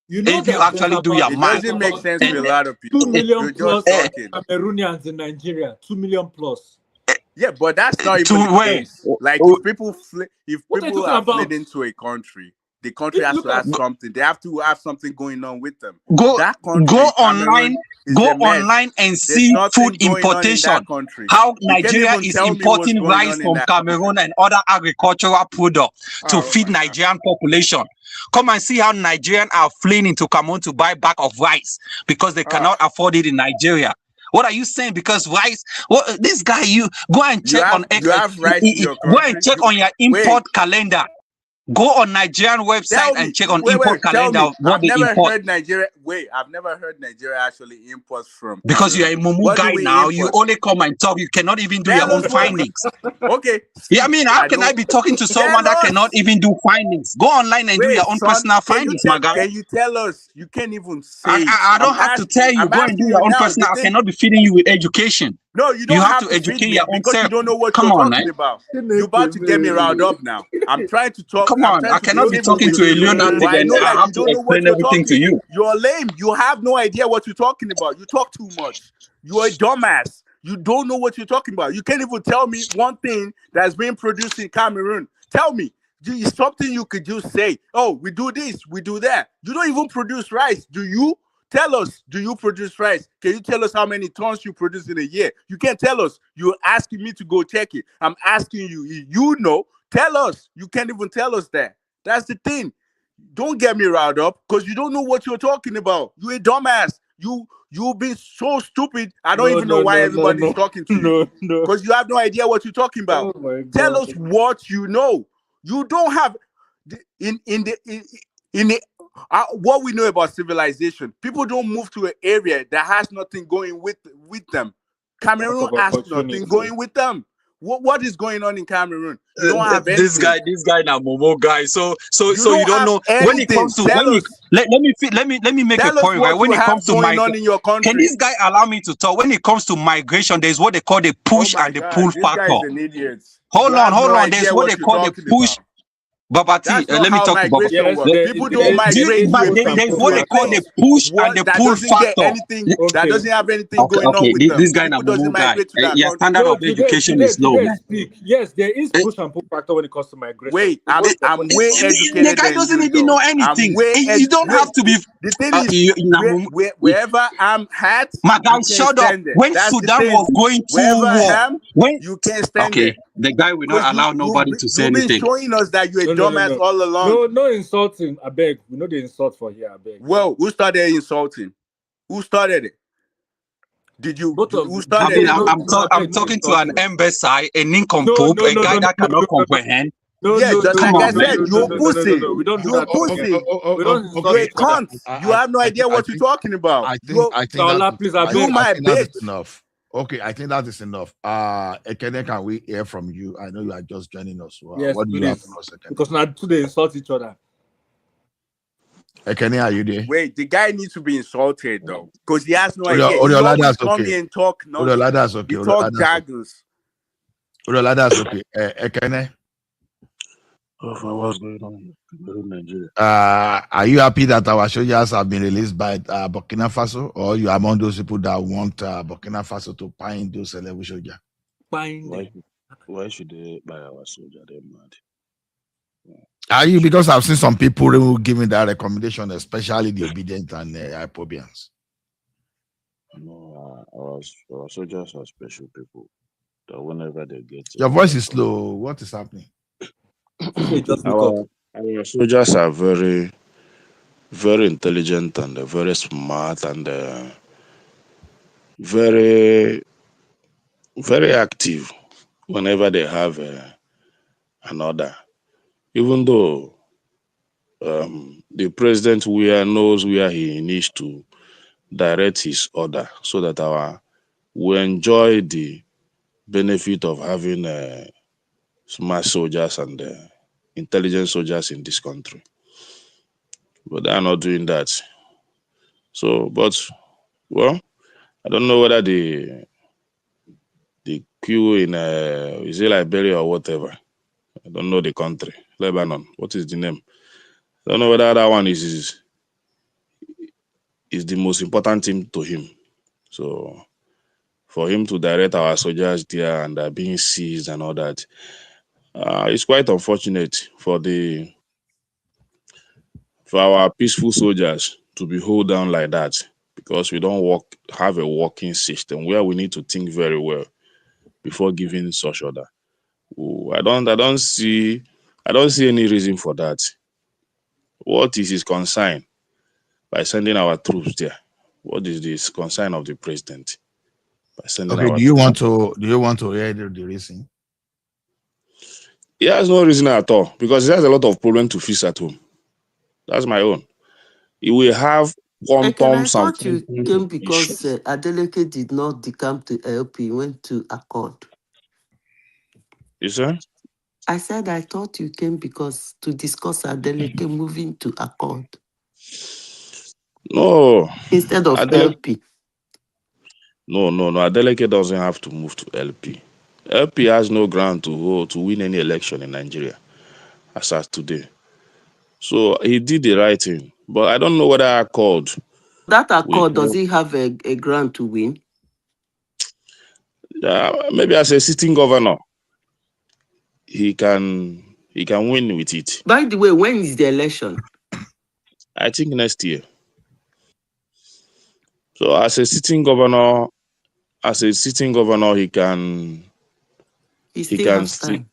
Speaker 11: You know
Speaker 19: If you
Speaker 11: that there's
Speaker 19: actually do your
Speaker 11: about,
Speaker 18: It
Speaker 19: math,
Speaker 18: doesn't make sense to a
Speaker 11: 2
Speaker 18: lot of people.
Speaker 11: million
Speaker 18: You're
Speaker 11: plus
Speaker 18: just talking.
Speaker 11: Cameroonians in Nigeria. 2 million plus.
Speaker 18: Yeah, but that's not even the case. Like if people
Speaker 11: What are you
Speaker 18: people
Speaker 11: talking
Speaker 18: are
Speaker 11: about?
Speaker 18: fled into a country, the country has
Speaker 11: Look
Speaker 18: to have
Speaker 11: at
Speaker 18: something. They have to have something going on with them.
Speaker 19: go
Speaker 18: That country,
Speaker 19: go
Speaker 18: Cameroon,
Speaker 19: online,
Speaker 18: is
Speaker 19: go
Speaker 18: a mess.
Speaker 19: online and
Speaker 18: There's
Speaker 19: see
Speaker 18: nothing
Speaker 19: food
Speaker 18: going on in
Speaker 19: importation.
Speaker 18: that country.
Speaker 19: How
Speaker 18: You can't
Speaker 19: Nigeria
Speaker 18: even
Speaker 19: is
Speaker 18: tell me what's
Speaker 19: importing
Speaker 18: going
Speaker 19: rice
Speaker 18: on in
Speaker 19: from
Speaker 18: that
Speaker 19: Cameroon
Speaker 18: country.
Speaker 19: and other agricultural products to
Speaker 18: Oh
Speaker 19: feed
Speaker 18: my God.
Speaker 19: Nigerian population. Come and see how Nigerians are fleeing into Cameroon to buy bag of rice because they cannot afford it in Nigeria. What are you saying? Because rice, this guy, you go and check
Speaker 18: You have rice in your
Speaker 19: go and
Speaker 18: country.
Speaker 19: check on your import calendar. Go on Nigerian website
Speaker 18: Tell me,
Speaker 19: and check on import
Speaker 18: tell
Speaker 19: calendar
Speaker 18: me.
Speaker 19: what
Speaker 18: I've
Speaker 19: they
Speaker 18: never
Speaker 19: import.
Speaker 18: heard Nigeria. Wait, I've never heard Nigeria actually imports from
Speaker 19: Because you are a
Speaker 18: Cameroon.
Speaker 19: mumu
Speaker 18: What do
Speaker 19: guy
Speaker 18: we
Speaker 19: now, you
Speaker 18: import?
Speaker 19: only come and talk. You cannot even do your
Speaker 18: Tell
Speaker 19: own
Speaker 18: us what.
Speaker 19: findings.
Speaker 18: Okay.
Speaker 19: Yeah, I mean, how can I
Speaker 18: don't.
Speaker 19: be talking to someone
Speaker 18: Tell
Speaker 19: that
Speaker 18: us.
Speaker 19: cannot even do findings? Go online and do
Speaker 18: Wait,
Speaker 19: your own
Speaker 18: son,
Speaker 19: personal findings, my guy.
Speaker 18: Can you tell us? You can't even say it.
Speaker 19: I don't have to tell you.
Speaker 18: I'm
Speaker 19: Go and do
Speaker 18: asking
Speaker 19: your
Speaker 18: you
Speaker 19: own
Speaker 18: now.
Speaker 19: personal. I cannot be feeding you with education.
Speaker 18: No, you
Speaker 19: You
Speaker 18: don't
Speaker 19: have
Speaker 18: have
Speaker 19: to
Speaker 18: to feed
Speaker 19: educate
Speaker 18: me
Speaker 19: your own
Speaker 18: because you
Speaker 19: self.
Speaker 18: don't know what
Speaker 19: Come
Speaker 18: you're
Speaker 19: on,
Speaker 18: talking
Speaker 19: man.
Speaker 18: about. You're about to get me riled up now. I'm trying to talk.
Speaker 19: Come
Speaker 18: I'm
Speaker 19: on.
Speaker 18: trying
Speaker 19: I
Speaker 18: to
Speaker 19: cannot
Speaker 18: be
Speaker 19: be
Speaker 18: civil
Speaker 19: talking
Speaker 18: with
Speaker 19: to a
Speaker 18: you,
Speaker 19: lunatic
Speaker 18: but I
Speaker 19: and
Speaker 18: know
Speaker 19: I
Speaker 18: that
Speaker 19: have
Speaker 18: you
Speaker 19: to
Speaker 18: don't know what
Speaker 19: explain
Speaker 18: you're
Speaker 19: everything to
Speaker 18: talking.
Speaker 19: you.
Speaker 18: You're lame. You have no idea what you're talking about. You talk too much. You're a dumbass. You don't know what you're talking about. You can't even tell me one thing that's being produced in Cameroon. Tell me. It's something you could just say. Oh, we do this, we do that. You don't even produce rice. Do you? Tell us, do you produce rice? Can you tell us how many tons you produce in a year? You can't tell us. You're asking me to go check it. I'm asking you. You know. Tell us. You can't even tell us that. That's the thing. Don't get me riled up because you don't know what you're talking about. You a dumbass. You've been so stupid. I don't even know why everybody's talking to you.
Speaker 11: No.
Speaker 18: Because you have no idea what you're talking about.
Speaker 11: Oh my
Speaker 18: Tell
Speaker 11: God.
Speaker 18: us what you know. You don't have what we know about civilization. People don't move to an area that has nothing going with them. Cameroon
Speaker 11: Lack of
Speaker 18: has nothing
Speaker 11: opportunity.
Speaker 18: going with them. What is going on in Cameroon? You don't have
Speaker 19: This
Speaker 18: anything.
Speaker 19: guy now Momo guy. So
Speaker 18: You
Speaker 19: you
Speaker 18: don't
Speaker 19: don't
Speaker 18: have
Speaker 19: know when it
Speaker 18: anything.
Speaker 19: comes to
Speaker 18: Tell us.
Speaker 19: let me make a
Speaker 18: Tell us
Speaker 19: point, right?
Speaker 18: what
Speaker 19: When
Speaker 18: you
Speaker 19: it comes
Speaker 18: have
Speaker 19: to
Speaker 18: going on in your
Speaker 19: can
Speaker 18: country.
Speaker 19: this guy allow me to talk? When it comes to migration, there's what they call the
Speaker 18: Oh
Speaker 19: push
Speaker 18: my
Speaker 19: and the
Speaker 18: God,
Speaker 19: pull
Speaker 18: this guy
Speaker 19: factor.
Speaker 18: is an idiot.
Speaker 19: Hold
Speaker 18: You have no
Speaker 19: on. There's
Speaker 18: idea
Speaker 19: what they
Speaker 18: what you're
Speaker 19: call the
Speaker 18: talking
Speaker 19: push.
Speaker 18: about.
Speaker 19: Babati,
Speaker 18: That's not
Speaker 19: let me
Speaker 18: how
Speaker 19: talk to Baba.
Speaker 11: Yes,
Speaker 18: migration works. People don't migrate to
Speaker 19: There's what they
Speaker 18: a
Speaker 19: call the
Speaker 18: place
Speaker 19: push and the
Speaker 18: that
Speaker 19: pull
Speaker 18: doesn't get
Speaker 19: factor.
Speaker 18: anything, that doesn't have anything
Speaker 19: Okay,
Speaker 18: going on with them.
Speaker 19: This guy na
Speaker 18: People doesn't
Speaker 19: Momo guy.
Speaker 18: migrate to that
Speaker 19: Your
Speaker 18: country.
Speaker 19: standard
Speaker 11: No,
Speaker 19: of education is low, man.
Speaker 11: speak. Yes, there is push and pull factor when it comes to migration.
Speaker 18: Wait, I'm way
Speaker 19: The
Speaker 18: educated
Speaker 19: guy
Speaker 18: than
Speaker 19: doesn't
Speaker 18: you,
Speaker 19: even know
Speaker 18: though.
Speaker 19: anything.
Speaker 18: I'm way
Speaker 19: You don't have to be.
Speaker 18: The thing is, wherever I'm at,
Speaker 19: My guy,
Speaker 18: you can't
Speaker 19: shut up.
Speaker 18: stand there.
Speaker 19: When
Speaker 18: That's the
Speaker 19: Sudan
Speaker 18: thing.
Speaker 19: was going
Speaker 18: Wherever
Speaker 19: to war,
Speaker 18: I am, you can't stand there.
Speaker 19: the guy will not
Speaker 18: Because
Speaker 19: allow nobody to say
Speaker 18: you've been
Speaker 19: anything.
Speaker 18: showing us that you're a
Speaker 11: No.
Speaker 18: dumbass all along.
Speaker 11: No insulting. I beg. We know the insult for here. I beg.
Speaker 18: Well, who started insulting? Who started it? Who started
Speaker 19: I mean,
Speaker 18: it?
Speaker 19: I'm talking to an imbecile, a nincompoop, a guy that cannot comprehend.
Speaker 18: Just
Speaker 19: Come
Speaker 18: like I
Speaker 19: on,
Speaker 18: said,
Speaker 19: man.
Speaker 18: you're a pussy.
Speaker 11: We don't do
Speaker 18: You're a
Speaker 11: that over here.
Speaker 18: pussy.
Speaker 11: We don't insult
Speaker 18: You're a
Speaker 11: each other.
Speaker 18: cunt. You have no idea what you're talking about.
Speaker 12: I think
Speaker 11: please, I
Speaker 18: you
Speaker 11: beg.
Speaker 18: my
Speaker 12: I think that
Speaker 18: bitch.
Speaker 12: is enough. Okay, I think that is enough. Ekene, can we hear from you? I know you are just joining us.
Speaker 11: Yes,
Speaker 12: what do you have
Speaker 11: please.
Speaker 12: for us, Ekene?
Speaker 11: Because now two they insult each other.
Speaker 12: Ekene, are you there?
Speaker 18: Wait, the guy needs to be insulted though, because he has no
Speaker 12: Odio-
Speaker 18: idea. He
Speaker 12: Odiola,
Speaker 18: always
Speaker 12: that's
Speaker 18: come
Speaker 12: okay.
Speaker 18: here and talk
Speaker 12: Odiola, that's
Speaker 18: nonsense.
Speaker 12: okay.
Speaker 18: He
Speaker 12: Odiola,
Speaker 18: talk
Speaker 12: that's okay.
Speaker 18: jargons.
Speaker 12: Odiola, that's okay. Ekene,
Speaker 15: What's going on in Nigeria?
Speaker 12: are you happy that our soldiers have been released by Burkina Faso, or you are among those people that want Burkina Faso to find those level soldiers?
Speaker 15: Why should they buy our soldier? They're mad.
Speaker 12: Are you? Because I've seen some people who giving that recommendation, especially the obedient and hypobians.
Speaker 15: No, our soldiers are special people. That whenever they get
Speaker 12: Your voice is low. What is happening?
Speaker 15: Our soldiers are very, very intelligent and very smart and very, very active whenever they have an order. Even though the president knows where he needs to direct his order so that we enjoy the benefit of having smart soldiers and
Speaker 8: intelligence soldiers in this country. But they are not doing that. So, but, well, I don't know whether the queue in, is it Liberia or whatever? I don't know the country. Lebanon. What is the name? I don't know whether that one is the most important thing to him. So, for him to direct our soldiers there and they're being seized and all that, it's quite unfortunate for our peaceful soldiers to be held down like that, because we don't have a working system where we need to think very well before giving such order. I don't see any reason for that. What is his concern by sending our troops there? What is this concern of the president by sending
Speaker 12: Okay,
Speaker 8: our
Speaker 12: do you
Speaker 8: troops?
Speaker 12: want to hear the reason?
Speaker 8: He has no reason at all, because he has a lot of problems to fix at home. That's my own. He will have
Speaker 10: Again, I
Speaker 8: quantums and
Speaker 10: thought you came because Adeleke did not decamp to LP, he went to Accord.
Speaker 8: You say?
Speaker 10: I said I thought you came because to discuss Adeleke moving to Accord.
Speaker 8: No.
Speaker 10: Instead of LP.
Speaker 8: No. Adeleke doesn't have to move to LP. LP has no ground to win any election in Nigeria as of today. So he did the right thing. But I don't know whether Accord.
Speaker 10: That Accord, does he have a ground to win?
Speaker 8: Maybe as a sitting governor, he can win with it.
Speaker 10: By the way, when is the election?
Speaker 8: I think next year. So as a sitting governor, he can.
Speaker 10: He still has time.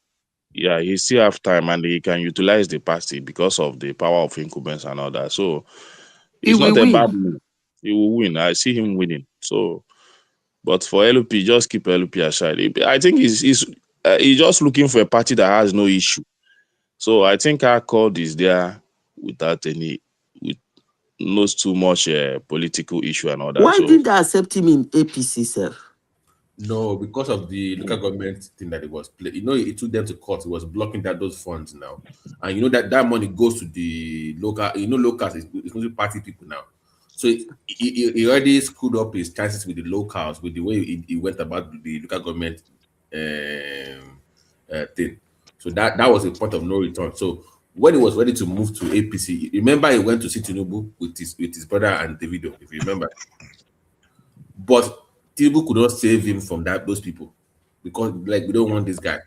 Speaker 8: Yeah, he still have time, and he can utilize the party because of the power of incumbents and all that. So it's not a bad move. He will win. I see him winning. So, but for LP, just keep LP aside. I think he's just looking for a party that has no issue. So I think Accord is there without with not too much political issue and all that.
Speaker 10: Why
Speaker 8: so,
Speaker 10: didn't they accept him in APC, sir?
Speaker 14: No, because of the local government thing that it was playing. You know, it took them to court. It was blocking those funds now, and you know that money goes to the local. You know, locals is mostly party people now. So he already screwed up his chances with the locals with the way he went about the local government thing. So that was a point of no return. So when he was ready to move to APC, remember he went to see Tinubu with his brother and Davido, if you remember. But Tinubu could not save him from those people because we don't want this guy.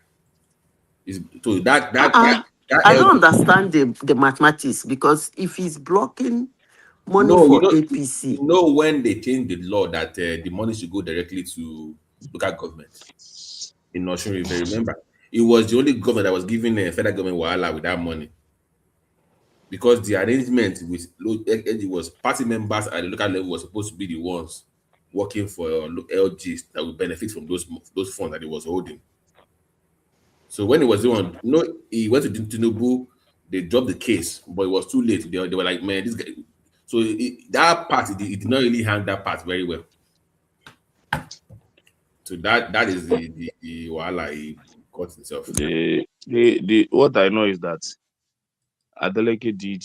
Speaker 14: So
Speaker 10: I don't understand the mathematics, because if he's blocking money for APC.
Speaker 14: You know when they changed the law that the money should go directly to local government in Osun River, remember? It was the only government that was giving the federal government wahala with that money, because the arrangement with it was party members at the local level were supposed to be the ones working for LGs that would benefit from those funds that he was holding. So when he was doing, he went to Tinubu, they dropped the case, but it was too late. They were like, man, this guy. So that part, he did not really handle that part very well. So that is the wahala he got himself.
Speaker 8: What I know is that Adeleke did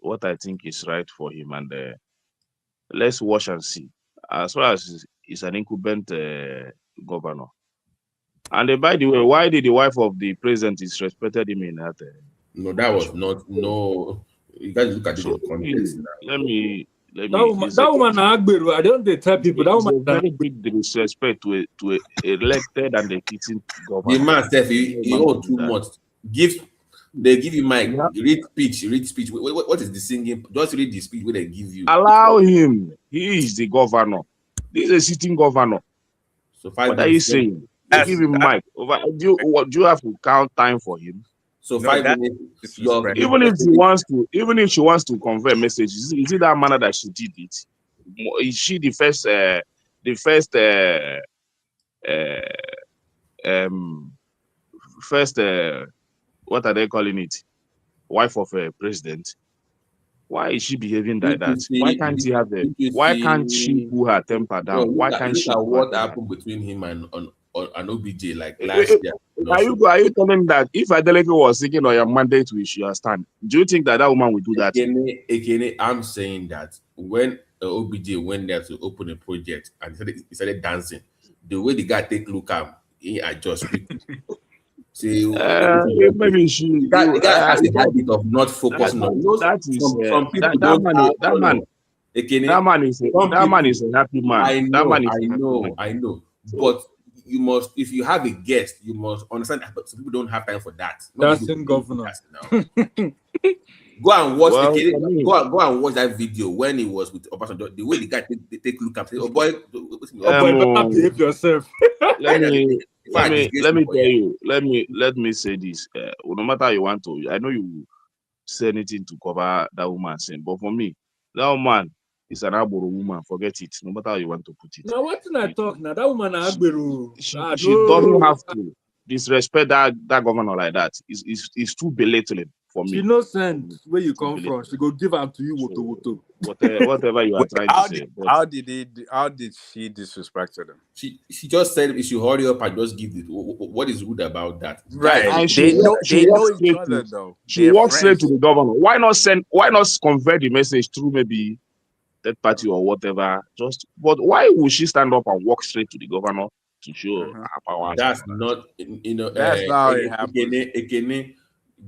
Speaker 8: what I think is right for him, and let's watch and see. As far as he's an incumbent governor. And by the way, why did the wife of the president disrespected him in that?
Speaker 14: No, that was not. No, you guys look at it in context.
Speaker 8: Let me.
Speaker 11: That woman, Agberu, I don't tell people that woman.
Speaker 8: Very big disrespect to a elected and a sitting governor.
Speaker 14: The man said he owed too much. They give you mic. Read speech. What is the singing? Just read the speech where they give you.
Speaker 8: Allow him. He is the governor. This is a sitting governor.
Speaker 14: So
Speaker 8: what are you saying? They give him mic. Do you have to count time for him?
Speaker 14: So 5 minutes.
Speaker 8: Even if she wants to convey a message, is it that manner that she did it? Is she the first what are they calling it? Wife of a president? Why is she behaving like that? Why can't she cool her temper down? Why can't she?
Speaker 14: What happened between him and an OBJ like last year.
Speaker 21: Are you telling me that if Adeleke was seeking on your mandate, we should stand? Do you think that woman will do that?
Speaker 14: Again, I'm saying that when OBJ went there to open a project and he started dancing, the way the guy take look at he adjust quickly. See,
Speaker 21: maybe
Speaker 14: the guy has a habit of not focusing on some people.
Speaker 21: That man is a happy man.
Speaker 14: I know. But you must, if you have a guest, you must understand that some people don't have time for that.
Speaker 11: Dancing governor.
Speaker 14: Go and watch go and watch that video when he was with Obasanjo. The way the guy take look and say, "Oh boy,
Speaker 11: better behave yourself."
Speaker 21: Let me tell you. Let me say this. No matter how you want to, I know you say anything to cover that woman's sin, but for me, that woman is an Agboro woman. Forget it. No matter how you want to put it.
Speaker 11: Now what did I talk? Now that woman Agboro.
Speaker 21: She doesn't have to disrespect that governor like that. It's too belittling for me.
Speaker 11: She knows where you come from. She go give up to you woto.
Speaker 21: Whatever you are trying to say.
Speaker 18: How did she disrespect them?
Speaker 14: She just said if you hurry up and just give it. What is good about that?
Speaker 18: Right.
Speaker 21: And
Speaker 18: they know each other though.
Speaker 21: She walks straight to the governor. Why not convey the message through maybe that party or whatever? But why would she stand up and walk straight to the governor to show her power?
Speaker 14: That's not,
Speaker 18: that's not how it happens.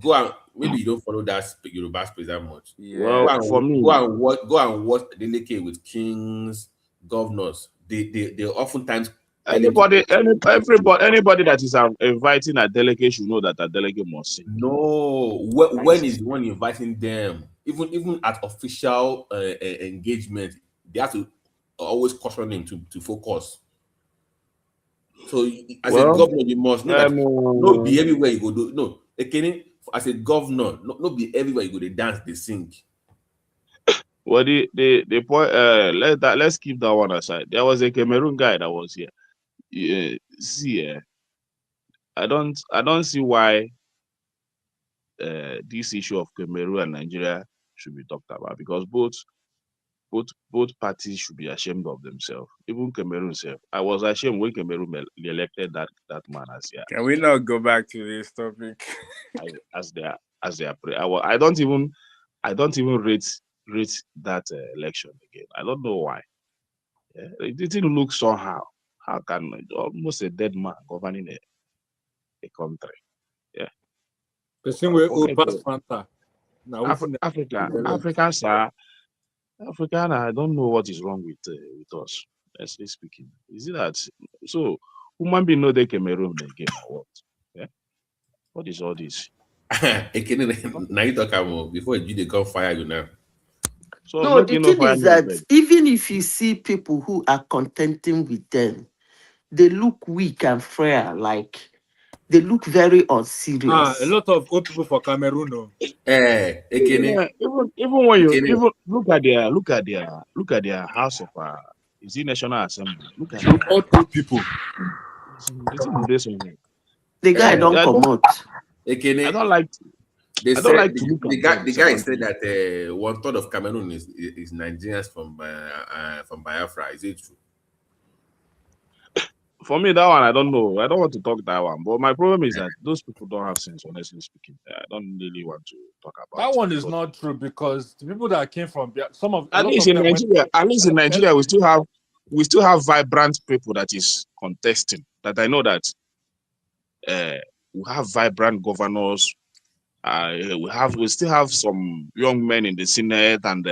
Speaker 14: Go and maybe you don't follow that Yoruba space that much.
Speaker 21: Yeah. Well, for me,
Speaker 14: go and watch Adeleke with kings, governors. They oftentimes
Speaker 21: anybody that is inviting Adeleke should know that Adeleke must sing.
Speaker 14: No, when is the one inviting them? Even at official engagement, they have to always caution him to focus. So as a governor, you must know that not be everywhere you go do. No, as a governor, not be everywhere you go. They dance, they sing.
Speaker 21: Well, the point. Let's keep that one aside. There was a Cameroon guy that was here. I don't see why this issue of Cameroon and Nigeria should be talked about, because both parties should be ashamed of themselves. Even Cameroon self. I was ashamed when Cameroon elected that man as here.
Speaker 18: Can we not go back to this topic?
Speaker 21: I don't even rate that election again. I don't know why. Yeah, it didn't look somehow. How can almost a dead man governing a country? Yeah.
Speaker 11: The same way past Fanta.
Speaker 21: African, I don't know what is wrong with us. Honestly speaking, is it that so human being know they Cameroon again or what? Yeah. What is all this?
Speaker 14: Now you talk about before you come fire you now.
Speaker 21: So
Speaker 10: no, the thing is that even if you see people who are contending with them, they look weak and frail, like they look very unserious.
Speaker 11: A lot of old people for Cameroon. No.
Speaker 21: Even when you look at their house of is it National Assembly? Look at
Speaker 11: old people.
Speaker 10: The guy don't come out.
Speaker 21: I don't like.
Speaker 14: The guy said that 1/3 of Cameroon is Nigerians from Biafra. Is it true?
Speaker 21: For me, that one, I don't know. I don't want to talk that one. But my problem is that those people don't have sense, honestly speaking. I don't really want to talk about
Speaker 11: that one. Is not true, because the people that came from
Speaker 21: at least in Nigeria, we still have vibrant people that is contesting. That I know that we have vibrant governors. We still have some young men in the Senate and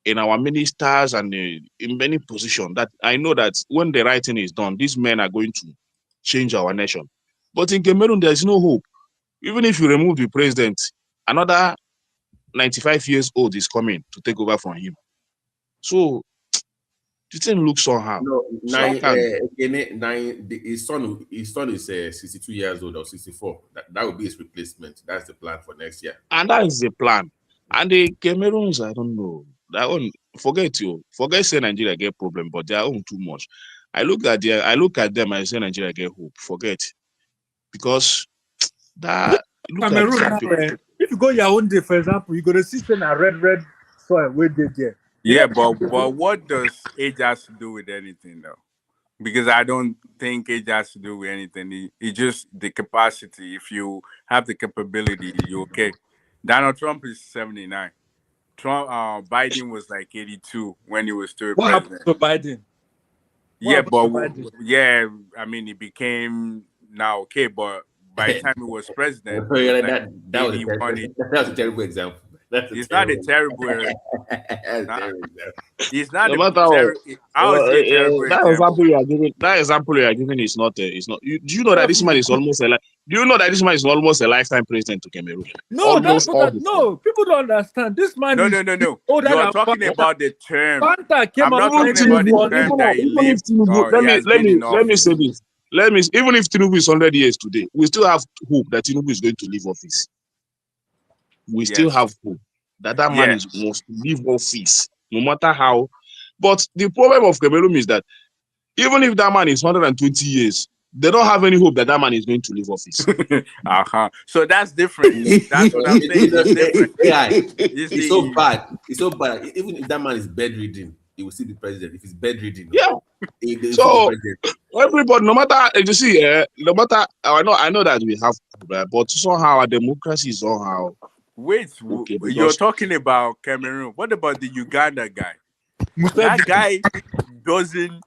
Speaker 21: in our ministers and in many positions that I know that when the right thing is done, these men are going to change our nation. But in Cameroon, there is no hope. Even if you remove the president, another 95 years old is coming to take over from him. So the thing looks somehow.
Speaker 14: No, his son is 62 years old or 64. That would be his replacement. That's the plan for next year.
Speaker 21: And that is the plan. And the Cameroons, I don't know. Their own, forget say Nigeria get problem, but their own too much. I look at them, I say Nigeria get hope. Forget. Because that
Speaker 11: Cameroon, if you go your own day, for example, you go to see a red soil where they get.
Speaker 18: Yeah, but what does age has to do with anything though? because I don't think age has to do with anything. It just the capacity. If you have the capability, you're okay. Donald Trump is 79. Biden was like 82 when he was still
Speaker 11: What happened
Speaker 18: president.
Speaker 11: to Biden?
Speaker 18: Yeah,
Speaker 11: What
Speaker 18: but
Speaker 11: happened to Biden?
Speaker 18: yeah, I mean, he became now okay, but by the time he was president, he was like
Speaker 14: that was
Speaker 18: 81.
Speaker 14: that was a terrible example. That's a
Speaker 18: It's not a
Speaker 14: terrible.
Speaker 18: terrible.
Speaker 14: That's a
Speaker 18: Nah,
Speaker 14: terrible example.
Speaker 18: it's not
Speaker 21: No
Speaker 18: a
Speaker 21: matter what,
Speaker 18: terrible. How is it a terrible
Speaker 21: that
Speaker 18: example?
Speaker 21: example you are giving, is not. It's not. Do you know that this man is almost a like? Do you know that this man is almost a lifetime president to Cameroon?
Speaker 11: No, that's
Speaker 21: Almost
Speaker 11: what
Speaker 21: all
Speaker 11: I,
Speaker 21: the time.
Speaker 11: no, people don't understand. This man
Speaker 18: No,
Speaker 11: is
Speaker 18: no, no, no.
Speaker 11: older
Speaker 18: You're
Speaker 11: than
Speaker 18: talking
Speaker 11: Fanta.
Speaker 18: about the term.
Speaker 11: Fanta came
Speaker 18: I'm
Speaker 11: out
Speaker 18: not talking
Speaker 11: fighting
Speaker 18: about the
Speaker 11: for
Speaker 18: term that he
Speaker 21: Even if
Speaker 18: lived.
Speaker 21: Tinubu,
Speaker 18: He has been in
Speaker 21: let me
Speaker 18: office.
Speaker 21: say this. Even if Tinubu is 100 years today, we still have hope that Tinubu is going to leave office. We still have hope that man must leave office, no matter how. But the problem of Cameroon is that even if that man is 120 years, they don't have any hope that man is going to leave office.
Speaker 18: So that's different. That's what I'm saying. It's different.
Speaker 14: It's so bad. It's so bad. Even if that man is bedridden, he will still be president. If he's bedridden,
Speaker 21: yeah. So everybody, no matter you see, no matter I know that we have, but somehow our democracy is somehow.
Speaker 18: Wait,
Speaker 21: okay,
Speaker 18: you're talking about Cameroon. What about the Uganda guy? That guy doesn't.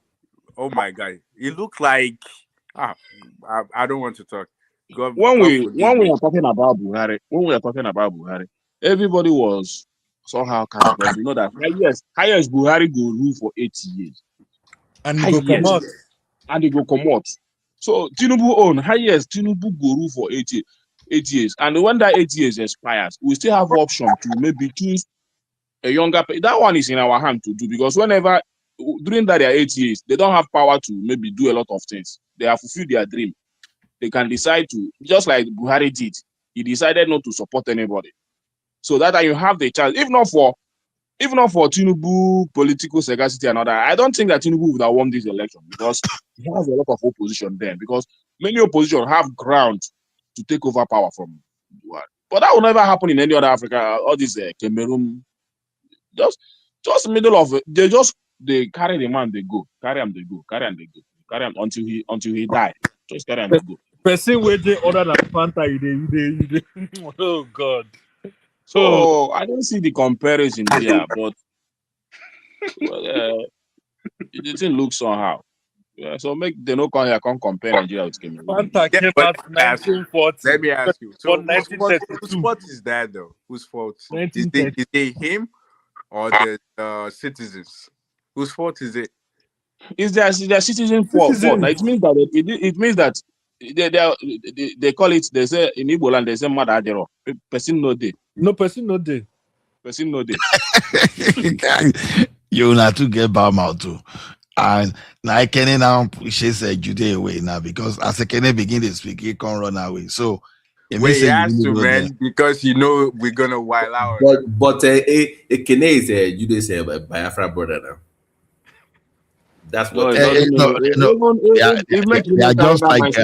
Speaker 18: Oh my God, he looked like. I don't want to talk.
Speaker 21: When we are talking about Buhari, everybody was somehow kind of, because you know that highest Buhari go rule for 8 years,
Speaker 11: and he go come out,
Speaker 21: and he go come out. So Tinubu own highest Tinubu go rule for 8 years, and when that 8 years expires, we still have option to maybe choose a younger. That one is in our hand to do, because whenever during that their 8 years, they don't have power to maybe do a lot of things. They have fulfilled their dream. They can decide to, just like Buhari did. He decided not to support anybody. So that you have the chance, if not for Tinubu political sagacity and other, I don't think that Tinubu would have won this election, because he has a lot of opposition then, because many opposition have ground to take over power from Buhari. But that will never happen in any other Africa. All this Cameroon, just middle of it, they carry the man, they go, carry him, they go, carry him, they go, carry him until he die. Just carry him to go.
Speaker 11: Person waiting other than Fanta, you oh God.
Speaker 21: So I don't see the comparison there, but the thing looks somehow. Yeah, so they no come here, come compare Nigeria with Cameroon.
Speaker 11: Fanta came out 1940.
Speaker 18: Let me ask you. So whose fault is that though? Whose fault? Is it him or the citizens? Whose fault is it?
Speaker 21: Is their citizen fault? It means that it means that they call it. They say in Igbo land they say madadero. Person no day.
Speaker 11: No person no day.
Speaker 21: Person no day.
Speaker 12: You not to get bad mouth too. And like Kenny now pushes Judea away now, because as a Kenny begin to speak, he can't run away. So
Speaker 18: he has to, man, because we're gonna while out.
Speaker 14: But Kene is Jude's Biafra brother now. That's what.
Speaker 21: It makes you just like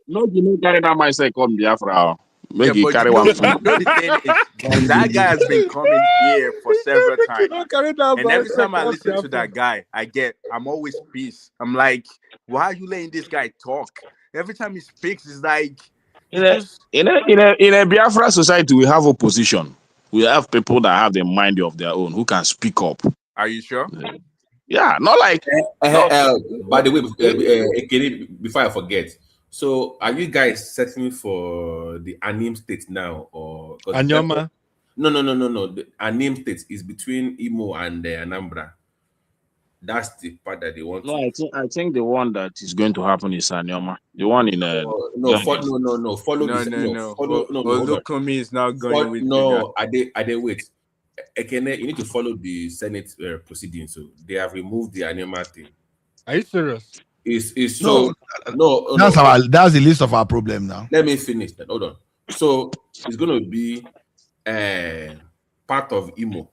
Speaker 21: no, you know, carry that mindset come Biafra. Make you carry one.
Speaker 18: The thing is, that guy has been coming here for several times, and every time I listen to that guy, I'm always pissed. I'm like, why are you letting this guy talk? Every time he speaks, it's like
Speaker 21: in a Biafra society, we have opposition. We have people that have the mind of their own who can speak up.
Speaker 18: Are you sure?
Speaker 21: Yeah, not like.
Speaker 14: By the way, before I forget, so are you guys settling for the Anim state now, or
Speaker 11: Anyoma?
Speaker 14: No. The Anim state is between Imo and Anambra. That's the part that they want.
Speaker 21: No, I think the one that is going to happen is Anyoma. The one in
Speaker 14: Follow.
Speaker 18: Olukumi is not going with
Speaker 14: wait. Ekene, you need to follow the Senate proceedings. So they have removed the Anyoma thing.
Speaker 11: Are you serious?
Speaker 14: It's so no.
Speaker 12: That's the list of our problem now.
Speaker 14: Let me finish that. Hold on. So it's going to be part of Imo,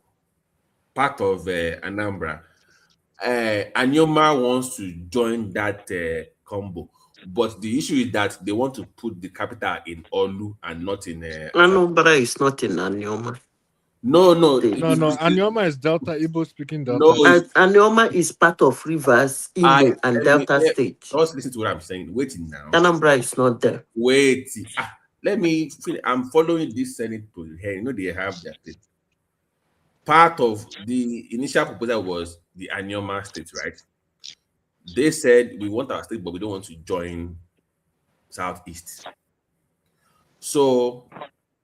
Speaker 14: part of Anambra. Anyoma wants to join that combo, but the issue is that they want to put the capital in Olu and not in.
Speaker 10: Anambra is not in Anyoma.
Speaker 14: No.
Speaker 11: No. Anioma is Delta, Igbo speaking Delta.
Speaker 14: No,
Speaker 10: Anioma is part of Rivers, Imo, and Delta State.
Speaker 14: Just listen to what I'm saying. Waiting now.
Speaker 10: Anambra is not there.
Speaker 14: Wait. Let me finish. I'm following this Senate poll here. You know they have their state. Part of the initial proposal was the Anioma state, right? They said we want our state, but we don't want to join Southeast. So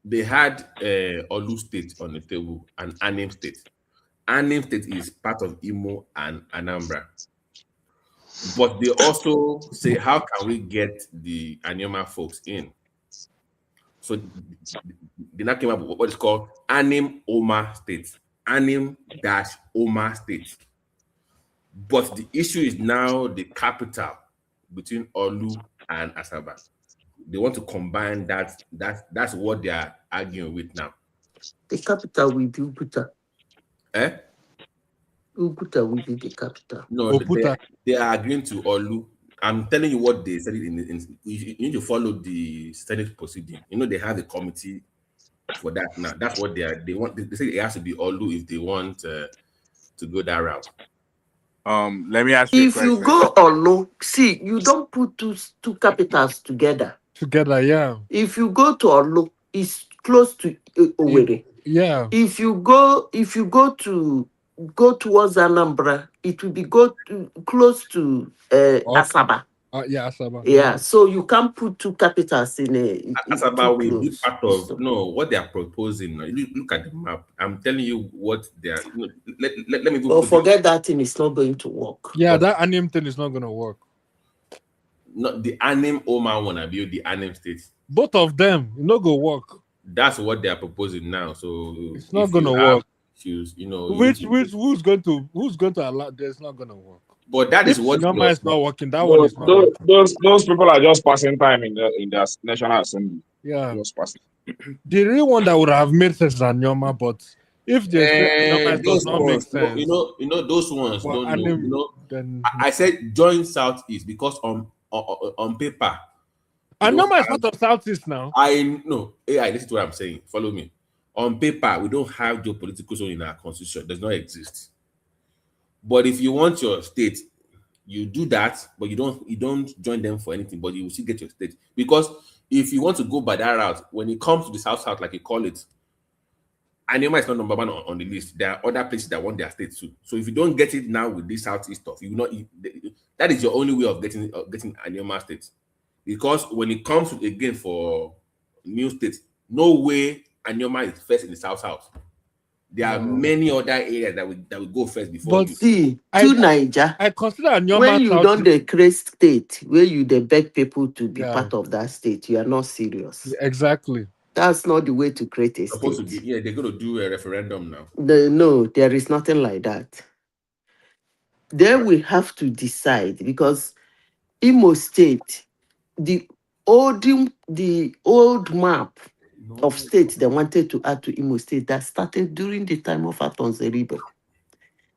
Speaker 14: they had Olu state on the table and Anim state. Anim state is part of Imo and Anambra. But they also say, how can we get the Anioma folks in? So they now came up with what is called Anim Oma State. Anim-Oma State. But the issue is now the capital between Olu and Asaba. They want to combine that. That's what they are arguing with now.
Speaker 10: The capital will be Uguta.
Speaker 14: Eh?
Speaker 10: Uguta will be the capital.
Speaker 14: No, they are agreeing to Olu. I'm telling you what they said. You need to follow the Senate proceeding. You know they have a committee for that now. That's what they want. They say it has to be Olu if they want to go that route.
Speaker 18: Let me ask you.
Speaker 10: If you go Olu, see, you don't put two capitals together.
Speaker 11: Yeah.
Speaker 10: If you go to Olu, it's close to Owerri.
Speaker 11: Yeah.
Speaker 10: If you go towards Anambra, it will be close to Asaba.
Speaker 11: Yeah, Asaba.
Speaker 10: Yeah, so you can't put two capitals in a.
Speaker 14: Asaba will be part of what they are proposing. Look at the map. I'm telling you what they are. Let me.
Speaker 10: Forget that thing. It's not going to work.
Speaker 11: Yeah, that Anim thing is not going to work.
Speaker 14: Not the Anim Oma one, build the Anim state.
Speaker 11: Both of them, not going to work.
Speaker 14: That's what they are proposing now. So
Speaker 11: it's not going to work.
Speaker 14: Issues,
Speaker 11: who's going to allow? There's not going to work.
Speaker 14: But that is what
Speaker 11: Noma is not working. That one is not working.
Speaker 21: Those people are just passing time in their National Assembly.
Speaker 11: Yeah,
Speaker 21: just passing.
Speaker 11: The real one that would have made sense is Noma, but if the does not make sense,
Speaker 14: you know those ones don't know. Then I said join Southeast because on paper.
Speaker 11: And Noma is part of Southeast now.
Speaker 14: I know. AI, this is what I'm saying. Follow me. On paper, we don't have geopolitical zone in our constitution. It does not exist. But if you want your state, you do that, but you don't join them for anything, but you will still get your state. Because if you want to go by that route, when it comes to the South, like you call it, Anioma is not number one on the list. There are other places that want their state too. So if you don't get it now with this Southeast stuff, you will not. That is your only way of getting Anioma state. Because when it comes to, again, for new states, no way Anioma is first in the South. There are many other areas that will go first before.
Speaker 10: But see, Niger,
Speaker 11: I consider Anioma
Speaker 10: when you don't create state, where you beg people to be part of that state, you are not serious.
Speaker 11: Exactly.
Speaker 10: That's not the way to create a
Speaker 14: supposed
Speaker 10: state.
Speaker 14: To be, they're going to do a referendum now.
Speaker 10: No, there is nothing like that. Then we have to decide, because Imo State, the old map of states they wanted to add to Imo State that started during the time of Atonzeribe.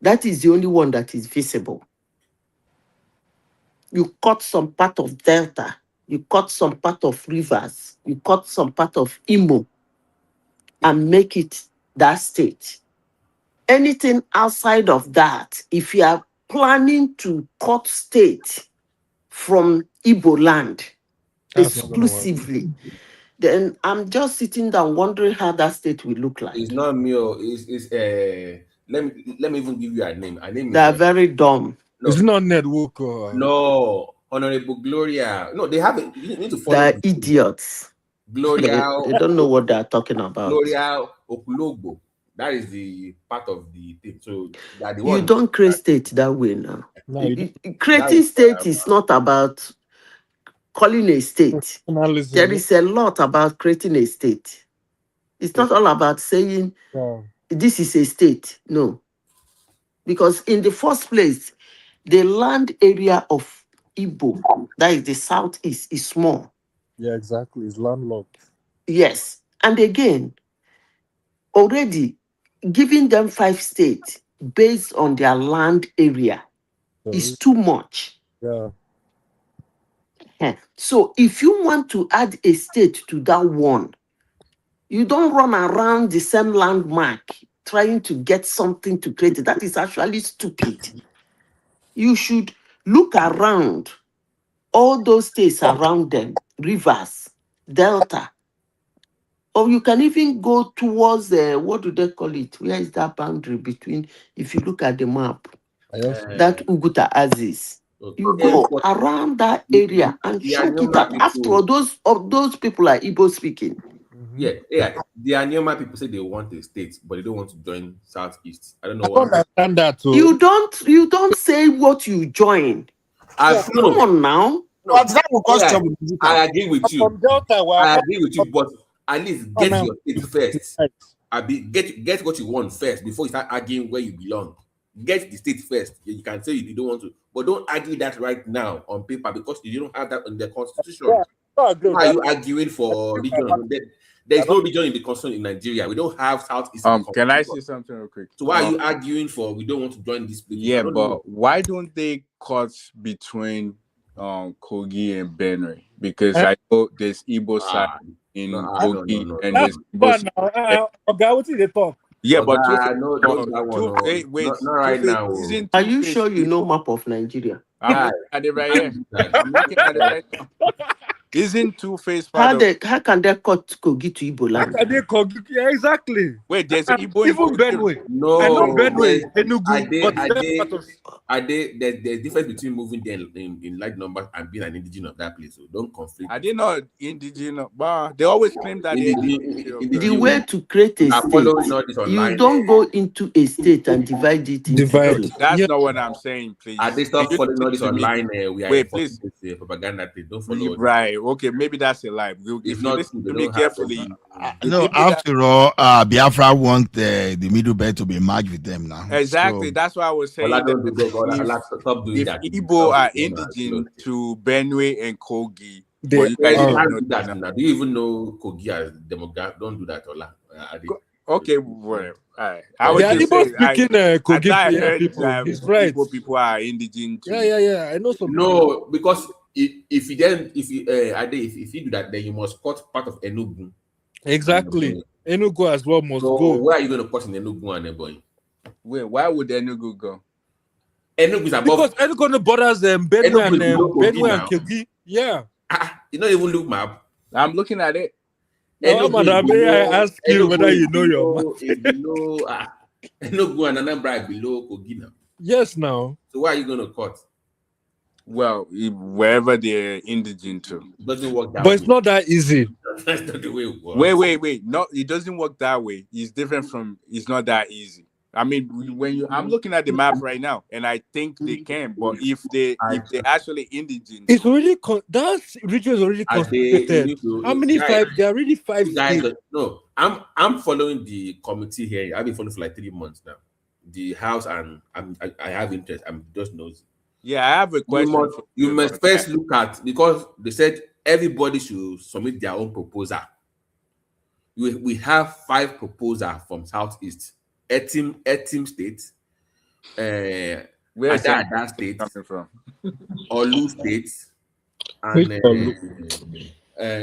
Speaker 10: That is the only one that is visible. You cut some part of Delta, you cut some part of Rivers, you cut some part of Imo, and make it that state. Anything outside of that, if you are planning to cut state from Igbo land exclusively, then I'm just sitting down wondering how that state will look like.
Speaker 14: It's not me. Let me even give you a name.
Speaker 10: They are very dumb.
Speaker 11: No. It's not network.
Speaker 14: No, Honorable Gloria. No, they have it. You need to follow.
Speaker 10: They are idiots.
Speaker 14: Gloria.
Speaker 10: They don't know what they are talking about.
Speaker 14: Gloria Okulogbo. That is the part of the thing. So that the
Speaker 10: you don't create state that way now. No, creating state is not about calling a state. There is a lot about creating a state. It's not all about saying this is a state. No. Because in the first place, the land area of Igbo, that is the southeast, is small.
Speaker 11: Yeah, exactly. It's landlocked.
Speaker 10: Yes. And again, already giving them 5 states based on their land area is too much.
Speaker 11: Yeah.
Speaker 10: So if you want to add a state to that one, You don't run around the same landmark trying to get something to create it. That is actually stupid. You should look around all those states around them, rivers, delta. Or you can even go towards, what do they call it? Where is that boundary between, if you look at the map, that Uguta Aziz? You go around that area and check it out. After all, those people are Igbo speaking.
Speaker 14: Yeah. The Anyama people say they want a state, but they don't want to join Southeast. I don't know
Speaker 11: I
Speaker 14: what.
Speaker 11: understand that too.
Speaker 10: You don't say what you join. Come on now.
Speaker 14: No, I agree with you. I agree with you, but at least get your state first. Get what you want first before you start arguing where you belong. Get the state first. You can say you don't want to, but don't argue that right now on paper because you don't have that in the constitution. Why are you arguing for region? There's no region in the constitution in Nigeria. We don't have Southeast.
Speaker 18: Can I say something real quick?
Speaker 14: So why are you arguing for we don't want to join this place?
Speaker 18: Yeah, but why don't they cut between Kogi and Benin? Because I know there's Igbo side in Kogi and there's Igbo side.
Speaker 11: Okay, what did they talk?
Speaker 18: Yeah, but
Speaker 14: wait, not right now.
Speaker 10: Are you sure you know map of Nigeria?
Speaker 18: I'm looking at it right here. I'm looking at it right now. Isn't Two-Face part of...
Speaker 10: How can they cut Kogi to Igbo land?
Speaker 11: How can they Kogi? Yeah, exactly.
Speaker 18: Wait, there's Igbo
Speaker 11: even Benue.
Speaker 14: No,
Speaker 11: I know Benue, Enugu.
Speaker 14: There's difference between moving there in large numbers and being an indigenous of that place. So don't conflict.
Speaker 18: I didn't know indigenous, but they always claim that
Speaker 10: the way to create a state, you don't go into a state and divide it into two.
Speaker 18: That's not what I'm saying, please.
Speaker 14: I did stop following all this online.
Speaker 18: Wait, please.
Speaker 14: Propaganda, please. Don't follow.
Speaker 18: Right. Okay, maybe that's a lie. If you listen to me carefully,
Speaker 12: no. After all, Biafra want the middle belt to be merged with them now.
Speaker 18: Exactly. So, that's why I was saying. If Igbo are indigenous to Benue and Kogi,
Speaker 14: but you guys don't do that now. Do you even know Kogi as demographic? Don't do that, Ola.
Speaker 18: Okay, whatever.
Speaker 11: I was speaking Kogi people. He's right.
Speaker 18: People are indigenous.
Speaker 11: Yeah. I know some.
Speaker 14: No, because if you do that, then you must cut part of Enugu.
Speaker 11: Exactly. Enugu as well must go.
Speaker 14: Where are you going to cut in Enugu and boy?
Speaker 18: Wait, why would Enugu go?
Speaker 14: Enugu is above.
Speaker 11: Because Enugu borders Benue and Kogi. Yeah.
Speaker 14: You don't even look map.
Speaker 18: I'm looking at it.
Speaker 11: Madam, may I ask you whether you know your
Speaker 14: map? Enugu and Anambra below Kogi now.
Speaker 11: Yes, now.
Speaker 14: So why are you going to cut?
Speaker 18: Well, wherever they're indigenous to.
Speaker 14: It doesn't work that
Speaker 11: way.
Speaker 14: But
Speaker 11: it's not that easy.
Speaker 14: That's not the way it works.
Speaker 18: Wait. No, it doesn't work that way. It's different from, it's not that easy. I mean, I'm looking at the map right now, and I think they can. But if they're actually indigenous,
Speaker 11: it's already that region is already constituted. How many five? There are really five states.
Speaker 14: No, I'm following the committee here. I've been following for like 3 months now. The house, and I have interest. I'm just nosy.
Speaker 18: Yeah, I have a question.
Speaker 14: You must first look at, because they said everybody should submit their own proposal. We have 5 proposals from Southeast. Etim State,
Speaker 18: where is
Speaker 14: that state
Speaker 18: coming from?
Speaker 14: Olu State, and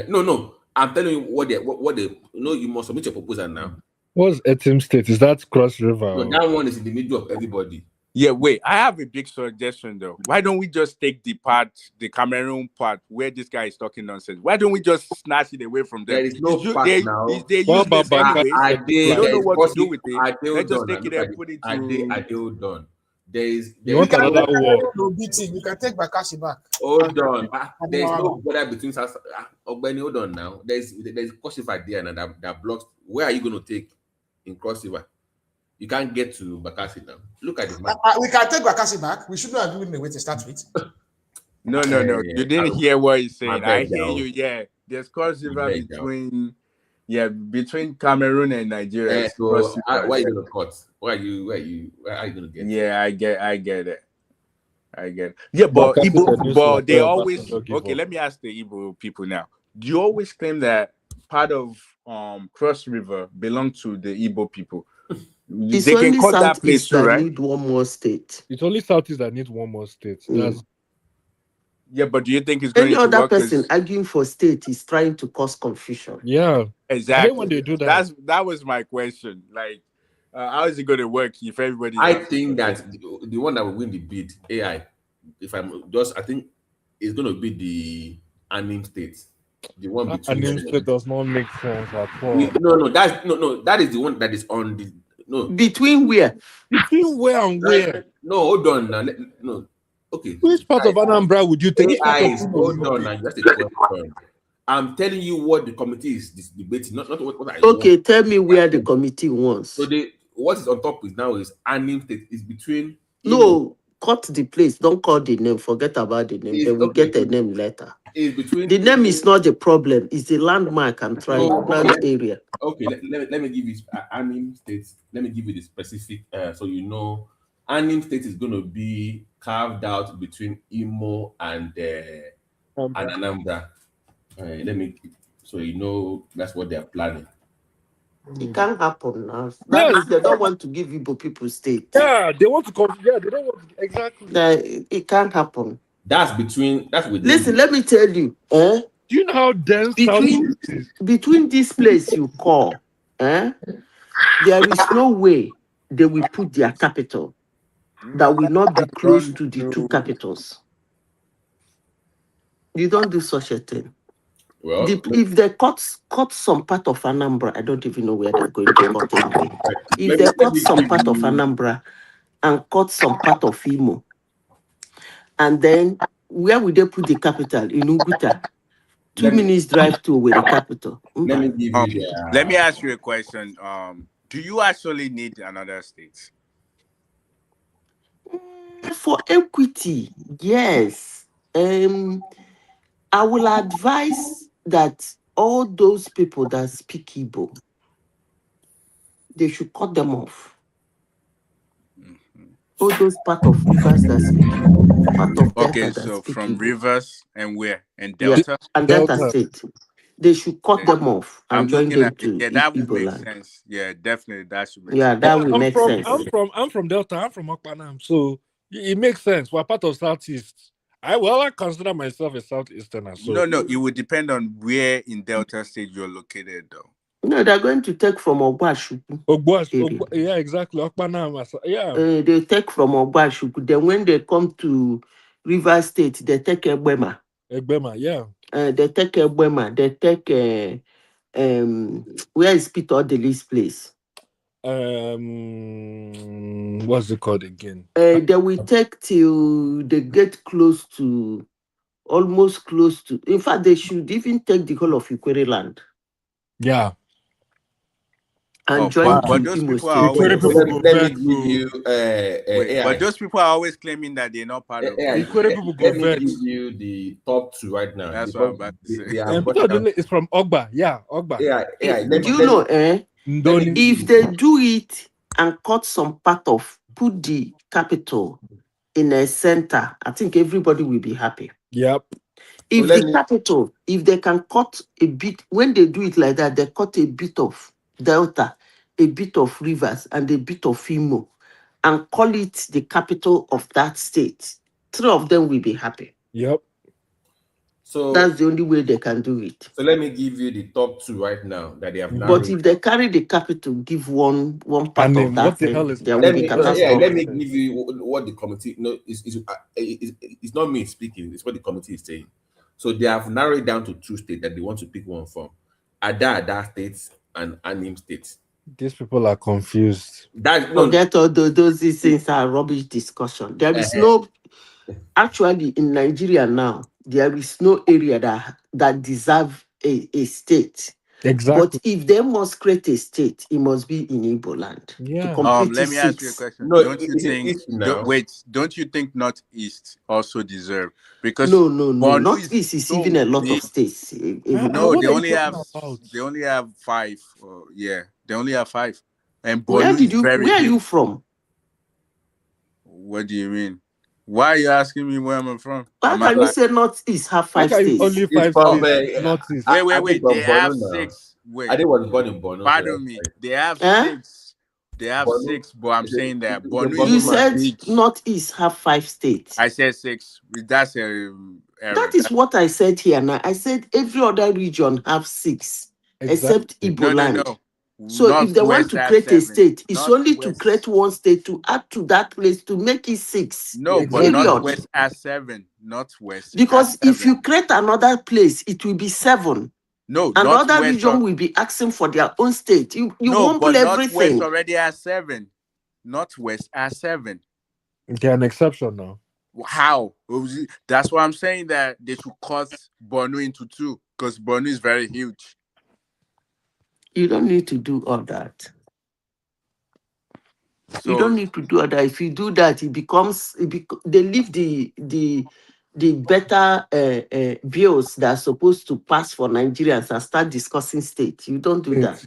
Speaker 14: no. I'm telling you what they you must submit your proposal now.
Speaker 11: What's Etim State? Is that Cross River?
Speaker 14: No, that one is in the middle of everybody.
Speaker 18: Yeah, wait. I have a big suggestion though. Why don't we just take the Cameroon part where this guy is talking nonsense? Why don't we just snatch it away from them?
Speaker 14: There is no part now.
Speaker 18: They don't know what to do with it. Let's just take it and put it to.
Speaker 14: I do done. There is
Speaker 11: another war.
Speaker 3: No beating. You can take Bakashi back.
Speaker 14: Hold on. There is no border between South. Ogbeni, hold on now. There's Cross River there and that blocks. Where are you going to take in Cross River? You can't get to Bakassi now. Look at the map.
Speaker 3: We can take Bakassi back. We should not have given away to start with.
Speaker 18: No. You didn't hear what he's saying. I hear you. Yeah, there's Cross River between Cameroon and Nigeria.
Speaker 14: So why are you gonna cut? Where are you gonna get?
Speaker 18: Yeah, I get it. Yeah, but they always okay. Let me ask the Igbo people now. Do you always claim that part of Cross River belongs to the Igbo people?
Speaker 10: It's they only can cut that place too, right? Need one more state.
Speaker 11: It's only Southeast that needs one more state.
Speaker 18: Yeah, but do you think it's going
Speaker 10: Any
Speaker 18: to
Speaker 10: other
Speaker 18: work?
Speaker 10: person arguing for state is trying to cause confusion.
Speaker 11: Yeah,
Speaker 18: Exactly.
Speaker 11: I hate when they do that.
Speaker 18: That was my question. Like, how is it going to work if everybody's?
Speaker 14: I think that the one that will win the bid, AI, I think it's going to be the Anim State, the one between.
Speaker 11: Anim State does not make sense at all.
Speaker 14: No, that is the one that is on the
Speaker 10: Between where?
Speaker 11: Between where and where?
Speaker 14: No, hold on now. No, okay.
Speaker 11: Which part of Anambra would you take?
Speaker 14: AI is hold on now. Just a question. I'm telling you what the committee is debating, not what I
Speaker 10: Okay,
Speaker 14: want.
Speaker 10: tell me where the committee wants.
Speaker 14: So what is on top is now is Anim State is between.
Speaker 10: No, cut the place. Don't call the name. Forget about the name. They will get a name later.
Speaker 14: Between
Speaker 10: the name is not the problem. It's the landmark and tribal area.
Speaker 14: Okay, let me give you Anim State. Let me give you the specific, so you know, Anim State is going to be carved out between Imo and Anambra. So you know that's what they are planning.
Speaker 10: It can't happen now. That means they don't want to give Igbo people state.
Speaker 11: Yeah, they want to come. Yeah, they don't want to, exactly.
Speaker 10: It can't happen.
Speaker 14: That's with.
Speaker 10: Listen, let me tell you. Do
Speaker 11: you know how dense
Speaker 10: between this place you call? There is no way they will put their capital that will not be close to the two capitals. You don't do such a thing.
Speaker 14: Well,
Speaker 10: if they cut some part of Anambra, I don't even know where they're going to cut anyway. If they cut some part of Anambra and cut some part of Imo, and then where would they put the capital? In Uguta. 2 minutes drive to where the capital.
Speaker 14: Let me give you
Speaker 18: let me ask you a question. Do you actually need another state?
Speaker 10: For equity, yes. I will advise that all those people that speak Igbo, they should cut them off. All those part of rivers that speak Igbo, part of Delta that speak
Speaker 18: from
Speaker 10: Igbo.
Speaker 18: Rivers and where? And Delta?
Speaker 10: And Delta State. They should cut them off and join them to
Speaker 18: that would
Speaker 10: Igbo
Speaker 18: make
Speaker 10: land.
Speaker 18: sense. Yeah, definitely that should make
Speaker 10: sense. That will make sense.
Speaker 11: I'm from Delta. I'm from Okpanam, so it makes sense. We're part of Southeast. I consider myself a Southeasterner. So
Speaker 18: no, it would depend on where in Delta State you're located, though.
Speaker 10: No, they're going to take from Ogwashuku.
Speaker 11: Yeah, exactly. Okpanam, yeah.
Speaker 10: They take from Ogwashuku. Then when they come to River State, they take Egbema.
Speaker 11: Egbema, yeah.
Speaker 10: They take Egbema. They take where is Peter Odeli's place?
Speaker 11: What's it called again?
Speaker 10: They will take till they get almost close to. In fact, they should even take the whole of Ikwere land.
Speaker 11: Yeah.
Speaker 10: And join
Speaker 18: but those people are always,
Speaker 14: let me give you
Speaker 18: but those people are always claiming that they're not part of it.
Speaker 14: Let me give you the top two right now.
Speaker 18: That's what I'm about to say.
Speaker 11: It's from Ogba. Yeah, Ogba.
Speaker 14: Yeah.
Speaker 10: Do you know, if they do it and cut some part of, put the capital in a center, I think everybody will be happy.
Speaker 11: Yep.
Speaker 10: If capital, if they can cut a bit, when they do it like that, they cut a bit of Delta, a bit of Rivers, and a bit of Imo, and call it the capital of that state. 3 of them will be happy.
Speaker 11: Yep.
Speaker 14: So
Speaker 10: that's the only way they can do it.
Speaker 14: So let me give you the top 2 right now that they have.
Speaker 10: But if they carry the capital, give one part of that.
Speaker 11: What the hell is
Speaker 14: let me give you what the committee. It's not me speaking. It's what the committee is saying. So they have narrowed down to 2 states that they want to pick one from: Ada states and Anim states.
Speaker 11: These people are confused.
Speaker 10: Forget all those things are rubbish discussion. There is no. Actually, in Nigeria now, there is no area that deserve a state.
Speaker 18: Exactly.
Speaker 10: But if they must create a state, it must be in Igbo land.
Speaker 11: Yeah.
Speaker 18: Let me ask you a question. Don't you think Northeast also deserve? Because
Speaker 10: no. Northeast is even a lot of states.
Speaker 18: No, they only have 5. They only have 5. And
Speaker 10: where are you from?
Speaker 18: What do you mean? Why are you asking me where I'm from?
Speaker 10: Why can you say Northeast have 5 states?
Speaker 11: Only 5 states.
Speaker 18: Northeast. Wait. They have 6. Wait.
Speaker 14: I was born in Borno.
Speaker 18: Pardon me. They have 6. They have
Speaker 14: Borno,
Speaker 18: 6, but I'm saying that Borno
Speaker 10: You
Speaker 18: is
Speaker 10: said
Speaker 18: big.
Speaker 10: Northeast have 5 states.
Speaker 18: I said 6. That's a error.
Speaker 10: That is what I said here now. I said every other region have 6, except Igbo land.
Speaker 18: No.
Speaker 10: So if they want
Speaker 18: Northwest
Speaker 10: to
Speaker 18: has
Speaker 10: create a
Speaker 18: 7.
Speaker 10: state, it's only to
Speaker 18: Northwest.
Speaker 10: create one state to add to that place to make it 6.
Speaker 18: No, but
Speaker 10: Period.
Speaker 18: Northwest has 7. Northwest.
Speaker 10: Because
Speaker 18: has 7.
Speaker 10: if you create another place, it will be 7.
Speaker 18: No,
Speaker 10: Another
Speaker 18: Northwest
Speaker 10: region will be asking for their own state. You
Speaker 18: no,
Speaker 10: won't
Speaker 18: but
Speaker 10: play
Speaker 18: Northwest
Speaker 10: everything.
Speaker 18: already has 7. Northwest has 7.
Speaker 11: Okay, an exception now.
Speaker 18: How? That's why I'm saying that they should cut Borno into 2, because Borno is very huge.
Speaker 10: You don't need to do all that.
Speaker 18: So
Speaker 10: you don't need to do all that. If you do that, they leave the better bills that are supposed to pass for Nigerians and start discussing state. You don't do that.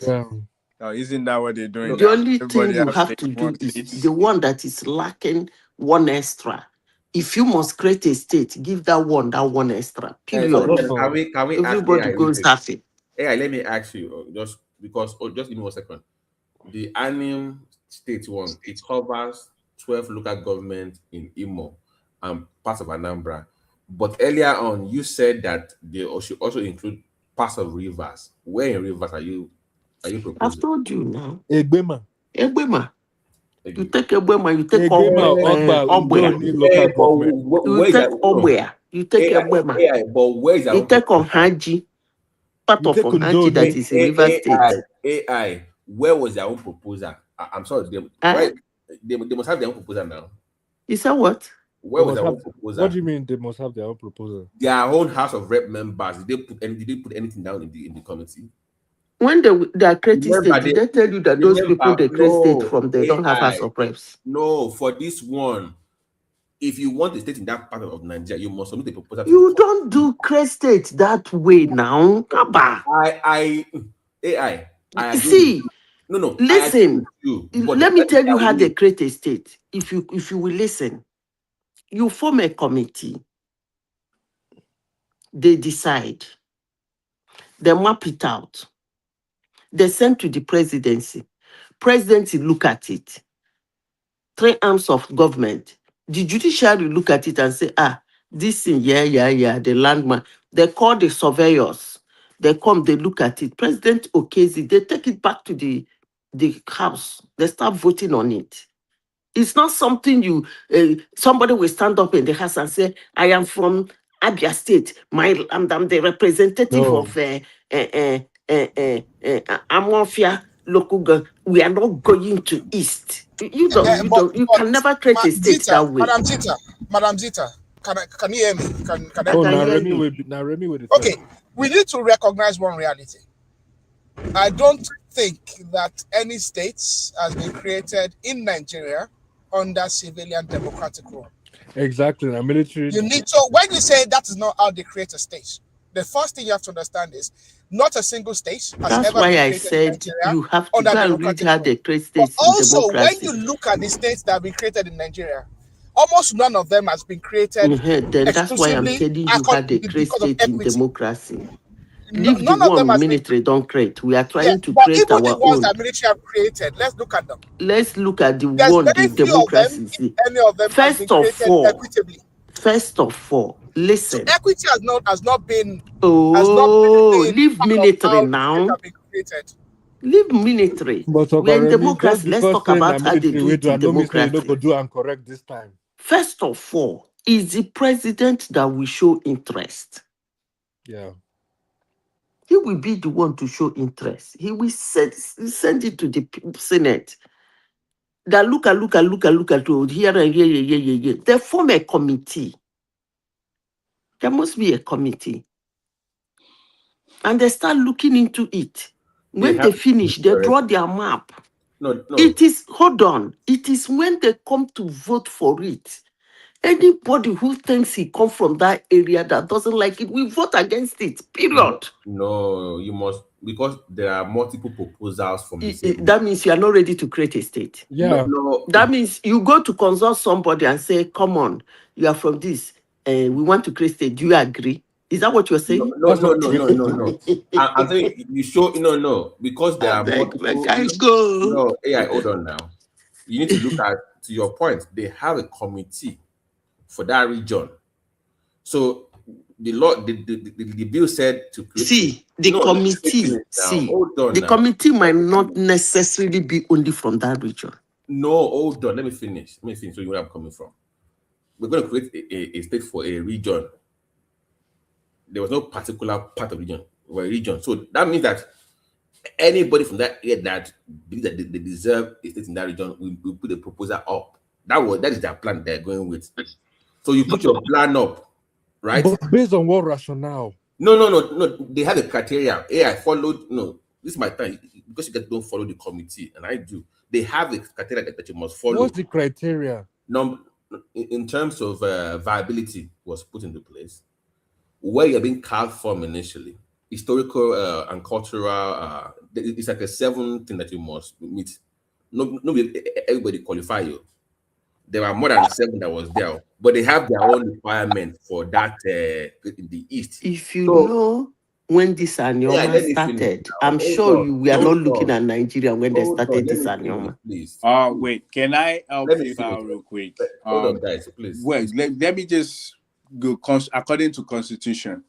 Speaker 18: No, isn't that what they're doing?
Speaker 10: The only
Speaker 18: Everybody
Speaker 10: thing you
Speaker 18: has
Speaker 10: have
Speaker 18: state,
Speaker 10: to do
Speaker 18: one
Speaker 10: is
Speaker 18: state.
Speaker 10: the one that is lacking one extra. If you must create a state, give that one extra. Period.
Speaker 14: Can we ask
Speaker 10: Everybody
Speaker 14: AI
Speaker 10: goes happy.
Speaker 14: AI, let me ask you, just because, just give me 1 second. The Anim state one, it covers 12 local governments in Imo and parts of Anambra. But earlier on, you said that they should also include parts of rivers. Where in rivers are you proposing?
Speaker 10: I've told you now.
Speaker 11: Egbema.
Speaker 10: You take Egbema, you take
Speaker 11: Egbema,
Speaker 10: Ogbea. You take Ogbea. You take Egbema.
Speaker 14: But where is
Speaker 10: You take Onhaji. Part of Onhaji that is in River State.
Speaker 14: AI, where was their own proposal? I'm sorry, they must have their own proposal now.
Speaker 10: You said what?
Speaker 14: Where was their own proposal?
Speaker 11: What do you mean they must have their own proposal?
Speaker 14: Their own House of Rep members, did they put anything down in the committee?
Speaker 10: When they are creating state, did they tell you that those people they create state from, they don't have House of Reps?
Speaker 14: No, for this one, if you want the state in that part of Nigeria, you must submit a proposal.
Speaker 10: You don't do create state that way now. Kaba.
Speaker 14: I
Speaker 10: see.
Speaker 14: No.
Speaker 10: Listen. Let me tell you how they create a state. If you will listen, you form a committee. They decide. They map it out. They send to the presidency. Presidency look at it. 3 arms of government. The judiciary look at it and say, this thing, yeah, the landmark. They call the surveyors. They come, they look at it. President Okezi, they take it back to the house. They start voting on it. It's not something somebody will stand up in the house and say, I am from Abia State. I'm the representative of Amofia local government. We are not going to East. You can never create a state that way.
Speaker 3: Madam Zita, can you hear me? Can I
Speaker 11: Naremi with it.
Speaker 3: Okay, we need to recognize one reality. I don't think that any states has been created in Nigeria under civilian democratic rule.
Speaker 11: Exactly, the military.
Speaker 3: You need to, when you say that is not how they create a state, the first thing you have to understand is not a single state has
Speaker 10: That's
Speaker 3: ever
Speaker 10: why
Speaker 3: been
Speaker 10: I
Speaker 3: created
Speaker 10: said
Speaker 3: in Nigeria
Speaker 10: you have to
Speaker 3: under
Speaker 10: go and read
Speaker 3: democratic
Speaker 10: how
Speaker 3: rule.
Speaker 10: they create states
Speaker 3: But
Speaker 10: in
Speaker 3: also,
Speaker 10: democracy.
Speaker 3: when you look at the states that have been created in Nigeria, almost none of them has been created
Speaker 10: Then that's why I'm
Speaker 3: exclusively
Speaker 10: telling you how they create
Speaker 3: because of
Speaker 10: state in
Speaker 3: equity.
Speaker 10: democracy. Leave the
Speaker 3: None of them
Speaker 10: one
Speaker 3: has been,
Speaker 10: military don't create. We are trying to
Speaker 3: but
Speaker 10: create
Speaker 3: even the
Speaker 10: our
Speaker 3: ones
Speaker 10: own.
Speaker 3: that military have created, let's look at them.
Speaker 10: Let's look at the
Speaker 3: There's
Speaker 10: one,
Speaker 3: very
Speaker 10: the
Speaker 3: few of them,
Speaker 10: democracy.
Speaker 3: if any of them, has been created equitably.
Speaker 10: First of all, listen.
Speaker 3: So equity has not been.
Speaker 10: Leave military now.
Speaker 3: Have been created.
Speaker 10: Leave military.
Speaker 11: But
Speaker 10: we are in
Speaker 11: just
Speaker 10: democracy. Let's
Speaker 11: because
Speaker 10: talk about how they do it in democracy.
Speaker 11: Go do and correct this time.
Speaker 10: First of all, is the president that will show interest.
Speaker 11: Yeah.
Speaker 10: He will be the one to show interest. He will send it to the Senate. That look at here and here. They form a committee. There must be a committee. And they start looking into it. When they finish, they draw their map.
Speaker 14: No.
Speaker 10: It is, hold on. It is when they come to vote for it. Anybody who thinks he come from that area that doesn't like it, we vote against it. Period.
Speaker 14: No, you must, because there are multiple proposals from the same.
Speaker 10: That means you are not ready to create a state.
Speaker 11: Yeah.
Speaker 14: No.
Speaker 10: That means you go to consult somebody and say, come on, you are from this. We want to create a state. Do you agree? Is that what you're saying?
Speaker 14: No. I'm saying you show no because there are multiple. No, AI, hold on now. You need to look at, to your point, they have a committee for that region. So the law, the bill said to create
Speaker 10: the committee.
Speaker 14: Hold on
Speaker 10: the
Speaker 14: now.
Speaker 10: committee might not necessarily be only from that region.
Speaker 14: No, hold on. Let me finish. So you know where I'm coming from. We're going to create a state for a region. There was no particular part of region or a region. So that means that anybody from that area that believes that they deserve a state in that region will put a proposal up. That is their plan they're going with. So you put your plan up, right?
Speaker 11: But based on what rationale?
Speaker 14: No. They have a criteria. AI followed. No, this is my time because you guys don't follow the committee, and I do. They have a criteria that you must follow.
Speaker 11: What's the criteria?
Speaker 14: In terms of viability was put into place. Where you're being carved from initially, historical and cultural, it's like a 7 thing that you must meet. No, everybody qualify you. There are more than 7 that was there, but they have their own requirement for that in the east.
Speaker 10: If you know when this Anyoma started, I'm sure we are not looking at Nigeria when they started this Anyoma.
Speaker 14: Please.
Speaker 18: Wait, can I help you out real quick?
Speaker 14: Hold on, guys, please.
Speaker 18: Wait, let me just go according to Constitution.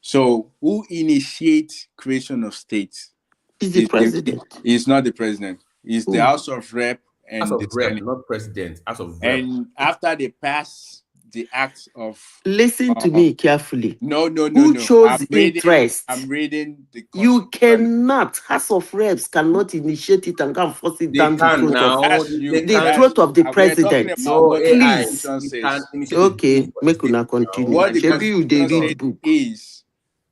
Speaker 18: So, who initiates creation of states?
Speaker 10: Is the president.
Speaker 18: It's not the president. It's the House of Rep and
Speaker 14: House of
Speaker 18: the
Speaker 14: Rep,
Speaker 18: Senate.
Speaker 14: not president. House of Rep.
Speaker 18: And after they pass the act of
Speaker 10: listen to me carefully.
Speaker 18: No.
Speaker 10: Who chose interest?
Speaker 18: I'm reading the
Speaker 10: You cannot. House of Reps cannot initiate it and go and force it down the throat of the president. Please. Okay, make una continue.
Speaker 18: What the Constitution
Speaker 10: book
Speaker 18: is,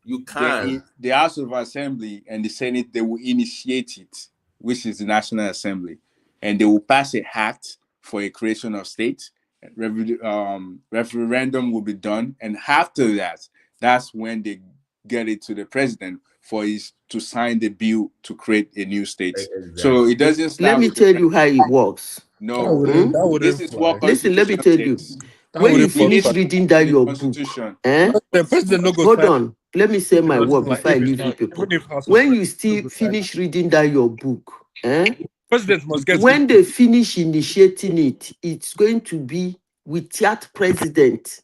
Speaker 14: you can.
Speaker 18: The House of Assembly and the Senate, they will initiate it, which is the National Assembly, and they will pass a act for a creation of state. Referendum will be done, and after that, that's when they get it to the president for his to sign the bill to create a new state. Exactly. So it doesn't start.
Speaker 10: Let me tell you how it works.
Speaker 18: No,
Speaker 10: this is what. Listen, let me tell you. When you finish reading that your book,
Speaker 11: the president no go
Speaker 10: hold on. Let me say my word before I leave you people. When you still finish reading that your book,
Speaker 11: president must get
Speaker 10: when they finish initiating it, it's going to be with that president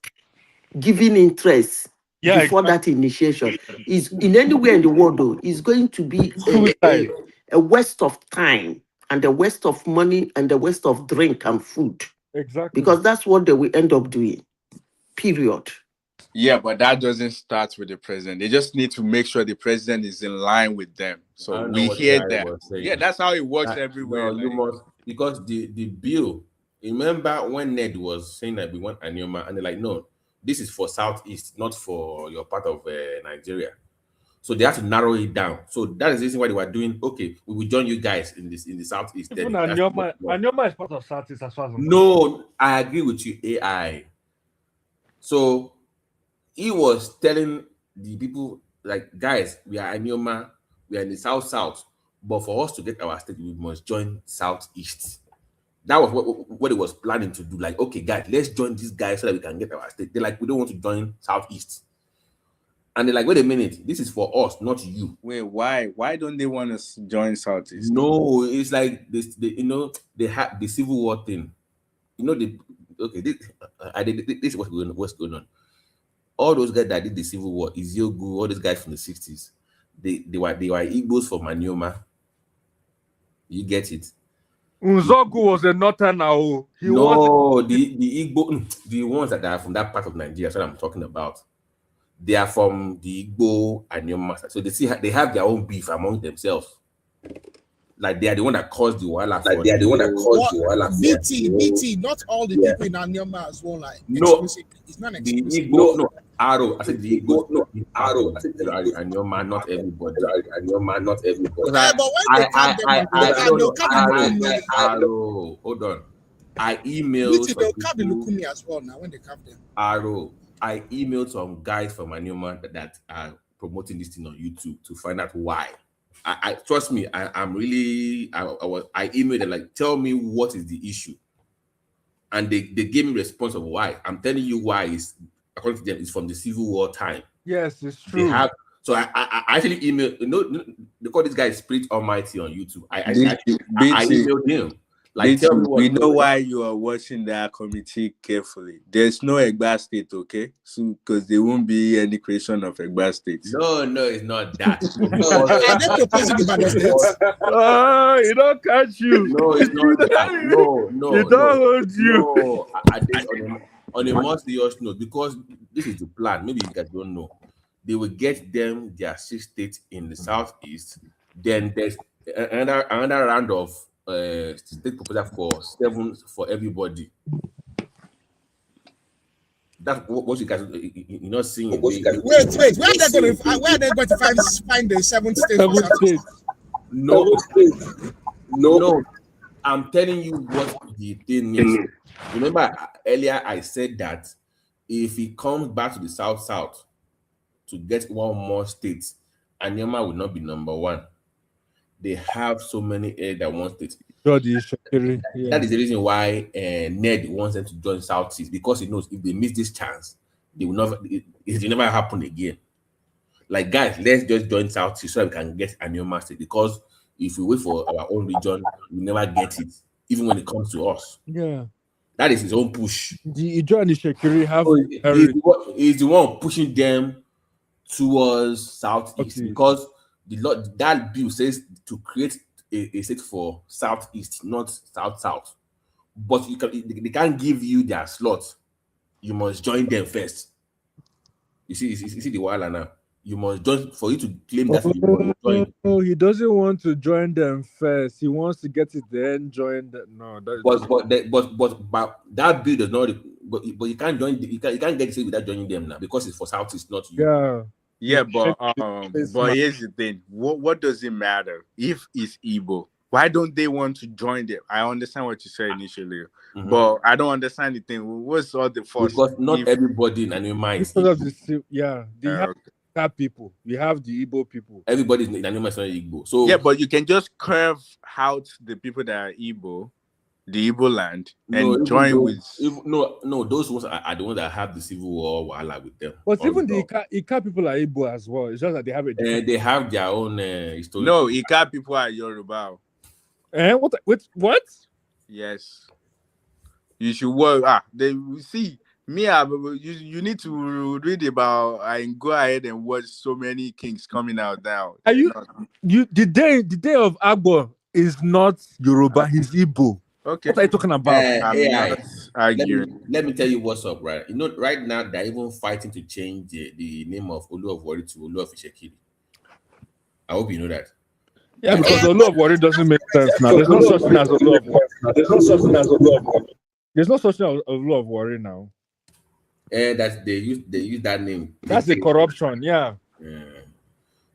Speaker 10: giving interest before that initiation. Is in anywhere in the world, though, is going to be a waste of time and a waste of money and a waste of drink and food.
Speaker 11: Exactly.
Speaker 10: Because that's what they will end up doing. Period.
Speaker 18: Yeah, but that doesn't start with the president. They just need to make sure the president is in line with them. So we hear that. Yeah, that's how it works everywhere.
Speaker 14: No, you must, because the bill, remember when Ned was saying that we want Anyoma, and they're like, no, this is for Southeast, not for your part of Nigeria. So they have to narrow it down. So that is the reason why they were doing, okay, we will join you guys in the Southeast.
Speaker 11: Even Anyoma is part of Southeast as far as
Speaker 14: no, I agree with you, AI. So he was telling the people, like, guys, we are Anyoma, we are in the South, but for us to get our state, we must join Southeast. That was what it was planning to do. Like, okay, guys, let's join these guys so that we can get our state. They're like, we don't want to join Southeast. And they're like, wait a minute, this is for us, not you.
Speaker 18: Wait, why? Why don't they want to join Southeast?
Speaker 14: No, it's like this. They had the Civil War thing. This is what's going on. All those guys that did the Civil War, Iziogu, all those guys from the 60s, they were Igbos from Anyoma. You get it?
Speaker 11: Nzogu was a northern now.
Speaker 14: The Igbo, the ones that are from that part of Nigeria, that's what I'm talking about. They are from the Igbo Anyoma. So they have their own beef among themselves. Like they are the one that caused the Wahala.
Speaker 3: BT, not all the people in Anyoma as well. Like
Speaker 14: no,
Speaker 3: it's not
Speaker 14: the Igbo. No, Aro. I said the Igbo. No, the Aro. I said the Anyoma. Not everybody. Anyoma. Not everybody.
Speaker 3: But when they come,
Speaker 14: Aro. Hold on. I emailed.
Speaker 3: They'll come the Lukumi as well now when they come them.
Speaker 14: Aro. I emailed some guys from Anyoma that are promoting this thing on YouTube to find out why. I trust me. I emailed them like, tell me what is the issue, and they gave me response of why. I'm telling you why. Is according to them, it's from the Civil War time.
Speaker 11: Yes, it's
Speaker 14: They
Speaker 11: true.
Speaker 14: have. So I actually emailed. They call this guy Spirit Almighty on YouTube. I emailed him. Like, tell me what.
Speaker 18: We know why you are watching that committee carefully. There's no Egba state, okay? So because there won't be any creation of Egba state.
Speaker 14: No, it's not that.
Speaker 3: Are they proposing about the states?
Speaker 11: Oh, it don't catch you.
Speaker 14: No, it's not that. No,
Speaker 11: it don't hold you.
Speaker 14: No, I think on a more serious note, because this is the plan. Maybe you guys don't know. They will get them their 6 states in the southeast. Then there's another round of state proposal for 7 for everybody. That's what you guys you're not seeing. Wait.
Speaker 3: Where are they going to find the 7th state?
Speaker 14: No. I'm telling you what the thing is. Remember earlier I said that if he comes back to the south to get one more state, Anyama will not be number 1. They have so many that want state. That is the reason why Ned wants them to join Southeast, because he knows if they miss this chance, they will never. It will never happen again. Like, guys, let's just join Southeast so that we can get Anyama state. Because if we wait for our own region, we never get it, even when it comes to us.
Speaker 11: Yeah.
Speaker 14: That is his own push.
Speaker 11: The Ijo and the Shekiri have.
Speaker 14: He's the one pushing them towards Southeast, because that bill says to create a state for Southeast, not South. But they can't give you their slot. You must join them first. You see the wahala now. You must join for you to claim that.
Speaker 11: Oh, he doesn't want to join them first. He wants to get it then join them. No,
Speaker 14: but that bill does not. But you can't join. You can't get it without joining them now, because it's for Southeast, not you.
Speaker 18: Yeah, but here's the thing. What does it matter if it's Igbo? Why don't they want to join them? I understand what you said initially, but I don't understand the thing. What's all the force?
Speaker 14: Because not everybody in Anima is
Speaker 11: Igbo. They have people. We have the Igbo people.
Speaker 14: Everybody in Anima is not Igbo. So
Speaker 18: yeah, but you can just carve out the people that are Igbo, the Igbo land, and join with.
Speaker 14: Those ones are the ones that have the civil war wahala with them.
Speaker 11: But even the Ika people are Igbo as well. It's just that they have
Speaker 14: they have their own history.
Speaker 18: No, Ika people are Yoruba.
Speaker 11: What?
Speaker 18: Yes. You should work. They see me. You need to read about and go ahead and watch so many kings coming out now.
Speaker 11: Are you the day of Agbo is not Yoruba, he's Igbo.
Speaker 18: Okay.
Speaker 11: What are you talking about?
Speaker 14: Let me tell you what's up, right? You know, right now they're even fighting to change the name of Olu of Wari to Olu of Ishekiri. I hope you know that.
Speaker 11: Yeah, because Olu of Wari doesn't make sense now. There's no such thing as Olu of Wari. There's no such thing as Olu of Wari now.
Speaker 14: That they use that name.
Speaker 11: That's the corruption, yeah.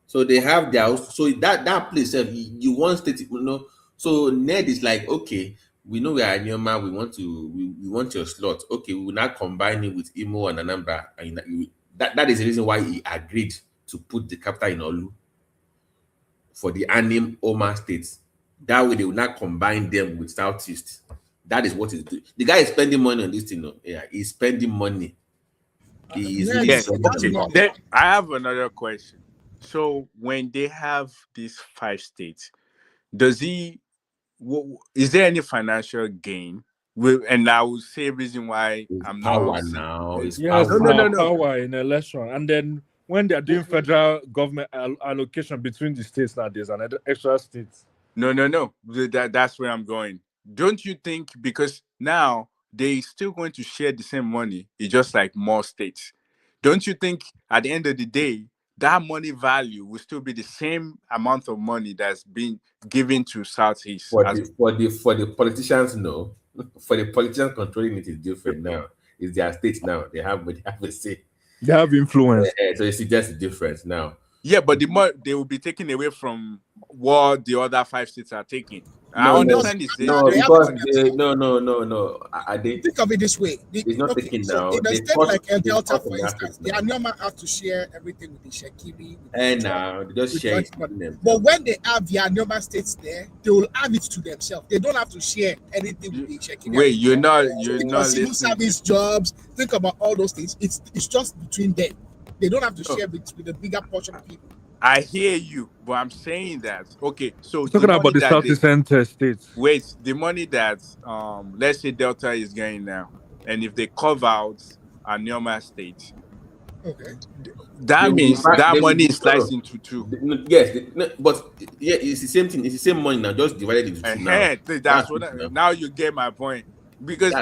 Speaker 14: So they have their that place. You want state, So Ned is like, okay, we know we are Anyama, we want your slot. Okay, we will now combine it with Imo and Anambra. And that is the reason why he agreed to put the capital in Olu for the Anim Oma states. That way they will not combine them with Southeast. That is what he's doing. The guy is spending money on this thing. Yeah, he's spending money.
Speaker 18: I have another question. So when they have these 5 states, is there any financial gain? And I will say reason why I'm not
Speaker 14: now.
Speaker 11: Power in election, and then when they're doing federal government allocation between the states, now there's another extra state.
Speaker 18: No. That's where I'm going. Don't you think, because now they're still going to share the same money, it's just like more states. Don't you think at the end of the day, that money value will still be the same amount of money that's being given to Southeast?
Speaker 14: For the politicians, no. For the politicians controlling it is different now. It's their states now. They have a say.
Speaker 11: They have influence.
Speaker 14: So you see that's the difference now.
Speaker 18: Yeah, but the more they will be taken away from what the other 5 states are taking. I understand this.
Speaker 14: No. I
Speaker 3: think of it this way.
Speaker 14: It's not taken now.
Speaker 3: In a state like El Delta, for instance, the Anyama have to share everything with the Shekiri.
Speaker 14: And now they just share it.
Speaker 3: But when they have the Anyama states there, they will have it to themselves. They don't have to share anything with the Shekiri.
Speaker 18: Wait, you're not
Speaker 3: listening. Civil service jobs. Think about all those things. It's just between them. They don't have to share with the bigger portion of people.
Speaker 18: I hear you, but I'm saying that okay. So
Speaker 11: Talking about the Southeast states.
Speaker 18: Wait, the money that let's say Delta is getting now, and if they carve out a normal state,
Speaker 3: okay,
Speaker 18: that means that money is sliced into two.
Speaker 14: Yes, but yeah, it's the same thing. It's the same money now, just divided into two now.
Speaker 18: That's what. Now you get my point, because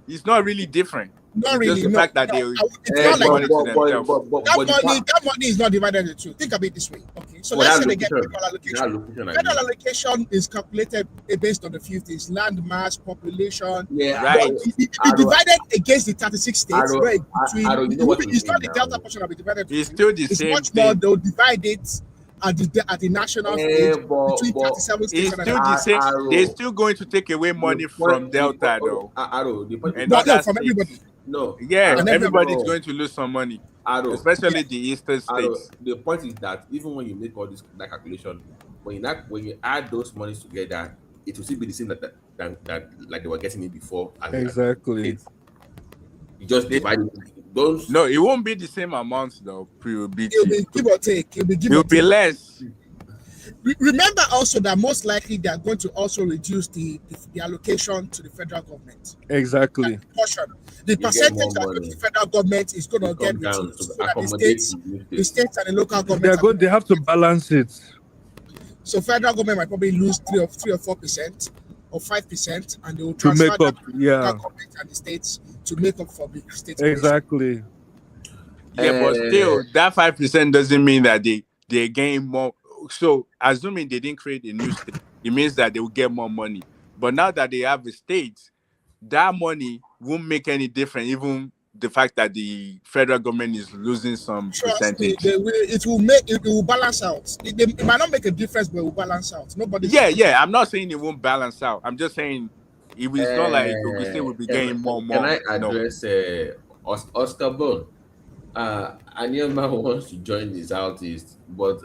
Speaker 18: it's not really different.
Speaker 3: Not
Speaker 18: it's
Speaker 3: really.
Speaker 18: Just the fact that
Speaker 3: it's not like
Speaker 18: that
Speaker 3: money is not divided into two. Think of it this way. Okay, so let's say they get federal allocation. Federal allocation is calculated based on the few things: land mass, population.
Speaker 14: Yeah,
Speaker 18: right.
Speaker 3: It's divided against the 36 states. Right? It's not the Delta portion that will be divided.
Speaker 18: It's still the same.
Speaker 3: It's much more. They'll divide it at the national stage between 37 states.
Speaker 18: It's still the same. They're still going to take away money from Delta, though.
Speaker 3: And from everybody.
Speaker 14: No.
Speaker 18: Yeah, everybody's going to lose some money, especially the eastern states.
Speaker 14: The point is that even when you make all this calculation, when you add those monies together, it will still be the same that like they were getting it before.
Speaker 11: Exactly.
Speaker 14: You just divide it.
Speaker 18: No, it won't be the same amount though. It will be
Speaker 3: give or take. It
Speaker 18: will be less.
Speaker 3: Remember also that most likely they are going to also reduce the allocation to the federal government.
Speaker 11: Exactly.
Speaker 3: The percentage that the federal government is going to get reduced, so that the states and the local government
Speaker 11: they have to balance it.
Speaker 3: So federal government might probably lose 3 or 4% or 5%, and they will transfer
Speaker 11: to make up,
Speaker 3: to the local government and the states to make up for the states.
Speaker 11: Exactly.
Speaker 18: Yeah, but still, that 5% doesn't mean that they gain more. So, assuming they didn't create a new state, it means that they will get more money. But now that they have a state, that money won't make any difference, even the fact that the federal government is losing some percentage.
Speaker 3: It will balance out. It might not make a difference, but it will balance out. Nobody.
Speaker 18: Yeah. I'm not saying it won't balance out. I'm just saying it's not like we say we'll be getting more.
Speaker 14: Can I address Oscar Bone? Anioma wants to join the Southeast, but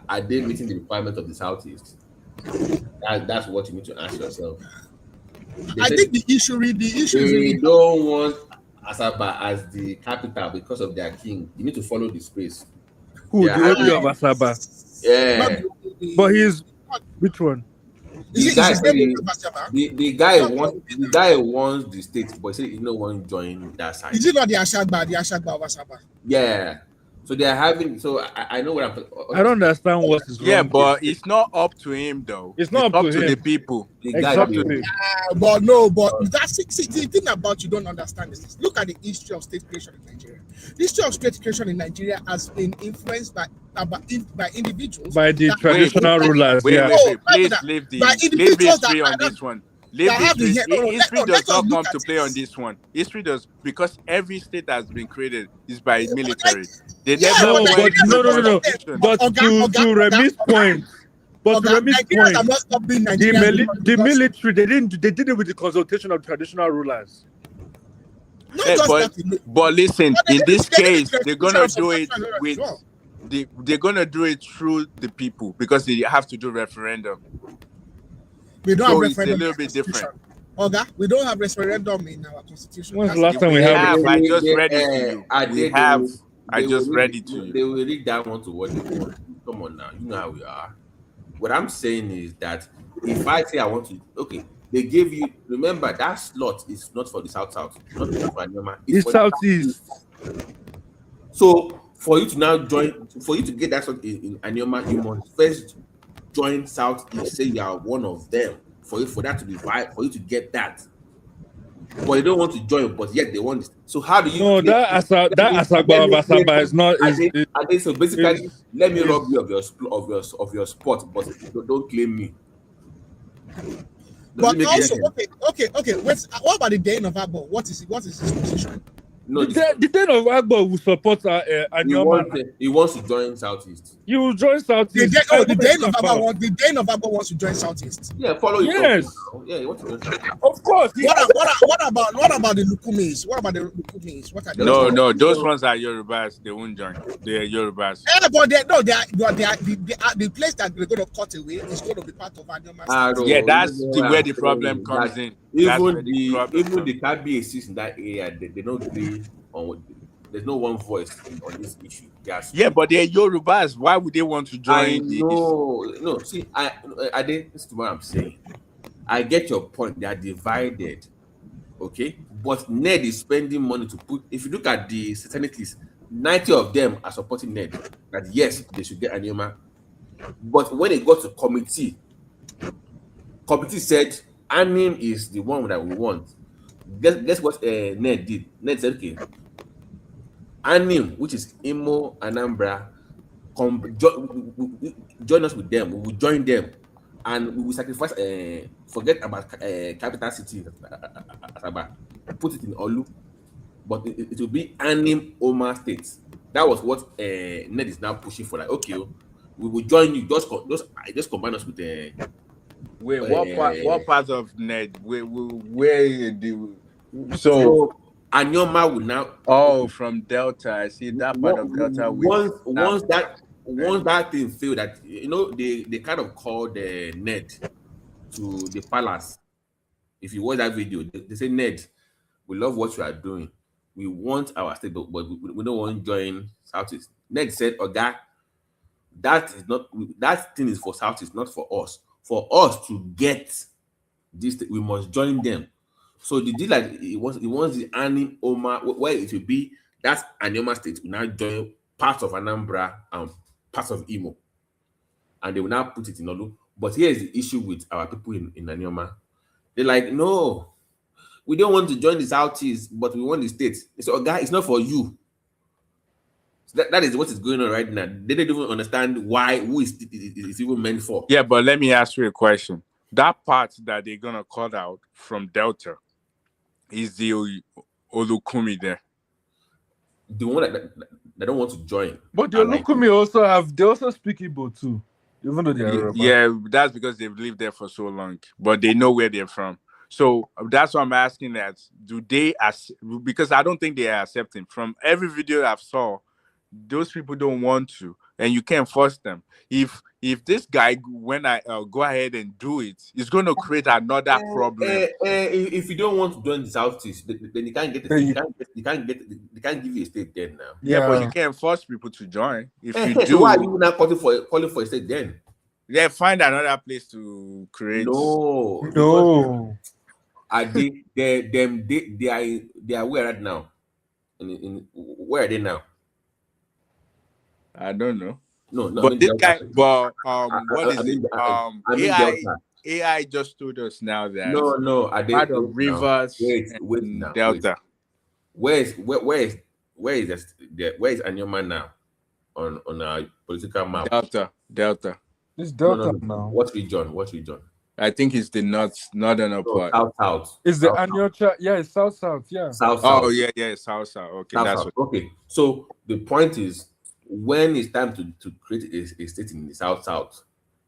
Speaker 14: are they meeting the requirement of the Southeast? That's what you need to ask yourself.
Speaker 3: I think the issue
Speaker 14: they don't want Asaba as the capital because of their king. You need to follow the space.
Speaker 11: Who? The owner of Asaba?
Speaker 14: Yeah.
Speaker 11: But he's which one?
Speaker 14: The guy wants the state, but he said he no one join that side.
Speaker 3: Is it not the Ashagba of Asaba?
Speaker 14: Yeah. So they are having. So I know what I'm.
Speaker 11: I don't understand what is wrong.
Speaker 18: Yeah, but it's not up to him though.
Speaker 11: It's not up to
Speaker 18: the people.
Speaker 11: Exactly.
Speaker 3: But that's the thing about you don't understand is look at the history of state creation in Nigeria. The history of state creation in Nigeria has been influenced by individuals,
Speaker 11: by the traditional rulers.
Speaker 18: Please leave history on this one. History does not come to play on this one. History does, because every state has been created is by military. They never
Speaker 11: no. But to Remy's point, the military they did it with the consultation of traditional rulers.
Speaker 18: But listen, in this case, they're gonna do it with they're gonna do it through the people because they have to do referendum.
Speaker 3: We don't have referendum.
Speaker 18: It's a little bit different.
Speaker 3: Oga, we don't have referendum in our constitution.
Speaker 11: When's the last time we have it?
Speaker 18: I just read it to you. I just read it to you.
Speaker 14: They will read that one to what they want. Come on now, you know how we are. What I'm saying is that if I say I want to, okay, they gave you. Remember that slot is not for the South, not for Anoma.
Speaker 11: It's Southeast.
Speaker 14: So for you to now join, for you to get that slot in Anoma, you must first join Southeast. Say you are one of them. For that to be viable, for you to get that. But they don't want to join, but yet they want this. So how do you?
Speaker 11: No, that Asaba is not.
Speaker 14: So basically, let me rob you of your spot, but don't claim me.
Speaker 3: But also, okay. Wait, what about the Dane of Agbo? What is his position?
Speaker 14: No,
Speaker 11: the Dane of Agbo will support Anoma.
Speaker 14: He wants to join Southeast.
Speaker 11: You will join Southeast.
Speaker 3: The Dane of Agbo wants to join Southeast.
Speaker 14: Yeah, follow you.
Speaker 11: Yes.
Speaker 14: Yeah, he wants to join Southeast.
Speaker 11: Of course.
Speaker 3: What about the Lukumis? What about the Lukumis? What are they?
Speaker 18: No, those ones are Yorubas. They won't join. They are Yorubas.
Speaker 3: Yeah, but the place that they're going to cut away is going to be part of Anoma.
Speaker 18: Yeah, that's where the problem comes in.
Speaker 14: Even the Kabi exists in that area. They don't agree on what there's no one voice on this issue. Yes.
Speaker 18: Yeah, but they're Yorubas. Why would they want to join
Speaker 14: I
Speaker 18: this?
Speaker 14: know. See, this is what I'm saying. I get your point. They are divided. Okay, but Ned is spending money to put. If you look at the satanists, 90 of them are supporting Ned. That yes, they should get Anioma. But when it got to committee said Anim is the one that we want. Guess what Ned did? Ned said, okay, Anim, which is Imo, Anambra, join us with them. We will join them, and we will sacrifice. Forget about capital city, put it in Olu, but it will be Anim Oma State. That was what Ned is now pushing for. Like, okay, we will join you. Just combine us with the.
Speaker 18: Wait, what part of Ned? Where so
Speaker 14: Anyoma will now.
Speaker 18: Oh, from Delta. I see that part of Delta.
Speaker 14: Once that thing failed, that they kind of called Ned to the palace. If you watch that video, they say, Ned, we love what you are doing. We want our state, but we don't want to join Southeast. Ned said, "Oga, that thing is for Southeast, not for us. For us to get this, we must join them." So the deal, like it wants the Anim Oma, where it will be, that's Anioma State will now join parts of Anambra and parts of Imo, and they will now put it in Olu. But here's the issue with our people in Anioma. They're like, no, we don't want to join the Southeast, but we want the state. So, guy, it's not for you. So that is what is going on right now. They don't even understand who is even meant for.
Speaker 18: Yeah, but let me ask you a question. That part that they're gonna cut out from Delta is the Olukumi there.
Speaker 14: The one that don't want to join.
Speaker 11: But the Olukumi they also speak Igbo too, even though they're Yoruba.
Speaker 18: Yeah, that's because they've lived there for so long, but they know where they're from. So that's why I'm asking that. Do they because I don't think they are accepting. From every video I've saw, those people don't want to, and you can't force them. If this guy, when I go ahead and do it, it's going to create another problem.
Speaker 14: If you don't want to join the Southeast, then you can't get the state. They can't give you a state then now.
Speaker 18: Yeah, but you can't force people to join. If you do,
Speaker 14: so why are you not calling for a state then?
Speaker 18: Yeah, find another place to create.
Speaker 14: No. They are where right now? Where are they now?
Speaker 18: I don't know.
Speaker 14: No,
Speaker 18: but this guy, what is
Speaker 14: it?
Speaker 18: AI just told us now that
Speaker 14: no, are they
Speaker 18: part of Rivers
Speaker 14: now,
Speaker 18: Delta.
Speaker 14: Where is Anyoma now on our political map?
Speaker 18: Delta.
Speaker 11: It's Delta now.
Speaker 14: What region?
Speaker 18: I think it's the northern part.
Speaker 14: South.
Speaker 11: It's the Anyocha. Yeah, it's south. Yeah.
Speaker 14: South.
Speaker 18: Oh yeah, south. Okay,
Speaker 14: south. Okay. So the point is, when it's time to create a state in the south,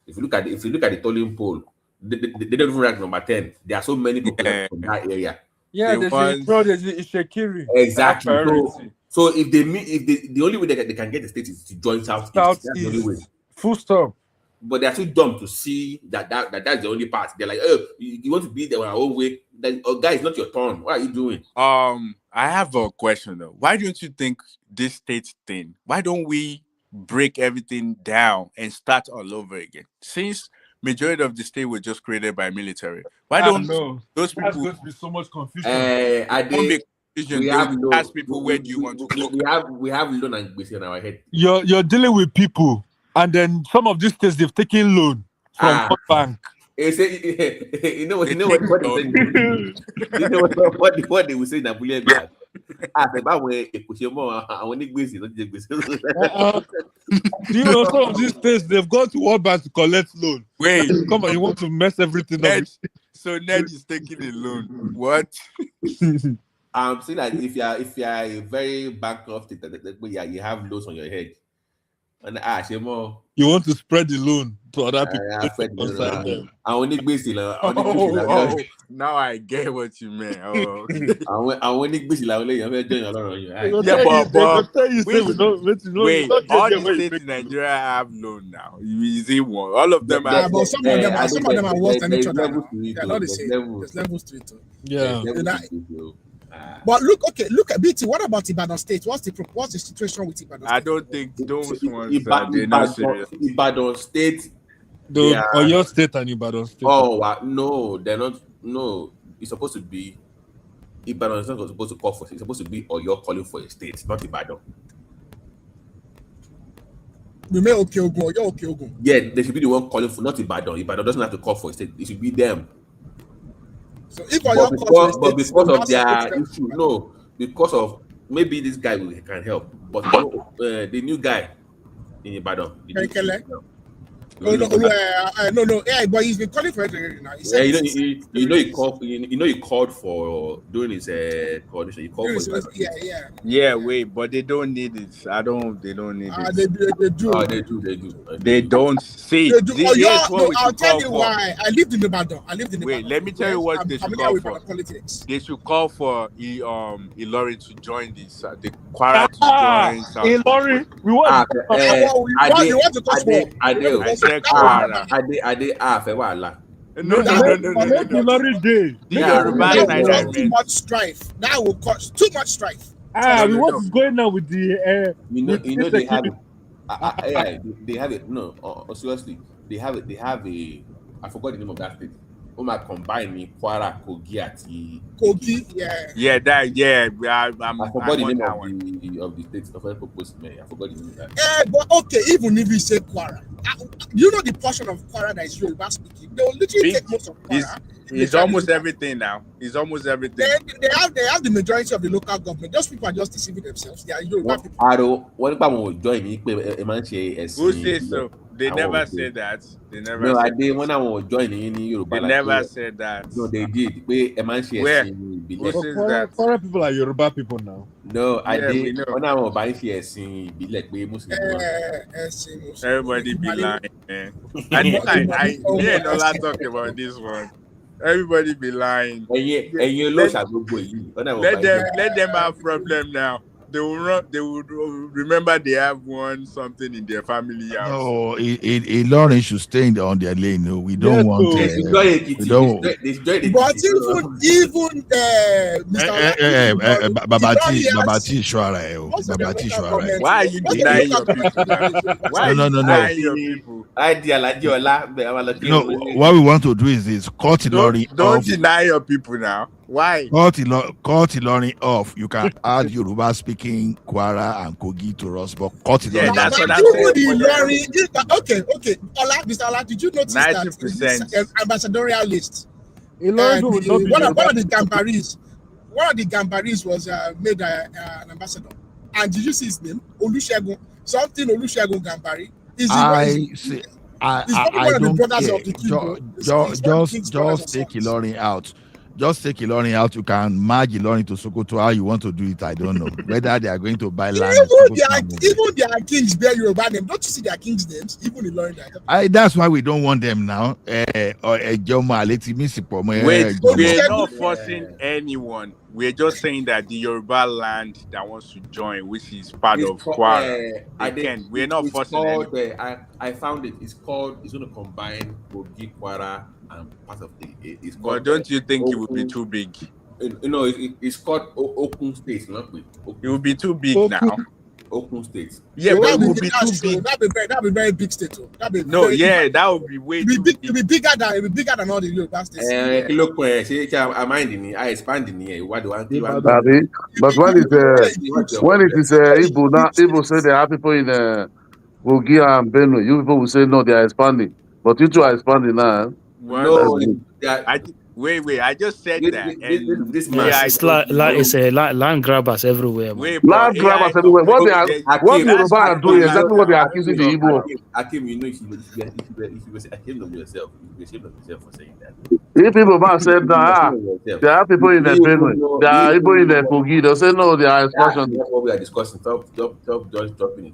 Speaker 14: if you look at the tolling poll, they don't even rank number 10. There are so many people from that area.
Speaker 11: Yeah, there's Ishekiri.
Speaker 14: Exactly. So if the only way they can get the state is to join Southeast. That's the only way.
Speaker 11: Full stop.
Speaker 14: But they're too dumb to see that's the only part. They're like, oh, you want to be there our own way. Guy, it's not your turn. What are you doing?
Speaker 18: I have a question though. Why don't you think this state thing? Why don't we break everything down and start all over again? Since majority of the state was just created by military, why don't those people?
Speaker 11: There's going to be so much confusion.
Speaker 18: Ask people where do you want to go?
Speaker 14: We have loan and gbese in our head.
Speaker 11: You're dealing with people, and then some of these states they've taken loan from bank.
Speaker 14: You know what they will say in Abuja Guard.
Speaker 11: Do you know some of these states they've gone to World Bank to collect loan?
Speaker 18: Wait,
Speaker 11: come on, you want to mess everything up?
Speaker 18: So Ned is taking a loan. What?
Speaker 14: I'm saying that if you are a very bankrupt, you have loans on your head. And
Speaker 11: you want to spread the loan to other people.
Speaker 18: Now I get what you mean.
Speaker 14: Wait, all
Speaker 18: the states in Nigeria have loan now. Is it one? All of them
Speaker 3: are. But some of them are worse than each other. They're not the same. There's levels to it.
Speaker 11: Yeah.
Speaker 3: But look at BT. What about Ibadan State? What's the situation with Ibadan State?
Speaker 18: I don't think those ones they're not serious.
Speaker 14: Ibadan State,
Speaker 11: or your state and Ibadan State.
Speaker 14: Oh no, they're not. No, it's supposed to be Ibadan is not supposed to call for. It's supposed to be or you're calling for a state, not Ibadan.
Speaker 3: We may Okeogun or you're Okeogun.
Speaker 14: Yeah, they should be the one calling for, not Ibadan. Ibadan doesn't have to call for a state. It should be them.
Speaker 3: So if but
Speaker 14: because of their issue, no, because of maybe this guy can help, but the new guy in Ibadan.
Speaker 3: No, yeah, but he's been calling for it now.
Speaker 14: He called for doing his coordination. He called for
Speaker 18: yeah, wait, but they don't need it. They don't need it.
Speaker 3: They do.
Speaker 18: They don't see.
Speaker 3: They do. I'll tell you why. I lived in Ibadan.
Speaker 18: Wait, let me tell you what they should call for. They should call for Ilorin to join this. The Kwara to join.
Speaker 11: Ilorin, we want.
Speaker 3: You want to touch more?
Speaker 11: No.
Speaker 3: Too much strife. That will cause too much strife.
Speaker 11: What's going on with the?
Speaker 14: They have it. They have it. No, seriously, they have it. They have a. I forgot the name of that state. Combine Kwara,
Speaker 3: Kogi,
Speaker 14: I'm I forgot the name of the state of proposed mayor. I forgot the name of that.
Speaker 3: But okay, even if we say Kwara, you know the portion of Kwara that is Yoruba speaking, they will literally take most of Kwara.
Speaker 18: It's almost everything now. It's almost everything.
Speaker 3: They have the majority of the local government. Those people are just deceiving themselves. They are Yoruba people.
Speaker 18: Who says so? They never said that. They never.
Speaker 14: No, I did when I was joining in Yoruba.
Speaker 18: They never said that.
Speaker 14: No, they did. Where?
Speaker 11: Foreign people are Yoruba people now.
Speaker 14: No, I did. When I was buying shares, be like Muslim.
Speaker 18: Everybody be lying, man. I don't like talking about this one. Everybody be lying.
Speaker 14: Let
Speaker 18: them have problem now. They will remember they have won something in their family house.
Speaker 12: No, Ilorin should stay on their lane. No, we don't want. We don't.
Speaker 3: But even
Speaker 12: Babati Traore.
Speaker 18: Why are you denying your people? Why
Speaker 12: no.
Speaker 18: denying your people?
Speaker 12: No, what we want to do is this: cut Ilorin.
Speaker 18: Don't deny your people now. Why?
Speaker 12: Cut Ilorin off. You can add Yoruba speaking Kwara and Kogi to us, but cut Ilorin.
Speaker 18: Yeah, that's what I'm saying.
Speaker 3: Okay. Mr. Ola, did you notice 90%. That ambassadorial list? One of the Gambaris was made an ambassador. And did you see his name? Olusegun Gambari.
Speaker 12: I don't care. Just take Ilorin out. Just take Ilorin out. You can merge Ilorin to Sokoto. How you want to do it, I don't know. Whether they are going to buy land.
Speaker 3: Even their kings bear Yoruba name. Don't you see their kings' names? Even Ilorin.
Speaker 12: That's why we don't want them now.
Speaker 18: We're not forcing anyone. We're just saying that the Yoruba land that wants to join, which is part of Kwara, we're not forcing anyone.
Speaker 14: I found it. It's going to combine Kogi, Kwara, and part of it's called.
Speaker 18: But don't you think it would be too big?
Speaker 14: It's called Okun State, not with.
Speaker 18: It would be too big now.
Speaker 14: Okun State.
Speaker 18: Yeah, but it would be too big.
Speaker 3: That'd be very big state.
Speaker 18: That would be way too big.
Speaker 3: It'd be bigger than all the Yoruba states.
Speaker 14: Look, I'm minding. I expanding here. What do I do?
Speaker 4: But when it is Igbo now, Igbo say they have people in Kogi and Benue. You people will say no, they are expanding. But you two are expanding now.
Speaker 14: No,
Speaker 18: wait. I just said that.
Speaker 22: It's land grabbers everywhere.
Speaker 4: Land grabbers everywhere. What the Yoruba are doing exactly what they are accusing the Igbo.
Speaker 14: Akim, you should ashamed of yourself. You should be ashamed of yourself for saying that.
Speaker 4: If people said that, there are people in the Benue, there are people in the Kogi. They say no, they are expansion.
Speaker 14: That's what we are discussing. Stop dropping it.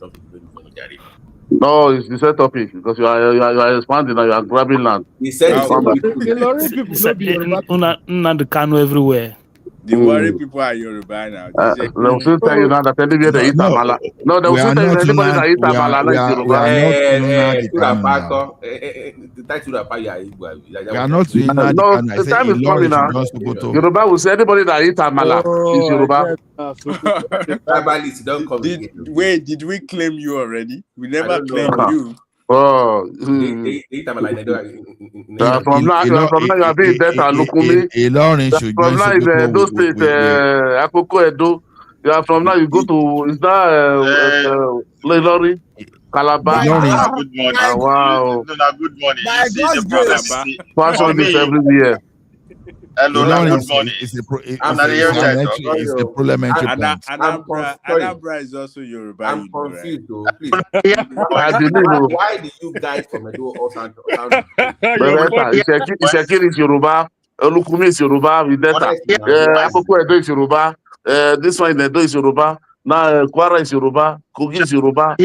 Speaker 4: No, it's the same topic because you are expanding and you are grabbing land.
Speaker 22: He said the Kanu everywhere.
Speaker 18: The worry people are Yoruba now.
Speaker 4: They will still tell you now that anywhere they eat amala. No, they will
Speaker 12: we
Speaker 4: still
Speaker 12: are
Speaker 4: tell you
Speaker 12: not
Speaker 4: anybody that eat amala is
Speaker 12: we
Speaker 4: Yoruba.
Speaker 12: are not Nnamdi Kanu now.
Speaker 14: The title of fire is
Speaker 12: We are not doing Nnamdi
Speaker 4: No,
Speaker 12: Kanu. I
Speaker 4: the
Speaker 12: say
Speaker 4: time is coming
Speaker 12: Ilorin should
Speaker 4: now.
Speaker 12: join Sokoto.
Speaker 4: Yoruba will say anybody that eat amala is
Speaker 11: Oh, I
Speaker 4: Yoruba.
Speaker 11: get that.
Speaker 14: Tribalists don't come again.
Speaker 18: Wait, did we claim you already? We
Speaker 14: I
Speaker 18: never
Speaker 14: don't
Speaker 18: claimed
Speaker 14: know.
Speaker 18: you.
Speaker 4: Oh,
Speaker 14: They eat them like they don't.
Speaker 4: from now you are being Delta Lukumi.
Speaker 12: Ilorin should
Speaker 4: From
Speaker 12: join
Speaker 4: now is
Speaker 12: Sokoto.
Speaker 4: those states, Akoko Edo. You are from now you go to is that Ilorin, Calabar.
Speaker 5: Good morning.
Speaker 4: Wow.
Speaker 5: Good morning.
Speaker 3: By
Speaker 5: You see the
Speaker 3: God's
Speaker 5: problem.
Speaker 3: grace.
Speaker 5: See,
Speaker 4: Fashion
Speaker 5: for
Speaker 4: is
Speaker 5: me,
Speaker 4: everywhere.
Speaker 5: hello,
Speaker 12: Ilorin
Speaker 5: good morning.
Speaker 12: is a parliamentary point.
Speaker 18: Anambra is also Yoruba.
Speaker 14: I'm confused though. Please.
Speaker 4: I believe
Speaker 14: Why do you guys from Edo all sound
Speaker 4: Ishekiri is Yoruba, Olukumi is Yoruba, with Delta. Akoko Edo is Yoruba. This one in Edo is Yoruba. Now Kwara is Yoruba. Kogi is Yoruba.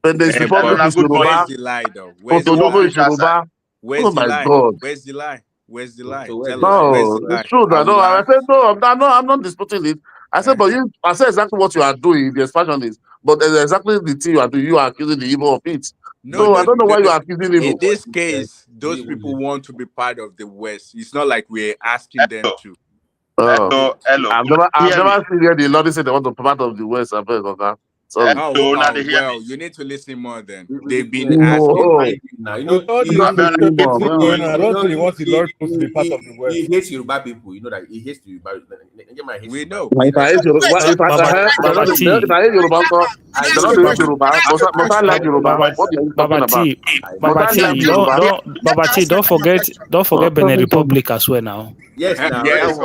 Speaker 4: When there's Republic is
Speaker 18: Where's
Speaker 4: Yoruba.
Speaker 18: the lie though? Where's the
Speaker 4: Otodogo
Speaker 18: lie?
Speaker 4: is Yoruba.
Speaker 18: Where's
Speaker 4: Oh
Speaker 18: the
Speaker 4: my
Speaker 18: lie?
Speaker 4: God.
Speaker 18: Where's the lie? Where's the lie? Tell us. Where's
Speaker 4: No,
Speaker 18: the lie?
Speaker 4: it's true that
Speaker 18: Are we
Speaker 4: no. I
Speaker 18: lying?
Speaker 4: said no. I'm not disputing it. I said, but you. I said exactly what you are doing. The expansion is, but there's exactly the thing you are doing. You are accusing the Igbo of it. So I don't know why you are accusing Igbo.
Speaker 18: In this case, those people want to be part of the West. It's not like we're asking them to.
Speaker 5: Hello.
Speaker 4: I've never seen where the Lord said they want to be part of the West. Okay. Sorry.
Speaker 18: Well, you need to listen more then. They've been
Speaker 4: asking.
Speaker 11: I don't think he wants the Lord to be part of the West.
Speaker 14: He hates Yoruba people. You know that he hates Yoruba.
Speaker 18: We know.
Speaker 4: If I hate Yoruba, if I hate Yoruba, must I like Yoruba? What are you talking about?
Speaker 22: Baba T, don't forget Benin Republic as well now.
Speaker 14: Yes, now.
Speaker 18: Yes.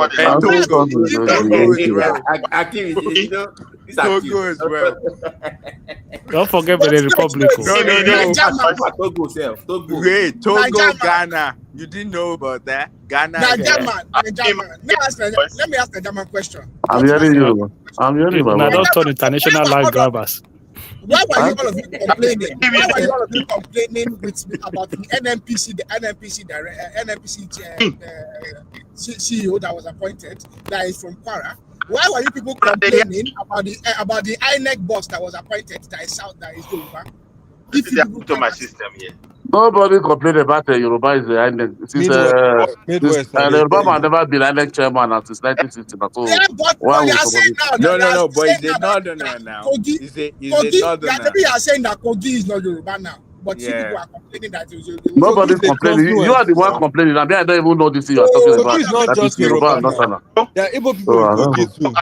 Speaker 18: Togo as well.
Speaker 22: Don't forget Benin Republic.
Speaker 14: Togo.
Speaker 18: Wait, Togo, Ghana. You didn't know about that? Ghana.
Speaker 3: Let me ask the German question.
Speaker 4: I'm hearing you.
Speaker 22: Now don't turn international land grabbers.
Speaker 3: Why were you all of you complaining? Why were you all of you complaining about the NNPC CEO that was appointed, that is from Kwara? Why were you people complaining about the INEC boss that was appointed, that is South, that is Yoruba?
Speaker 5: To my system here.
Speaker 4: Nobody complained about Yoruba is the INEC.
Speaker 11: Midwest.
Speaker 4: And Yoruba has never been INEC chairman since 1960.
Speaker 18: No, but it's a northerner now. Is a northerner.
Speaker 3: You are saying that Kogi is not Yoruba now. But people are complaining that it was Yoruba.
Speaker 4: Nobody's complaining. You are the one complaining. I mean, I don't even know this thing you are talking about.
Speaker 11: It's not just Yoruba now. There are Igbo people in Kogi too.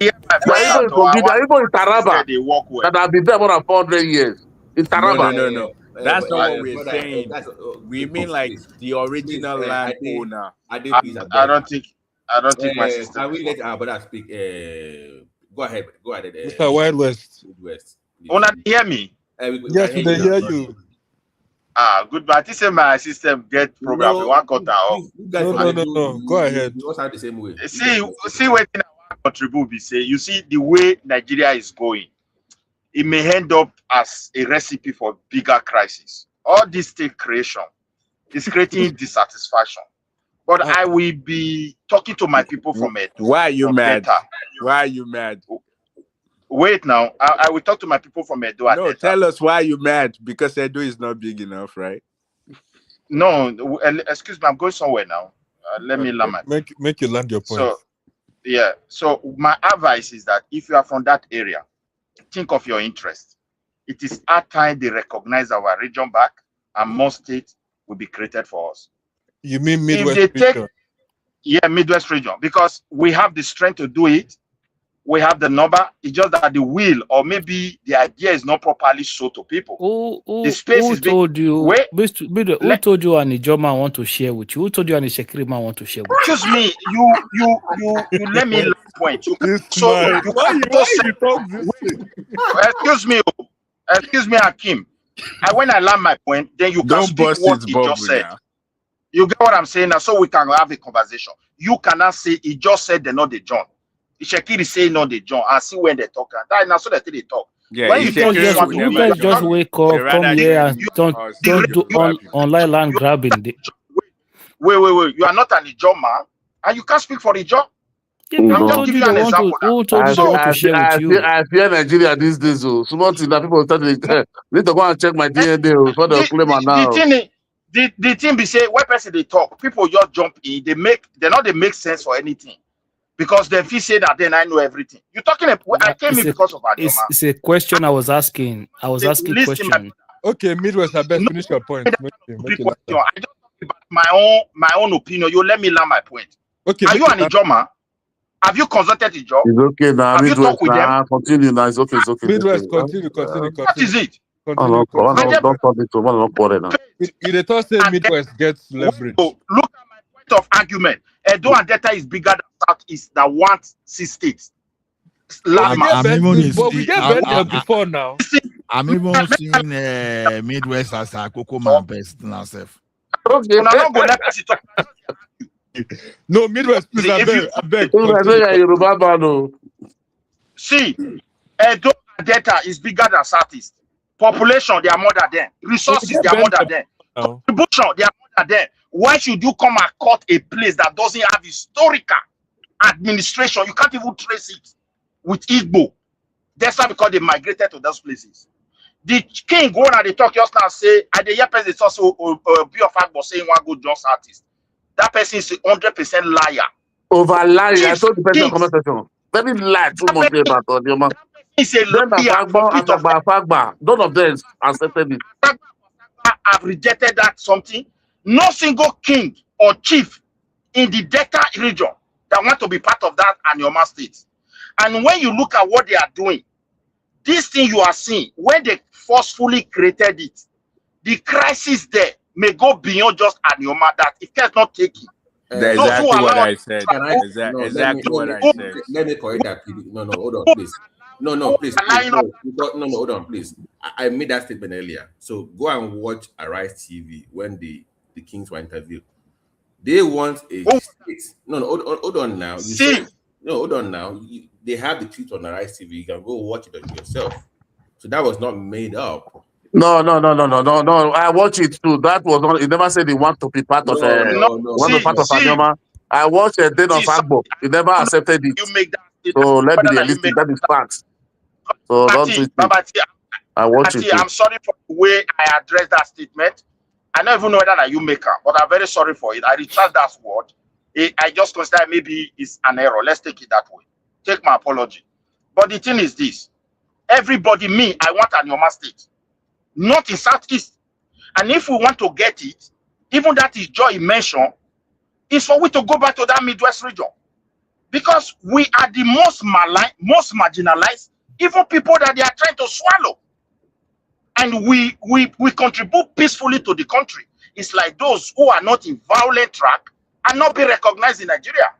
Speaker 4: There are Igbo in Taraba that have been there more than 400 years. In Taraba.
Speaker 18: No. That's not what we're saying. We mean like the original landowner.
Speaker 5: I don't think my system.
Speaker 14: Can we let our brother speak? Go ahead.
Speaker 11: Mr. Wild West.
Speaker 5: Wanna hear me?
Speaker 11: Yes, we hear you.
Speaker 5: Good. But I think my system get program.
Speaker 11: No.
Speaker 5: One quarter off.
Speaker 11: No. Go ahead.
Speaker 14: You also have the same way.
Speaker 5: See what I want to contribute. Say, you see the way Nigeria is going. It may end up as a recipe for bigger crisis. All this state creation is creating dissatisfaction. But I will be talking to my people from Edo.
Speaker 18: Why are you mad? Why are you mad?
Speaker 5: Wait now. I will talk to my people from Edo.
Speaker 18: No, tell us why you mad. Because Edo is not big enough, right?
Speaker 5: No, excuse me. I'm going somewhere now. Let me land my
Speaker 11: make you land your point.
Speaker 5: So my advice is that if you are from that area, think of your interest. It is our time they recognize our region back, and more states will be created for us.
Speaker 11: You mean Midwest region?
Speaker 5: Yeah, Midwest region, because we have the strength to do it. We have the number. It's just that the will, or maybe the idea, is not properly shown to people. The space
Speaker 22: who
Speaker 5: is
Speaker 22: told you?
Speaker 5: Wait,
Speaker 22: who told you an Ijoma want to share with you? Who told you an Ishekiri man want to share with you?
Speaker 5: Excuse me. You let me last point. Excuse me, Hakim. When I land my point, then you can speak what he just said. Now. You get what I'm saying now, so we can have a conversation. You cannot say he just said they're not the John. Shekiri say not the John. I see when they talk. That now so that they talk.
Speaker 22: Yeah, when you guys just wake up, come here and don't do online land grabbing.
Speaker 5: Wait. You are not an Ijaw man. and you can't speak for Ijaw.
Speaker 22: Yeah,
Speaker 5: I'm just giving you an example.
Speaker 22: Who told you they want to share with you?
Speaker 4: I fear Nigeria these days. So small thing that people start need to go and check my DNA before they claim it now.
Speaker 5: The thing be say when person they talk, people just jump in. They make sense for anything because they feel say that then I know everything. You're talking. I came in because of Adioma.
Speaker 22: It's a question I was asking. I was asking a question.
Speaker 11: Okay, Midwest, I best finish your point.
Speaker 5: I just talk about my own opinion. You let me land my point.
Speaker 11: Okay.
Speaker 5: Are you an Ijoma? Have you consulted Ijaw?
Speaker 4: It's okay now.
Speaker 5: Have you talked with them?
Speaker 4: Continue now. It's okay. It's okay.
Speaker 11: Midwest, continue.
Speaker 5: What is it?
Speaker 4: Don't talk it to one now.
Speaker 11: You don't say Midwest gets leverage.
Speaker 5: Look at my point of argument. Edo and Delta is bigger than Southeast that wants 6 states.
Speaker 12: But
Speaker 11: we get better before now.
Speaker 12: I'm even seeing Midwest as a Coco Man best now, Seth.
Speaker 11: No, Midwest, please, I beg.
Speaker 5: See, Edo and Delta is bigger than Southeast. Population, they are more than them. Resources, they are more than them. Contribution, they are more than them. Why should you come and cut a place that doesn't have historical administration? You can't even trace it with Igbo. That's why because they migrated to those places. The king go on they talk just now say, and the year person is also be of fact saying one go just artist. That person is 100% liar.
Speaker 4: Over liar. I told the person conversation. Very lie too much about Odioma.
Speaker 5: It's a
Speaker 4: liar. None of them accepted it.
Speaker 5: Have rejected that something. No single king or chief in the Delta region that want to be part of that Anioma state. And when you look at what they are doing, this thing you are seeing, when they forcefully created it, the crisis there may go beyond just Anioma that it cannot take it.
Speaker 18: That's exactly what I said. Exactly what I said.
Speaker 14: Let me correct that. No, hold on, please. No, please. No, hold on, please. I made that statement earlier. So go and watch Arise TV when the kings were interviewed. They want a state. No, hold on now. Hold on now. They have the tweet on Arise TV. You can go watch it yourself. So that was not made up.
Speaker 4: No. I watch it too. That was not. It never said they want to be part of Anioma. I watched a day of Agbo. He never accepted it.
Speaker 5: You make that.
Speaker 4: So let me realistic. That is facts. So I watch it.
Speaker 5: I'm sorry for the way I addressed that statement. I don't even know whether you make it, but I'm very sorry for it. I retract that word. I just consider maybe it's an error. Let's take it that way. Take my apology. But the thing is this. Everybody, I want Anioma state. Not in Southeast. And if we want to get it, even that is Joy mentioned, is for we to go back to that Midwest region. Because we are the most marginalized, even people that they are trying to swallow. And we contribute peacefully to the country. It's like those who are not in violent track and not be recognized in Nigeria.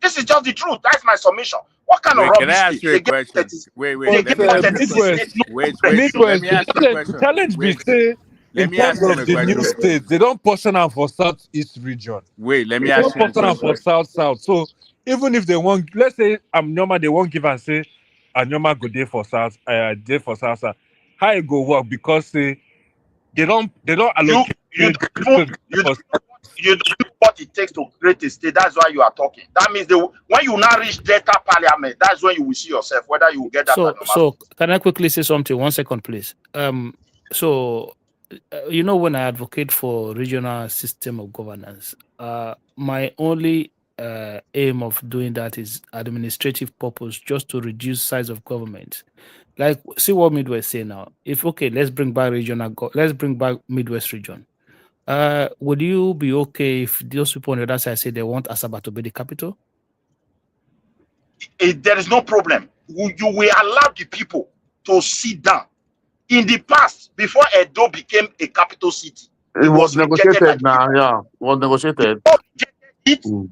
Speaker 5: This is just the truth. That's my submission. What kind of rubbish?
Speaker 18: Can I ask you a question? Wait. Let me ask you a question.
Speaker 11: Challenge me, say, in terms of the new states, they don't portion out for Southeast region.
Speaker 18: Wait, let me ask you a question.
Speaker 11: They don't portion out for South. So even if they want, let's say Anioma, they won't give and say Anioma go there for South, there for South. How it go work? Because they don't allocate.
Speaker 5: You don't know what it takes to create a state. That's why you are talking. That means when you now reach Delta Parliament, that's when you will see yourself whether you will get that.
Speaker 22: So can I quickly say something? 1 second, please. When I advocate for regional system of governance, my only aim of doing that is administrative purpose, just to reduce size of government. Like, see what Midwest say now. Let's bring back let's bring back Midwest region. Would you be okay if those people on the other side say they want Asaba to be the capital?
Speaker 5: There is no problem. You will allow the people to sit down. In the past, before Edo became a capital city,
Speaker 4: it was negotiated now. Yeah, it was negotiated.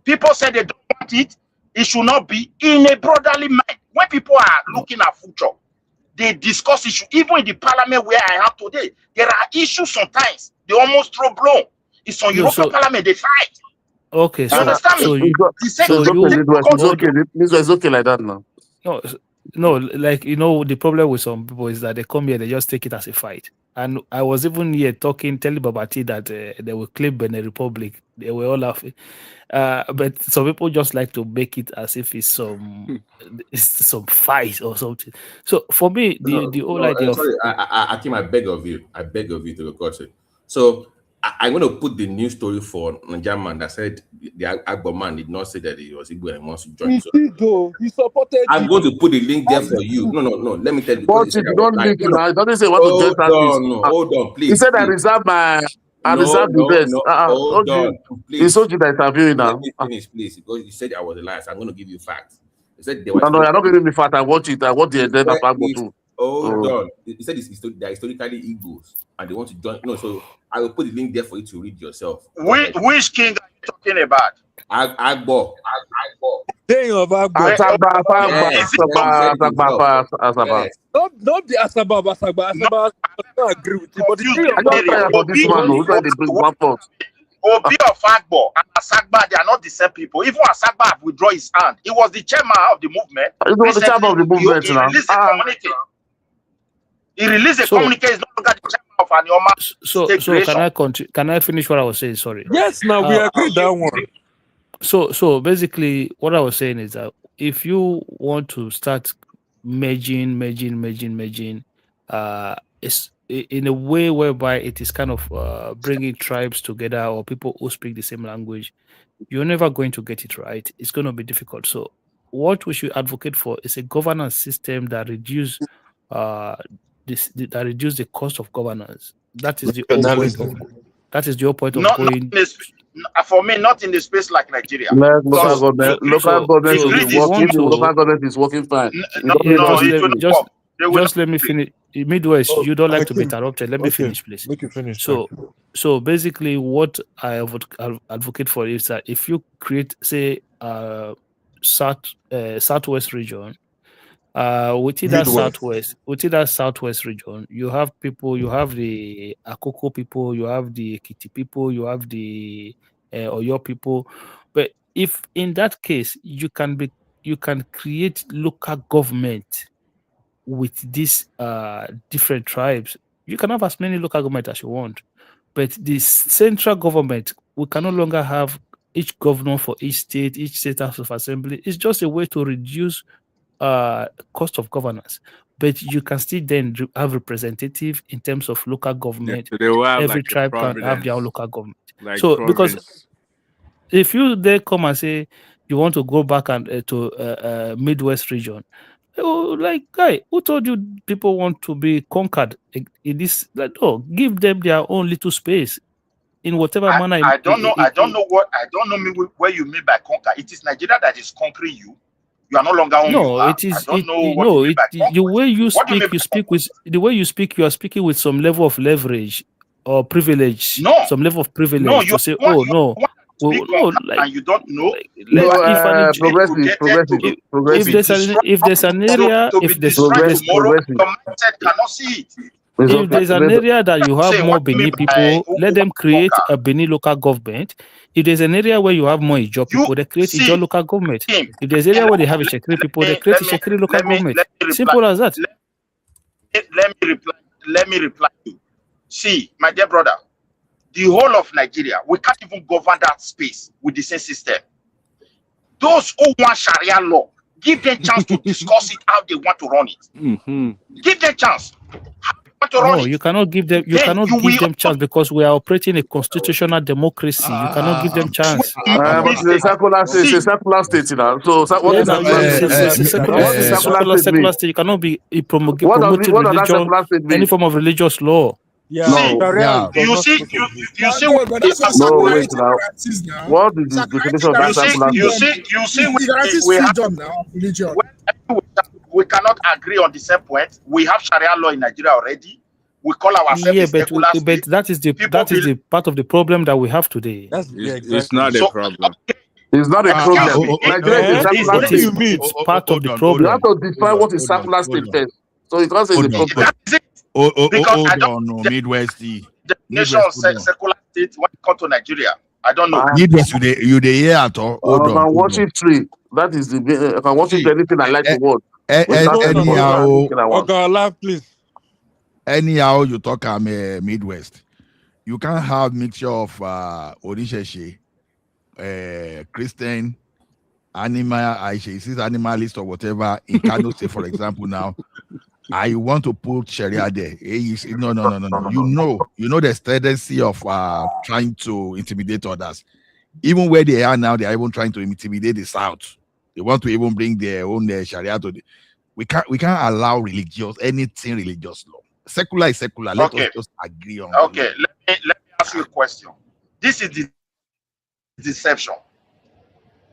Speaker 5: People said they don't want it. It should not be in a brotherly mind. When people are looking at future, they discuss issues. Even in the parliament where I am today, there are issues sometimes. They almost throw blow. It's on European Parliament, they fight.
Speaker 22: Okay,
Speaker 5: you understand me?
Speaker 4: It's okay like that now.
Speaker 22: No, No, like the problem with some people is that they come here, they just take it as a fight. And I was even here telling Babati that they will claim Benin Republic. They were all laughing. But some people just like to make it as if it's some fight or something. So for me, the whole idea of
Speaker 14: sorry, Akim, I beg of you to record it. So I'm going to put the news story for Nigerian that said the Agbo man did not say that he was Igbo and wants to join.
Speaker 11: He did though. He supported.
Speaker 14: I'm going to put the link there for you. No. Let me tell you.
Speaker 4: But if you don't link it, it doesn't say what to join that.
Speaker 14: Hold on, please.
Speaker 4: He said I reserve the best.
Speaker 14: Hold on, please.
Speaker 4: He told you that interviewing now.
Speaker 14: Let me finish, please. Because you said I was a liar, so I'm going to give you facts. He said
Speaker 4: No, you're not giving me facts. I watch it. I watch the agenda of Agbo too.
Speaker 14: Hold on. He said they're historically Igbos and they want to join. No, so I will put the link there for you to read yourself.
Speaker 5: Which king are you talking about?
Speaker 14: Agbo.
Speaker 11: Thing of Agbo. Not the Asaba. Asaba. I don't agree with you. But the thing
Speaker 5: Obi of Agbo and Asagba, they are not the same people. Even Asagba have withdrawn his hand. He was the chairman of the movement.
Speaker 4: He was the chairman of the movement.
Speaker 5: He released a communique. He's no longer the chairman of Anioma.
Speaker 22: So can I finish what I was saying? Sorry.
Speaker 11: Yes, now we agree that one.
Speaker 22: So basically, what I was saying is that if you want to start merging, it's in a way whereby it is kind of bringing tribes together or people who speak the same language, you're never going to get it right. It's going to be difficult. So what we should advocate for is a governance system that reduce the cost of governance. That is the whole point of going.
Speaker 5: For me, not in the space like Nigeria.
Speaker 4: Local government is working fine.
Speaker 22: Just let me finish. Midwest, you don't like to be interrupted. Let me finish, please.
Speaker 11: Make you finish.
Speaker 22: So basically, what I would advocate for is that if you create, say, southwest region, within that southwest region, you have people. You have the Akoko people. You have the Ekiti people. You have the Oyo people. But if in that case you can create local government with these different tribes, you can have as many local government as you want. But the central government, we can no longer have each governor for each state house of assembly. It's just a way to reduce cost of governance. But you can still then have representative in terms of local government. Every tribe can have their own local government. Because if you there come and say you want to go back and to Midwest region, guy, who told you people want to be conquered in this? Give them their own little space in whatever manner.
Speaker 5: I don't know where you mean by conquer. It is Nigeria that is conquering you. You are no longer on.
Speaker 22: The way you speak, you are speaking with some level of leverage or privilege. Some level of privilege to say,
Speaker 5: and you don't know.
Speaker 22: If there's an area, if there's an area that you have more Benin people, let them create a Benin local government. If there's an area where you have more Ijaw people, they create Ijaw local government. If there's an area where they have a Shekiri people, they create a Shekiri local government. Simple as that.
Speaker 5: Let me reply to you. See, my dear brother, the whole of Nigeria, we can't even govern that space with the same system. Those who want Sharia law, give them chance to discuss it how they want to run it. Give them chance.
Speaker 22: You cannot give them. You cannot give them chance because we are operating a constitutional democracy. You cannot give them chance.
Speaker 4: But it's a secular state, you know. So what is
Speaker 22: secular state? You cannot be promoting religion, any form of religious law.
Speaker 5: You see.
Speaker 4: What is the definition of that secular state?
Speaker 5: We cannot agree on the same point. We have Sharia law in Nigeria already. We call ourselves
Speaker 22: but that is the part of the problem that we have today.
Speaker 18: It's not a problem.
Speaker 4: It's not a problem.
Speaker 22: It's part of the problem.
Speaker 4: You have to define what is secular state first. So it can't say the problem.
Speaker 12: Hold on, Midwest.
Speaker 5: The nation secular state when it comes to Nigeria. I don't know.
Speaker 12: Midwest, you the hear at all?
Speaker 4: I can worship tree. That is the. I can worship anything I like to watch.
Speaker 12: Anyhow,
Speaker 11: Okay, laugh, please.
Speaker 12: anyhow, you talk Midwest. You can't have mixture of Odisheshi, Christian, animal, she's animalist or whatever in Kano State, for example. Now, I want to put Sharia there. No. You know there's tendency of trying to intimidate others. Even where they are now, they are even trying to intimidate the South. They want to even bring their own Sharia to the. We can't allow anything religious law. Secular is secular. Let us just agree on.
Speaker 5: Okay, let me ask you a question. This is the deception.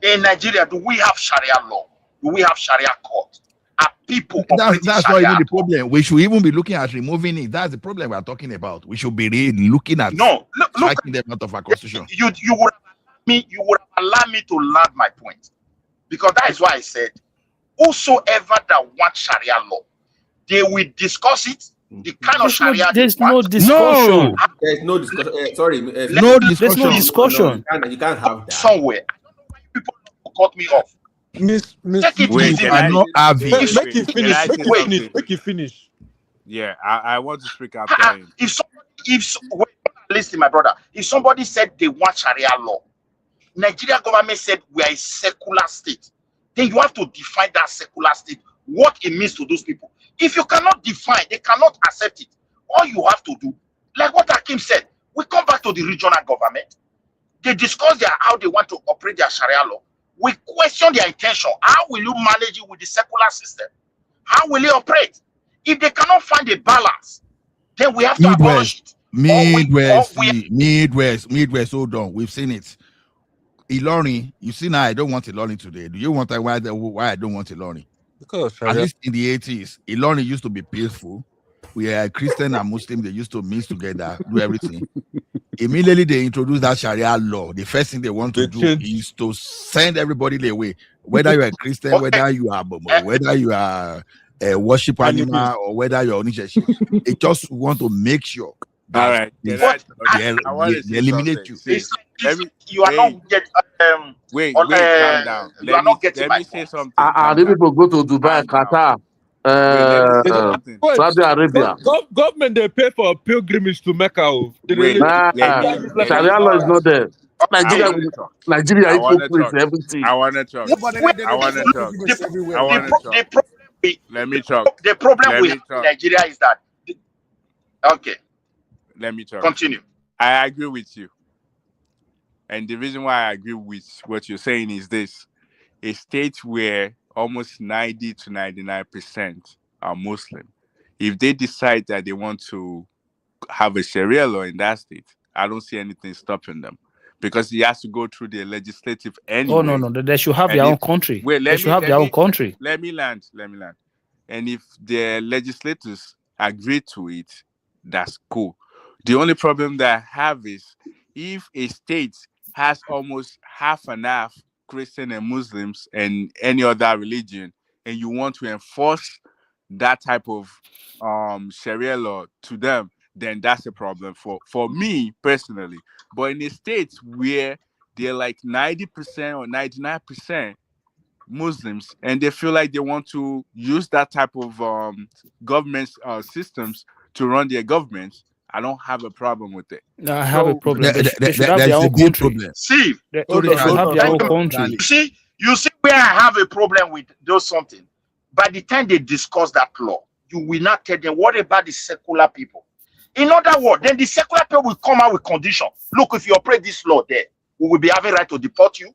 Speaker 5: In Nigeria, do we have Sharia law? Do we have Sharia court? Are people
Speaker 12: that's not even the problem. We should even be looking at removing it. That's the problem we are talking about. We should be really looking at striking them out of our constitution.
Speaker 5: You would have allowed me to land my point, because that is why I said, whosoever that wants Sharia law, they will discuss it. The kind of Sharia
Speaker 22: there's no discussion.
Speaker 14: There's no discussion. Sorry,
Speaker 22: there's no discussion.
Speaker 14: You can't have that
Speaker 5: somewhere. People cut me off.
Speaker 11: Miss,
Speaker 12: Wait,
Speaker 11: I
Speaker 12: not have it.
Speaker 11: Make him finish. Make him finish.
Speaker 18: Yeah, I want to speak after him.
Speaker 5: Listen, my brother, if somebody said they want Sharia law, Nigeria government said we are a secular state, then you have to define that secular state, what it means to those people. If you cannot define, they cannot accept it. All you have to do, like what Hakim said, we come back to the regional government. They discuss how they want to operate their Sharia law. We question their intention. How will you manage it with the secular system? How will it operate? If they cannot find a balance, then we have to abolish it.
Speaker 12: Midwest, hold on. We've seen it. Ilori, you see now, I don't want Ilori today. Do you want why I don't want Ilori?
Speaker 11: Because
Speaker 12: at least in the 80s, Ilori used to be peaceful. We are Christian and Muslim, they used to mix together, do everything. Immediately they introduced that Sharia law. The first thing they want to do is to send everybody away. Whether you're a Christian, whether you are a worship animal, or whether you're Onisheshi, they just want to make sure that they eliminate you.
Speaker 5: You are not getting.
Speaker 18: Wait, calm down.
Speaker 5: You are not getting.
Speaker 18: Let me say something.
Speaker 4: These people go to Dubai, Qatar, Saudi Arabia.
Speaker 11: Government they pay for a pilgrimage to Mecca.
Speaker 4: Sharia law is not there. Nigeria is everything.
Speaker 18: I want to talk. Let me talk.
Speaker 5: The problem with Nigeria is that. Okay.
Speaker 18: Let me talk.
Speaker 5: Continue.
Speaker 18: I agree with you. And the reason why I agree with what you're saying is this: a state where almost 90 to 99% are Muslim, if they decide that they want to have a Sharia law in that state, I don't see anything stopping them, because it has to go through the legislative anyway.
Speaker 22: Oh no, they should have their own country. They should have their own country.
Speaker 18: Let me land. And if the legislators agree to it, that's cool. The only problem that I have is if a state has almost half and half Christian and Muslims and any other religion, and you want to enforce that type of Sharia law to them, then that's a problem for me personally. But in the states where they're like 90% or 99% Muslims, and they feel like they want to use that type of government systems to run their governments, I don't have a problem with it.
Speaker 22: No, I have a problem. They should have their own country.
Speaker 5: See,
Speaker 22: they should have their own country.
Speaker 5: You see where I have a problem with those something. By the time they discuss that law, you will not tell them what about the secular people. In other words, then the secular people will come out with condition. Look, if you operate this law there, we will be having right to deport you.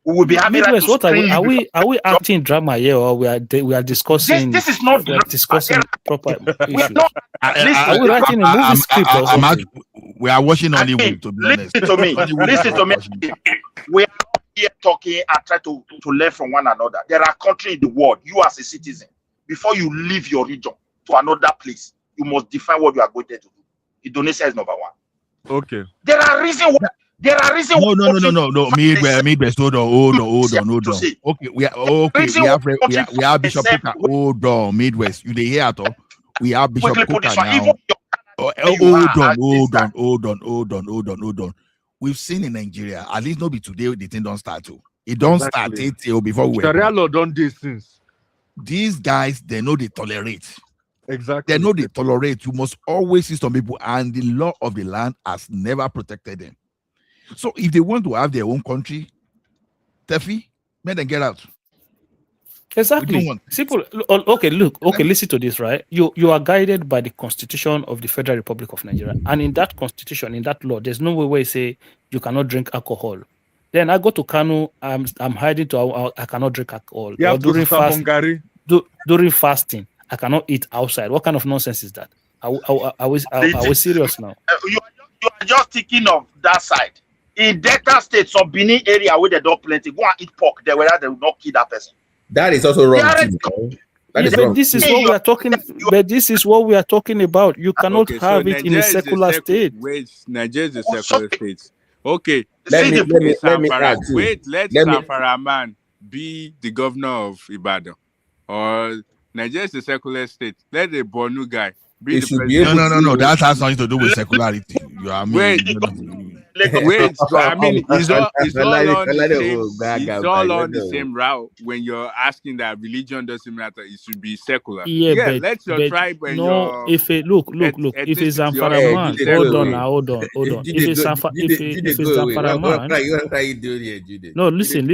Speaker 5: We will be having right to screen you.
Speaker 22: Are we acting drama here, or we are discussing?
Speaker 5: This is not
Speaker 22: discussing proper issues.
Speaker 12: Are
Speaker 22: we writing a movie script or something?
Speaker 12: We are watching Hollywood, to be honest.
Speaker 5: Listen to me. We are here talking and try to learn from one another. There are countries in the world, you as a citizen, before you leave your region to another place, you must define what you are going there to do. Indonesia is number one.
Speaker 18: Okay.
Speaker 5: There are reasons why.
Speaker 12: No. Midwest. Hold on. Okay, we have Bishop Cooker. Hold on, Midwest. You hear at all? We have Bishop Cooker now. Hold on. We've seen in Nigeria, at least not be today, the thing don't start to. It don't start before we
Speaker 11: Sharia law don't do since.
Speaker 12: these guys, they know they tolerate.
Speaker 18: Exactly.
Speaker 12: They know they tolerate. You must always see some people, and the law of the land has never protected them. So if they want to have their own country, Tefi, let them get out.
Speaker 22: Exactly. Simple. Okay, look. Okay, listen to this, right? You are guided by the Constitution of the Federal Republic of Nigeria, and in that Constitution, in that law, there's no way where you say you cannot drink alcohol. Then I go to Kanu. I'm hiding to I cannot drink alcohol.
Speaker 18: You
Speaker 22: Or
Speaker 18: have to
Speaker 22: during
Speaker 18: stop
Speaker 22: fast
Speaker 18: Hungary.
Speaker 22: during fasting, I cannot eat outside. What kind of nonsense is that? Are we serious now?
Speaker 5: You are just thinking of that side. In Delta State, some Benin area where they don't plenty, go and eat pork there, whether they will not kill that person.
Speaker 14: That is also wrong.
Speaker 22: But this is what we are talking. But this is what we are talking about. You cannot have it in a secular state.
Speaker 18: Wait, Nigeria is a secular state. Okay,
Speaker 14: let me add.
Speaker 18: Let Sanfaraman be the governor of Ibadan, or Nigeria is a secular state. Let the Borno guy be the president.
Speaker 12: No. That has nothing to do with secularity.
Speaker 18: Wait. I mean, it's all on the same route. When you're asking that religion doesn't matter, it should be secular.
Speaker 22: Yeah,
Speaker 18: let your tribe and your
Speaker 22: if it look, if it's Zamfaraman, hold on. If it's Zamfaraman, no, listen.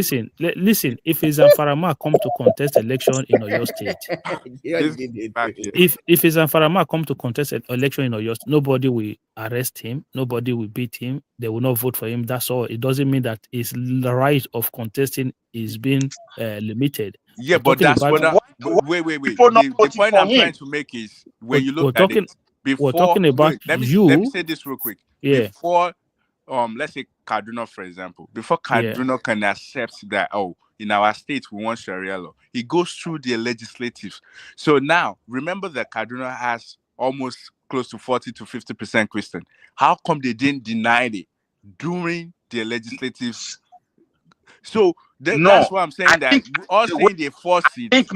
Speaker 22: If it's Zamfaraman come to contest election in Oyo State, if it's Zamfaraman come to contest an election in Oyo State, nobody will arrest him, nobody will beat him, they will not vote for him. That's all. It doesn't mean that his right of contesting is being limited.
Speaker 18: Yeah, but that's what. Wait. The point I'm trying to make is when you look at it before.
Speaker 22: We're talking about
Speaker 18: let me say this real quick.
Speaker 22: Yeah.
Speaker 18: Before, let's say Kaduna, for example. Before Kaduna can accept that, in our state we want Sharia law, it goes through the legislative. So now remember that Kaduna has almost close to 40 to 50% Christian. How come they didn't deny it during the legislative? So that's why I'm saying that all saying they force it.
Speaker 5: I think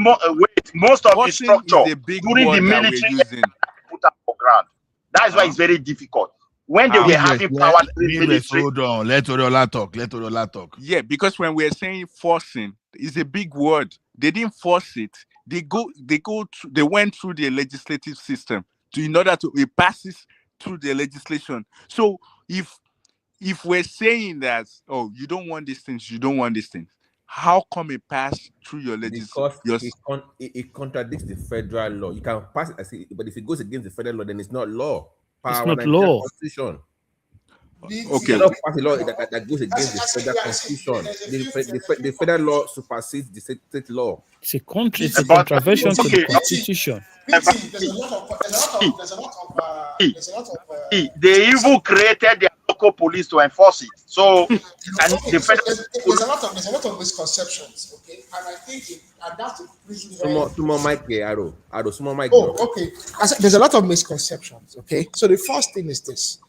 Speaker 5: most of the structure
Speaker 18: is a big
Speaker 5: during the military
Speaker 18: using.
Speaker 5: Put up for ground. That's why it's very difficult. When they were having power,
Speaker 12: hold on. Let Odola talk.
Speaker 18: Yeah, because when we're saying forcing, it's a big word. They didn't force it. They went through the legislative system in order to it passes through the legislation. So if we're saying that you don't want these things, how come it passed through your legislation?
Speaker 14: Because it contradicts the federal law. You can pass it, but if it goes against the federal law, then it's not law.
Speaker 22: It's not law.
Speaker 14: Constitution.
Speaker 18: Okay.
Speaker 14: You cannot pass a law that goes against the federal constitution. The federal law supersedes the state law.
Speaker 22: It's a country. It's a contravention to the constitution.
Speaker 5: They even created their local police to enforce it. So,
Speaker 3: there's a lot of misconceptions. Okay, and I think that's the reason.
Speaker 14: Small mic, Aro, small mic.
Speaker 3: Okay. There's a lot of misconceptions. Okay, so the first thing is this.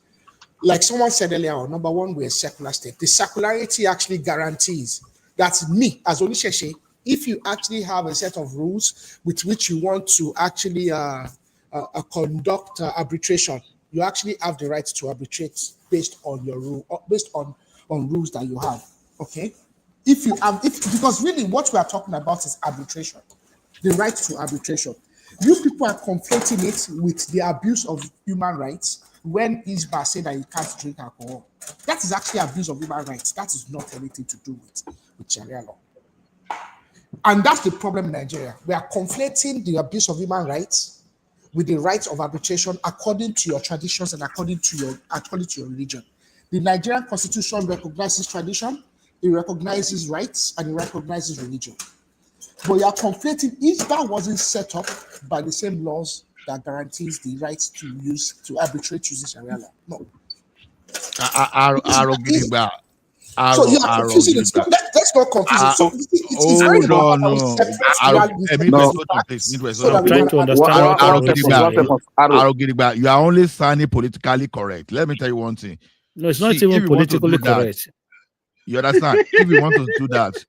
Speaker 3: Like someone said earlier, number one, we're a secular state. The secularity actually guarantees that me, as Onisheshe, if you actually have a set of rules with which you want to actually conduct arbitration, you actually have the right to arbitrate based on your rule, based on rules that you have. Okay, because really what we are talking about is arbitration, the right to arbitration. You people are conflating it with the abuse of human rights. When Isba said that you can't drink alcohol, that is actually abuse of human rights. That is not anything to do with Sharia law. And that's the problem in Nigeria. We are conflating the abuse of human rights with the rights of arbitration according to your traditions and according to your religion. The Nigerian Constitution recognizes tradition, it recognizes rights, and it recognizes religion. But you are conflating. Isba wasn't set up by the same laws that guarantees the right to arbitrate using Sharia law. No. So you are confusing it. Let's not confuse it. So it's very important.
Speaker 22: I'm trying to understand.
Speaker 12: You are only sounding politically correct. Let me tell you one thing.
Speaker 22: No, it's not even politically correct.
Speaker 12: You understand? If you want to do that,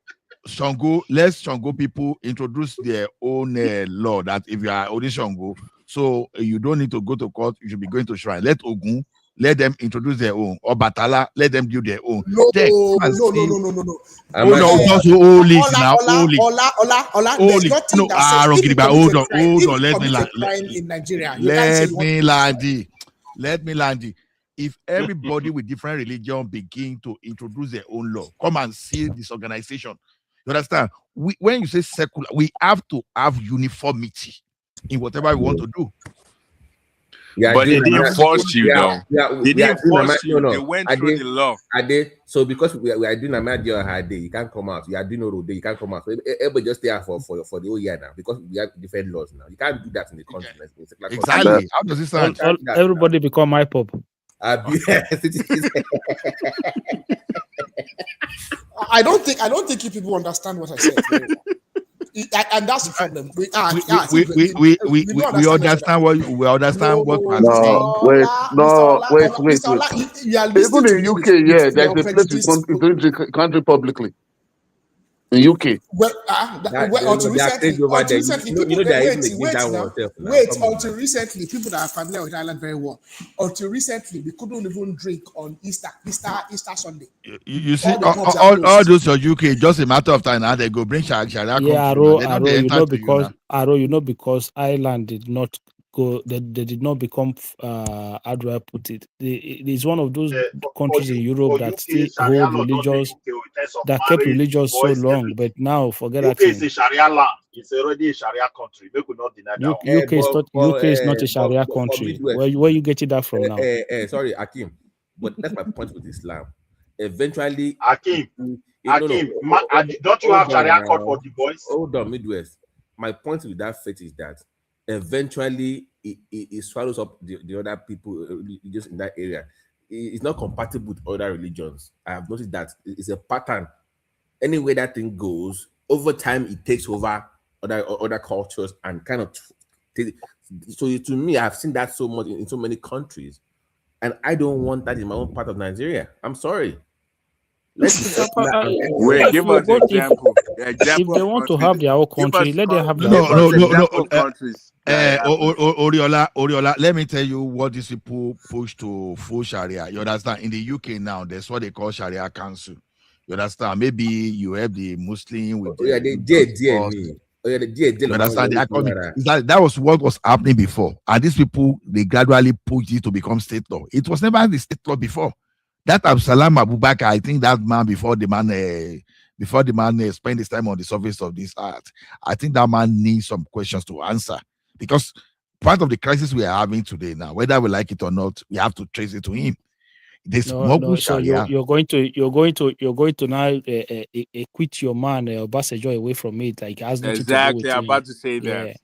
Speaker 12: let Shango people introduce their own law that if you are only Shango, so you don't need to go to court, you should be going to shrine. Let Ogun let them introduce their own. Or Batala, let them do their own.
Speaker 3: No,
Speaker 12: Then
Speaker 3: no,
Speaker 12: come and
Speaker 3: no,
Speaker 12: see.
Speaker 3: no, no, no, no.
Speaker 12: Oh no, just all league now. All league.
Speaker 3: Ola.
Speaker 12: All
Speaker 3: There's
Speaker 12: league.
Speaker 3: nothing
Speaker 12: No,
Speaker 3: that says if you
Speaker 12: hold
Speaker 3: commit a
Speaker 12: on,
Speaker 3: crime,
Speaker 12: hold
Speaker 3: if
Speaker 12: on.
Speaker 3: you commit a crime in Nigeria, you can't say
Speaker 12: Let
Speaker 3: you want
Speaker 12: me
Speaker 3: to
Speaker 12: land it. Let me land it. If everybody with different religion begin to introduce their own law, come and see this organization. You understand? When you say secular, we have to have uniformity in whatever we want to do.
Speaker 18: But they didn't force you, though. They didn't force you.
Speaker 6: No.
Speaker 18: They went through the law.
Speaker 6: So because we are doing a Madio hard day, you can't come out. You are doing no day, you can't come out. So everybody just stay out for the whole year now because we have different laws now. You can't do that in the continent.
Speaker 12: Exactly. How does it sound?
Speaker 22: Everybody become IPOP.
Speaker 3: I don't think you people understand what I said very well. And that's the problem. We
Speaker 12: understand what we understand what we are saying.
Speaker 4: Even in UK, yeah, there's a place you don't country publicly. In UK.
Speaker 3: Until recently, until recently, people that are familiar with Ireland very well. Until recently, we couldn't even drink on Easter Sunday.
Speaker 12: You see, all those for UK, just a matter of time now they go bring Sharia.
Speaker 22: Yeah, because Ireland did not go. They did not become. How do I put it? It is one of those countries in Europe that still hold religious, that kept religious so long. But now, forget that.
Speaker 5: UK is a Sharia land. It's already a Sharia country. We could not deny that.
Speaker 22: UK is not a Sharia country. Where you getting that from now?
Speaker 6: Sorry, Akim, but that's my point with Islam. Eventually,
Speaker 5: Akim, don't you have Sharia court for the boys?
Speaker 6: Hold on, Midwest. My point with that faith is that eventually it swallows up the other people just in that area. It's not compatible with other religions. I have noticed that it's a pattern. Anyway that thing goes, over time it takes over other cultures and kind of so to me, I've seen that so much in so many countries, and I don't want that in my own part of Nigeria. I'm sorry.
Speaker 18: Wait, give us an example.
Speaker 22: If they want to have their own country, let them have their
Speaker 12: own countries. Oriola, let me tell you what these people push to full Sharia. You understand? In the UK now, there's what they call Sharia Council. You understand? Maybe you have the Muslim with
Speaker 6: the DNA.
Speaker 12: You understand? That was what was happening before. And these people, they gradually pushed it to become state law. It was never the state law before. That Absalam Abubakar, I think that man before the man spent his time on the surface of this earth, I think that man needs some questions to answer, because part of the crisis we are having today now, whether we like it or not, we have to trace it to him.
Speaker 22: So you're going to now quit your man Obasanjo away from it, like has nothing
Speaker 18: exactly.
Speaker 22: To do with
Speaker 18: I'm about to say that.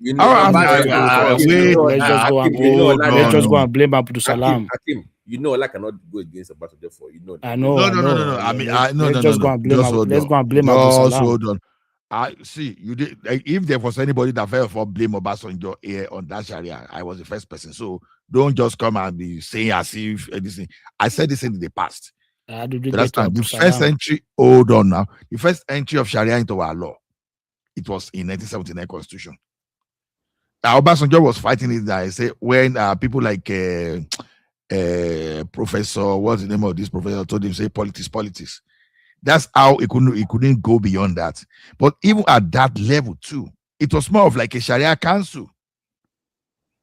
Speaker 22: Let's just go and blame Abdul Salam.
Speaker 6: Hakim, you know, I cannot go against Obasanjo for you know.
Speaker 22: I know.
Speaker 12: No. I mean, let's
Speaker 22: go and blame Abdul Salam.
Speaker 12: Hold on. I see you did. Like, if there was anybody that fell for blame Obasanjo here on that Sharia, I was the first person. So don't just come and be saying as if anything. I said this in the past. The first entry. Hold on now. The first entry of Sharia into our law, it was in 1979 Constitution. Now Obasanjo was fighting it. I say when people like Professor, what's the name of this professor, told him say politics. That's how it couldn't go beyond that. But even at that level too, it was more of like a Sharia council.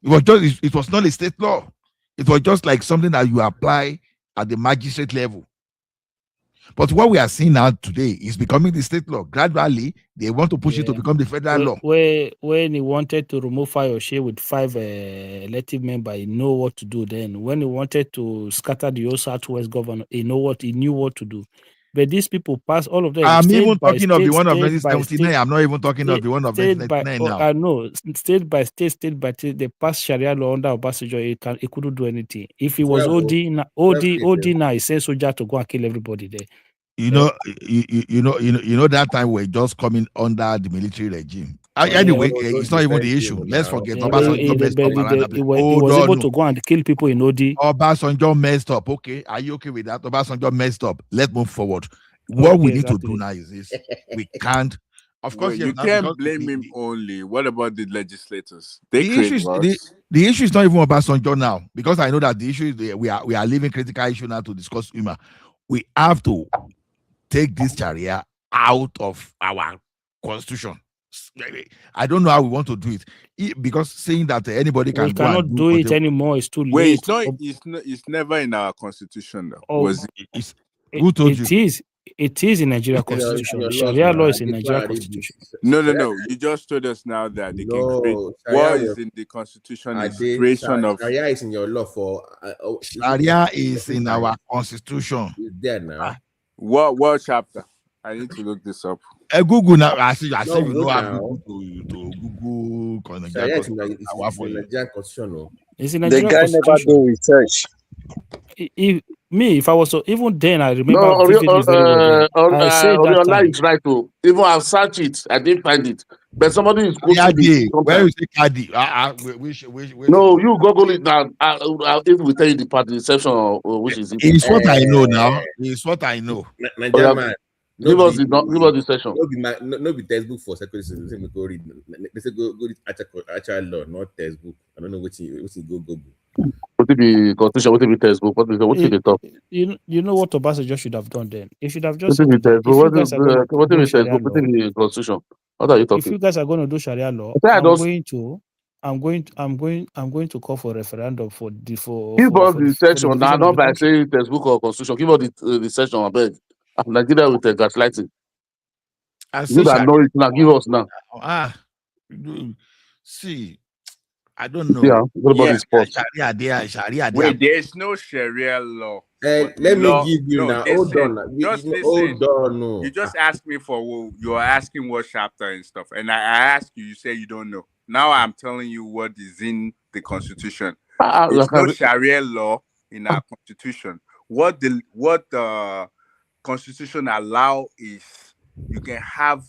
Speaker 12: It was not a state law. It was just like something that you apply at the magistrate level. But what we are seeing now today is becoming the state law. Gradually, they want to push it to become the federal law.
Speaker 22: When he wanted to remove Fayose with 5 elective members, he knew what to do then. When he wanted to scatter the whole Southwest governor, he knew what to do. But these people pass all of them.
Speaker 12: I'm even talking of the one of 1979. I'm not even talking of the one of 1999 now.
Speaker 22: I know, state by state, they passed Sharia law under Obasanjo. He couldn't do anything. If he was OD now, he sent soldier to go and kill everybody there.
Speaker 12: You know that time we're just coming under the military regime. Anyway, it's not even the issue. Let's forget. Obasanjo messed up.
Speaker 22: He was able to go and kill people in OD.
Speaker 12: Obasanjo messed up. Okay, are you okay with that? Obasanjo messed up. Let's move forward. What we need to do now is this: we can't Of course,
Speaker 18: Wait,
Speaker 12: yes.
Speaker 18: you
Speaker 12: Now,
Speaker 18: can't
Speaker 12: because
Speaker 18: blame him only. What about the legislators? They
Speaker 12: the
Speaker 18: create
Speaker 12: issue is
Speaker 18: laws.
Speaker 12: the issue is not even about Sonjo now, because I know that the issue is we are leaving critical issue now to discuss Uma. We have to take this Sharia out of our constitution. I don't know how we want to do it, because saying that anybody can
Speaker 22: We
Speaker 12: go and
Speaker 22: cannot
Speaker 12: do
Speaker 22: do it
Speaker 12: whatever.
Speaker 22: anymore. It's too
Speaker 18: Wait,
Speaker 22: late.
Speaker 18: it's never in our constitution though.
Speaker 22: Oh,
Speaker 18: Was it?
Speaker 12: It's, who told you?
Speaker 22: It is in Nigeria
Speaker 14: It's in
Speaker 22: constitution.
Speaker 14: your
Speaker 22: The
Speaker 14: laws
Speaker 22: Sharia law
Speaker 14: now.
Speaker 22: is in
Speaker 14: They
Speaker 22: Nigeria
Speaker 14: can't read
Speaker 22: constitution.
Speaker 14: it.
Speaker 18: No. You just told us now that they can create.
Speaker 14: No,
Speaker 18: What
Speaker 14: Sharia
Speaker 18: is in the constitution
Speaker 14: are
Speaker 18: is
Speaker 14: they,
Speaker 18: creation of.
Speaker 14: Sharia is in your law for
Speaker 12: Sharia is in our constitution.
Speaker 14: It's there now.
Speaker 18: What chapter? I need to look this up.
Speaker 12: Google now. I see
Speaker 14: No,
Speaker 12: you
Speaker 14: go
Speaker 12: know how
Speaker 14: now.
Speaker 12: to Google
Speaker 14: Sharia is in
Speaker 12: constitution.
Speaker 14: the Nigerian constitution. No.
Speaker 22: It's in
Speaker 1: The
Speaker 22: Nigeria
Speaker 1: guy never
Speaker 22: constitution.
Speaker 1: do research.
Speaker 22: If I was even then, I remember
Speaker 4: No,
Speaker 22: vividly very well. Then I said that
Speaker 4: Oriola
Speaker 22: time.
Speaker 4: is right. Oh, even I've searched it, I didn't find it. But somebody is quoting it
Speaker 12: Where
Speaker 4: sometimes.
Speaker 12: is the Kadi?
Speaker 4: No, you Google it now. If we tell you the part, the section, which is it?
Speaker 12: It's what I know now. It's what I know.
Speaker 14: Nigerian man.
Speaker 4: Give us the section.
Speaker 14: No be textbook for secondary school. They say go read. They say go read actual law, not textbook. I don't know what you go Google.
Speaker 4: What be constitution? What be textbook? What be the top?
Speaker 22: You know what Obasanjo should have done then? He should have
Speaker 4: What
Speaker 22: just said
Speaker 4: be
Speaker 22: to them, if
Speaker 4: textbook?
Speaker 22: you guys are going to
Speaker 4: What
Speaker 22: do
Speaker 4: be
Speaker 22: Sharia
Speaker 4: textbook? What
Speaker 22: law,
Speaker 4: be constitution? What are you
Speaker 22: if
Speaker 4: talking?
Speaker 22: you guys are going to do Sharia law,
Speaker 4: I
Speaker 22: I'm
Speaker 4: don't.
Speaker 22: going to call for a referendum for the
Speaker 4: Give us the section now,
Speaker 22: division of
Speaker 4: not
Speaker 22: the
Speaker 4: by
Speaker 22: country.
Speaker 4: saying textbook or constitution. Give us the section, I beg. Nigeria with gaslighting.
Speaker 12: I
Speaker 4: You
Speaker 12: say
Speaker 4: that know
Speaker 12: Sharia.
Speaker 4: it now. Give us now.
Speaker 12: See, I don't know.
Speaker 4: Yeah, what about this post?
Speaker 12: Sharia there.
Speaker 18: Wait, there's no Sharia law.
Speaker 14: And
Speaker 18: But
Speaker 14: let me
Speaker 18: law,
Speaker 14: give you
Speaker 18: no,
Speaker 14: now.
Speaker 18: listen,
Speaker 14: Hold on.
Speaker 18: just listen.
Speaker 14: Hold on. No.
Speaker 18: You just asked me for. You're asking what chapter and stuff, and I asked you. You say you don't know. Now I'm telling you what is in the constitution. There's no Sharia law in our constitution. What the constitution allow is you can have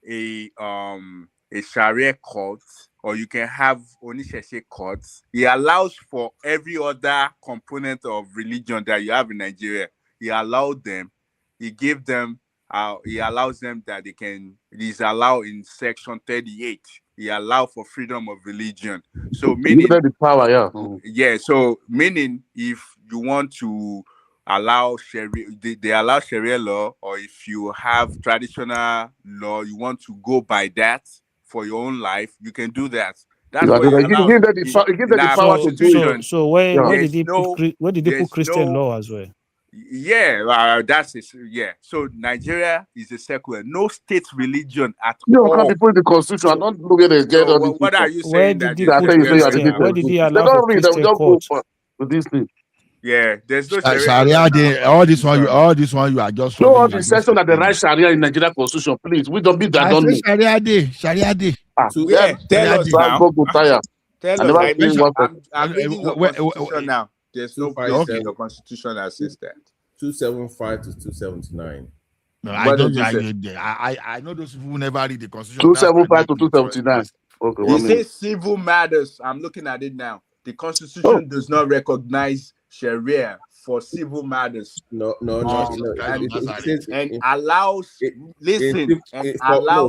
Speaker 18: a Sharia court, or you can have Onisheshe courts. It allows for every other component of religion that you have in Nigeria. He allowed them. He gave them. He allows them that they can. It is allowed in Section 38. He allowed for freedom of religion. So meaning
Speaker 4: the power, yeah.
Speaker 18: Yeah. So meaning if you want to allow Sharia, they allow Sharia law, or if you have traditional law, you want to go by that for your own life, you can do that. That's what it allows.
Speaker 4: Give them the power to do it.
Speaker 22: So where did he put Christian law as well?
Speaker 18: Yeah, that's it. Yeah. So Nigeria is a secular, no state religion at
Speaker 4: You
Speaker 18: all.
Speaker 4: can be put in the constitution. I don't look at it. Get all these
Speaker 18: What are you
Speaker 22: Where
Speaker 18: saying?
Speaker 22: did
Speaker 18: That
Speaker 22: he put Christian? Where did he allow for Christian court?
Speaker 4: To this thing.
Speaker 18: Yeah, there's no
Speaker 12: Sharia there. All this one you are just
Speaker 4: show all
Speaker 12: following.
Speaker 4: the section that the right Sharia in Nigeria constitution, please. We don't be that.
Speaker 12: I
Speaker 4: Don't
Speaker 12: say
Speaker 4: know.
Speaker 12: Sharia day.
Speaker 18: Yeah, tell us now. Tell us. I'm reading the constitution now. There's no place in the constitution that says that.
Speaker 14: 275 to 279.
Speaker 12: No, I don't. I know those people who never read the constitution.
Speaker 4: 275 to 279. Okay.
Speaker 18: It says civil matters. I'm looking at it now. The constitution does not recognize Sharia for civil matters.
Speaker 14: No.
Speaker 18: And allows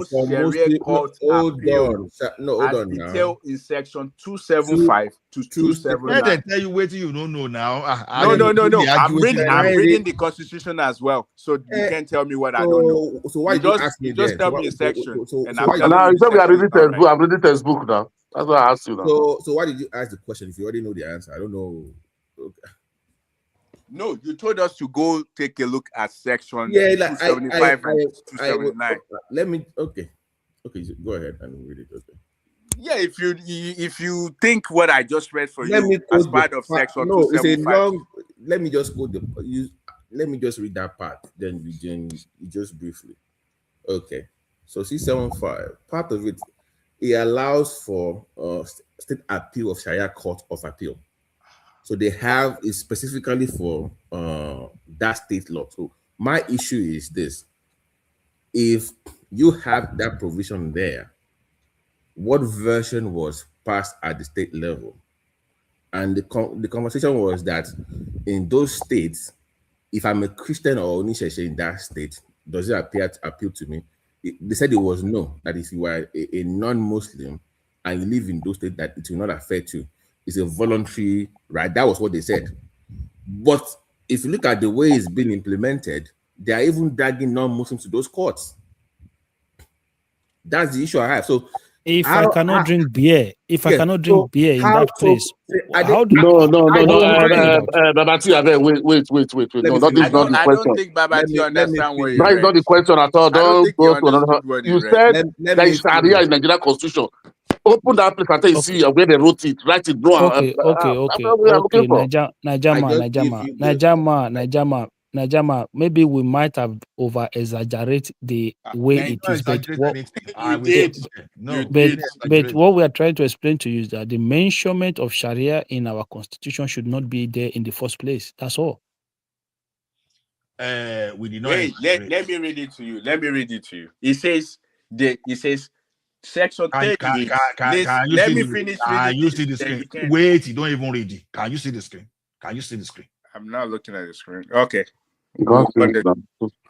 Speaker 18: Sharia court appeal.
Speaker 14: Hold on now.
Speaker 18: Detailed in section 275 to 279.
Speaker 12: When they tell you what you don't know now.
Speaker 18: No. I'm reading the constitution as well, so you can't tell me what I don't know.
Speaker 14: So why you ask me?
Speaker 18: Just tell me a section, and I'm
Speaker 4: now you said we are reading textbook. I'm reading textbook now. That's why I asked you now.
Speaker 14: So why did you ask the question if you already know the answer? I don't know. Okay.
Speaker 18: No, you told us to go take a look at section
Speaker 14: 275
Speaker 18: and 279.
Speaker 14: Let me. Okay, go ahead and read it. Okay.
Speaker 18: Yeah, if you think what I just read for you as part of section 275.
Speaker 14: It's a long. Let me just go let me just read that part. Then you just briefly. Okay. So 675, part of it. It allows for state appeal of Sharia Court of Appeal. So they have it specifically for that state law. So my issue is this: if you have that provision there, what version was passed at the state level? And the conversation was that in those states, if I'm a Christian or Onisheshe in that state, does it appeal to me?
Speaker 6: they said it was no, that if you are a non-Muslim and you live in those states, that it will not affect you. It's a voluntary right. That was what they said. But if you look at the way it's been implemented, they are even dragging non-Muslims to those courts. That's the issue I have. So
Speaker 22: if I cannot drink beer, in that place, how do
Speaker 4: No.
Speaker 22: what are we talking about?
Speaker 4: Wait. No, that is not the
Speaker 18: I
Speaker 4: question.
Speaker 18: don't think Babati understand what he
Speaker 4: That is
Speaker 18: read.
Speaker 4: not the question at all.
Speaker 18: I don't
Speaker 4: Don't
Speaker 18: think
Speaker 4: go
Speaker 18: he
Speaker 4: to another.
Speaker 18: understood what he
Speaker 4: You
Speaker 18: read.
Speaker 4: said there is Sharia in Nigeria Constitution. Open that place and tell you see where they wrote it. Write it. No,
Speaker 22: Okay.
Speaker 4: that's what we are looking for.
Speaker 22: Najama, maybe we might have over exaggerate the way
Speaker 12: Can you
Speaker 22: it
Speaker 12: not
Speaker 22: is, but
Speaker 12: exaggerate
Speaker 22: what
Speaker 12: anything?
Speaker 18: You
Speaker 12: We
Speaker 18: did.
Speaker 12: don't. No,
Speaker 18: You
Speaker 22: but
Speaker 18: did.
Speaker 22: but what we are trying to explain to you is that the mentionment of Sharia in our constitution should not be there in the first place. That's all.
Speaker 12: We did not.
Speaker 18: Wait, let me read it to you. Let me read it to you. It says section 38. Let me finish
Speaker 12: Can
Speaker 18: reading
Speaker 12: you
Speaker 18: this,
Speaker 12: see the
Speaker 18: then
Speaker 12: screen?
Speaker 18: you can.
Speaker 12: Wait, you don't even read it. Can you see the screen? Can you see the screen?
Speaker 18: I'm not looking at the screen. Okay.
Speaker 4: You can't see it now.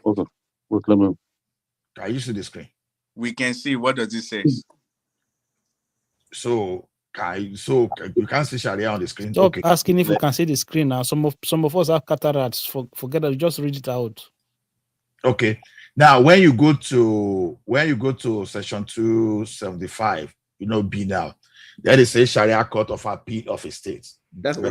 Speaker 4: Okay. Wait, let me.
Speaker 12: Can you see the screen?
Speaker 18: We can see. What does it say?
Speaker 12: So you can't see Sharia on the screen.
Speaker 22: Stop
Speaker 12: Okay.
Speaker 22: asking if we can see the screen now. Some of us have cataracts. Forget that. Just read it out.
Speaker 12: Okay. Now, when you go to section 275, B now, there is a Sharia Court of Appeal of a state.
Speaker 6: That's okay.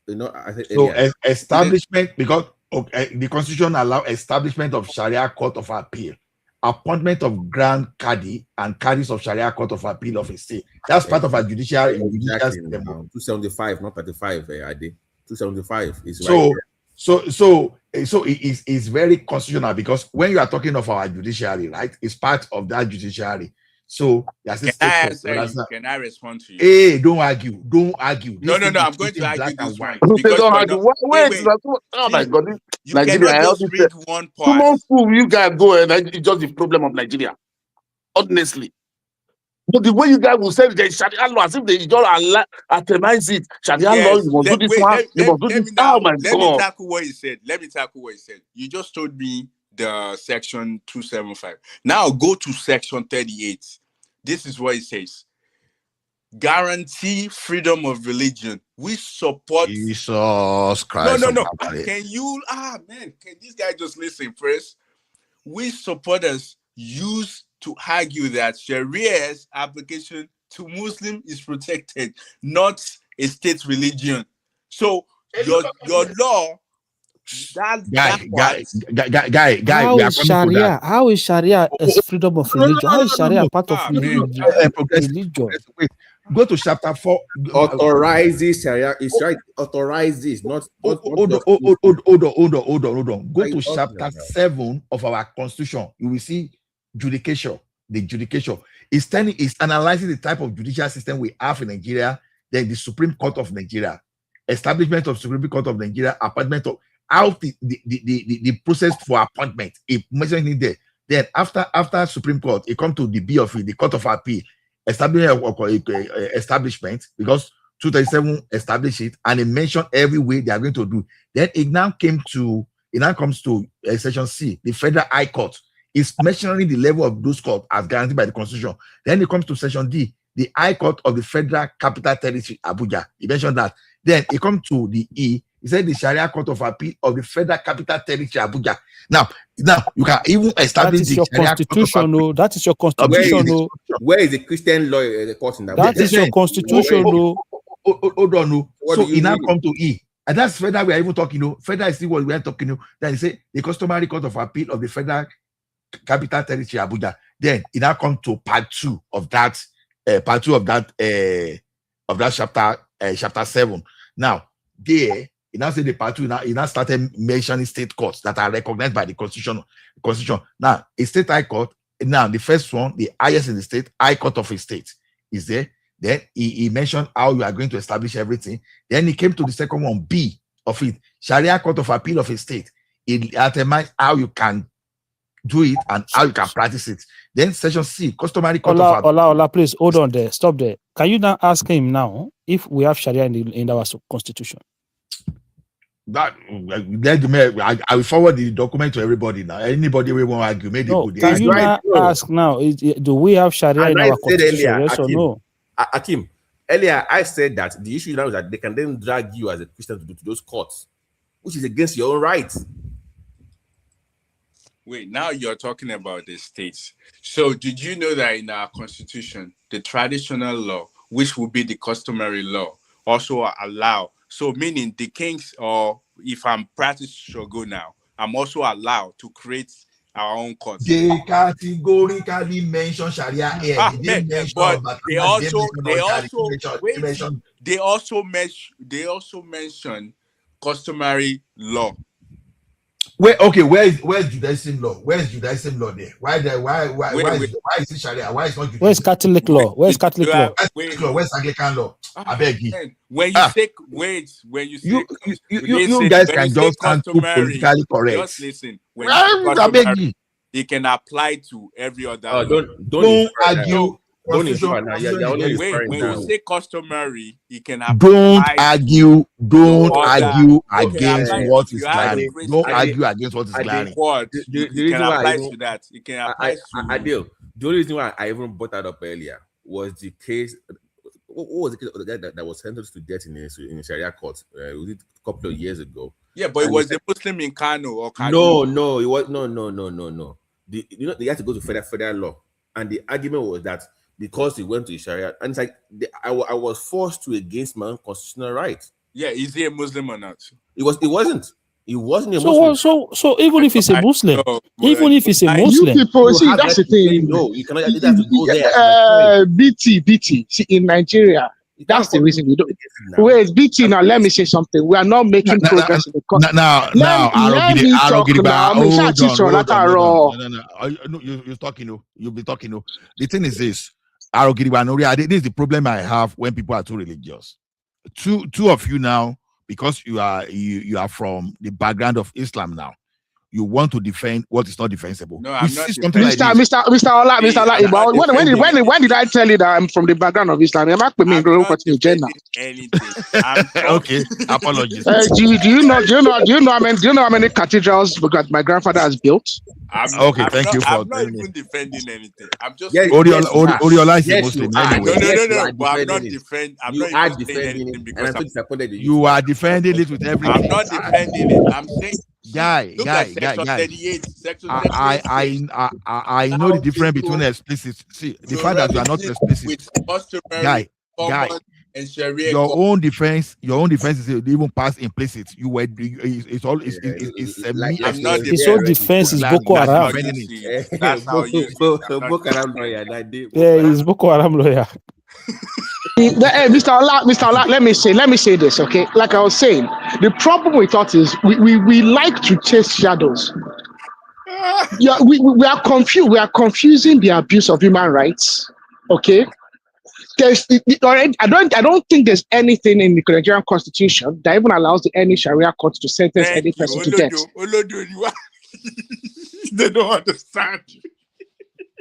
Speaker 6: I said
Speaker 12: so
Speaker 6: earlier,
Speaker 12: establishment, because the Constitution allows establishment of Sharia Court of Appeal, appointment of Grand Qadi and Qadis of Sharia Court of Appeal of a state. That's part of our judicial system.
Speaker 6: 275, not 35. 275 is
Speaker 12: so
Speaker 6: right there.
Speaker 12: So it is very constitutional, because when you are talking of our judiciary, right, it's part of that judiciary. So
Speaker 18: Can I answer you? Can I respond to you?
Speaker 12: Hey, don't argue.
Speaker 18: No. I'm going to argue this one
Speaker 4: because don't argue. Wait. Oh my God,
Speaker 18: you cannot just read one part.
Speaker 4: Tomorrow school, you guys go and it's just the problem of Nigeria. Honestly. But the way you guys will say the Sharia law, as if they just atomize it. Sharia law, you must do this one, you must do this. Oh my God.
Speaker 18: Let me tackle what he said. You just told me the section 275. Now go to section 38. This is what it says. Guarantee freedom of religion. We support
Speaker 12: Jesus Christ.
Speaker 18: No. Can this guy just listen first? We supporters used to argue that Sharia's application to Muslim is protected, not a state religion. So your law,
Speaker 12: guy,
Speaker 22: how is Sharia as freedom of religion? How is Sharia part of religion?
Speaker 12: Wait, go to chapter 4.
Speaker 6: Authorizes Sharia. It's right. Authorizes, not.
Speaker 12: Hold on. Go to chapter 7 of our constitution. You will see judication. The judication is analyzing the type of judicial system we have in Nigeria. Then the Supreme Court of Nigeria, establishment of Supreme Court of Nigeria, appointment of how the process for appointment. It mentioned there. Then after Supreme Court, it comes to the B of it, the Court of Appeal, establishment, because 237 established it, and it mentioned every way they are going to do. Then it now comes to section C, the Federal High Court. Is measuring the level of those courts as guaranteed by the Constitution. Then it comes to section D, the High Court of the Federal Capital Territory, Abuja. He mentioned that. Then it comes to the E. He said the Sharia Court of Appeal of the Federal Capital Territory, Abuja. Now you can even establish
Speaker 22: that is your constitution. No, that is your constitution. No,
Speaker 6: where is the Christian law court in
Speaker 22: that is your constitution. No,
Speaker 12: hold on. No. So it now come to E. And that's federal we are even talking. Federal is still what we are talking. Then he say the customary court of appeal of the Federal Capital Territory, Abuja. Then it now comes to part 2 of that chapter 7. Now there, it now say the part 2. Now it now started mentioning state courts that are recognized by the Constitution. Now a state high court. Now the first one, the highest in the state, High Court of a state, is there. Then he mentioned how you are going to establish everything. Then he came to the second one, B of it, Sharia Court of Appeal of a state. It determines how you can do it and how you can practice it. Then section C, customary court of appeal.
Speaker 22: Ola, please hold on there. Stop there. Can you now ask him now if we have Sharia in our constitution?
Speaker 12: That I will forward the document to everybody now. Anybody we want to argue, maybe
Speaker 22: No,
Speaker 12: they
Speaker 22: can
Speaker 12: argue.
Speaker 22: you now ask now? Do we have Sharia
Speaker 6: As
Speaker 22: in
Speaker 6: I
Speaker 22: our
Speaker 6: said
Speaker 22: constitution?
Speaker 6: earlier,
Speaker 22: Yes or no?
Speaker 6: Akim, earlier I said that the issue now is that they can then drag you as a Christian to those courts, which is against your own rights.
Speaker 18: Wait, now you're talking about the states. So did you know that in our constitution, the traditional law, which would be the customary law, also allow? So meaning the kings, or if I'm practicing Shogo now, I'm also allowed to create our own courts.
Speaker 12: They categorically mention Sharia here. They didn't mention
Speaker 18: but they also mention customary law.
Speaker 12: Where's Judaism law? Where's Judaism law there? Why is it Sharia? Why is not Judaism?
Speaker 22: Where's Catholic law? Where's Catholic law?
Speaker 12: Where's Anglican law? I beg you.
Speaker 18: When you say
Speaker 12: you guys can just stand too politically correct.
Speaker 18: Just listen. When I beg you. It can apply to every other law.
Speaker 12: Don't argue.
Speaker 18: When you say customary, it can apply.
Speaker 12: Don't argue against what is glaring. Don't argue against what is glaring.
Speaker 18: It can apply to that. It can apply to.
Speaker 6: The only reason why I even brought that up earlier was the case. What was the case of the guy that was sentenced to death in a Sharia court? Was it a couple of years ago?
Speaker 18: Yeah, but it was a Muslim in Kano or Kano.
Speaker 6: No, it was no. They had to go to federal law, and the argument was that because he went to Sharia, and it's like I was forced to against my own constitutional right.
Speaker 18: Yeah, is he a Muslim or not?
Speaker 6: It wasn't a Muslim.
Speaker 22: So even if he's a Muslim,
Speaker 3: you people see that's the thing.
Speaker 6: No, you cannot. You have to go there.
Speaker 3: BT. See, in Nigeria, that's the reason we don't. Wait, BT. Now let me say something. We are not making progress in the country. Let me talk
Speaker 12: now. You're talking. You'll be talking. The thing is this. This is the problem I have when people are too religious. Two of you now, because you are from the background of Islam now, you want to defend what is not defensible.
Speaker 18: No, I'm not.
Speaker 3: Mr. Ola, when did I tell you that I'm from the background of Islam? I'm not
Speaker 18: anything.
Speaker 12: Okay, apologies.
Speaker 3: Do you know how many cathedrals my grandfather has built?
Speaker 12: Thank you for.
Speaker 18: I'm not even defending anything. I'm just.
Speaker 12: Oriola is a Muslim anyway.
Speaker 18: No. But I'm not defending. I'm not defending it because I'm
Speaker 6: disappointed.
Speaker 12: You are defending it with everything.
Speaker 18: I'm not defending it. I'm saying.
Speaker 12: Guy. I know the difference between explicit. See, the fact that you are not explicit. Guy.
Speaker 18: And Sharia
Speaker 12: your own defense is even past implicit. You were it's all it's
Speaker 22: his own defense is Boko Haram.
Speaker 18: That's how you
Speaker 6: Boko Haram lawyer.
Speaker 22: Yeah, he's Boko Haram lawyer.
Speaker 3: Mr. Ola, let me say this, okay? Like I was saying, the problem with us is we like to chase shadows. Yeah, we are confused. We are confusing the abuse of human rights. Okay, I don't think there's anything in the Nigerian constitution that even allows any Sharia court to sentence any person to death.
Speaker 18: They don't understand.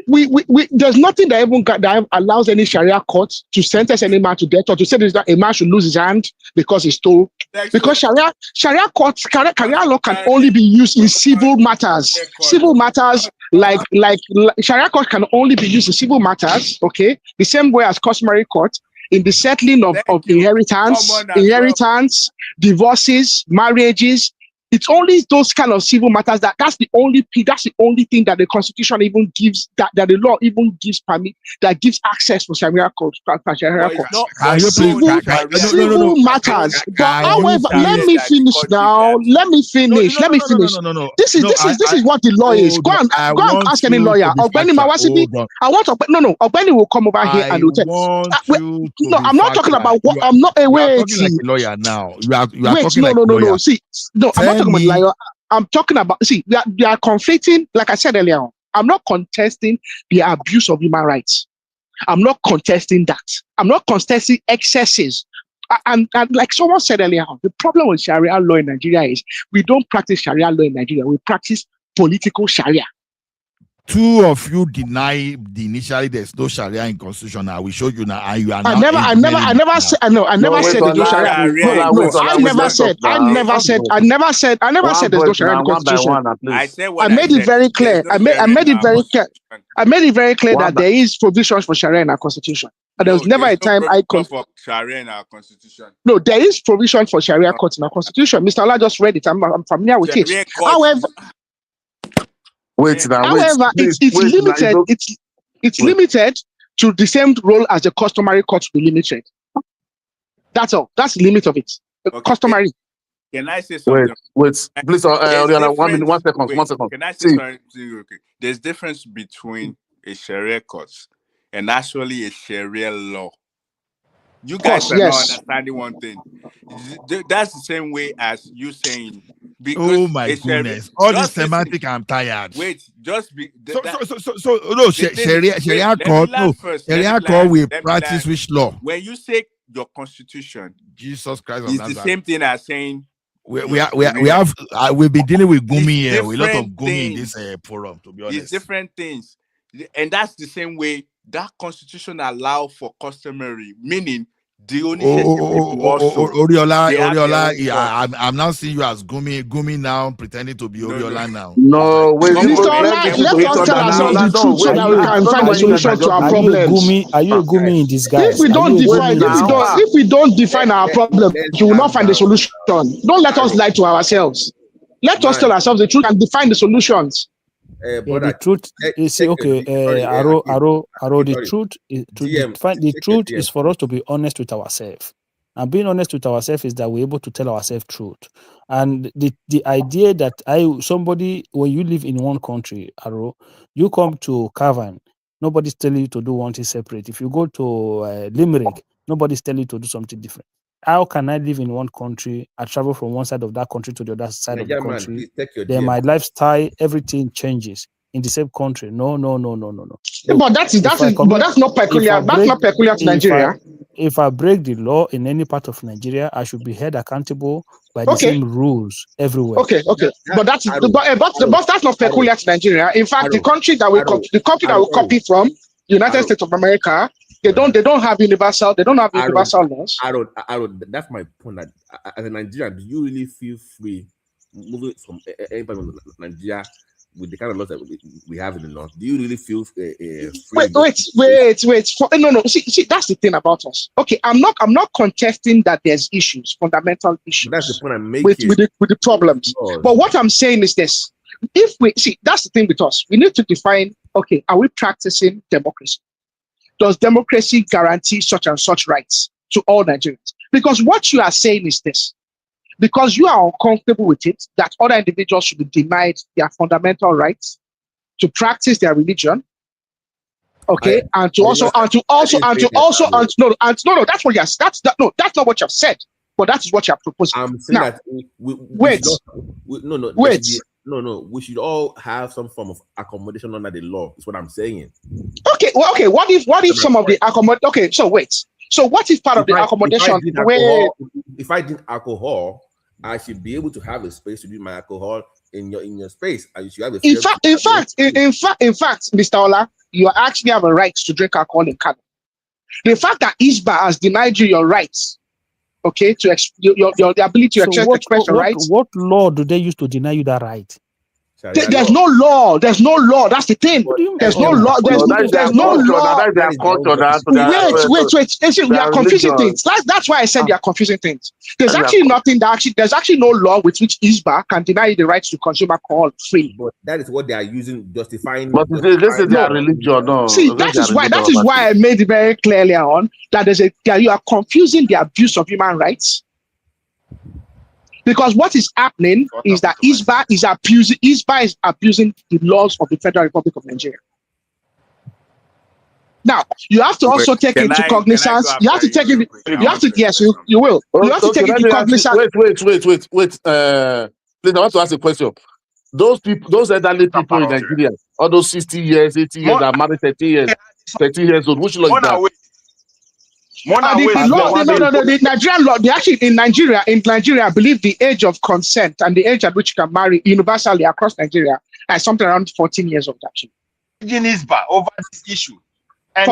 Speaker 3: There's nothing that even that allows any Sharia court to sentence any man to death or to say that a man should lose his hand because he stole. Because Sharia law can only be used in civil matters. Civil matters like Sharia court can only be used in civil matters. Okay, the same way as customary court in the settling of inheritance, divorces, marriages. It's only those kind of civil matters that's the only thing that the constitution even gives that the law even gives permit that gives access for Sharia courts. Civil matters. However, let me finish now. Let me finish.
Speaker 12: No.
Speaker 3: This is what the law is. Go and ask any lawyer. Ogbeni Mawasibi. Ogbeni will come over here and will tell. No, I'm not talking about what I'm not away.
Speaker 12: Talking like a lawyer now. You are talking like a lawyer.
Speaker 3: No. See, no, I'm not talking about lawyer. I'm talking about. See, we are conflating. Like I said earlier, I'm not contesting the abuse of human rights. I'm not contesting that. I'm not contesting excesses. And like someone said earlier, the problem with Sharia law in Nigeria is we don't practice Sharia law in Nigeria. We practice political Sharia.
Speaker 12: two of you deny initially there's no Sharia in constitution. Now we showed you now, and you are now.
Speaker 3: I never said. No, I never said there's no Sharia. No, I never said. I never said there's no Sharia in the constitution.
Speaker 18: I said what
Speaker 3: I made it very clear. I made it very clear. I made it very clear that there is provisions for Sharia in our constitution. And there was never a time
Speaker 18: for Sharia in our constitution.
Speaker 3: No, there is provision for Sharia courts in our constitution. Mr. Allah just read it. I'm familiar with it. However, it's limited. It's limited to the same role as the customary court to be limited. That's all. That's the limit of it. Customary.
Speaker 18: Can I say something?
Speaker 4: Wait, please, Oriana, 1 second.
Speaker 18: Can I say something? Okay. There's difference between a Sharia court and actually a Sharia law. You guys are not understanding one thing. That's the same way as you saying.
Speaker 12: Oh my goodness! All this semantic, I'm tired.
Speaker 18: Wait, just be.
Speaker 12: So no, Sharia court. No, Sharia court will practice which law?
Speaker 18: When you say your constitution,
Speaker 12: Jesus Christ,
Speaker 18: it's the same thing as saying.
Speaker 12: We'll be dealing with Gumi here. With a lot of Gumi in this forum. To be honest,
Speaker 18: it's different things, and that's the same way that constitution allow for customary, meaning the only
Speaker 12: Oriola, I'm now seeing you as Gumi now, pretending to be Oriola now.
Speaker 4: No, wait,
Speaker 3: Mr. Ola, let us tell ourselves the truth so that we can find a solution to our problems.
Speaker 1: Are you a Gumi in disguise?
Speaker 3: If we don't define our problem, you will not find a solution. Don't let us lie to ourselves. Let us tell ourselves the truth and define the solutions.
Speaker 1: The truth is okay. The truth is for us to be honest with ourselves, and being honest with ourselves is that we're able to tell ourselves truth. And the idea that somebody when you live in one country, you come to Cavan, nobody's telling you to do one thing separate. If you go to Limerick, nobody's telling you to do something different. How can I live in one country? I travel from one side of that country to the other side of the country. Then my lifestyle, everything changes in the same country. No.
Speaker 3: But that's not peculiar. That's not peculiar to Nigeria.
Speaker 1: If I break the law in any part of Nigeria, I should be held accountable by the same rules everywhere.
Speaker 3: Okay. But that's not peculiar to Nigeria. In fact, the country that we copy from, United States of America. They don't have universal laws.
Speaker 6: That's my point. That as a Nigerian, do you really feel free moving from any part of Nigeria with the kind of laws that we have in the north? Do you really feel free?
Speaker 3: Wait. No. See, that's the thing about us. Okay, I'm not contesting that there's issues, fundamental issues.
Speaker 6: But that's the point I'm making
Speaker 3: with the problems. But what I'm saying is this: if we see, that's the thing with us. We need to define. Okay, are we practicing democracy? Does democracy guarantee such and such rights to all Nigerians? Because what you are saying is this: because you are uncomfortable with it, that other individuals should be denied their fundamental rights to practice their religion. Okay, that's what that's not what you have said, but that is what you are proposing.
Speaker 6: I'm saying
Speaker 3: now,
Speaker 6: that we should all have some form of accommodation under the law. Is what I'm saying.
Speaker 3: Okay. What if some of the accommodation? Okay, so wait. So what if part of the accommodation?
Speaker 6: If I drink alcohol, I should be able to have a space to do my alcohol in your space. I should have
Speaker 3: in fact, Mr. Ola, you actually have a right to drink alcohol in Canada. The fact that ISBA has denied you your rights, okay, to the ability to express your rights.
Speaker 1: What law do they use to deny you that right?
Speaker 3: There's no law. That's the thing. There's no law. There's no law. Wait. We are confusing things. That's why I said we are confusing things. There's actually nothing there's actually no law with which ISBA can deny you the right to consume alcohol freely.
Speaker 6: But that is what they are using, justifying.
Speaker 4: But this is their religion. No.
Speaker 3: See, that is why I made it very clearly on that you are confusing the abuse of human rights. Because what is happening is that ISBA is abusing the laws of the Federal Republic of Nigeria. Now, you have to also take into cognizance. You have to take it. Yes, you will. You have to take into cognizance.
Speaker 4: Wait. Please, I want to ask a question. Those elderly people in Nigeria, all those 60 years, 80 years, are married 30 years old. Which law is that?
Speaker 3: The Nigerian law. They actually in Nigeria, I believe the age of consent and the age at which you can marry universally across Nigeria is something around 14 years old. Actually,
Speaker 5: Nisba over this issue. And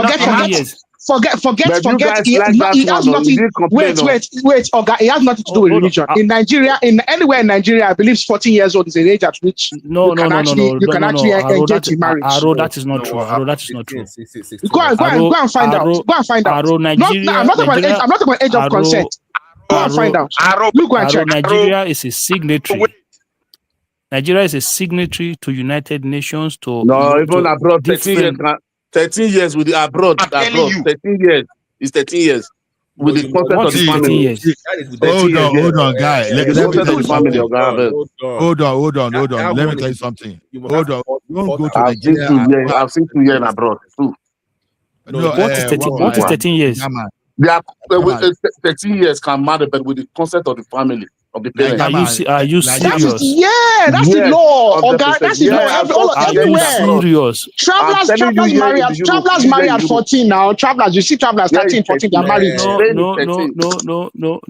Speaker 3: Forget.
Speaker 4: But you guys
Speaker 3: He
Speaker 4: like that
Speaker 3: has
Speaker 4: one, or you
Speaker 3: nothing.
Speaker 4: didn't complain?
Speaker 3: Wait, Oga. It has nothing to do with religion. In Nigeria, anywhere in Nigeria, I believe 14 years old is an age at which you can actually engage in marriage.
Speaker 1: That is not true. That is not true.
Speaker 3: Go and find out. Go and find out. I'm not talking about age of consent. Go and find out. You go and check.
Speaker 1: Nigeria is a signatory. Nigeria is a signatory to United Nations.
Speaker 4: Even abroad, 13 years with the abroad. 13 years. It's 13 years. With the consent of the family.
Speaker 12: Hold on, guy. Let me tell you something. Hold on. Let me tell you something. Hold on. Don't go to Nigeria.
Speaker 4: I've seen 2 years abroad too.
Speaker 1: What is 13 years?
Speaker 4: 13 years can matter, but with the consent of the family. Of the parents.
Speaker 1: Are you serious?
Speaker 3: That's the law. Okay, that's the law. Everywhere.
Speaker 1: Serious?
Speaker 3: Travelers marry at 14 now. You see travelers 13, 14, they're married.
Speaker 1: No.